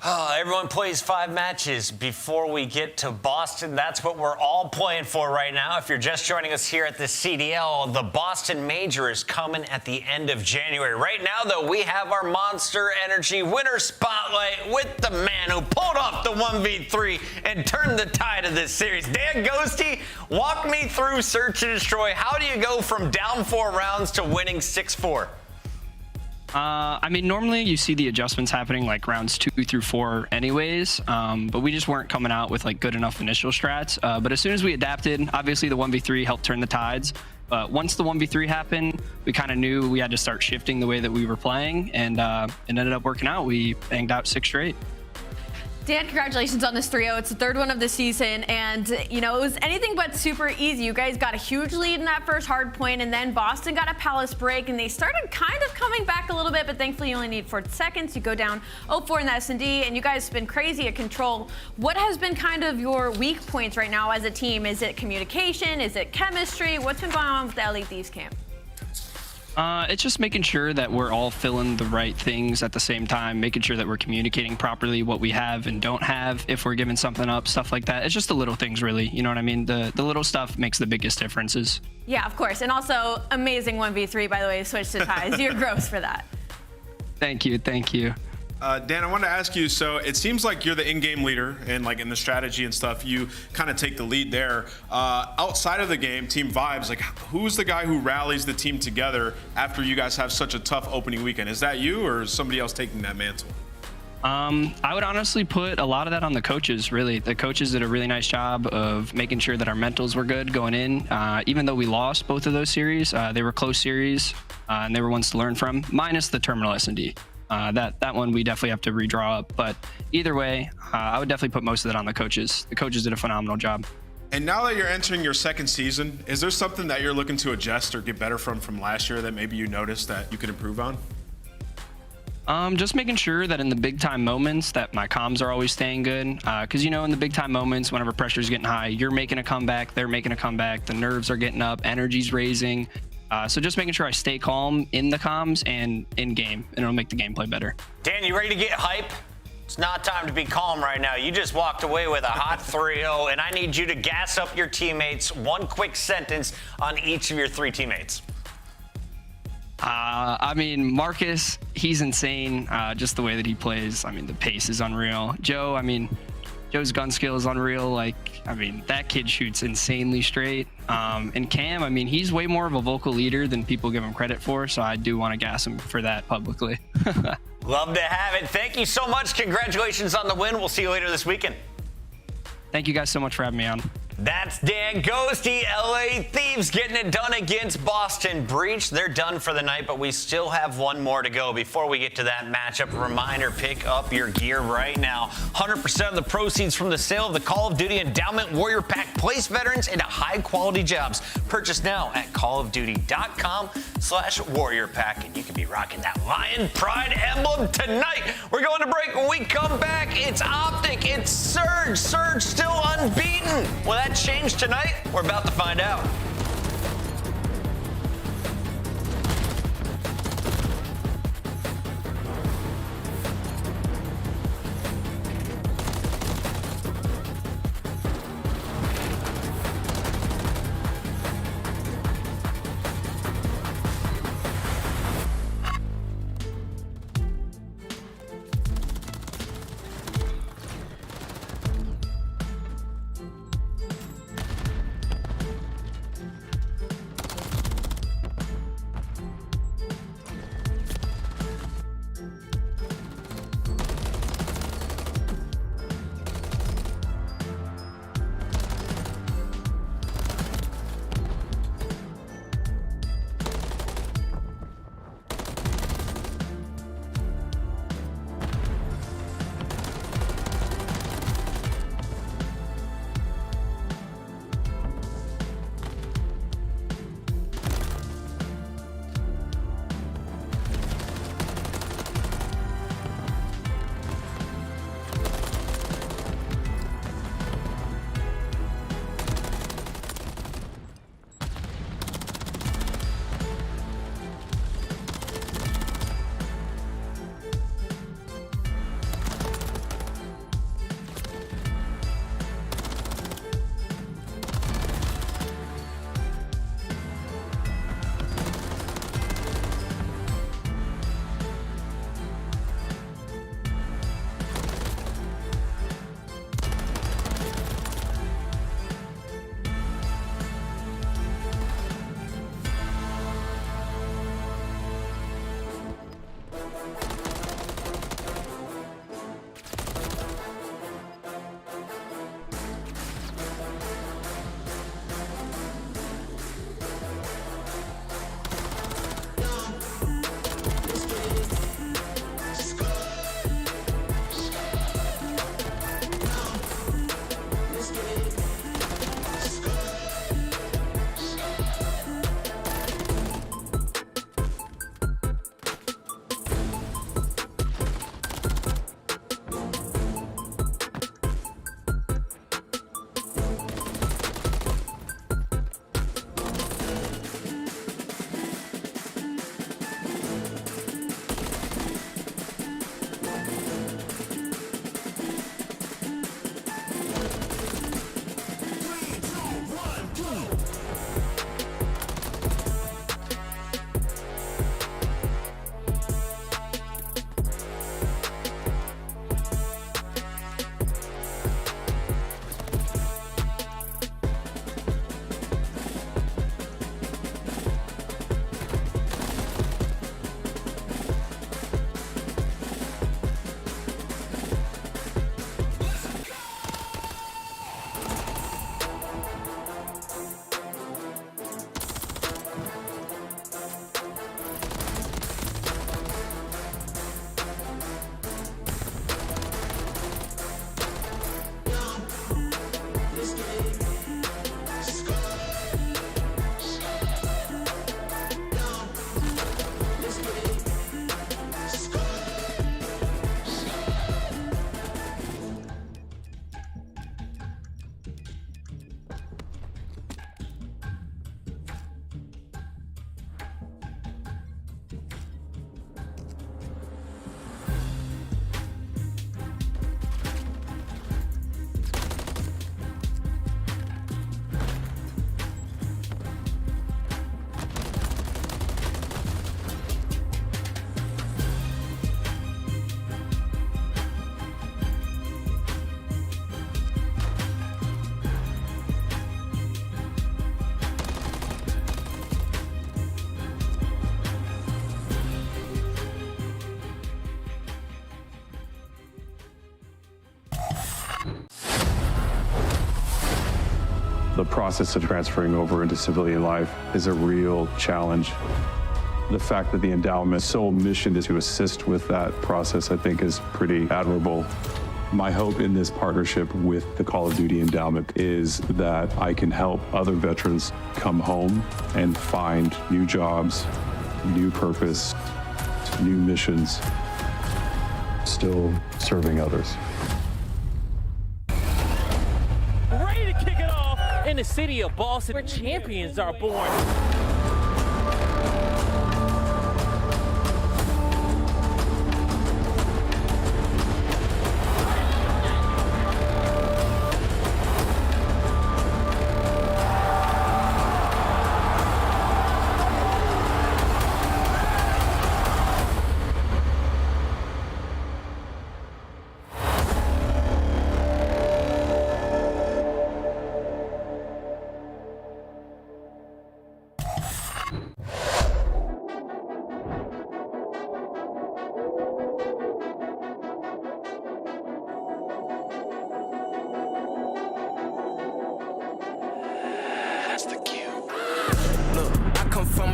[SPEAKER 5] Everyone plays 5 matches before we get to Boston. That's what we're all playing for right now. If you're just joining us here at the CDL, the Boston Major is coming at the end of January. Right now, though, we have our Monster Energy winner spotlight with the man who pulled off the 1v3 and turned the tide of this series. Dan Ghosty, walk me through Search and Destroy. How do you go from down 4 rounds to winning 6-4?
[SPEAKER 20] I mean, normally you see the adjustments happening like rounds 2 through 4 anyways, but we just weren't coming out with like good enough initial strats. But as soon as we adapted, obviously the 1v3 helped turn the tides. Once the 1v3 happened, we kind of knew we had to start shifting the way that we were playing, and it ended up working out. We banged out 6 straight.
[SPEAKER 6] Dan, congratulations on this 3-0. It's the 3rd one of the season, and you know, it was anything but super easy. You guys got a huge lead in that first hard point, and then Boston got a Palace break, and they started kind of coming back a little bit, but thankfully you only need 4 seconds. You go down 0-4 in the S&D, and you guys have been crazy at control. What has been kind of your weak points right now as a team? Is it communication? Is it chemistry? What's been going on with the LA Thieves camp?
[SPEAKER 20] It's just making sure that we're all feeling the right things at the same time, making sure that we're communicating properly what we have and don't have, if we're giving something up, stuff like that. It's just the little things, really. You know what I mean? The little stuff makes the biggest differences.
[SPEAKER 6] Yeah, of course. And also, amazing 1v3, by the way, switch to ties. You're gross for that.
[SPEAKER 20] Thank you. Thank you.
[SPEAKER 7] Dan, I wanted to ask you, so it seems like you're the in-game leader and like in the strategy and stuff, you kind of take the lead there. Outside of the game, team vibes, like who's the guy who rallies the team together after you guys have such a tough opening weekend? Is that you or is somebody else taking that mantle?
[SPEAKER 20] I would honestly put a lot of that on the coaches, really. The coaches did a really nice job of making sure that our mentals were good going in. Even though we lost both of those series, they were close series and they were ones to learn from, minus the Terminal S&D. That one we definitely have to redraw up, but either way, I would definitely put most of that on the coaches. The coaches did a phenomenal job.
[SPEAKER 7] And now that you're entering your 2nd season, is there something that you're looking to adjust or get better from last year that maybe you noticed that you could improve on?
[SPEAKER 20] Just making sure that in the big time moments that my comms are always staying good. Cause you know, in the big time moments, whenever pressure's getting high, you're making a comeback, they're making a comeback, the nerves are getting up, energy's raising. So just making sure I stay calm in the comms and in game, and it'll make the gameplay better.
[SPEAKER 5] Dan, you ready to get hype? It's not time to be calm right now. You just walked away with a hot 3-0, and I need you to gas up your teammates. One quick sentence on each of your 3 teammates.
[SPEAKER 20] I mean, Marcus, he's insane. Just the way that he plays. I mean, the pace is unreal. Joe, I mean, Joe's gun skill is unreal. Like, I mean, that kid shoots insanely straight. And Cam, I mean, he's way more of a vocal leader than people give him credit for. So I do want to gas him for that publicly.
[SPEAKER 5] Love to have it. Thank you so much. Congratulations on the win. We'll see you later this weekend.
[SPEAKER 20] Thank you guys so much for having me on.
[SPEAKER 5] That's Dan Ghosty. LA Thieves getting it done against Boston Breach. They're done for the night, but we still have one more to go. Before we get to that matchup, a reminder, pick up your gear right now. 100% of the proceeds from the sale of the Call of Duty Endowment Warrior Pack place veterans into high-quality jobs. Purchase now at callofduty.com/warrior pack, and you can be rocking that Lion Pride emblem tonight. We're going to break. When we come back, it's OpTic, it's Surge. Surge still unbeaten. Will that change tonight? We're about to find out.
[SPEAKER 9] The process of transferring over into civilian life is a real challenge. The fact that the endowment's sole mission is to assist with that process, I think, is pretty admirable. My hope in this partnership with the Call of Duty Endowment is that I can help other veterans come home and find new jobs, new purpose, new missions, still serving others.
[SPEAKER 15] Ready to kick it off in the city of Boston, where champions are born.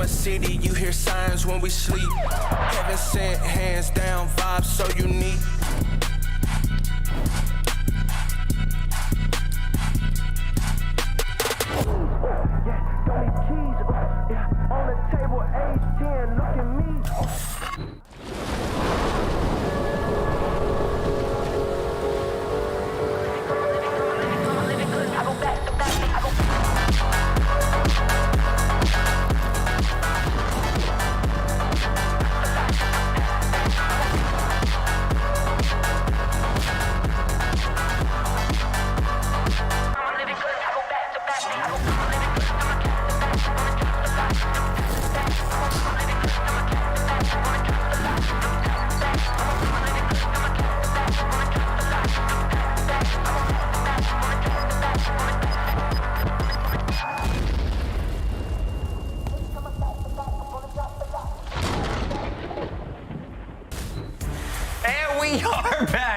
[SPEAKER 21] City, you hear signs when we sleep. Heaven sent, hands down, vibes so unique. On the table, age 10, look at me.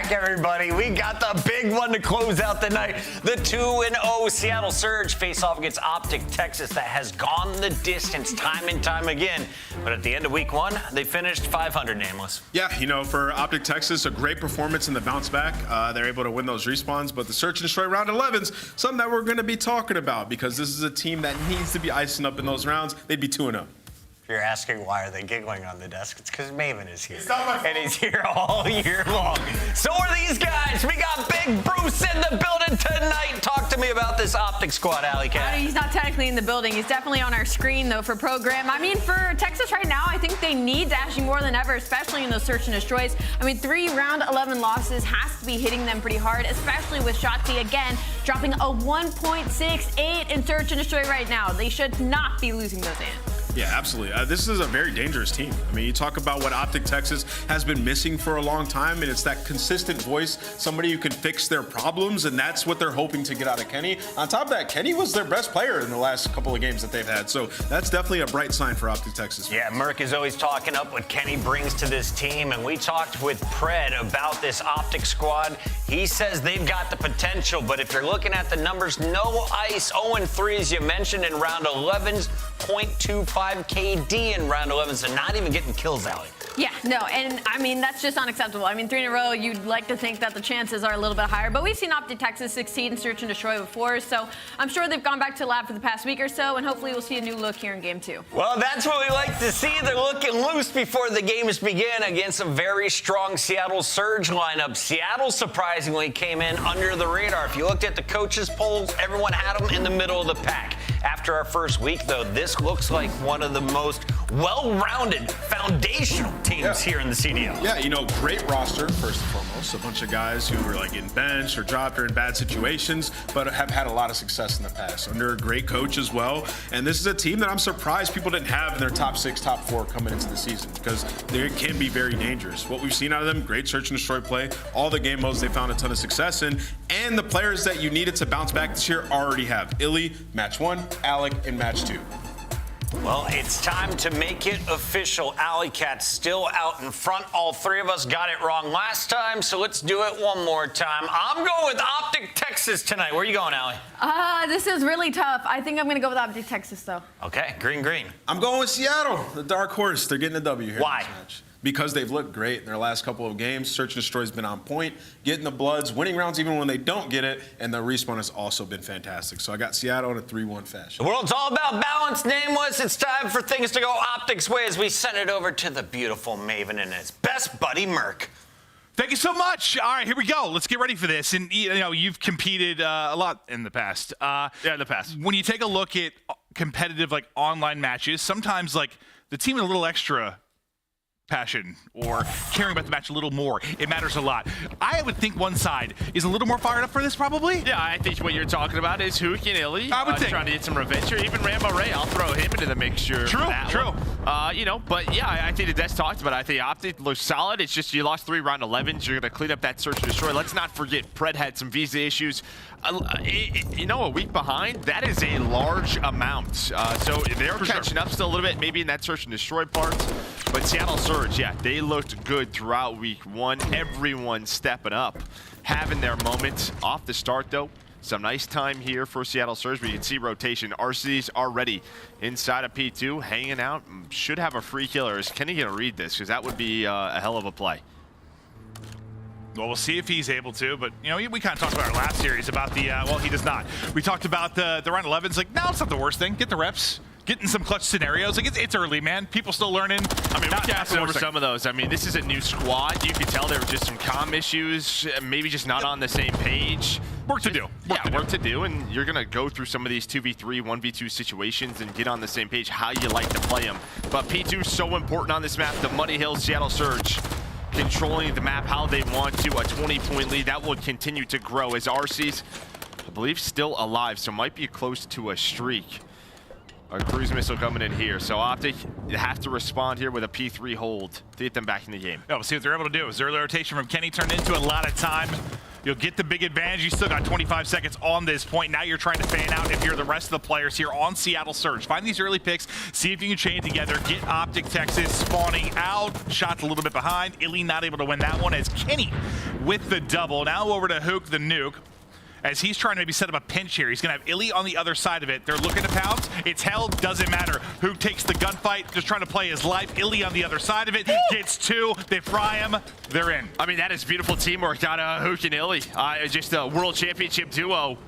[SPEAKER 5] Everybody, we got the big one to close out the night. The 2-0 Seattle Surge face off against OpTic Texas that has gone the distance time and time again. But at the end of week 1, they finished 500, Nameless.
[SPEAKER 7] Yeah, you know, for OpTic Texas, a great performance in the bounce back. They're able to win those respawns, but the Search and Destroy round 11's something that we're going to be talking about because this is a team that needs to be icing up in those rounds. They'd be 2-0.
[SPEAKER 5] If you're asking why are they giggling on the desk, it's because Maven is here. And he's here all year long. So are these guys. We got Big Bruce in the building tonight. Talk to me about this OpTic squad, Alley Cat.
[SPEAKER 6] He's not technically in the building. He's definitely on our screen, though, for program. I mean, for Texas right now, I think they need Dashy more than ever, especially in those Search and Destroys. I mean, 3 round 11 losses has to be hitting them pretty hard, especially with Shotzzy, again, dropping a 1.68 in Search and Destroy right now. They should not be losing those in.
[SPEAKER 7] Yeah, absolutely. This is a very dangerous team. I mean, you talk about what OpTic Texas has been missing for a long time, and it's that consistent voice, somebody who can fix their problems, and that's what they're hoping to get out of Kenny. On top of that, Kenny was their best player in the last couple of games that they've had, so that's definitely a bright sign for OpTic Texas.
[SPEAKER 5] Yeah, Merc is always talking up what Kenny brings to this team, and we talked with Pred about this OpTic squad. He says they've got the potential, but if you're looking at the numbers, no ice, 0-3 as you mentioned in round 11's, 0.25 KD in round 11, so not even getting kills out.
[SPEAKER 6] Yeah, no, and I mean, that's just unacceptable. I mean, 3 in a row, you'd like to think that the chances are a little bit higher, but we've seen OpTic Texas succeed in Search and Destroy before, so I'm sure they've gone back to lab for the past week or so, and hopefully we'll see a new look here in game 2.
[SPEAKER 5] Well, that's what we like to see. They're looking loose before the games begin against a very strong Seattle Surge lineup. Seattle surprisingly came in under the radar. If you looked at the coaches' polls, everyone had them in the middle of the pack. After our first week, though, this looks like one of the most well-rounded, foundational teams here in the CDL.
[SPEAKER 7] Yeah, you know, great roster, first and foremost. A bunch of guys who were like in bench or dropped or in bad situations, but have had a lot of success in the past. Under a great coach as well. And this is a team that I'm surprised people didn't have in their top 6, top 4 coming into the season because they can be very dangerous. What we've seen out of them, great Search and Destroy play. All the game modes they found a ton of success in. And the players that you needed to bounce back this year already have. Illey, match 1, Alec, in match 2.
[SPEAKER 5] Well, it's time to make it official. Alley Cat's still out in front. All three of us got it wrong last time, so let's do it one more time. I'm going with OpTic Texas tonight. Where are you going, Alley?
[SPEAKER 6] This is really tough. I think I'm going to go with OpTic Texas, though.
[SPEAKER 5] Okay, green.
[SPEAKER 7] I'm going with Seattle, the dark horse. They're getting a W here.
[SPEAKER 5] Why?
[SPEAKER 7] In this match. Because they've looked great in their last couple of games. Search and Destroy's been on point, getting the bloods, winning rounds even when they don't get it, and the respawn has also been fantastic. So I got Seattle in a 3-1 fashion.
[SPEAKER 5] The world's all about balance, Nameless. It's time for things to go OpTic's way as we send it over to the beautiful Maven and his best buddy, Merc.
[SPEAKER 1] Thank you so much. All right, here we go. Let's get ready for this. And you know, you've competed a lot in the past.
[SPEAKER 10] Yeah, in the past.
[SPEAKER 1] When you take a look at competitive like online matches, sometimes like the team with a little extra passion or caring about the match a little more, it matters a lot. I would think one side is a little more fired up for this, probably.
[SPEAKER 10] Yeah, I think what you're talking about is Huke and Illey.
[SPEAKER 1] I would think.
[SPEAKER 10] Trying to get some revenge, or even Rambo Ray. I'll throw him into the mixture.
[SPEAKER 1] True.
[SPEAKER 10] You know, but yeah, I think the Des talked about it. I think OpTic looks solid. It's just you lost 3 round 11s. You're going to clean up that search and destroy. Let's not forget, Pred had some visa issues. You know, a week behind, that is a large amount. So they're catching up still a little bit, maybe in that search and destroy part. But Seattle Surge, yeah, they looked good throughout week 1. Everyone stepping up, having their moments off the start, though. Some nice time here for Seattle Surge, but you can see rotation. Arcitys already inside of P2, hanging out. Should have a free killer. Is Kenny going to read this? Because that would be a hell of a play.
[SPEAKER 1] Well, we'll see if he's able to, but, you know, we kind of talked about our last series about the, well, he does not. We talked about the round 11s, like, no, it's not the worst thing. Get the reps. Get in some clutch scenarios. Like, it's early, man. People still learning.
[SPEAKER 10] I mean, we casted over some of those. I mean, this is a new squad. You could tell there were just some comm issues, maybe just not on the same page.
[SPEAKER 1] Work to do.
[SPEAKER 10] Work to do, and you're going to go through some of these 2v3, 1v2 situations and get on the same page how you like to play them. But P2 is so important on this map. The Muddy Hills Seattle Surge controlling the map how they want to. A 20-point lead. That will continue to grow as Arcitys, I believe, still alive, so might be close to a streak. A cruise missile coming in here. So OpTic, you have to respond here with a P3 hold to get them back in the game.
[SPEAKER 1] Yeah, we'll see what they're able to do. As early rotation from Kenny turned into a lot of time. You'll get the big advantage. You still got 25 seconds on this point. Now you're trying to fan out if you're the rest of the players here on Seattle Surge. Find these early picks. See if you can chain it together. Get OpTic Texas spawning out. Shots a little bit behind. Illey not able to win that one as Kenny with the double. Now over to Huke the Nuke. As he's trying to maybe set up a pinch here. He's going to have Illey on the other side of it. They're looking to pounce. It's held. Doesn't matter. Huke takes the gunfight. Just trying to play his life. Illey on the other side of it. Gets 2. They fry him. They're in.
[SPEAKER 10] I mean, that is beautiful teamwork out of Huke and Illey. Just a world championship duo.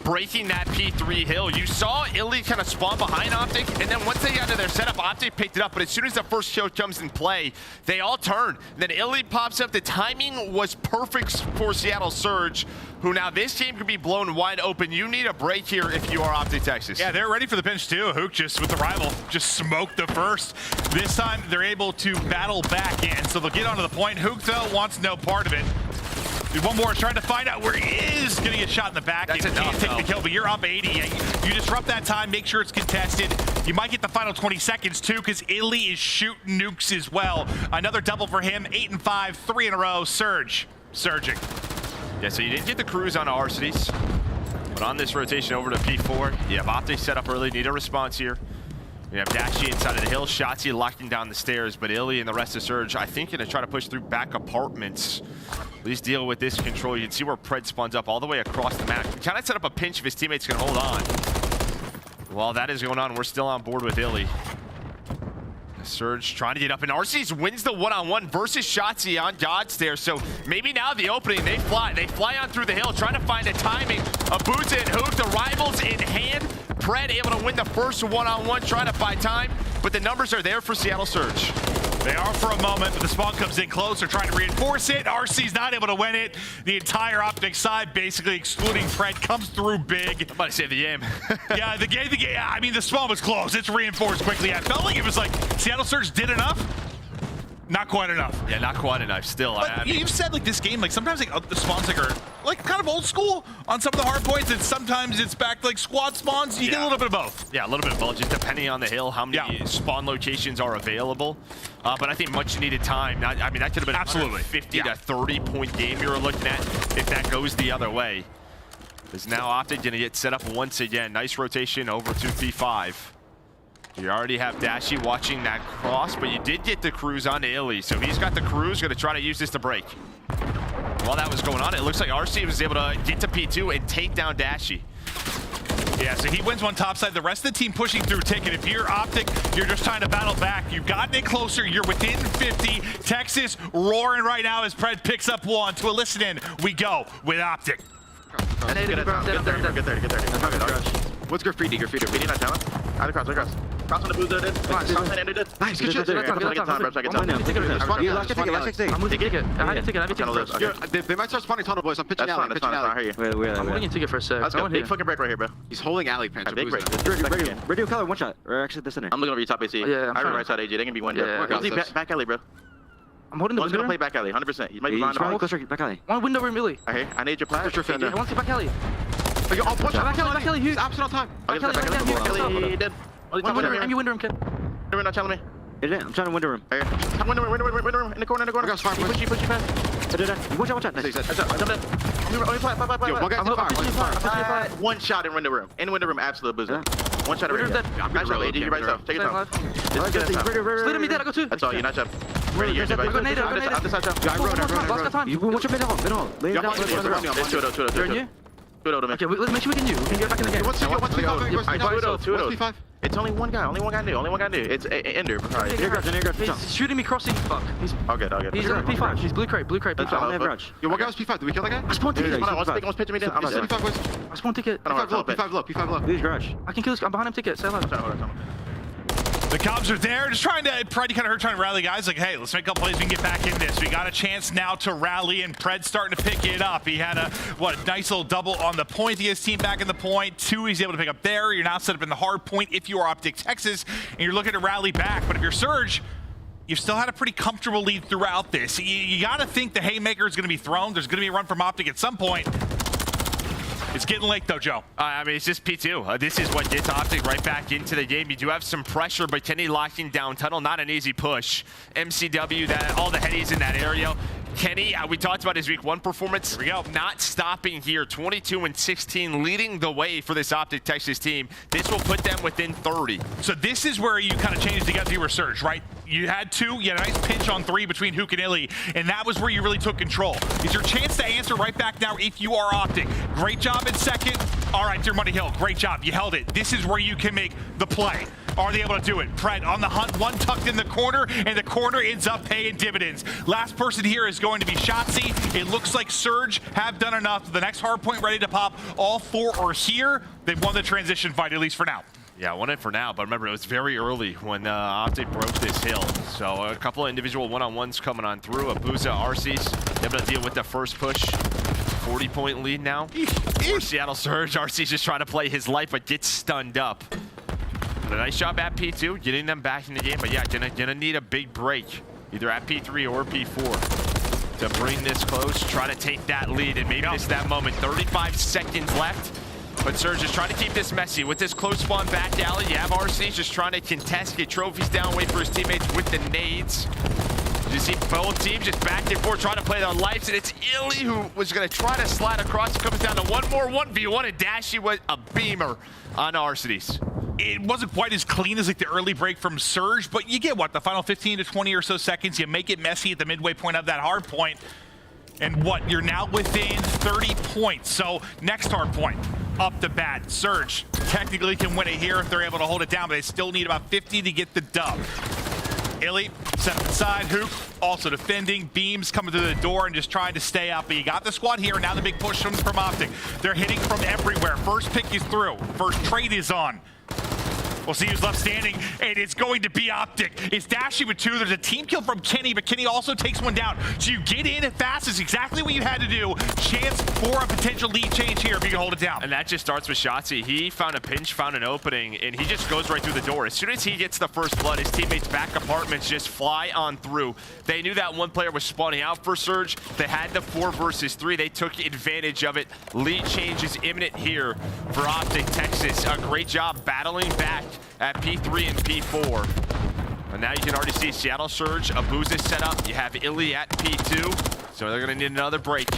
[SPEAKER 10] Breaking that P3 hill. You saw Illey kind of spawn behind OpTic, and then once they got to their setup, OpTic picked it up, but as soon as the first kill comes in play, they all turn. Then Illey pops up. The timing was perfect for Seattle Surge, who now this team could be blown wide open. You need a break here if you are OpTic Texas.
[SPEAKER 1] Yeah, they're ready for the pinch too. Huke just with the rival, just smoked the first. This time they're able to battle back in, so they'll get onto the point. Huke though wants no part of it. One more is trying to find out where he is going to get shot in the back.
[SPEAKER 10] That's
[SPEAKER 1] enough, can't take the kill, but you're up 80. You disrupt that time, make sure it's contested. You might get the final 20 seconds too, because Illey is shooting nukes as well. Another double for him, 8 and 5, 3 in a row. Surging.
[SPEAKER 10] Yeah, so you didn't get the cruise on Arcitys, but on this rotation over to P4, you have OpTic set up early, need a response here. We have Dashy inside of the hill, Shotzzy locking down the stairs, but Illey and the rest of Surge, I think, going to try to push through back apartments. At least deal with this control. You can see where Pred spawns up all the way across the map. He kind of set up a pinch if his teammates can hold on. While that is going on, we're still on board with Illey. Surge trying to get up, and Arcitys wins the one-on-one versus Shotzzy on God's there. So maybe now the opening, they fly on through the hill, trying to find a timing. Abuzah and Huke, the rivals in hand. Pred able to win the first one-on-one, trying to buy time, but the numbers are there for Seattle Surge.
[SPEAKER 1] They are for a moment, but the spawn comes in close. They're trying to reinforce it. RC's not able to win it. The entire OpTic side, basically excluding Pred, comes through big.
[SPEAKER 10] I'm about to say the game.
[SPEAKER 1] Yeah, the game. I mean, the spawn was close. It's reinforced quickly. I felt like it was like Seattle Surge did enough. Not quite enough.
[SPEAKER 10] Yeah, not quite enough still.
[SPEAKER 1] But you've said like this game, like sometimes like the spawns like are like kind of old school on some of the hard points, and sometimes it's back to like squad spawns. You get a little bit of both.
[SPEAKER 10] Yeah, a little bit of both, just depending on the hill, how many spawn locations are available. But I think much needed time. I mean, that could have been absolutely 50 to 30 point game you were looking at if that goes the other way. Is now OpTic going to get set up once again. Nice rotation over to P5. You already have Dashy watching that cross, but you did get the cruise onto Illey, so he's got the cruise, going to try to use this to break. While that was going on, it looks like RC was able to get to P2 and take down Dashy.
[SPEAKER 1] Yeah, so he wins one topside. The rest of the team pushing through Ticket. If you're OpTic, you're just trying to battle back. You've gotten it closer. You're within 50. Texas roaring right now as Pred picks up one. To a listen in, we go with OpTic.
[SPEAKER 3] Get there. What's graffiti? Graffiti not talent. Out across. Cross on the Abuzah, dude. Nice, good shit.
[SPEAKER 4] I'm moving ticket. I had a ticket first.
[SPEAKER 3] They might start spawning tunnel, boys. I'm pitching out. I hear you.
[SPEAKER 4] I'm moving a ticket for a sec.
[SPEAKER 3] Let's go. Big fucking break right here, bro. He's holding alley pants. Big break.
[SPEAKER 4] Radio color, one shot. Or actually, this in there. I'm looking over your top AC. Yeah, I'm right side AJ. They're gonna be one. Yeah. Back alley, bro. I'm holding the window. One's gonna play back alley, 100%. He might be behind the back alley. One window room, Illey. I need your plan. I want to back alley. Back alley, Huke. Absolute time. Back alley, dead. One window room, and you window room, kid. Window room, not telling me. I'm trying to window room. Window room, in the corner. Push you fast. Watch out. Nice. One shot in window room. In window room, absolute Abuzah. One shot in window room. Nice shot, AJ. You right yourself. Take your time. Split me dead, I go two. That's all, you nice job. Ready, you're dead. I go nade. I rode. You watch your mid-hole. Lay it down. They're in you? Okay, let's make sure we can do. We can get back in the game. What's the It's only one guy new. It's Ender. He's shooting me crossing. Fuck. He's all good. He's on P5. He's blue crate. Yo, what guy was P5? Did we kill that guy? I spawned ticket. Almost pitching me down. P5 was. I spawned ticket. P5 low. Please garage. I can kill this. I'm behind him ticket. Say hello.
[SPEAKER 1] The Cubs are there, just trying to rally guys. Like, hey, let's make a couple plays. We can get back in this. We got a chance now to rally, and Pred's starting to pick it up. He had a nice little double on the point. He has team back in the point. 2, he's able to pick up there. You're now set up in the hard point if you are OpTic Texas, and you're looking to rally back. But if you're Surge, you've still had a pretty comfortable lead throughout this. You got to think the haymaker is going to be thrown. There's going to be a run from OpTic at some point. It's getting late though, Joe.
[SPEAKER 10] I mean, it's just P2. This is what gets OpTic right back into the game. You do have some pressure, but Kenny locking down tunnel, not an easy push. MCW, all the headies in that area. Kenny, we talked about his week 1 performance. Here we go. Not stopping here. 22-16, leading the way for this OpTic Texas team. This will put them within 30.
[SPEAKER 1] So this is where you kind of changed together. You were Surge, right? You had 2, you had a nice pinch on 3 between Huke and Illey, and that was where you really took control. It's your chance to answer right back now if you are OpTic. Great job in second. All right, Dear Money Hill, great job. You held it. This is where you can make the play. Are they able to do it? Pred on the hunt, one tucked in the corner, and the corner ends up paying dividends. Last person here is going to be Shotzzy. It looks like Surge have done enough. The next hard point ready to pop. All 4 are here. They've won the transition fight, at least for now.
[SPEAKER 10] Yeah, won it for now, but remember, it was very early when OpTic broke this hill. So a couple of individual one-on-ones coming on through. Abuzah, RC's able to deal with the first push. 40-point lead now for Seattle Surge. RC's just trying to play his life, but gets stunned up. But a nice job at P2, getting them back in the game. But yeah, gonna need a big break, either at P3 or P4, to bring this close, try to take that lead, and maybe miss that moment. 35 seconds left. But Surge is trying to keep this messy. With this close spawn back alley, you have RC just trying to contest, get trophies down, wait for his teammates with the nades. You see both teams just back and forth trying to play their lives, and it's Illey who was going to try to slide across. It comes down to one more 1v1, and Dashy with a beamer on Arcitys.
[SPEAKER 1] It wasn't quite as clean as like the early break from Surge, but you get what, the final 15 to 20 or so seconds, you make it messy at the midway point of that hard point. And what, you're now within 30 points. So next hard point, up the bat, Surge technically can win it here if they're able to hold it down, but they still need about 50 to get the dub. Illey set up inside, Huke also defending, Beams coming through the door and just trying to stay up. But you got the squad here, and now the big push from OpTic. They're hitting from everywhere. First pick is through. First trade is on. We'll see who's left standing, and it's going to be OpTic. It's Dashy with 2. There's a team kill from Kenny, but Kenny also takes one down. So you get in fast is exactly what you had to do. Chance for a potential lead change here if you can hold it down.
[SPEAKER 10] And that just starts with Shotzzy. He found a pinch, found an opening, and he just goes right through the door. As soon as he gets the first blood, his teammates' back apartments just fly on through. They knew that one player was spawning out for Surge. They had the 4 versus 3. They took advantage of it. Lead change is imminent here for OpTic Texas. A great job battling back at P3 and P4. And now you can already see Seattle Surge, Abuzah set up. You have Illey at P2, so they're gonna need another break.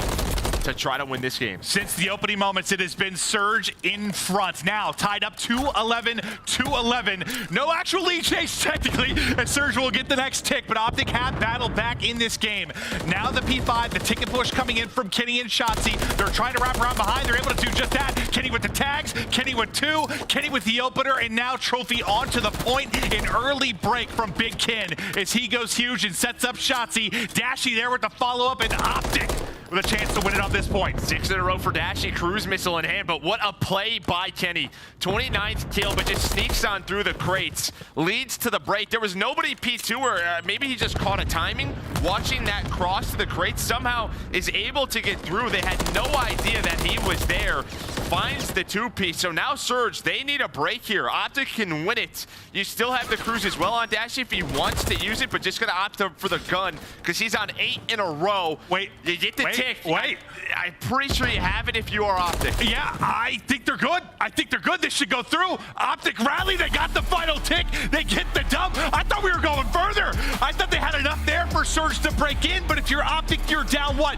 [SPEAKER 10] to try to win this game.
[SPEAKER 1] Since the opening moments, it has been Surge in front. Now tied up 2-11. No actual lead chase technically, and Surge will get the next tick, but OpTic have battled back in this game. Now the P5, the ticket push coming in from Kenny and Shotzzy. They're trying to wrap around behind. They're able to do just that. Kenny with the tags, Kenny with 2, Kenny with the opener, and now Trophy onto the point. An early break from Big Ken as he goes huge and sets up Shotzzy. Dashy there with the follow-up, and OpTic with a chance to win it on this point.
[SPEAKER 10] 6 in a row for Dashy, cruise missile in hand, but what a play by Kenny. 29th kill, but just sneaks on through the crates, leads to the break. There was nobody P2, or maybe he just caught a timing. Watching that cross to the crates, somehow is able to get through. They had no idea that he was there. Finds the 2-piece, so now Surge, they need a break here. OpTic can win it. You still have the cruise as well on Dashy if he wants to use it, but just gonna opt for the gun, because he's on 8 in a row.
[SPEAKER 1] Wait,
[SPEAKER 10] you get the tick.
[SPEAKER 1] Wait.
[SPEAKER 10] I'm pretty sure you have it if you are OpTic.
[SPEAKER 1] Yeah, I think they're good. This should go through. OpTic rally, they got the final tick. They get the dub. I thought we were going further. I thought they had enough there for Surge to break in, but if you're OpTic, you're down, what?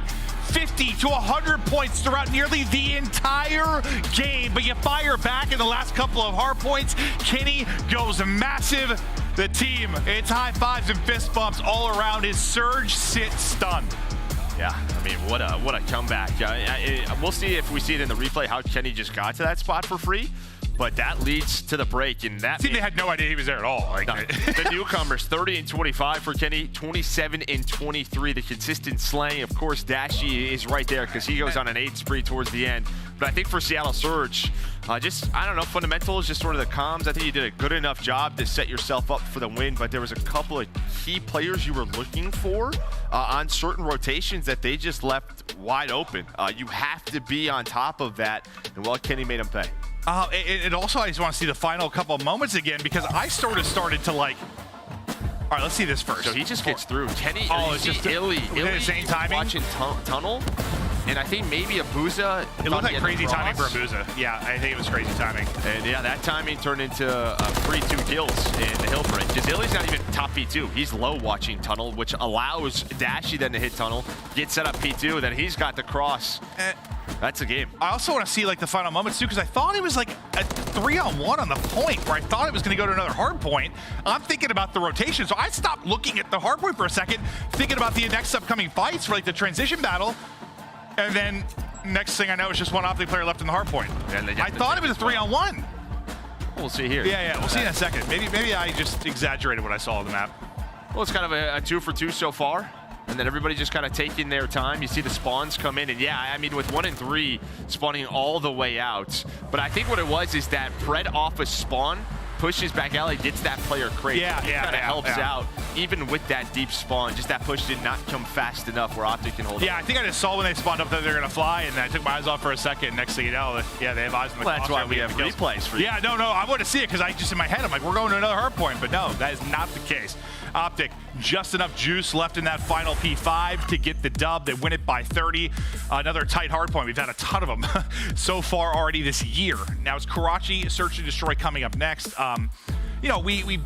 [SPEAKER 1] 50 to 100 points throughout nearly the entire game, but you fire back in the last couple of hard points. Kenny goes massive. The team, it's high fives and fist bumps all around. His Surge sits stunned.
[SPEAKER 10] Yeah, I mean, what a comeback. We'll see if we see it in the replay how Kenny just got to that spot for free, but that leads to the break, and that
[SPEAKER 1] they had no idea he was there at all. Like,
[SPEAKER 10] no. The newcomers, 30 and 25 for Kenny, 27 and 23. The consistent slaying, of course, Dashy is right there because he goes on an 8 spree towards the end. But I think for Seattle Surge, just, I don't know, fundamentals, just sort of the comms. I think you did a good enough job to set yourself up for the win, but there was a couple of key players you were looking for on certain rotations that they just left wide open. You have to be on top of that, and well, Kenny made him pay.
[SPEAKER 1] And also, I just want to see the final couple of moments again, because I sort of started to like, all right, let's see this first.
[SPEAKER 10] So he just gets through. Kenny,
[SPEAKER 1] it's just
[SPEAKER 10] Illey
[SPEAKER 1] the same timing.
[SPEAKER 10] Watching tunnel, and I think maybe Abuzah.
[SPEAKER 1] It looked like crazy timing for Abuzah. Yeah, I think it was crazy timing.
[SPEAKER 10] And yeah, that timing turned into free 2 kills in the hill bridge. Because Illey's not even top P2. He's low watching tunnel, which allows Dashy then to hit tunnel, get set up P2, and then he's got the cross. That's a game.
[SPEAKER 1] I also want to see like the final moments too, because I thought it was like a 3-on-1 on the point where I thought it was going to go to another hard point. I'm thinking about the rotation, so I stopped looking at the hard point for a second, thinking about the next upcoming fights for like the transition battle, and then next thing I know, it's just one OpTic player left in the hard point. I thought it was a 3-on-1.
[SPEAKER 10] We'll see here.
[SPEAKER 1] Yeah, we'll see in a second. Maybe I just exaggerated what I saw on the map.
[SPEAKER 10] Well, it's kind of a 2 for 2 so far. And then everybody just kind of taking their time. You see the spawns come in, and yeah, I mean, with 1 and 3 spawning all the way out. But I think what it was is that Pred off a spawn pushes back alley, gets that player crate.
[SPEAKER 1] Yeah,
[SPEAKER 10] kind of helps out, even with that deep spawn. Just that push did not come fast enough where OpTic can hold it.
[SPEAKER 1] Yeah, I think I just saw when they spawned up that they're going to fly, and I took my eyes off for a second. Next thing you know, yeah, they have eyes on the
[SPEAKER 10] That's why we have replays for you.
[SPEAKER 1] Yeah, no, I want to see it because I just in my head, I'm like, we're going to another hard point, but no, that is not the case. OpTic, just enough juice left in that final P5 to get the dub. They win it by 30. Another tight hard point. We've had a ton of them so far already this year. Now it's Karachi, Search and Destroy coming up next. You know, we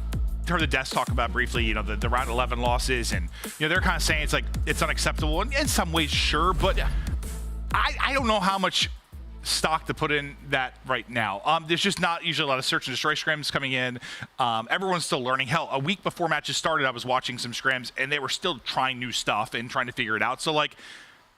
[SPEAKER 1] heard the devs talk about briefly, you know, the round 11 losses, and you know they're kind of saying it's like it's unacceptable, and in some ways, sure, but I don't know how much stock to put in that right now. There's just not usually a lot of search and destroy scrims coming in. Everyone's still learning. Hell, a week before matches started, I was watching some scrims, and they were still trying new stuff and trying to figure it out. So like,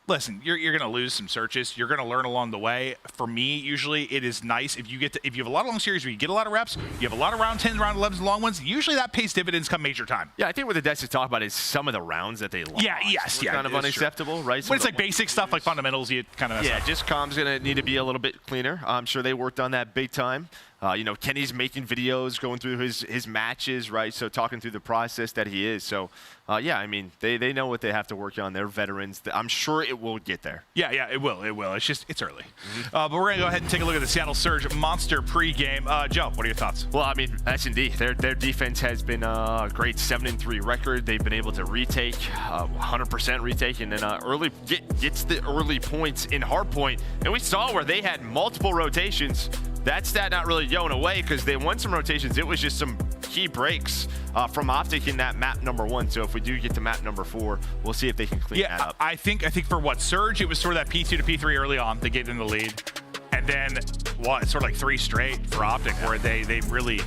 [SPEAKER 1] listen, you're going to lose some searches. You're going to learn along the way. For me, usually it is nice if you have a lot of long series where you get a lot of reps, you have a lot of round 10s, round 11s, long ones. Usually that pays dividends come major time.
[SPEAKER 10] Yeah, I think what the devs talk about is some of the rounds that they lost.
[SPEAKER 1] Yeah, yes, yeah,
[SPEAKER 10] kind of unacceptable, right?
[SPEAKER 1] When it's like basic stuff like fundamentals, you kind of
[SPEAKER 10] just comm's going to need to be a little bit cleaner. I'm sure they worked on that big time. You know, Kenny's making videos, going through his matches, right? So talking through the process that he is. So, yeah, I mean, they know what they have to work on. They're veterans. I'm sure it will get there.
[SPEAKER 1] Yeah, it will. It's just, it's early. But we're going to go ahead and take a look at the Seattle Surge monster pregame. Joe, what are your thoughts?
[SPEAKER 10] Well, I mean, S&D, their defense has been a great 7-3 record. They've been able to retake, 100% retake, and then gets the early points in hardpoint. And we saw where they had multiple rotations. That stat not really going away because they won some rotations. It was just some key breaks from OpTic in that map number 1. So if we do get to map number 4, we'll see if they can clean that up.
[SPEAKER 1] I think for what Surge, it was sort of that P2 to P3 early on that gave them the lead, and then it's sort of like 3 straight for OpTic where they really.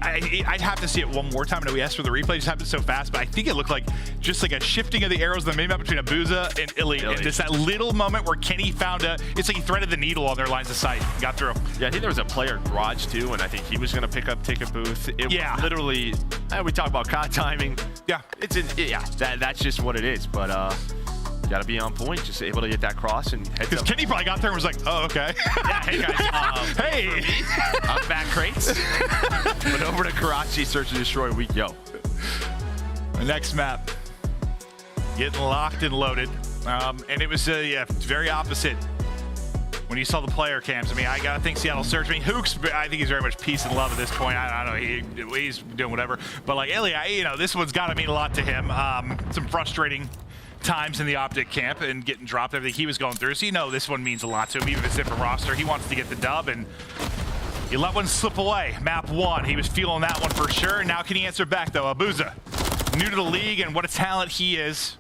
[SPEAKER 1] I'd have to see it one more time. I know we asked for the replay, just happened so fast, but I think it looked like just like a shifting of the arrows in the mini-map between Abuzah and Illey. And just that little moment where Kenny found it's like he threaded the needle on their lines of sight, got through.
[SPEAKER 10] Yeah, I think there was a player garage too, and I think he was going to pick up ticket booth. It was literally, we talk about COD timing.
[SPEAKER 1] Yeah.
[SPEAKER 10] That's just what it is, but got to be on point, just able to get that cross and head
[SPEAKER 1] because Kenny probably got there and was like, oh, okay.
[SPEAKER 10] Yeah, hey guys.
[SPEAKER 1] Hey.
[SPEAKER 10] I'm back crates. But over to Karachi, search and destroy week, yo.
[SPEAKER 1] The next map, getting locked and loaded. And it was very opposite when you saw the player cams. I mean, I got to think Seattle Surge. I mean, Huke's, I think he's very much peace and love at this point. I don't know, he's doing whatever. But like Illey, this one's got to mean a lot to him. Some frustrating times in the OpTic camp and getting dropped, everything he was going through. So this one means a lot to him, even if it's different roster. He wants to get the dub, and he let one slip away. Map 1, he was feeling that one for sure. Now can he answer back though? Abuzah, new to the league, and what a talent he is.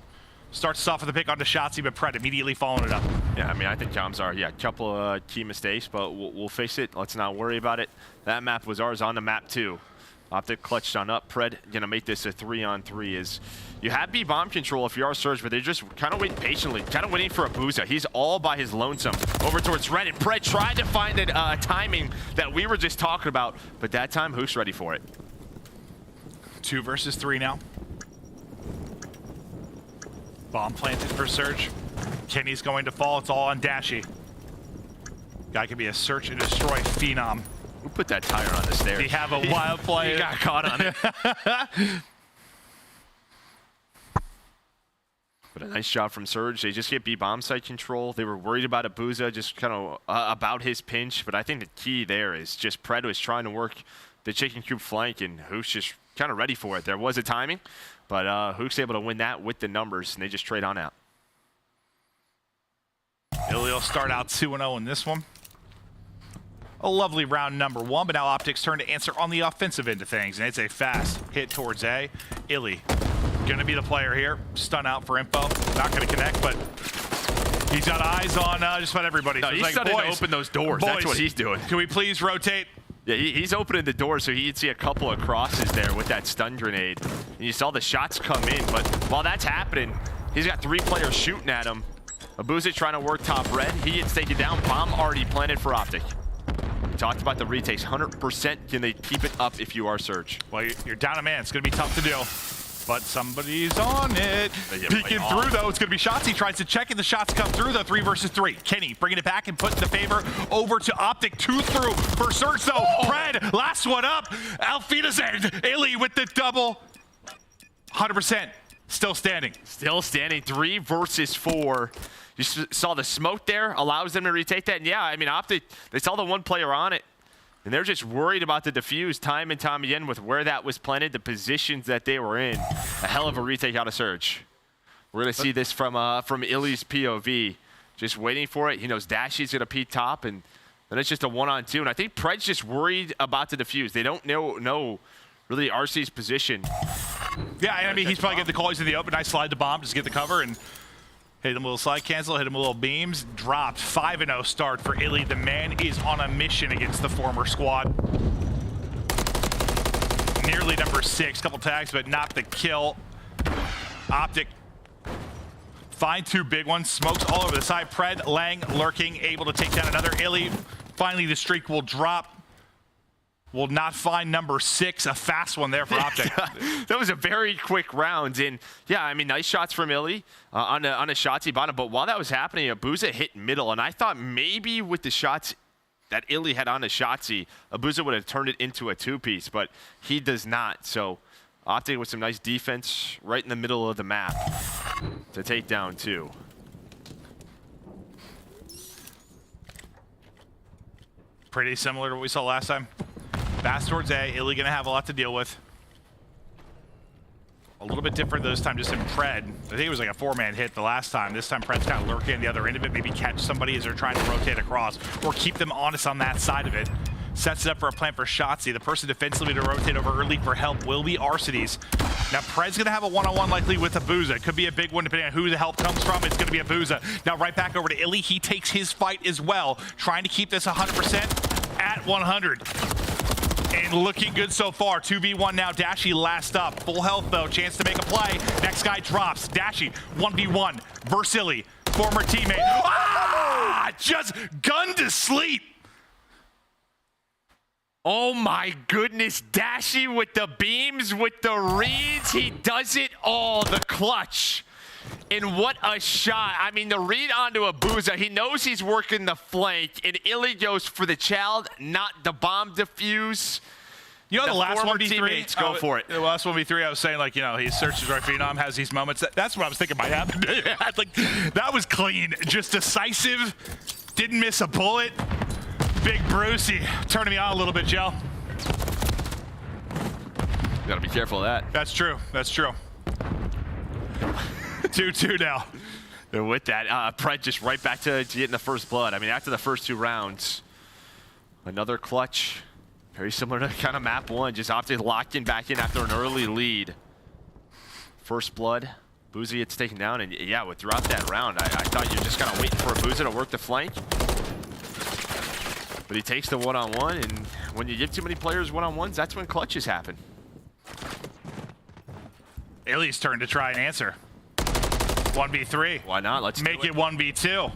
[SPEAKER 1] Starts off with a pick onto Shotzzy, but Pred immediately following it up.
[SPEAKER 10] Yeah, I mean, I think Comms are, a couple of key mistakes, but we'll face it. Let's not worry about it. That map was ours on the map 2. OpTic clutched on up. Pred gonna make this a 3-on-3. Is you have B bomb control if you are Surge, but they're just kind of waiting patiently, kind of waiting for Abuzah. He's all by his lonesome over towards Red, and Pred tried to find the timing that we were just talking about, but that time Huke's ready for it.
[SPEAKER 1] 2 versus 3 now. Bomb planted for Surge. Kenny's going to fall. It's all on Dashy. Guy could be a search and destroy phenom.
[SPEAKER 10] Who put that tire on the stairs?
[SPEAKER 1] They have a wild player.
[SPEAKER 10] He got caught on it. But a nice job from Surge. They just get B bomb site control. They were worried about Abuzah, just kind of about his pinch. But I think the key there is just Pred was trying to work the chicken coop flank, and Huke's just kind of ready for it. There was a timing, but Huke's able to win that with the numbers, and they just trade on out.
[SPEAKER 1] Illey will start out 2-0 in this one. A lovely round number 1, but now OpTic's turn to answer on the offensive end of things, and it's a fast hit towards A. Illey gonna be the player here. Stun out for info. Not gonna connect, but he's got eyes on just about everybody.
[SPEAKER 10] No,
[SPEAKER 1] so
[SPEAKER 10] he's
[SPEAKER 1] like,
[SPEAKER 10] starting to open those doors. That's what he's doing.
[SPEAKER 1] Can we please rotate?
[SPEAKER 10] Yeah, he's opening the door so he'd see a couple of crosses there with that stun grenade. And you saw the shots come in, but while that's happening, he's got 3 players shooting at him. Abuzah trying to work top red. He gets taken down. Bomb already planted for OpTic. We talked about the retakes. 100% can they keep it up if you are Surge?
[SPEAKER 1] Well, you're down a man. It's going to be tough to do. But somebody's on it. Peeking through, though. It's going to be Shotzzy. Tries to check it. The shots come through, though. 3 versus 3. Kenny bringing it back and putting the favor over to OpTic. 2 through for Surge, though. Pred, last one up. Alfina's end. Illey with the double. 100%. Still standing.
[SPEAKER 10] Still standing. 3 versus 4. You saw the smoke there. Allows them to retake that. And yeah, I mean, OpTic, they saw the 1 player on it. And they're just worried about the defuse time and time again with where that was planted, the positions that they were in. A hell of a retake out of Surge. We're going to see this from Illey's POV. Just waiting for it. He knows Dashy's going to peek top, and then it's just a 1-on-2. And I think Pred's just worried about the defuse. They don't know really RC's position.
[SPEAKER 1] Yeah, I mean, he's probably getting the call. He's in the open. Nice slide to bomb, just get the cover, and hit him a little slide cancel, hit him a little beams, dropped. 5-0 start for Illey. The man is on a mission against the former squad. Nearly number 6, couple tags, but not the kill. OpTic find 2 big ones, smokes all over the side. Pred, Lang lurking, able to take down another Illey. Finally, the streak will drop. Will not find number 6, a fast one there for OpTic.
[SPEAKER 10] That was a very quick round, and yeah, I mean, nice shots from Illey on a Shotzzy bottom, but while that was happening, Abuzah hit middle, and I thought maybe with the shots that Illey had on a Shotzzy, Abuzah would have turned it into a 2-piece, but he does not, so OpTic with some nice defense right in the middle of the map to take down 2.
[SPEAKER 1] Pretty similar to what we saw last time. Fast towards A. Illey gonna have a lot to deal with. A little bit different this time, just in Pred. I think it was like a 4-man hit the last time. This time Pred's kind of lurking the other end of it, maybe catch somebody as they're trying to rotate across, or keep them honest on that side of it. Sets it up for a plan for Shotzzy. The person defensively to rotate over early for help will be Arcitys. Now, Pred's going to have a one-on-one likely with Abuzah. It could be a big one depending on who the help comes from. It's going to be Abuzah. Now, right back over to Illey. He takes his fight as well, trying to keep this 100% at 100. And looking good so far. 2v1 now. Dashy last up. Full health, though. Chance to make a play. Next guy drops. Dashy, 1v1. Versus Illey. Former teammate. Ah! Just gunned to sleep.
[SPEAKER 10] Oh my goodness, Dashy with the beams, with the reads, he does it all, the clutch. And what a shot. I mean, the read onto Abuzah, he knows he's working the flank, and Illey goes for the child, not the bomb defuse.
[SPEAKER 1] You know, the last 1v3,
[SPEAKER 10] teammates go for it.
[SPEAKER 1] The last 1v3, I was saying, like, you know, he searches right phenom, has these moments. That's what I was thinking might happen. Like, that was clean, just decisive, didn't miss a bullet. Big Brucey turning me on a little bit, Joe.
[SPEAKER 10] You gotta be careful of that.
[SPEAKER 1] That's true. That's true. 2-2 now.
[SPEAKER 10] And with that, Pred just right back to getting the first blood. I mean, after the first 2 rounds, another clutch. Very similar to kind of map 1. Just opted locked in back in after an early lead. First blood. Abuzah gets taken down. And yeah, throughout that round, I thought you were just kind of waiting for Abuzah to work the flank. But he takes the one-on-one, and when you give too many players one-on-ones, that's when clutches happen.
[SPEAKER 1] Illey's turn to try and answer. 1v3.
[SPEAKER 10] Why not? Let's
[SPEAKER 1] make it 1v2.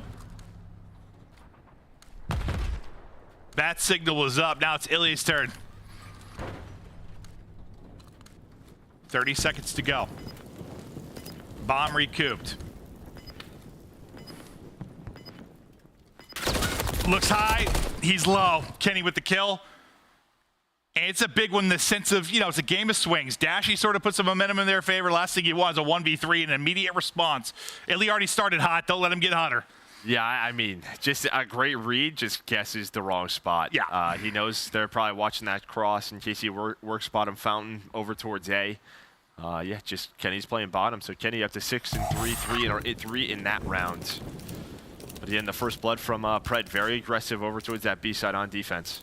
[SPEAKER 1] That signal was up. Now it's Illey's turn. 30 seconds to go. Bomb recouped. Looks high. He's low. Kenny with the kill. And it's a big one in the sense of, you know, it's a game of swings. Dashy sort of put some momentum in their favor. Last thing he wants is a 1v3 and an immediate response. Illey already started hot. Don't let him get hotter.
[SPEAKER 10] Yeah, I mean, just a great read, just guesses the wrong spot.
[SPEAKER 1] Yeah.
[SPEAKER 10] He knows they're probably watching that cross in case he works bottom fountain over towards A. Yeah, just Kenny's playing bottom. So Kenny up to 6 and 3 in that round. But again, the first blood from Pred, very aggressive over towards that B side on defense.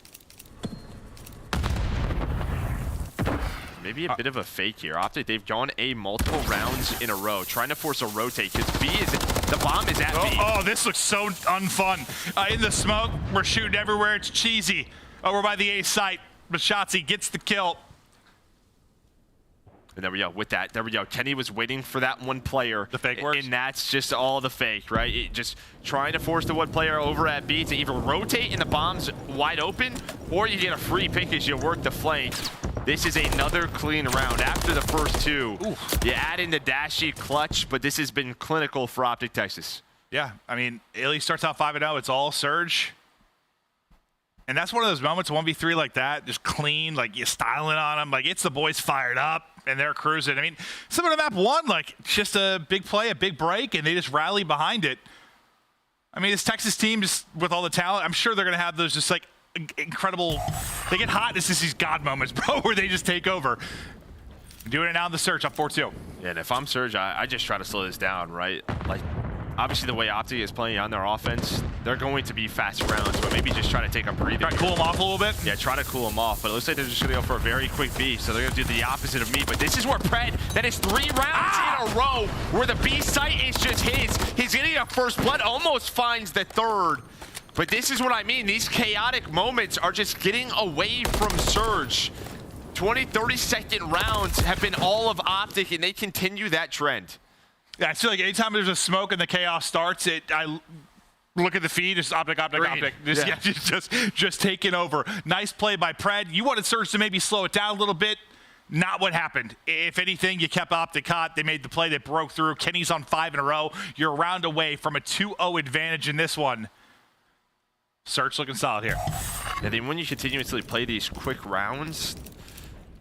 [SPEAKER 10] Maybe a bit of a fake here. OpTic, they've gone A multiple rounds in a row, trying to force a rotate, because the bomb is at B.
[SPEAKER 1] Oh, this looks so unfun. In the smoke, we're shooting everywhere. It's cheesy. Oh, we're by the A site, but Shotzzy gets the kill.
[SPEAKER 10] And there we go. With that, there we go. Kenny was waiting for that one player.
[SPEAKER 1] The fake works.
[SPEAKER 10] And that's just all the fake, right? Just trying to force the one player over at B to either rotate and the bomb's wide open, or you get a free pick as you work the flank. This is another clean round. After the first 2, you add in the Dashy clutch, but this has been clinical for OpTic Texas.
[SPEAKER 1] Yeah, I mean, Illey starts out 5-0. It's all surge. And that's one of those moments, 1v3 like that, just clean, like you're styling on them. Like, it's the boys fired up, and they're cruising. I mean, some of the map 1, like, just a big play, a big break, and they just rally behind it. I mean, this Texas team, just with all the talent, I'm sure they're going to have those just, like, incredible, they get hot. This is these God moments, bro, where they just take over. Doing it now in the Surge on 4-2.
[SPEAKER 10] Yeah, and if I'm Surge, I just try to slow this down, right? Like, obviously the way OpTic is playing on their offense, they're going to be fast rounds, but maybe just try to take a breather.
[SPEAKER 1] Try to cool them off a little bit?
[SPEAKER 10] Yeah, try to cool them off, but it looks like they're just going to go for a very quick B, so they're going to do the opposite of me. But this is where Pred, that is 3 rounds in a row where the B site is just his. He's getting a first blood, almost finds the 3rd. But this is what I mean. These chaotic moments are just getting away from Surge. 20, 30-second rounds have been all of OpTic, and they continue that trend.
[SPEAKER 1] Yeah, I feel like anytime there's a smoke and the chaos starts, I look at the feed, it's OpTic. Just taking over. Nice play by Pred. You wanted Surge to maybe slow it down a little bit. Not what happened. If anything, you kept OpTic hot. They made the play. They broke through. Kenny's on 5 in a row. You're a round away from a 2-0 advantage in this one. Surge looking solid here.
[SPEAKER 10] And then when you continuously play these quick rounds,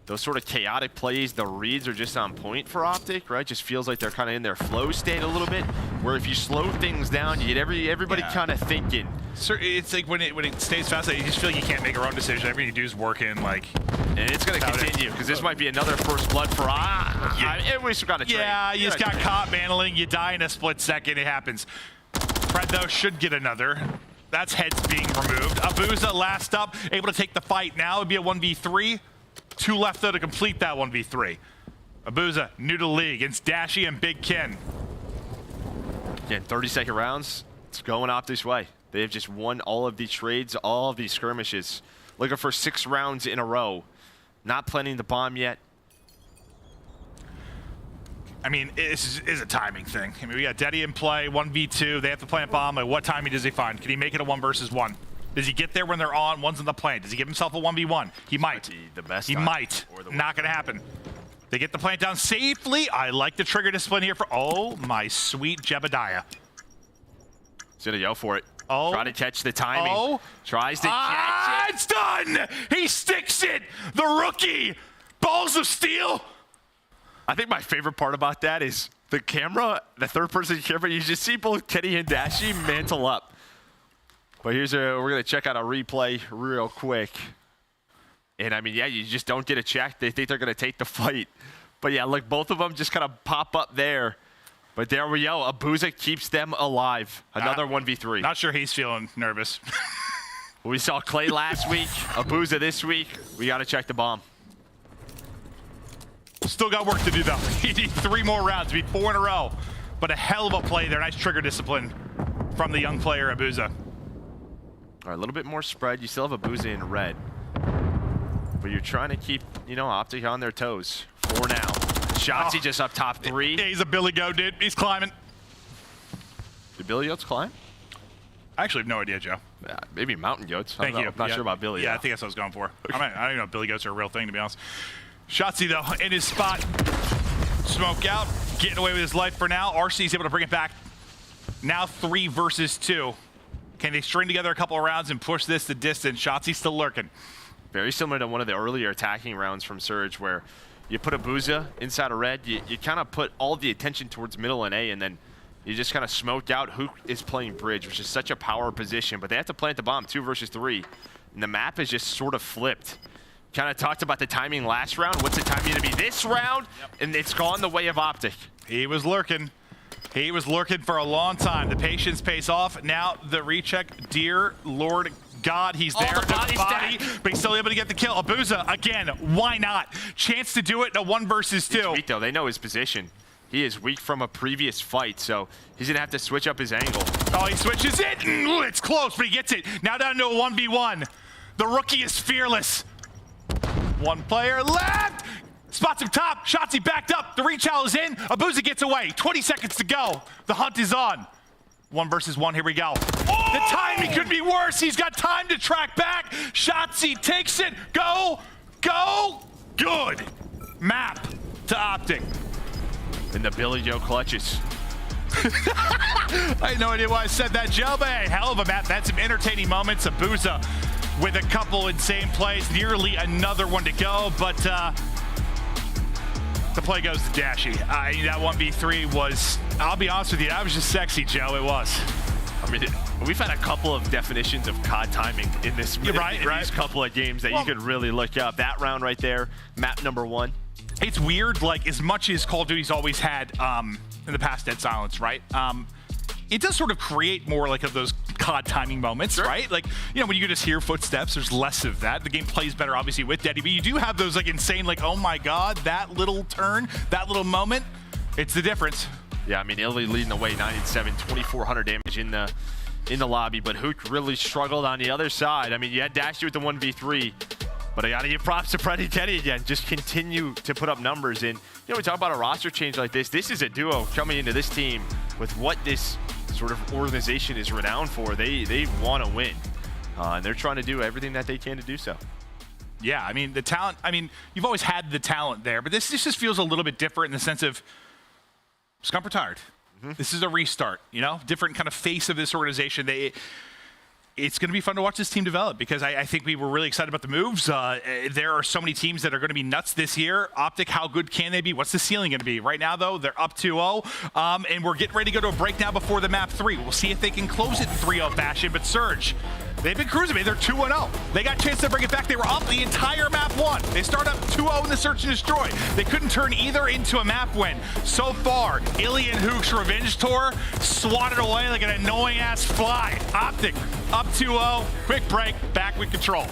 [SPEAKER 10] those sort of chaotic plays, the reads are just on point for OpTic, right? Just feels like they're kind of in their flow state a little bit, where if you slow things down, you get everybody kind of thinking.
[SPEAKER 1] It's like when it stays fast, you just feel like you can't make your own decision. Everything you do is working, like.
[SPEAKER 10] And it's going to continue, because this might be another first blood for we got to trade.
[SPEAKER 1] Yeah, you just got caught mantling. You die in a split second. It happens. Pred, though, should get another. That's heads being removed. Abuzah last up, able to take the fight. Now it'd be a 1v3. 2 left though to complete that 1v3. Abuzah, new to the league, against Dashy and Big Ken.
[SPEAKER 10] Again, 30-second rounds. It's going OpTic's way. They have just won all of these trades, all of these skirmishes. Looking for 6 rounds in a row. Not planning the bomb yet.
[SPEAKER 1] I mean, this is a timing thing. I mean, we got Deddy in play, 1v2. They have to plant bomb. Like, what timing does he find? Can he make it a 1 versus 1? Does he get there when they're on? One's in the plant. Does he give himself a 1v1? He might.
[SPEAKER 10] The best
[SPEAKER 1] he
[SPEAKER 10] time.
[SPEAKER 1] might. Not going to happen. They get the plant down safely. I like the trigger discipline here for, oh, my sweet Joedecieves.
[SPEAKER 10] He's going to go for it.
[SPEAKER 1] Oh.
[SPEAKER 10] Try to catch the timing.
[SPEAKER 1] Oh.
[SPEAKER 10] Tries to catch it.
[SPEAKER 1] It's done! He sticks it! The rookie! Balls of steel!
[SPEAKER 10] I think my favorite part about that is the camera, the third-person camera, you just see both Kenny and Dashy mantle up. But we're going to check out a replay real quick. And I mean, yeah, you just don't get a check. They think they're going to take the fight. But yeah, look, both of them just kind of pop up there. But there we go. Abuzah keeps them alive. Another 1v3.
[SPEAKER 1] Not sure he's feeling nervous.
[SPEAKER 10] We saw Clay last week. Abuzah this week. We got to check the bomb.
[SPEAKER 1] Still got work to do, though. You need 3 more rounds to be 4 in a row. But a hell of a play there. Nice trigger discipline from the young player, Abuzah.
[SPEAKER 10] All right, a little bit more spread. You still have Abuzah in red. But you're trying to keep, you know, OpTic on their toes for now. Shotzzy just up top 3.
[SPEAKER 1] Yeah, he's a Billy Goat, dude. He's climbing.
[SPEAKER 10] Did Billy Goats climb?
[SPEAKER 1] I actually have no idea, Joe.
[SPEAKER 10] Yeah, maybe mountain goats.
[SPEAKER 1] Thank you.
[SPEAKER 10] I'm not sure about Billy.
[SPEAKER 1] Yeah, I think that's what I was going for. I don't even know if Billy Goats are a real thing, to be honest. Shotzzy, though, in his spot. Smoke out. Getting away with his life for now. Arcity's able to bring it back. Now 3 versus 2. Can they string together a couple of rounds and push this the distance? Shotzi's still lurking.
[SPEAKER 10] Very similar to one of the earlier attacking rounds from Surge where you put Abuzah inside of red, you kind of put all the attention towards middle and A, and then you just kind of smoked out. Huke is playing bridge, which is such a power position, but they have to plant the bomb 2 versus 3. And the map is just sort of flipped. Kind of talked about the timing last round. What's the timing going to be this round? Yep. And it's gone the way of OpTic.
[SPEAKER 1] He was lurking. He was lurking for a long time. The patience pays off. Now the recheck. Dear Lord God, he's there.
[SPEAKER 5] The body,
[SPEAKER 1] but he's still able to get the kill. Abuzah, again, why not? Chance to do it in a 1 versus 2.
[SPEAKER 10] He's weak, though. They know his position. He is weak from a previous fight, so he's going to have to switch up his angle.
[SPEAKER 1] Oh, he switches it. Ooh, it's close, but he gets it. Now down to a 1v1. The rookie is fearless. 1 player left. Spots him top. Shotzzy backed up. The reach out is in. Abuzah gets away. 20 seconds to go. The hunt is on. 1 versus 1. Here we go. Oh! The timing could be worse. He's got time to track back. Shotzzy takes it. Go. Go. Good. Map to OpTic.
[SPEAKER 10] And the Billy Joe clutches.
[SPEAKER 1] I had no idea why I said that, Joe, but hey, hell of a map. That's some entertaining moments. Abuzah with a couple insane plays. Nearly another one to go, but the play goes to Dashy. That 1v3 was, I'll be honest with you, that was just sexy, Joe. It was.
[SPEAKER 10] I mean, we've had a couple of definitions of COD timing in this in these couple of games that you could really look up. That round right there, map number 1.
[SPEAKER 1] It's weird, like, as much as Call of Duty's always had in the past Dead Silence, right? It does sort of create more like of those COD timing moments, right? Like, you know, when you just hear footsteps, there's less of that. The game plays better, obviously, with Deddy, but you do have those, like, insane, like, oh my God, that little turn, that little moment, it's the difference.
[SPEAKER 10] Yeah, I mean, Illey leading the way, 9-7, 2,400 damage in the lobby, but Huke really struggled on the other side. I mean, you had Dashy with the 1v3, but I gotta give props to Freddy Kenny again. Just continue to put up numbers. And, you know, we talk about a roster change like this. This is a duo coming into this team with what this sort of organization is renowned for. They want to win, and they're trying to do everything that they can to do so.
[SPEAKER 1] Yeah, I mean, the talent, I mean, you've always had the talent there, but this just feels a little bit different in the sense of Scump retired. This is a restart, you know, different kind of face of this organization. It's going to be fun to watch this team develop because I think we were really excited about the moves. There are so many teams that are going to be nuts this year. OpTic, how good can they be? What's the ceiling going to be? Right now, though, they're up 2-0, and we're getting ready to go to a break now before the map 3. We'll see if they can close it in 3-0 fashion, but Surge, They've been cruising. They're 2-0. They got a chance to bring it back. They were up the entire map 1. They start up 2-0 in the search and destroy. They couldn't turn either into a map win. So far, Illey and Huke's revenge tour swatted away like an annoying ass fly. OpTic up 2-0. Quick break. Back with control.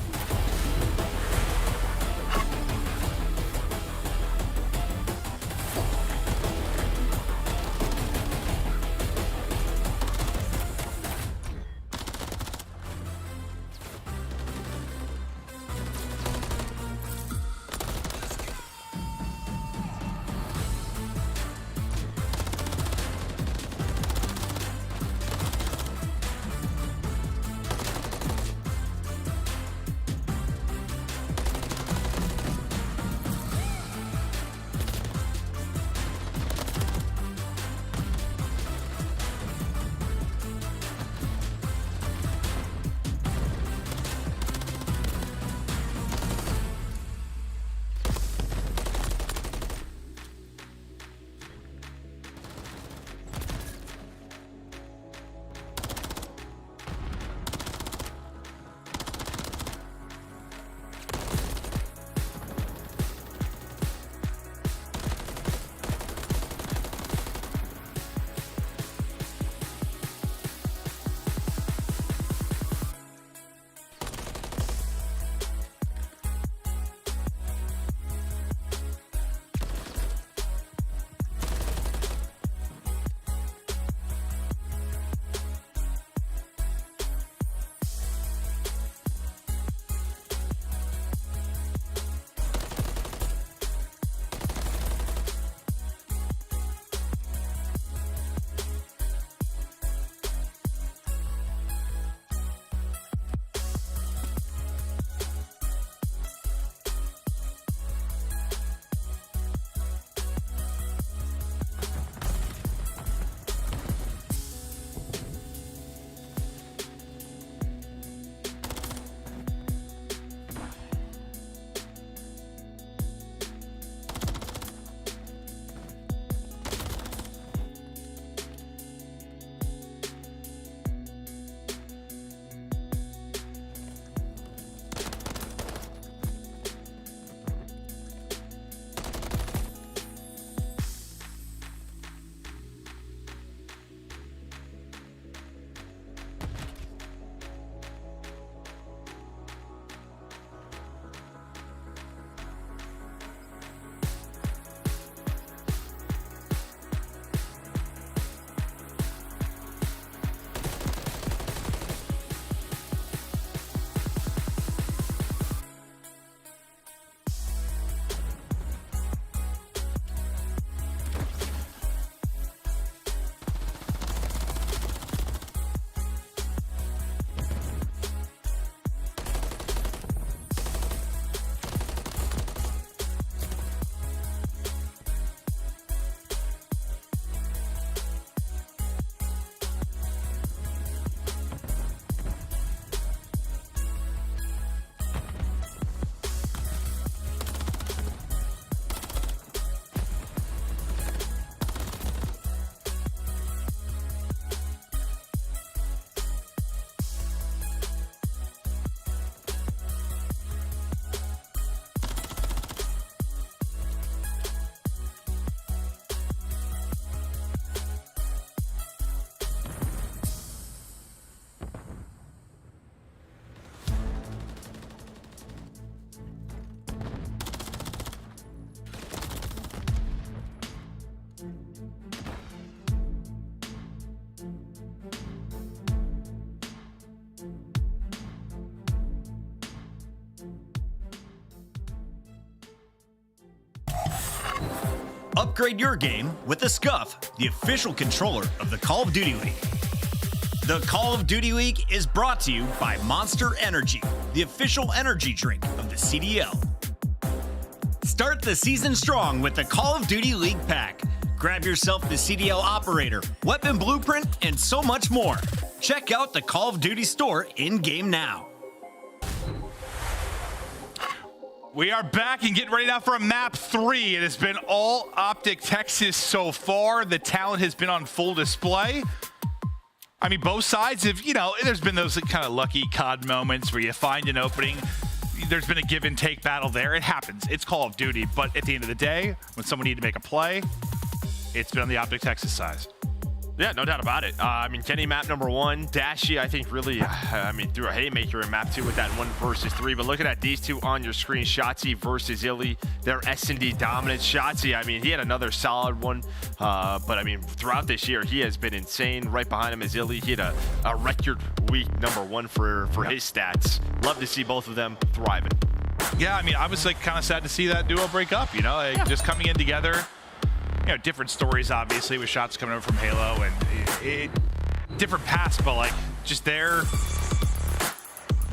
[SPEAKER 12] Upgrade your game with the Scuff, the official controller of the Call of Duty League. The Call of Duty League is brought to you by Monster Energy, the official energy drink of the CDL. Start the season strong with the Call of Duty League pack. Grab yourself the CDL Operator, Weapon Blueprint, and so much more. Check out the Call of Duty store in-game now.
[SPEAKER 1] We are back and getting ready now for a map 3. It has been all OpTic Texas so far. The talent has been on full display. I mean, both sides have, you know, there's been those kind of lucky COD moments where you find an opening. There's been a give and take battle there. It happens. It's Call of Duty. But at the end of the day, when someone needs to make a play, it's been on the OpTic Texas side.
[SPEAKER 10] Yeah, no doubt about it. I mean, Kenny map number 1. Dashy, I think, really, I mean, threw a haymaker in map 2 with that 1 versus 3. But looking at these two on your screen, Shotzzy versus Illey, their S&D dominance. Shotzzy, I mean, he had another solid one. But, I mean, throughout this year, he has been insane. Right behind him is Illey. He had a record week number 1 for his stats. Love to see both of them thriving.
[SPEAKER 1] Yeah, I mean, I was like kind of sad to see that duo break up, you know, like, just coming in together. You know, different stories, obviously, with shots coming over from Halo and different paths, but like just their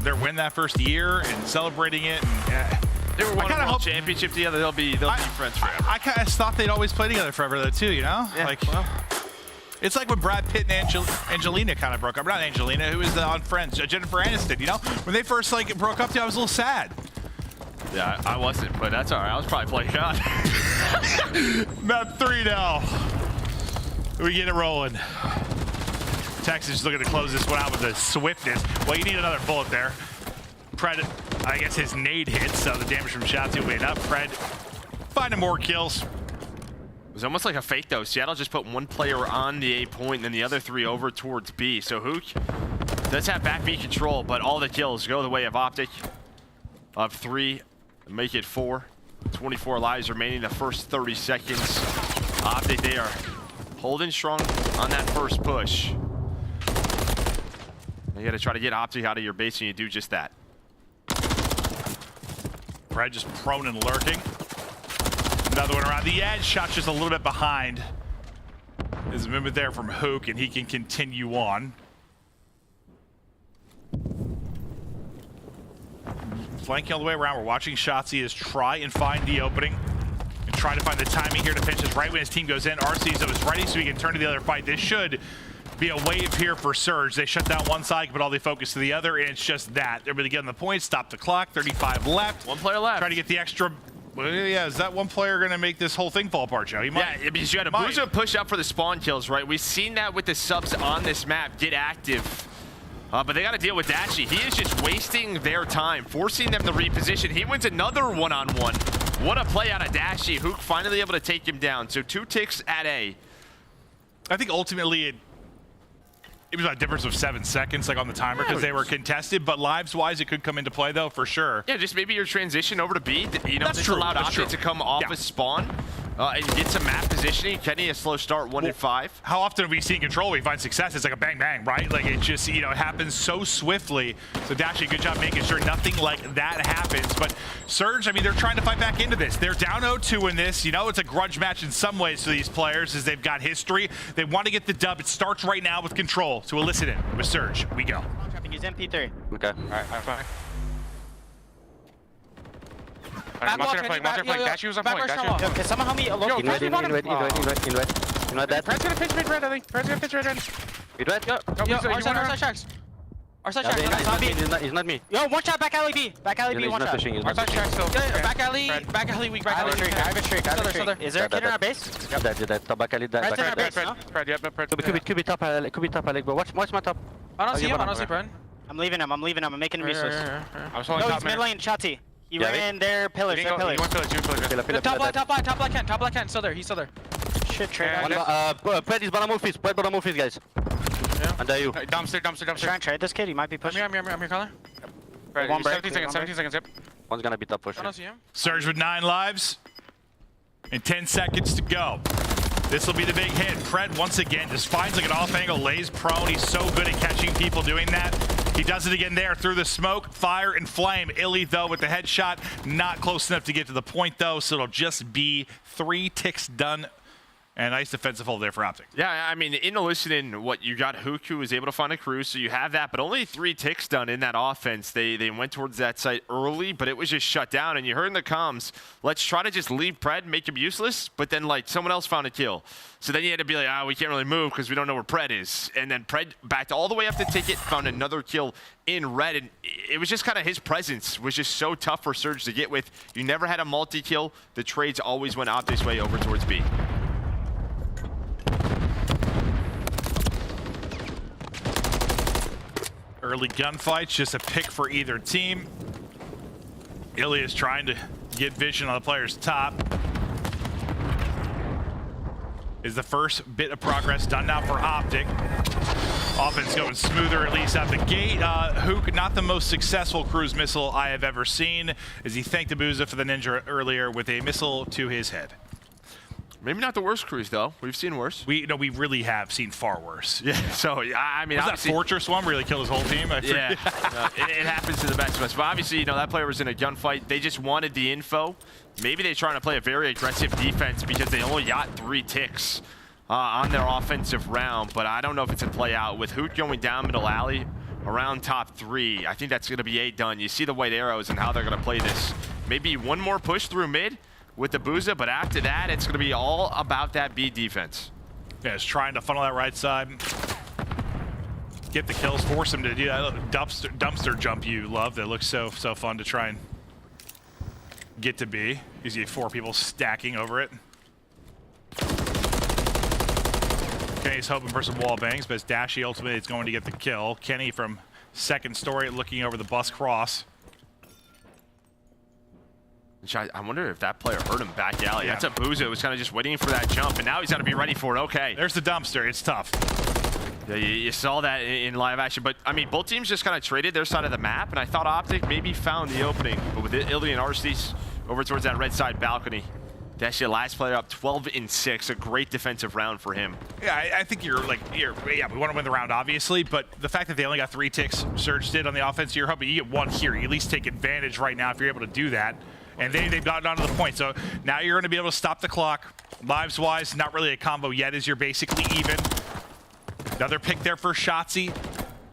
[SPEAKER 1] win that first year and celebrating it. And,
[SPEAKER 10] they were one world championship together. They'll be friends forever.
[SPEAKER 1] I kind of thought they'd always play together forever, though, too. You know,
[SPEAKER 10] yeah,
[SPEAKER 1] like it's like when Brad Pitt and Angelina kind of broke up. Not Angelina, who was on Friends, Jennifer Aniston. You know, when they first like broke up, I was a little sad.
[SPEAKER 10] Yeah, I wasn't, but that's all right. I was probably playing God.
[SPEAKER 1] Map 3 now. We get it rolling. Texas is looking to close this one out with the swiftness. Well, you need another bullet there. Pred, I guess his nade hits, so the damage from Shotzzy will be enough. Pred finding more kills.
[SPEAKER 10] It was almost like a fake, though. Seattle just put one player on the A point and then the other 3 over towards B. So Huke does have back B control, but all the kills go the way of OpTic. Of 3, make it 4. 24 lives remaining the first 30 seconds. OpTic, they are holding strong on that first push. You got to try to get OpTic out of your base, and you do just that.
[SPEAKER 1] Pred just prone and lurking. Another one around the edge. Shot just a little bit behind. There's a movement there from Huke, and he can continue on. Flanking all the way around. We're watching Shotzzy is try and find the opening and try to find the timing here to finish this right when his team goes in. Arcitys is ready so he can turn to the other fight. This should be a wave here for Surge. They shut down one side, but all they focus to the other, and it's just that. They're going to get on the point, stop the clock, 35 left.
[SPEAKER 10] One player left.
[SPEAKER 1] Try to get the extra. Well, yeah, is that one player going to make this whole thing fall apart, Joe? He might.
[SPEAKER 10] Yeah, because you had Abuzah push up for the spawn kills, right? We've seen that with the subs on this map get active. But they got to deal with Dashy. He is just wasting their time, forcing them to reposition. He wins another one-on-one. What a play out of Dashy. Huke finally able to take him down. So 2 ticks at A.
[SPEAKER 1] I think ultimately it was a difference of 7 seconds, like on the timer, because they were contested. But lives-wise, it could come into play, though, for sure.
[SPEAKER 10] Yeah, just maybe your transition over to B. You know,
[SPEAKER 1] That's
[SPEAKER 10] this
[SPEAKER 1] true.
[SPEAKER 10] allowed
[SPEAKER 1] That's
[SPEAKER 10] OpTic to come off his spawn. And get some map positioning. Kenny a slow start, 1 and 5.
[SPEAKER 1] How often have we seen control? We find success. It's like a bang bang, right? Like it just, you know, it happens so swiftly. So Dashy, good job making sure nothing like that happens. But Surge, I mean, they're trying to fight back into this. They're down 0-2 in this. You know, it's a grudge match in some ways for these players as they've got history. They want to get the dub. It starts right now with control. So elicit it with Surge. We go.
[SPEAKER 4] He's MP3.
[SPEAKER 3] Okay. All right, fine.
[SPEAKER 13] Monster flank. Dashy was on point.
[SPEAKER 4] Can someone help me?
[SPEAKER 3] Invite that.
[SPEAKER 13] Pred's gonna pitch mid red, I think. Pred's gonna pitch red.
[SPEAKER 3] Mid red?
[SPEAKER 13] Our side tracks. Our side tracks.
[SPEAKER 3] He's not me.
[SPEAKER 4] Yo, one shot back alley B. Back alley B, one shot.
[SPEAKER 13] Our side tracks still. Back alley weak.
[SPEAKER 4] I have a streak. Is there a kid in our base?
[SPEAKER 3] Dead. Back alley dead.
[SPEAKER 4] Pred's in our base, no?
[SPEAKER 13] Pred, yeah, Pred.
[SPEAKER 3] Could be top alley, bro. Watch my top.
[SPEAKER 13] I don't see Pred.
[SPEAKER 4] I'm leaving him. I'm making him useless.
[SPEAKER 13] I was holding
[SPEAKER 4] No,
[SPEAKER 13] top
[SPEAKER 4] he's mid lane, Shotzzy. He ran their pillars.
[SPEAKER 13] He went pillars. Top left, still there. He's still there.
[SPEAKER 4] Shit, trade.
[SPEAKER 3] Pred is bottom office. Guys.
[SPEAKER 13] Yeah.
[SPEAKER 3] Under you.
[SPEAKER 13] Dumpster.
[SPEAKER 4] Try and trade this kid. He might be pushing.
[SPEAKER 13] I'm here, Color. Pred, 17 seconds, yep.
[SPEAKER 3] One's gonna be top for sure.
[SPEAKER 13] I don't see him.
[SPEAKER 1] Surge with 9 lives and 10 seconds to go. This will be the big hit. Pred once again just finds like an off angle, lays prone. He's so good at catching people doing that. He does it again there through the smoke, fire, and flame. Illey, though, with the headshot, not close enough to get to the point, though, so it'll just be 3 ticks done. And nice defensive hold there for OpTic.
[SPEAKER 10] Yeah, I mean, in listening, what you got Huke, who was able to find a crew, so you have that, but only 3 ticks done in that offense. They went towards that site early, but it was just shut down. And you heard in the comms, let's try to just leave Pred, make him useless, but then, like, someone else found a kill. So then you had to be like, we can't really move because we don't know where Pred is. And then Pred backed all the way up the ticket, found another kill in red, and it was just kind of his presence was just so tough for Surge to get with. You never had a multi-kill. The trades always went OpTic's way over towards B.
[SPEAKER 1] Early gunfights, just a pick for either team. Illey is trying to get vision on the player's top. Is the first bit of progress done now for OpTic. Offense going smoother, at least out the gate. Huke, not the most successful cruise missile I have ever seen, as he thanked Abuzah for the ninja earlier with a missile to his head.
[SPEAKER 10] Maybe not the worst cruise, though. We've seen worse.
[SPEAKER 1] We really have seen far worse.
[SPEAKER 10] Yeah, so, I mean,
[SPEAKER 1] was that Fortress one really killed his whole team?
[SPEAKER 10] Yeah, it happens to the best of us. But obviously, you know, that player was in a gunfight. They just wanted the info. Maybe they're trying to play a very aggressive defense because they only got 3 ticks on their offensive round. But I don't know if it's a play out. With Huke going down middle alley around top 3, I think that's going to be 8 done. You see the white arrows and how they're going to play this. Maybe one more push through mid with Abuzah, but after that, it's going to be all about that B defense.
[SPEAKER 1] Yeah, it's trying to funnel that right side. Get the kills, force him to do that little dumpster jump you love that looks so fun to try and get to B. You see 4 people stacking over it. Kenny's hoping for some wall bangs, but it's Dashy ultimately is going to get the kill. Kenny from second story looking over the bus cross.
[SPEAKER 10] I wonder if that player hurt him back alley. Yeah. That's Abuzah who was kind of just waiting for that jump, and now he's got to be ready for it. Okay.
[SPEAKER 1] There's the dumpster. It's tough.
[SPEAKER 10] Yeah, you saw that in live action, but I mean, both teams just kind of traded their side of the map, and I thought OpTic maybe found the opening, but with Illey and Arcitys over towards that red side balcony. Dashy, last player up 12-6, a great defensive round for him.
[SPEAKER 1] Yeah, I think you're we want to win the round, obviously, but the fact that they only got 3 ticks, Surge did on the offense, you're hoping you get 1 here. You at least take advantage right now if you're able to do that. And they've gotten onto the point, so now you're going to be able to stop the clock. Lives-wise, not really a combo yet, as you're basically even. Another pick there for Shotzzy.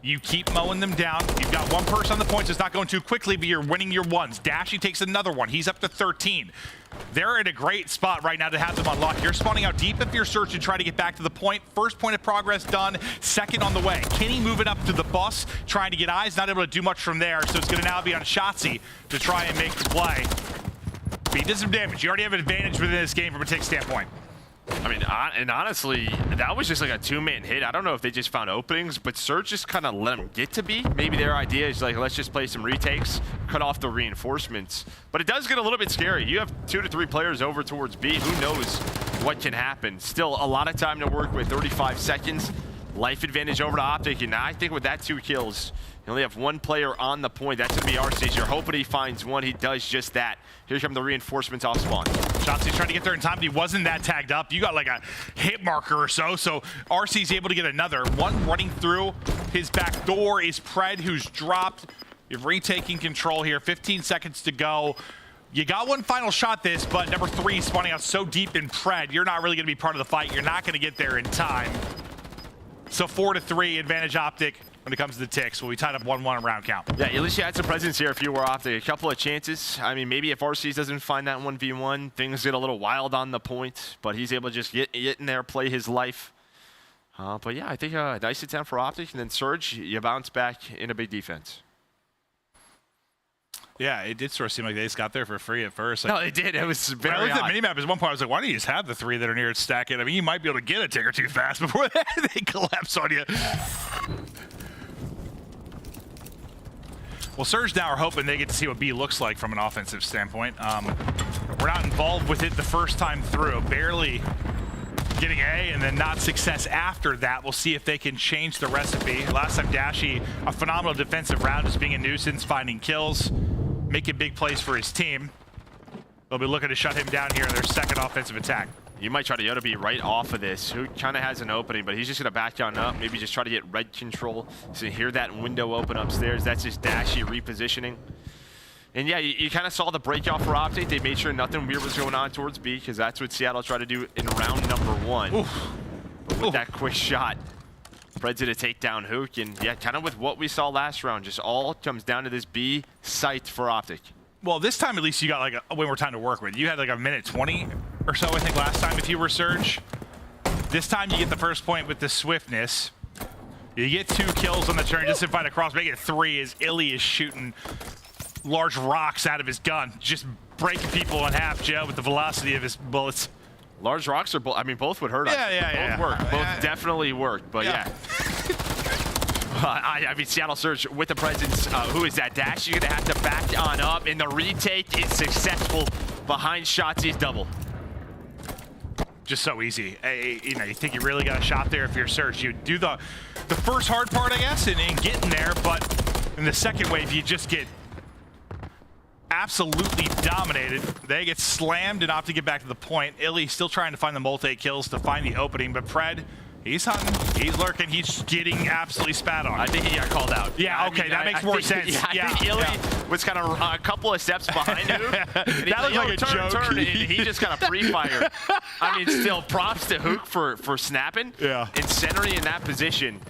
[SPEAKER 1] You keep mowing them down. You've got 1 person on the points. It's not going too quickly, but you're winning your ones. Dashy takes another one. He's up to 13. They're in a great spot right now to have them unlock. You're spawning out deep if you're searching, trying to get back to the point. First point of progress done. Second on the way. Kenny moving up to the bus, trying to get eyes. Not able to do much from there, so it's going to now be on Shotzzy to try and make the play. But he did some damage. You already have an advantage within this game from a tick standpoint.
[SPEAKER 10] I mean, and honestly, that was just like a 2-man hit. I don't know if they just found openings, but Surge just kind of let them get to B. Maybe their idea is like, let's just play some retakes, cut off the reinforcements. But it does get a little bit scary. You have 2 to 3 players over towards B. Who knows what can happen? Still a lot of time to work with, 35 seconds. Life advantage over to OpTic, and I think with that 2 kills, you only have 1 player on the point. That's going to be Arcitys. You're hoping he finds 1. He does just that. Here come the reinforcements off spawn.
[SPEAKER 1] Shotzzy's trying to get there in time, but he wasn't that tagged up. You got like a hit marker or so Arcity's able to get another. 1 running through his back door is Pred, who's dropped. You're retaking control here. 15 seconds to go. You got 1 final shot this, but number 3 spawning out so deep in Pred, you're not really going to be part of the fight. You're not going to get there in time. So 4-3 advantage OpTic when it comes to the ticks. We'll be tied up 1-1 round count.
[SPEAKER 10] Yeah, at least you had some presence here if you were OpTic. A couple of chances. I mean, maybe if Arcitys doesn't find that 1v1, things get a little wild on the point, but he's able to just get in there, play his life. But yeah, I think a nice attempt for OpTic, and then Surge, you bounce back in a big defense.
[SPEAKER 1] Yeah, it did sort of seem like they just got there for free at first.
[SPEAKER 10] Like, no, they did. It was very
[SPEAKER 1] When I looked
[SPEAKER 10] odd.
[SPEAKER 1] at the minimap at one point, I was like, why don't you just have the 3 that are near it stack it? I mean, you might be able to get a tick or 2 fast before they collapse on you. Well, Surge now are hoping they get to see what B looks like from an offensive standpoint. We're not involved with it the first time through. Barely getting A and then not success after that. We'll see if they can change the recipe. Last time Dashy, a phenomenal defensive round, just being a nuisance, finding kills, making big plays for his team. They'll be looking to shut him down here in their second offensive attack.
[SPEAKER 10] You might try to Joedecieves right off of this. Who kind of has an opening, but he's just going to back down up. Maybe just try to get red control. So you hear that window open upstairs. That's just Dashy repositioning. And yeah, you kind of saw the breakout for OpTic. They made sure nothing weird was going on towards B, because that's what Seattle tried to do in round number 1. But with that quick shot, Fred's to take down Huke. And yeah, kind of with what we saw last round, just all comes down to this B site for OpTic.
[SPEAKER 1] Well, this time at least you got like a way more time to work with. You had like a minute 20 or so, I think, last time if you were Surge. This time you get the first point with the swiftness. You get 2 kills on the turn just to find across. Make it 3 as Illey is shooting large rocks out of his gun, just breaking people in half, Joe, with the velocity of his bullets.
[SPEAKER 10] Large rocks are, I mean, both would hurt us.
[SPEAKER 1] Yeah.
[SPEAKER 10] Both work. Both definitely work, but yeah. I mean, Seattle Surge with the presence. Who is that? Dashy gonna have to back on up, and the retake is successful behind Shotzzy's double.
[SPEAKER 1] Just so easy. You know, you think you really got a shot there if you're Surge. You do the first hard part, I guess, and getting there, but in the second wave, you just get absolutely dominated. They get slammed and opt to get back to the point. Illey still trying to find the multi-kills to find the opening, but Pred, he's hunting, he's lurking, he's getting absolutely spat on.
[SPEAKER 10] I think he got called out.
[SPEAKER 1] Yeah, okay, that makes more sense.
[SPEAKER 10] Yeah, I think Illey was kind of a couple of steps behind him.
[SPEAKER 1] That was like a joke.
[SPEAKER 10] And he just got a pre-fire. I mean, still props to Huke for snapping and centering in that position.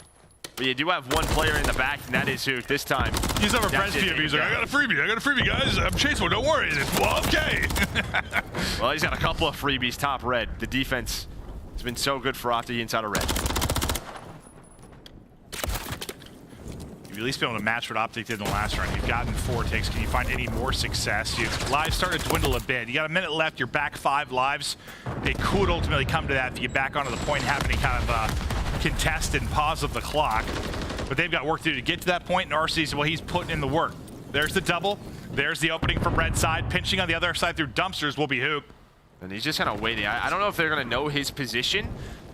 [SPEAKER 10] But you do have one player in the back, and that is Huke this time.
[SPEAKER 1] He's over Pred's POV. He's like, I got a freebie, guys. I'm chasing one, don't worry. Well, okay.
[SPEAKER 10] Well, he's got a couple of freebies, top red. The defense has been so good for OpTic inside of red.
[SPEAKER 1] You've at least been able to match what OpTic did in the last round. You've gotten 4 ticks. Can you find any more success? Your lives start to dwindle a bit. You got a minute left. You're back 5 lives. It could ultimately come to that if you get back onto the point and have any kind of contest and pause of the clock. But they've got work to do to get to that point, and RC's, well, he's putting in the work. There's the double. There's the opening from red side. Pinching on the other side through dumpsters will be Huke.
[SPEAKER 10] And he's just kind of waiting. I don't know if they're going to know his position,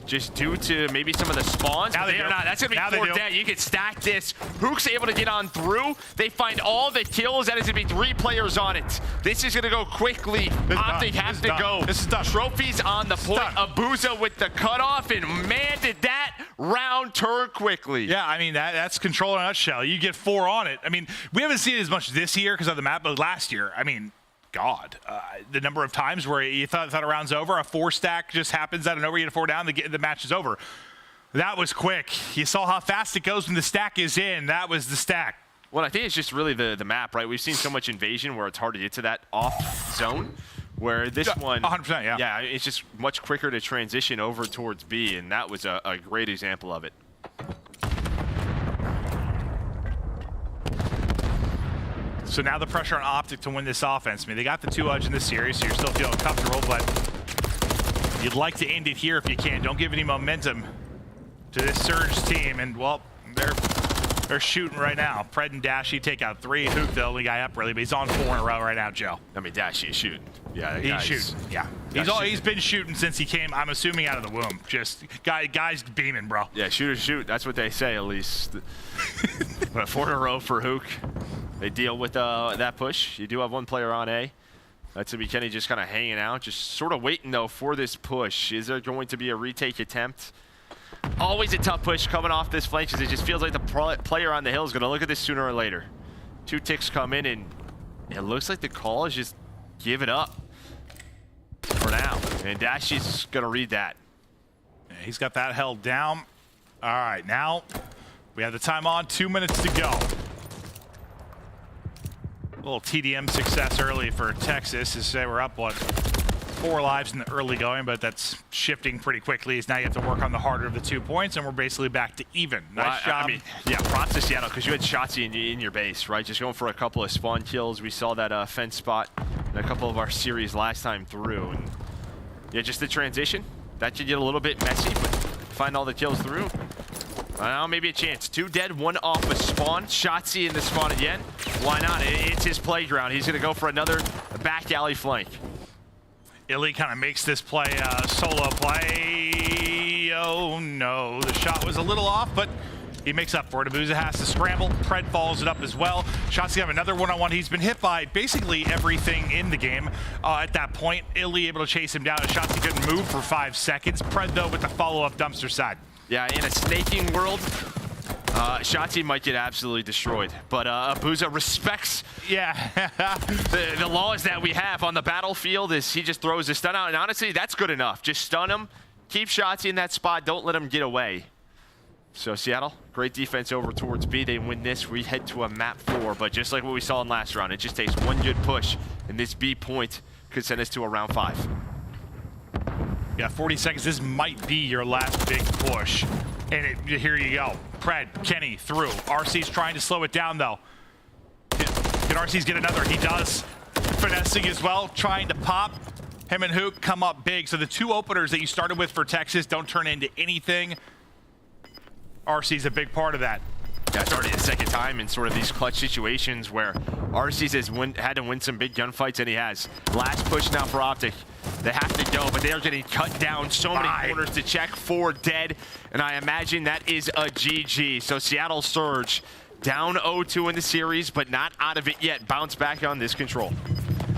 [SPEAKER 10] just due to maybe some of the spawns.
[SPEAKER 1] Now
[SPEAKER 10] They're not. That's going to be 4 dead. You can stack this. Huke's able to get on through. They find all the kills. That is going to be 3 players on it. This is going to go quickly. OpTic has to go.
[SPEAKER 1] This is done.
[SPEAKER 10] Trophies on the point. Abuzah with the cutoff, and man, did that round turn quickly.
[SPEAKER 1] Yeah, I mean, that's control in a nutshell. You get 4 on it. I mean, we haven't seen it as much this year because of the map, but last year, I mean, God, the number of times where you thought a round's over, a 4 stack just happens out of nowhere, you get a 4 down, the match is over. That was quick. You saw how fast it goes when the stack is in. That was the stack.
[SPEAKER 10] Well, I think it's just really the map, right? We've seen so much invasion where it's hard to get to that off zone, where this one,
[SPEAKER 1] 100%, yeah.
[SPEAKER 10] Yeah, it's just much quicker to transition over towards B, and that was a great example of it.
[SPEAKER 1] So now the pressure on OpTic to win this offense. I mean, they got the 2 edge in this series, so you're still feeling comfortable, but you'd like to end it here if you can. Don't give any momentum to this Surge team, and, well, they're shooting right now. Pred and Dashy take out 3. Huke, the only guy up, really, but he's on 4 in a row right now, Joe.
[SPEAKER 10] I mean, Dashy is shooting. Yeah,
[SPEAKER 1] he's shooting. Yeah, he's been shooting since he came, I'm assuming, out of the womb. Just, guys beaming, bro.
[SPEAKER 10] Yeah, shooters shoot. That's what they say, at least. But 4 in a row for Huke. They deal with that push. You do have 1 player on A. That's going to be Kenny just kind of hanging out, just sort of waiting, though, for this push. Is there going to be a retake attempt? Always a tough push coming off this flank, because it just feels like the player on the hill is going to look at this sooner or later. 2 ticks come in, and it looks like the call is just give it up for now. And Dashy's going to read that.
[SPEAKER 1] Yeah, he's got that held down. All right, now we have the time on. 2 minutes to go. A little TDM success early for Texas. As say we're up, what, 4 lives in the early going, but that's shifting pretty quickly. As now you have to work on the harder of the 2 points, and we're basically back to even. Nice job.
[SPEAKER 10] I mean, yeah, props to Seattle, because you had Shotzzy in your base, right? Just going for a couple of spawn kills. We saw that fence spot in a couple of our series last time through. And yeah, just the transition. That could get a little bit messy, but find all the kills through. Now maybe a chance. 2 dead, 1 off a spawn. Shotzzy in the spawn again. Why not? It's his playground. He's going to go for another back alley flank.
[SPEAKER 1] Illey kind of makes this play a solo play. Oh no, the shot was a little off, but he makes up for it. Abuzah has to scramble. Pred follows it up as well. Shotzzy have another one-on-one. He's been hit by basically everything in the game at that point. Illey able to chase him down. Shotzzy couldn't move for 5 seconds. Pred, though, with the follow-up dumpster side.
[SPEAKER 10] Yeah, in a snaking world, Shotzzy might get absolutely destroyed, but Abuzah respects the laws that we have on the battlefield. Is he just throws a stun out, and honestly, that's good enough. Just stun him, keep Shotzzy in that spot, don't let him get away. So Seattle, great defense over towards B. They win this. We head to a map 4, but just like what we saw in last round, it just takes 1 good push, and this B point could send us to a round 5.
[SPEAKER 1] Yeah, 40 seconds. This might be your last big push. And here you go. Pred, Kenny through. RC's trying to slow it down, though. Can RC's get another? He does. Finessing as well, trying to pop. Him and Huke come up big. So the 2 openers that you started with for Texas don't turn into anything. RC's a big part of that.
[SPEAKER 10] That's already the second time in sort of these clutch situations where Arcitys has had to win some big gunfights, and he has. Last push now for OpTic. They have to go, but they are getting cut down. So many corners to check. 4 dead, and I imagine that is a GG. So Seattle Surge down 0-2 in the series, but not out of it yet. Bounce back on this control.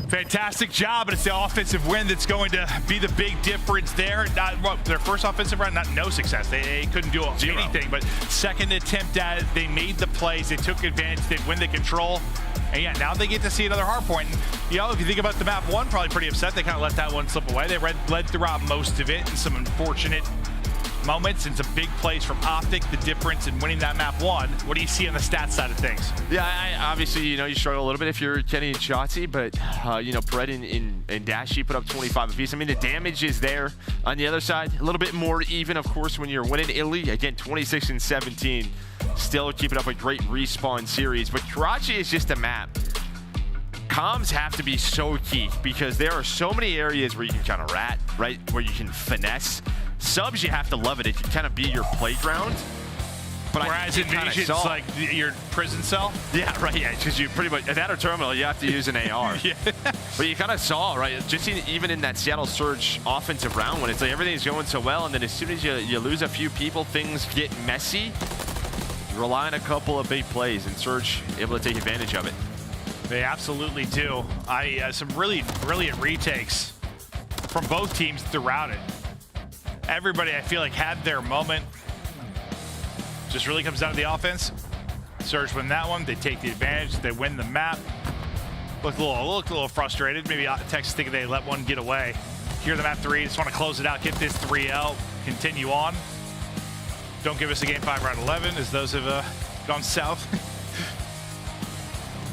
[SPEAKER 1] Fantastic job, but it's the offensive win that's going to be the big difference there. Well, their first offensive round, no success. They couldn't do anything, but second attempt at it, they made the plays, they took advantage, they win the control. And yeah, now they get to see another hard point. And, you know, if you think about the map one, probably pretty upset. They kind of let that one slip away. They led throughout most of it, and some unfortunate moments and some big plays from OpTic, the difference in winning that map one. What do you see on the stats side of things?
[SPEAKER 10] Yeah, obviously, you know, you struggle a little bit if you're Kenny and Shotzzy, but, you know, Pred and Dashy put up 25 apiece. I mean, the damage is there on the other side. A little bit more even, of course, when you're winning Illey. Again, 26 and 17. Still keeping up a great respawn series. But Karachi is just a map. Comms have to be so key because there are so many areas where you can kind of rat, right? Where you can finesse. Subs, you have to love it. It can kind of be your playground. But
[SPEAKER 1] whereas Invasion's like your prison cell?
[SPEAKER 10] Yeah, right, yeah, because you pretty much, at that terminal, you have to use an AR.
[SPEAKER 1] Yeah.
[SPEAKER 10] But you kind of saw, right, just even in that Seattle Surge offensive round when it's like everything's going so well, and then as soon as you lose a few people, things get messy. You rely on a couple of big plays, and Surge able to take advantage of it.
[SPEAKER 1] They absolutely do. Some really brilliant retakes from both teams throughout it. Everybody, I feel like, had their moment. Just really comes down to the offense. Surge win that one. They take the advantage. They win the map. Looked a little frustrated. Maybe Texas thinking they let one get away. Here, the map 3. Just want to close it out, get this 3L, continue on. Don't give us a game 5 round 11, as those have gone south.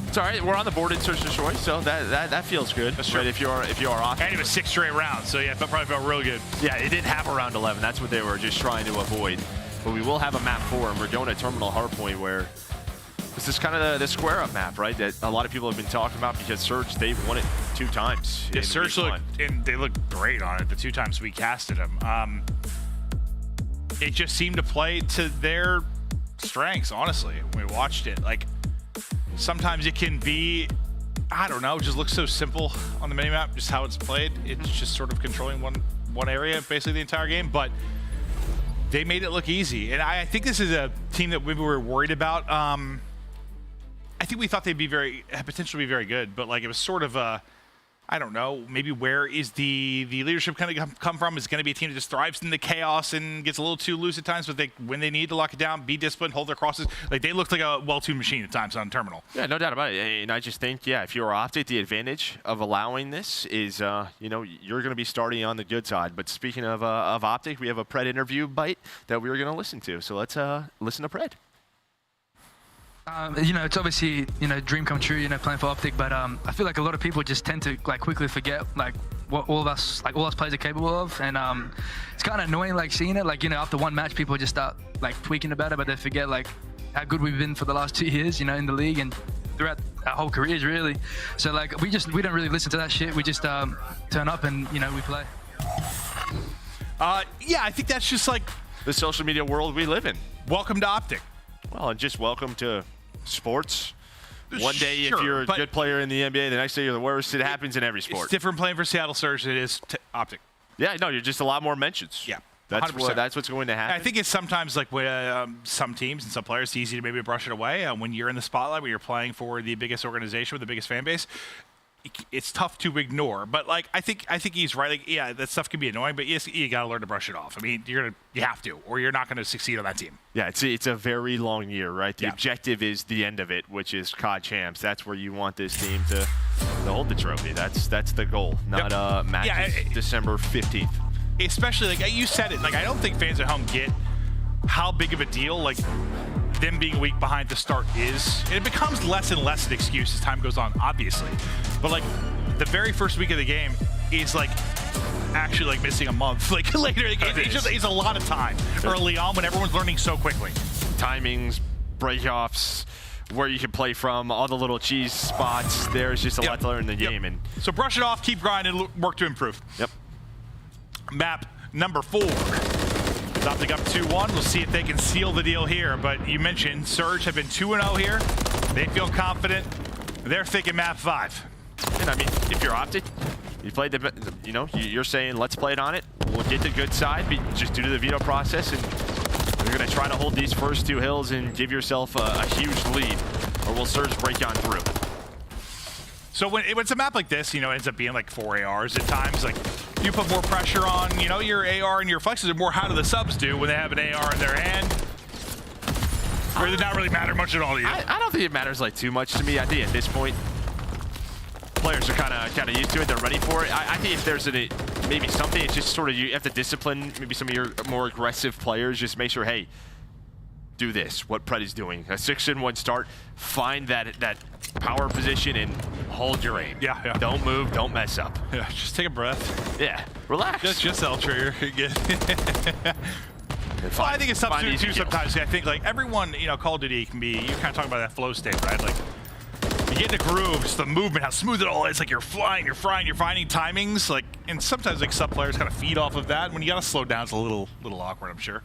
[SPEAKER 10] It's all right. We're on the board in Search Destroy, so that feels good.
[SPEAKER 1] That's true.
[SPEAKER 10] Right, if you are off.
[SPEAKER 1] And it was 6 straight rounds, so yeah, that probably felt real good.
[SPEAKER 10] Yeah, it didn't have a round 11. That's what they were just trying to avoid. But we will have a map 4, and we're going to Terminal Hardpoint, where this is kind of the square up map, right? That a lot of people have been talking about because Surge, they've won it 2 times.
[SPEAKER 1] Yeah, Surge they looked great on it the 2 times we casted them. It just seemed to play to their strengths, honestly, when we watched it. Like, sometimes it can be, I don't know, just looks so simple on the minimap, just how it's played. It's just sort of controlling one area basically the entire game, but they made it look easy. And I think this is a team that we were worried about. I think we thought they'd be potentially be very good, but like it was sort of a, I don't know, maybe where is the leadership kind of come from? Is it going to be a team that just thrives in the chaos and gets a little too loose at times, but when they need to lock it down, be disciplined, hold their crosses. Like, they looked like a well-tuned machine at times on Terminal.
[SPEAKER 10] Yeah, no doubt about it. And I just think, yeah, if you're OpTic, the advantage of allowing this is, you know, you're going to be starting on the good side. But speaking of OpTic, we have a Pred interview bite that we were going to listen to. So let's listen to Pred.
[SPEAKER 2] You know, it's obviously, you know, dream come true, you know, playing for OpTic, but I feel like a lot of people just tend to like quickly forget like what all of us players are capable of, and it's kind of annoying like seeing it, like, you know, after one match people just start like tweaking about it, but they forget like how good we've been for the last 2 years, you know, in the league and throughout our whole careers really. So like we don't really listen to that shit. We just turn up and, you know, we play.
[SPEAKER 1] Yeah, I think that's just like
[SPEAKER 10] the social media world we live in.
[SPEAKER 1] Welcome to OpTic.
[SPEAKER 10] Well, and just welcome to sports. One day,
[SPEAKER 1] Sure,
[SPEAKER 10] if you're a good player in the NBA, the next day you're the worst. It happens in every sport.
[SPEAKER 1] It's different playing for Seattle Surge than it is OpTic.
[SPEAKER 10] Yeah, no, you're just a lot more mentions.
[SPEAKER 1] Yeah,
[SPEAKER 10] that's
[SPEAKER 1] 100%.
[SPEAKER 10] that's what's going to happen.
[SPEAKER 1] I think it's sometimes like with some teams and some players, it's easy to maybe brush it away. When you're in the spotlight, when you're playing for the biggest organization with the biggest fan base, it's tough to ignore. But like I think he's right. Like, yeah, that stuff can be annoying, but yes, you got to learn to brush it off. I mean, you have to, or you're not going to succeed on that team.
[SPEAKER 10] Yeah, it's a very long year, right? The objective is the end of it, which is COD champs. That's where you want this team to hold the trophy. That's the goal, not matches December 15th.
[SPEAKER 1] Especially like you said it. Like, I don't think fans at home get how big of a deal like them being a week behind to start is. And it becomes less and less an excuse as time goes on, obviously. But like the very first week of the game is like actually like missing a month. Like later, it's a lot of time early on when everyone's learning so quickly.
[SPEAKER 10] Timings, breakoffs, where you can play from, all the little cheese spots. There's just a lot to learn in the game. And
[SPEAKER 1] so brush it off, keep grinding, work to improve.
[SPEAKER 10] Yep.
[SPEAKER 1] Map number 4. OpTic up 2-1. We'll see if they can seal the deal here. But you mentioned Surge have been 2-0 here. They feel confident. They're thinking map 5.
[SPEAKER 10] And I mean, if you're OpTic, you played the, you know, you're saying let's play it on it. We'll get the good side, just due to the veto process, and you're gonna try to hold these first 2 hills and give yourself a huge lead, or will Surge break on through.
[SPEAKER 1] So when it's a map like this, you know, it ends up being like 4 ARs at times. Like, you put more pressure on, you know, your AR and your flexes are more how do the subs do when they have an AR in their hand. Or does it not really matter much at all to you?
[SPEAKER 10] I don't think it matters like too much to me. I think at this point, players are kind of used to it. They're ready for it. I think if there's maybe something, it's just sort of you have to discipline maybe some of your more aggressive players. Just make sure, hey, do this. What Pred is doing. A 6-1 start. Find that power position and hold your aim.
[SPEAKER 1] Yeah.
[SPEAKER 10] Don't move. Don't mess up.
[SPEAKER 1] Yeah. Just take a breath.
[SPEAKER 10] Yeah. Relax.
[SPEAKER 1] Just L trigger. Well, I think it's tough too sometimes. I think like everyone, you know, Call of Duty can be. You kind of talk about that flow state, right? Like, you get in the groove, just the movement, how smooth it all is. Like you're flying, you're frying, you're finding timings. Like, and sometimes like sub players kind of feed off of that. When you gotta slow down, it's a little awkward, I'm sure.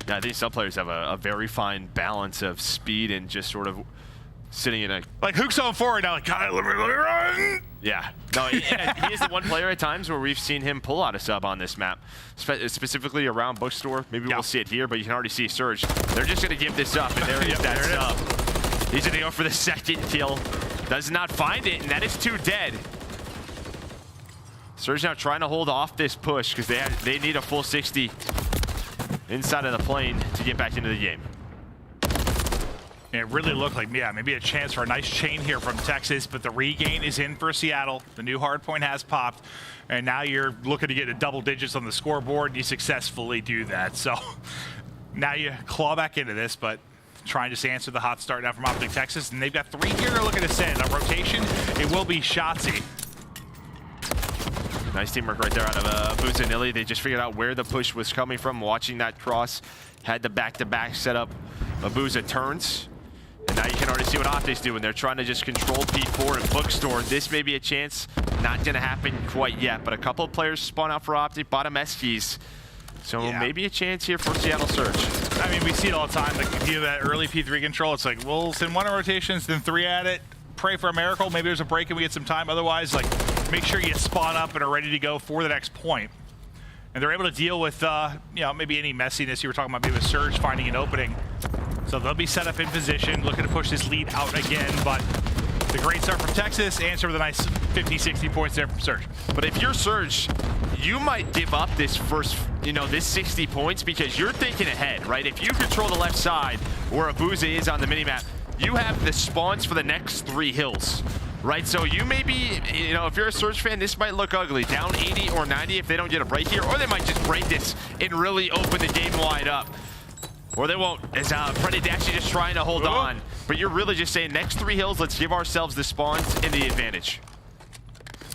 [SPEAKER 10] Yeah, I think sub players have a very fine balance of speed and just sort of sitting in a
[SPEAKER 1] like Huke's on forward now. Like, God, let me run.
[SPEAKER 10] Yeah, no, he is the one player at times where we've seen him pull out a sub on this map, specifically around Bookstore. Maybe we'll see it here, but you can already see Surge. They're just gonna give this up, and there is that sub. He's gonna go for the second kill. Does not find it, and that is 2 dead. Surge now trying to hold off this push because they need a full 60 inside of the plane to get back into the game.
[SPEAKER 1] And it really looked like, yeah, maybe a chance for a nice chain here from Texas, but the regain is in for Seattle. The new hard point has popped, and now you're looking to get to double digits on the scoreboard, and you successfully do that. So now you claw back into this, but trying to just answer the hot start now from OpTic Texas, and they've got 3 here they're looking to send. On rotation, it will be Shotzzy.
[SPEAKER 10] Nice teamwork right there out of Abuzah and Illey. They just figured out where the push was coming from, watching that cross, had the back-to-back setup. Abuzah turns. And now you can already see what OpTic's doing. They're trying to just control P4 and Bookstore. This may be a chance. Not going to happen quite yet, but a couple of players spawn out for OpTic, bottom Skyz. So maybe a chance here for Seattle Surge.
[SPEAKER 1] I mean, we see it all the time. Like, if you have that early P3 control, it's like, we'll send 1 in rotations, then 3 at it. Pray for a miracle. Maybe there's a break and we get some time. Otherwise, like, make sure you spawn up and are ready to go for the next point. And they're able to deal with, you know, maybe any messiness you were talking about, maybe with Surge finding an opening. So they'll be set up in position, looking to push this lead out again, but the great start from Texas, answer with a nice 50, 60 points there from Surge.
[SPEAKER 10] But if you're Surge, you might give up this first, you know, this 60 points because you're thinking ahead, right? If you control the left side where Abuzah is on the minimap, you have the spawns for the next 3 hills, right? So you may be, you know, if you're a Surge fan, this might look ugly. Down 80 or 90 if they don't get a break here, or they might just break this and really open the game wide up. Or they won't, as Priestahh Dashy just trying to hold on. But you're really just saying, next 3 hills, let's give ourselves the spawns and the advantage.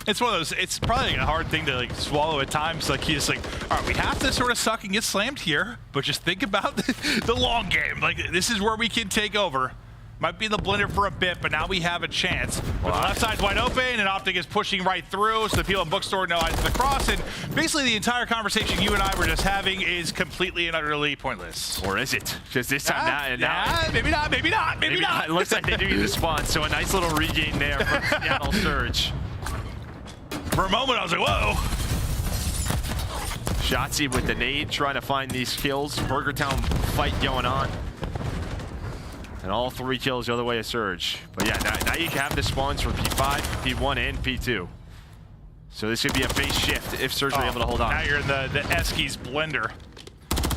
[SPEAKER 1] It's one of those, it's probably like a hard thing to like swallow at times. Like, he's like, all right, we have to sort of suck and get slammed here, but just think about the long game. Like, this is where we can take over. Might be in the blender for a bit, but now we have a chance. But the left side's wide open, and OpTic is pushing right through, so the people in Bookstore know eyes to the cross, and basically the entire conversation you and I were just having is completely and utterly pointless.
[SPEAKER 10] Or is it? Because this time,
[SPEAKER 1] maybe not.
[SPEAKER 10] It looks like they do get the spawn, so a nice little regain there from Seattle Surge.
[SPEAKER 1] For a moment, I was like, whoa.
[SPEAKER 10] Shotzzy with the nade, trying to find these kills. Burger Town fight going on. And all 3 kills the other way of Surge. But yeah, now you can have the spawns for P5, P1, and P2. So this could be a phase shift if Surge are able to hold on.
[SPEAKER 1] Now you're in the Skyz blender.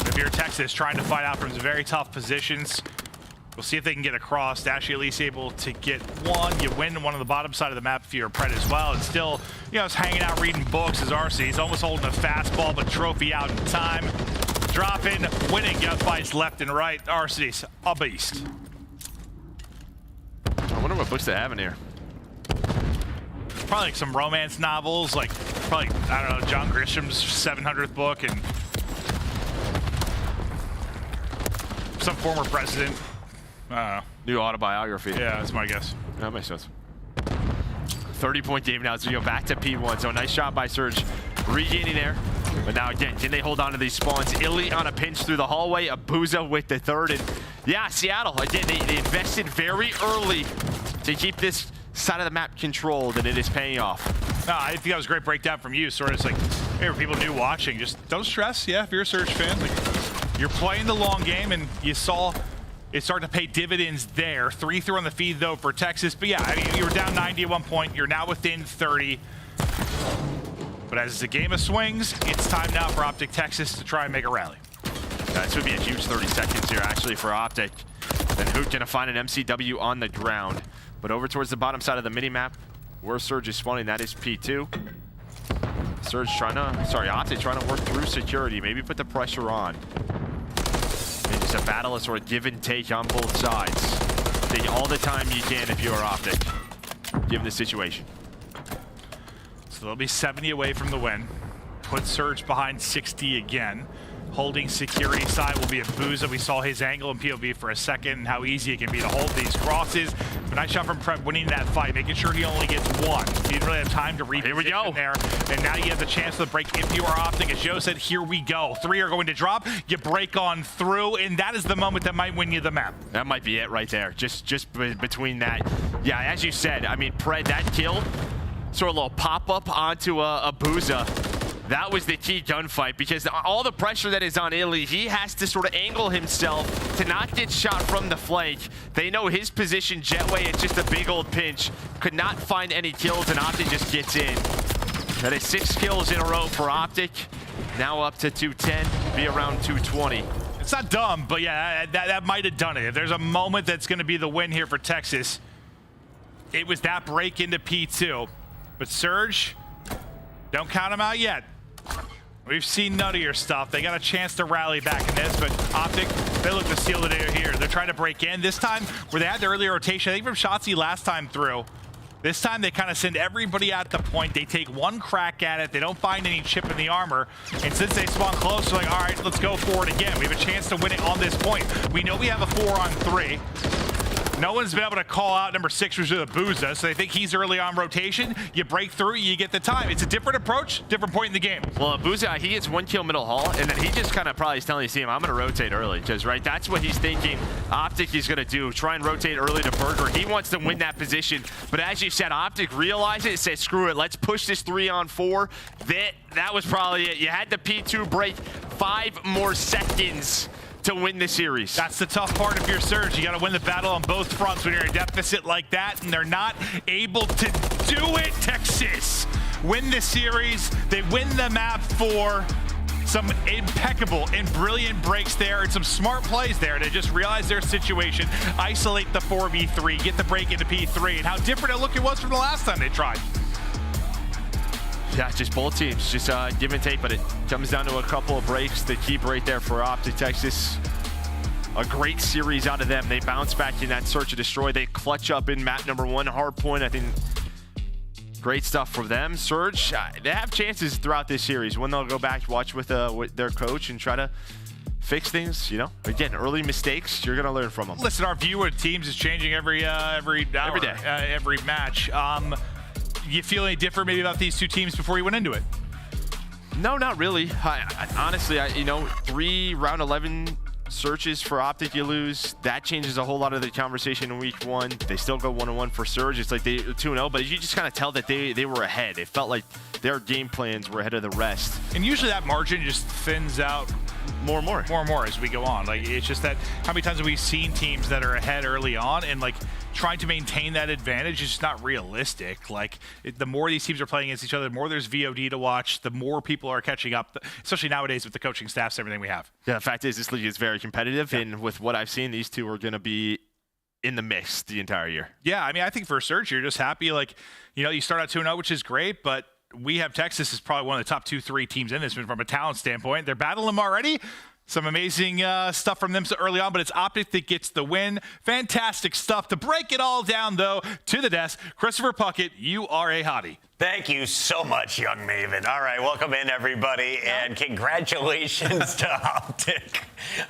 [SPEAKER 1] If you're Texas, trying to fight out from some very tough positions. We'll see if they can get across. Dashy at least able to get 1. You win one on the bottom side of the map if you're a Pred as well. And still, you know, it's hanging out reading books as RC. He's almost holding a fastball, but trophy out in time. Dropping, winning gunfights left and right. Arcitys, a beast.
[SPEAKER 10] I wonder what books they have in here.
[SPEAKER 1] Probably like some romance novels, like probably, I don't know, John Grisham's 700th book and some former president. I don't know.
[SPEAKER 10] New autobiography.
[SPEAKER 1] Yeah, that's my guess.
[SPEAKER 10] That makes sense. 30-point game now as we go back to P1. So nice shot by Surge, regaining there. But now again, can they hold on to these spawns? Illey on a pinch through the hallway, Abuzah with the third. And yeah, Seattle, again, they invested very early to keep this side of the map controlled, and it is paying off.
[SPEAKER 1] I think that was a great breakdown from you. Sort of like, hey, for people new watching, just don't stress. Yeah, if you're a Surge fan, like, you're playing the long game, and you saw it start to pay dividends there. 3-3 on the feed, though, for Texas. But yeah, I mean, you were down 90 at one point. You're now within 30. But as the game of swings, it's time now for OpTic Texas to try and make a rally.
[SPEAKER 10] This would be a huge 30 seconds here, actually, for OpTic. Then Huke gonna find an MCW on the ground. But over towards the bottom side of the mini-map, where Surge is spawning, that is P2. Surge trying to, OpTic trying to work through security, maybe put the pressure on. Maybe just a battle of sort of give and take on both sides. Take all the time you can if you're OpTic, given the situation.
[SPEAKER 1] So they'll be 70 away from the win. Put Surge behind 60 again. Holding security side will be Abuzah. We saw his angle in POV for a second and how easy it can be to hold these crosses. But nice shot from Prep winning that fight, making sure he only gets one. He didn't really have time to reposition there. And now you have the chance to break if you are OpTic. As Joe said, here we go. 3 are going to drop. You break on through, and that is the moment that might win you the map.
[SPEAKER 10] That might be it right there. Just between that. Yeah, as you said, I mean, Pred, that kill, sort of a little pop-up onto Abuzah. That was the key gunfight, because all the pressure that is on Illey, he has to sort of angle himself to not get shot from the flank. They know his position jetway, it's just a big old pinch. Could not find any kills, and OpTic just gets in. That is 6 kills in a row for OpTic. Now up to 210, be around 220.
[SPEAKER 1] It's not dumb, but yeah, that might have done it. If there's a moment that's going to be the win here for Texas, it was that break into P2. But Surge, don't count him out yet. We've seen none of your stuff. They got a chance to rally back in this, but OpTic, they look to seal the day here. They're trying to break in. This time, where they had the early rotation, I think from Shotzzy last time through, this time they kind of send everybody at the point. They take one crack at it. They don't find any chip in the armor. And since they spawn close, they're like, all right, let's go for it again. We have a chance to win it on this point. We know we have a 4-on-3. No one's been able to call out number 6, which is Abuzah, so they think he's early on rotation. You break through, you get the time. It's a different approach, different point in the game.
[SPEAKER 10] Well, Abuzah, he gets 1 kill middle hall, and then he just kind of probably is telling his team, I'm going to rotate early, because, right, that's what he's thinking OpTic is going to do, try and rotate early to Røkkr. He wants to win that position, but as you said, OpTic realized it, said, screw it, let's push this 3-on-4. That was probably it. You had the P2 break 5 more seconds to win the series.
[SPEAKER 1] That's the tough part of your Surge. You got to win the battle on both fronts when you're in a deficit like that, and they're not able to do it. Texas win the series. They win the map for some impeccable and brilliant breaks there and some smart plays there to just realize their situation, isolate the 4v3, get the break into P3, and how different a look it was from the last time they tried.
[SPEAKER 10] Yeah, just both teams, just give and take, but it comes down to a couple of breaks. The key break there for OpTic Texas. A great series out of them. They bounce back in that search and destroy. They clutch up in map number 1, hard point. I think great stuff for them. Surge, they have chances throughout this series when they'll go back, watch with their coach and try to fix things, you know. Again, early mistakes, you're gonna learn from them.
[SPEAKER 1] Listen, our view of teams is changing every hour, every day, every match. You feel any different maybe about these two teams before you went into it?
[SPEAKER 10] No, not really. Honestly, you know, 3 round 11 searches for OpTic, you lose. That changes a whole lot of the conversation in week 1. They still go 1-1 for Surge. It's like they 2-0, but you just kind of tell that they were ahead. It felt like their game plans were ahead of the rest.
[SPEAKER 1] And usually that margin just thins out
[SPEAKER 10] more and more
[SPEAKER 1] as we go on. Like, it's just that how many times have we seen teams that are ahead early on and like trying to maintain that advantage is just not realistic. Like, the more these teams are playing against each other, the more there's VOD to watch, the more people are catching up, especially nowadays with the coaching staffs, everything we have.
[SPEAKER 10] Yeah, the fact is this league is very competitive, and with what I've seen, these two are going to be in the mix the entire year.
[SPEAKER 1] Yeah, I mean, I think for Surge, you're just happy, like, you know, you start out 2-0, which is great, but we have Texas as probably one of the top 2-3 teams in this from a talent standpoint. They're battling them already. Some amazing stuff from them so early on, but it's OpTic that gets the win. Fantastic stuff. To break it all down, though, to the desk, Christopher Puckett, you are a hottie.
[SPEAKER 5] Thank you so much, young Maven. All right, welcome in, everybody, and congratulations to OpTic.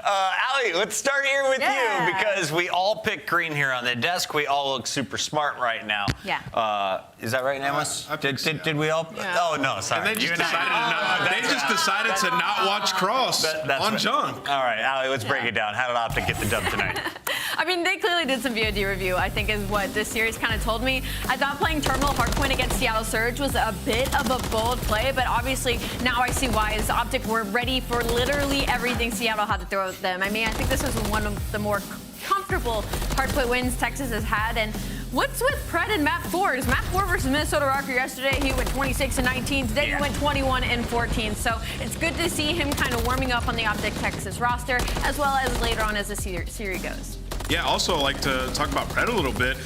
[SPEAKER 5] Allie, let's start here with you, because we all picked green here on the desk. We all look super smart right now.
[SPEAKER 6] Yeah.
[SPEAKER 5] Is that right, Amos? Did we all?
[SPEAKER 6] Yeah.
[SPEAKER 5] Oh, no, sorry.
[SPEAKER 7] And they just decided to not watch Cross on Junk.
[SPEAKER 5] All right, Allie, let's break it down. How did OpTic get the dub tonight?
[SPEAKER 6] I mean, they clearly did some VOD review, I think is what this series kind of told me. I thought playing Terminal Hardpoint against Seattle Surge was a bit of a bold play, but obviously now I see why. Is OpTic were ready for literally everything Seattle had to throw at them. I mean, I think this was one of the more comfortable hardpoint wins Texas has had. And what's with Pred and Map 4? Is Map 4 versus Minnesota Røkkr yesterday, he went 26-19. Today he went 21-14. So it's good to see him kind of warming up on the OpTic Texas roster, as well as later on as the series goes.
[SPEAKER 7] Yeah, also I'd like to talk about Pred a little bit.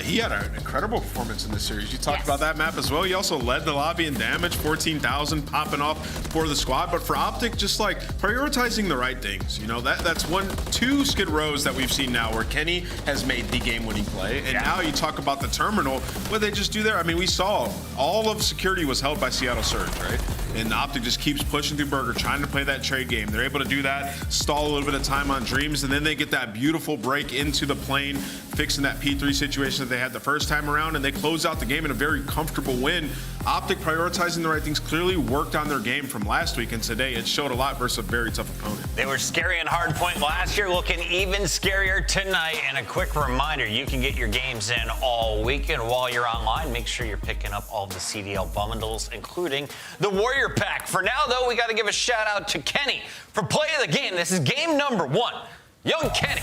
[SPEAKER 7] He had an incredible performance in this series. You talked about that map as well. He also led the lobby in damage, 14,000 popping off for the squad. But for OpTic, just like prioritizing the right things. You know, that's two Skid Rows that we've seen now where Kenny has made the game-winning play. And now you talk about the Terminal, what they just do there. I mean, we saw all of security was held by Seattle Surge, right? And OpTic just keeps pushing through Røkkr, trying to play that trade game. They're able to do that, stall a little bit of time on Dreams, and then they get that beautiful break into the plane, fixing that P3 situation that they had the first time around, and they close out the game in a very comfortable win. OpTic prioritizing the right things clearly worked on their game from last week, and today it showed a lot versus a very tough opponent.
[SPEAKER 5] They were scary in hardpoint last year, looking even scarier tonight. And a quick reminder, you can get your games in all weekend. While you're online, make sure you're picking up all the CDL bundles, including the Warrior Pack. For now, though, we got to give a shout out to Kenny for play of the game. This is game number 1. Young Kenny,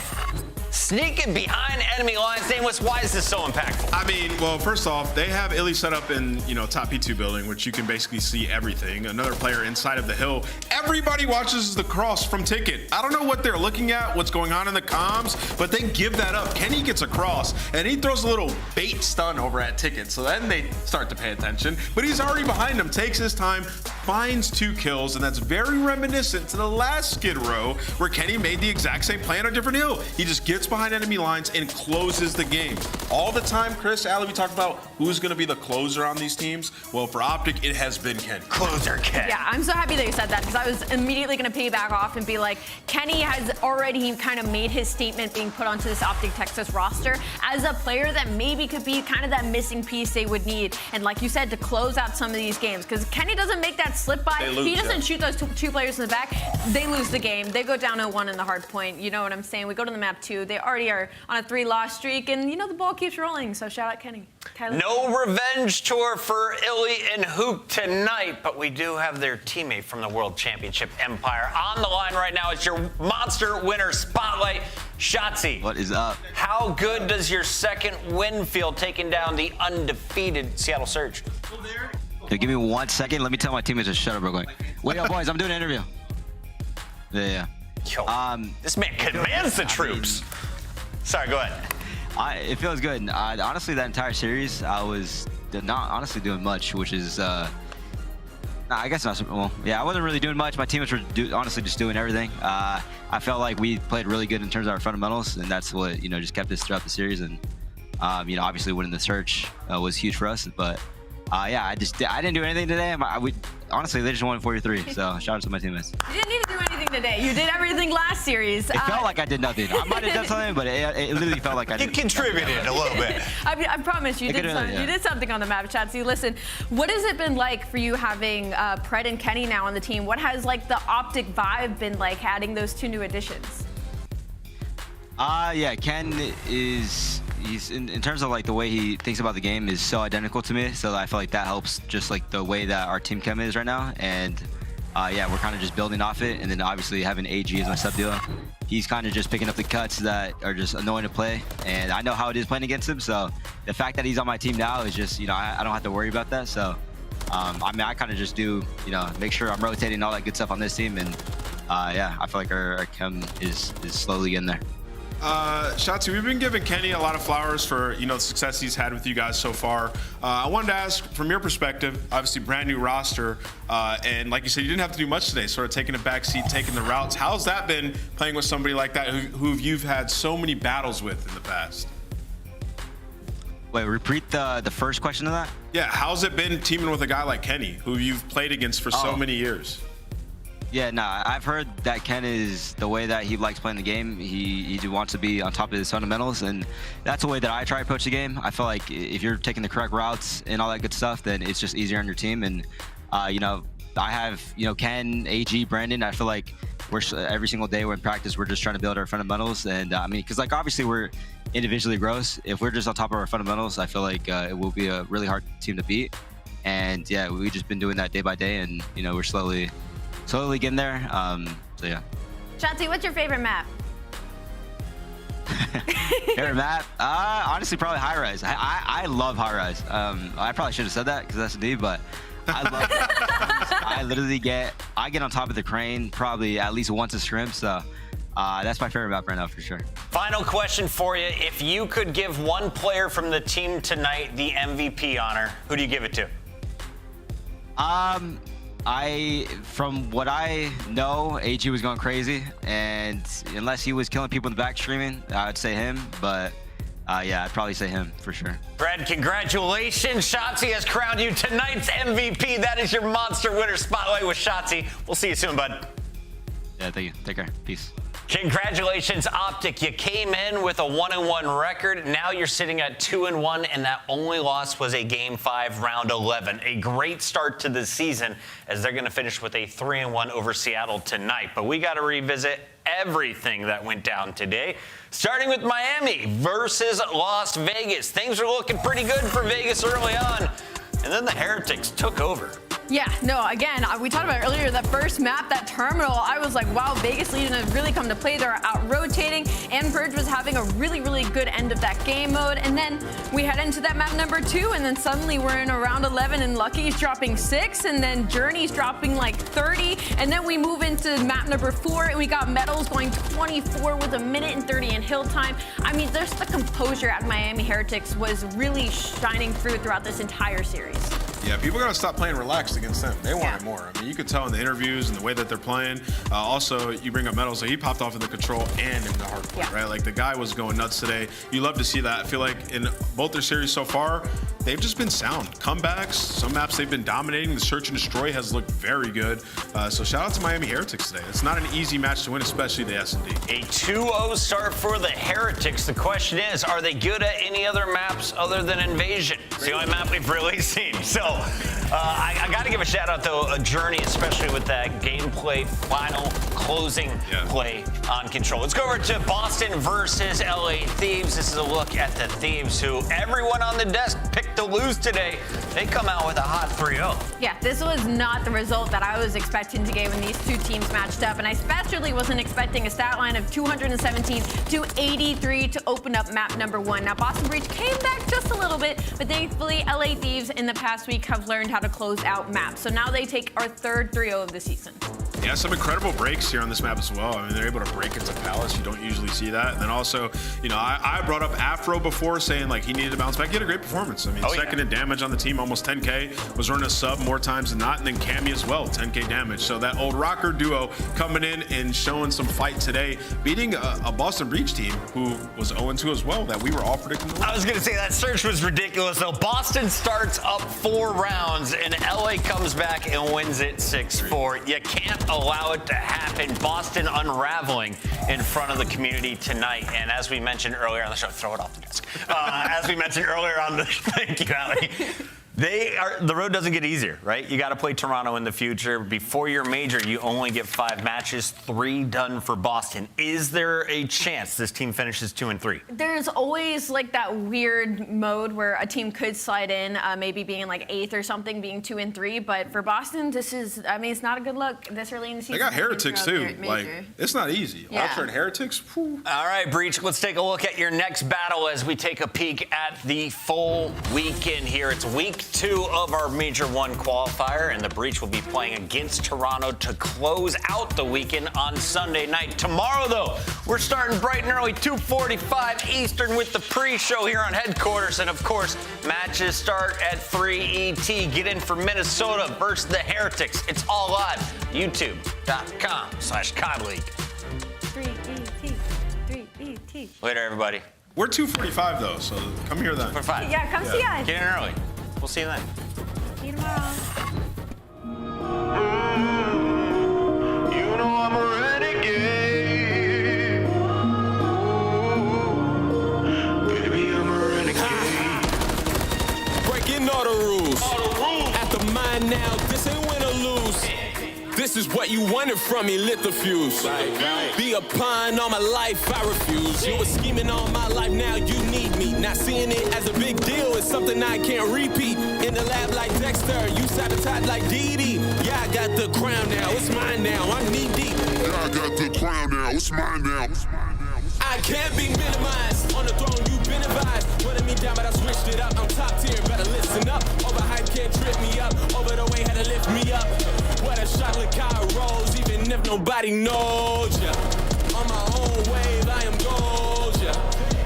[SPEAKER 5] sneaking behind enemy lines. Nameless, why is this so impactful?
[SPEAKER 7] I mean, well, first off, they have Illey set up in, top P2 building, which you can basically see everything. Another player inside of the hill. Everybody watches the cross from Ticket. I don't know what they're looking at, what's going on in the comms, but they give that up. Kenny gets across, and he throws a little bait stun over at Ticket. So then they start to pay attention, but he's already behind him, takes his time, finds 2 kills, and that's very reminiscent to the last Skid Row, where Kenny made the exact same play on a different hill. He just gets behind enemy lines and closes the game. All the time, Chris, Allie, we talk about who's going to be the closer on these teams. Well, for OpTic, it has been Kenny.
[SPEAKER 5] Closer, Kenny.
[SPEAKER 6] Yeah, I'm so happy that you said that, because I was immediately going to piggyback off and be like, Kenny has already kind of made his statement being put onto this OpTic Texas roster as a player that maybe could be kind of that missing piece they would need. And like you said, to close out some of these games, because Kenny doesn't make that slip by. He doesn't shoot those two players in the back. They lose the game. They go down 0-1 in the hard point. You know what I'm saying? We go to the map 2. They already are on a 3-loss streak, and the ball keeps rolling. So shout out Kenny.
[SPEAKER 5] No revenge tour for Illey and Huke tonight, but we do have their teammate from the World Championship Empire on the line right now. It's your monster winner spotlight, Shotzzy.
[SPEAKER 8] What is up?
[SPEAKER 5] How good does your second win feel taking down the undefeated Seattle Surge?
[SPEAKER 8] Hey, give me 1 second. Let me tell my teammates to shut up real quick. Wait up, boys. I'm doing an interview. Yeah.
[SPEAKER 5] Yo, this man commands the troops. Sorry, go ahead.
[SPEAKER 8] It feels good. Honestly, that entire series, I was not honestly doing much, which is, I guess not. Well, yeah, I wasn't really doing much. My teammates were honestly just doing everything. I felt like we played really good in terms of our fundamentals, and that's what, just kept us throughout the series. And, obviously winning the search was huge for us, but yeah, I didn't do anything today. Honestly, they just won 4-3. So shout out to my teammates.
[SPEAKER 6] You didn't need to do anything today. You did everything last series.
[SPEAKER 8] It felt like I did nothing. I might have done something, but it literally felt like I did.
[SPEAKER 5] You contributed a little bit.
[SPEAKER 6] I promise you did something on the map, Shotzzy. Listen, what has it been like for you having Pred and Kenny now on the team? What has the OpTic vibe been like adding those 2 new additions?
[SPEAKER 8] Yeah, Ken he's in terms of the way he thinks about the game is so identical to me, so I feel like that helps just the way that our team chem is right now. And yeah, we're kind of just building off it, and then obviously having aG as my sub dealer, he's kind of just picking up the cuts that are just annoying to play, and I know how it is playing against him, so the fact that he's on my team now is just I don't have to worry about that. So I mean, I kind of just do make sure I'm rotating all that good stuff on this team, and yeah, I feel like our chem is slowly getting there.
[SPEAKER 7] Shotzzy, we've been giving Kenny a lot of flowers for the success he's had with you guys so far. I wanted to ask, from your perspective, obviously brand new roster, and like you said, you didn't have to do much today, sort of taking a back seat, taking the routes. How's that been playing with somebody like that who you've had so many battles with in the past?
[SPEAKER 8] Wait, repeat the first question of that?
[SPEAKER 7] Yeah, how's it been teaming with a guy like Kenny, who you've played against for so many years?
[SPEAKER 8] Yeah, no, I've heard that Ken is the way that he likes playing the game. He wants to be on top of his fundamentals, and that's the way that I try to approach the game. I feel like if you're taking the correct routes and all that good stuff, then it's just easier on your team. And you know, I have Ken, AG, Brandon. I feel like we're every single day we're in practice, we're just trying to build our fundamentals. And I mean, because like obviously we're individually gross. If we're just on top of our fundamentals, I feel like it will be a really hard team to beat. And yeah, we've just been doing that day by day, and you know, we're slowly getting there. So yeah.
[SPEAKER 6] Shotzzy, what's your favorite map?
[SPEAKER 8] Favorite map? Honestly, probably high rise. I love high rise. I probably should have said that because that's a D, but I love it. I literally get on top of the crane probably at least once a scrim. So that's my favorite map right now for sure.
[SPEAKER 5] Final question for you. If you could give one player from the team tonight the MVP honor, who do you give it to?
[SPEAKER 8] From what I know, AG was going crazy, and unless he was killing people in the back streaming, I'd say him. But yeah, I'd probably say him for sure.
[SPEAKER 5] Brad, congratulations. Shotzzy has crowned you tonight's MVP. That is your monster winner spotlight with Shotzzy. We'll see you soon, bud.
[SPEAKER 8] Yeah, thank you. Take care. Peace.
[SPEAKER 5] Congratulations, OpTic. You came in with a 1-1 record. Now you're sitting at 2-1, and that only loss was a Game 5, Round 11. A great start to the season, as they're going to finish with a 3-1 over Seattle tonight. But we got to revisit everything that went down today, starting with Miami versus Las Vegas. Things were looking pretty good for Vegas early on, and then the Heretics took over.
[SPEAKER 6] Yeah, no, again, we talked about it earlier, that first map, that terminal, I was like, wow, Vegas Legion has really come to play. They're out rotating, and Purge was having a really, really good end of that game mode. And then we head into that map number 2, and then suddenly we're in a round 11, and Lucky's dropping 6, and then Journey's dropping like 30, and then we move into map number 4, and we got Metals going 24 with 1:30 in hill time. I mean, just the composure at Miami Heretics was really shining through throughout this entire series.
[SPEAKER 7] Yeah, people gotta stop playing relaxed against them. They wanted more. I mean, you could tell in the interviews and the way that they're playing. Also, you bring up Metals, so he popped off in the control and in the hardcore, right? Like the guy was going nuts today. You love to see that. I feel like in both their series so far, they've just been sound. Comebacks, some maps they've been dominating. The Search and Destroy has looked very good. So shout out to Miami Heretics today. It's not an easy match to win, especially the S&D.
[SPEAKER 5] A 2-0 start for the Heretics. The question is, are they good at any other maps other than Invasion? It's the only map we've really seen. So I got to give a shout out though, a Journey, especially with that gameplay final closing play on control. Let's go over to Boston versus LA Thieves. This is a look at the Thieves, who everyone on the desk picked to lose today. They come out with a hot 3-0.
[SPEAKER 6] Yeah, this was not the result that I was expecting to get when these two teams matched up, and I especially wasn't expecting a stat line of 217 to 83 to open up map number 1. Now, Boston Breach came back just a little bit, but thankfully, LA Thieves in the past week have learned how to close out maps. So now they take our third 3-0 of the season.
[SPEAKER 7] Yeah, some incredible breaks here on this map as well. I mean, they're able to break into Palace. You don't usually see that. And then also, you know, I brought up Afro before, saying like he needed to bounce back. He had a great performance. I mean, second in damage on the team, almost 10K. Was running a sub more times than not. And then Cammy as well, 10K damage. So that old Røkkr duo coming in and showing some fight today, beating a Boston Breach team who was 0-2 as well, that we were all predicting.
[SPEAKER 5] I was going to say that search was ridiculous, though. Boston starts up 4 rounds, and LA comes back and wins it 6-4. You can't allow it to happen. Boston unraveling in front of the community tonight. And as we mentioned earlier on the show, throw it off the desk. As we mentioned earlier on the, thank you, Allie. The road doesn't get easier, right? You got to play Toronto in the future. Before your major, you only get 5 matches, 3 done for Boston. Is there a chance this team finishes 2-3?
[SPEAKER 6] There's always like that weird mode where a team could slide in, maybe being like 8th or something, being 2-3. But for Boston, this is, I mean, it's not a good look this early in the season.
[SPEAKER 7] They got Heretics too. Like, it's not easy.
[SPEAKER 6] Yeah.
[SPEAKER 7] Ultra and Heretics. Whew.
[SPEAKER 5] All right, Breach, let's take a look at your next battle as we take a peek at the full weekend here. It's week 2 of our Major I qualifier, and the Breach will be playing against Toronto to close out the weekend on Sunday night. Tomorrow, though, we're starting bright and early, 2:45 Eastern with the pre-show here on headquarters, and of course, matches start at 3 ET. Get in for Minnesota versus the Heretics. It's all live. YouTube.com/COD League.
[SPEAKER 6] 3 ET, 3 ET.
[SPEAKER 5] Later, everybody.
[SPEAKER 7] We're 2:45 though, so come here then.
[SPEAKER 5] 2:45.
[SPEAKER 6] Yeah, come see us.
[SPEAKER 5] Get in early. We'll see you then.
[SPEAKER 6] See you tomorrow.
[SPEAKER 21] You know I'm a renegade. Baby, I'm a renegade. Breaking all the rules. At the mind now, this ain't win or lose. This is what you wanted from me, lit the fuse. Be a pawn all my life, I refuse. You were scheming all my life, now you need me. Not seeing it as a big deal, it's something I can't repeat. In the lab like Dexter, you sabotage like Dee. Yeah, I got the crown now, it's mine now, I'm knee deep. Yeah, I got the crown now, it's mine now. I can't be minimized. On the throne, you've been advised. Running me down, but I switched it up. I'm top tier, better listen up. Overhype can't trip me up. Over the way, had to lift me up. What a shot, look how it rolls, even if nobody knows ya. On my own wave, I am gold, ya.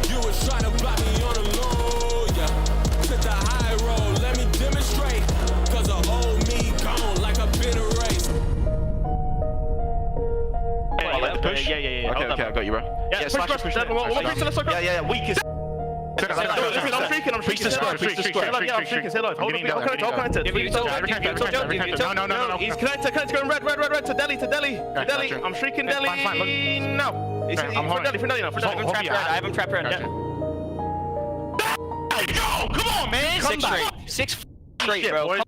[SPEAKER 21] You was trying to block me on the low, ya. Took the high road, let me demonstrate. Cause the old me gone like I've been erased.
[SPEAKER 3] Push? Yeah. Okay, I got you, bro.
[SPEAKER 13] Yeah, push. Yeah, weakest. I'm freaking. I'm freaking. No. He's connected going red to Deli. I'm freaking Deli. No. I'm for Deli now.
[SPEAKER 4] I have him trapped red.
[SPEAKER 13] Go! Come on, man. Come back.
[SPEAKER 4] 6 straight, bro.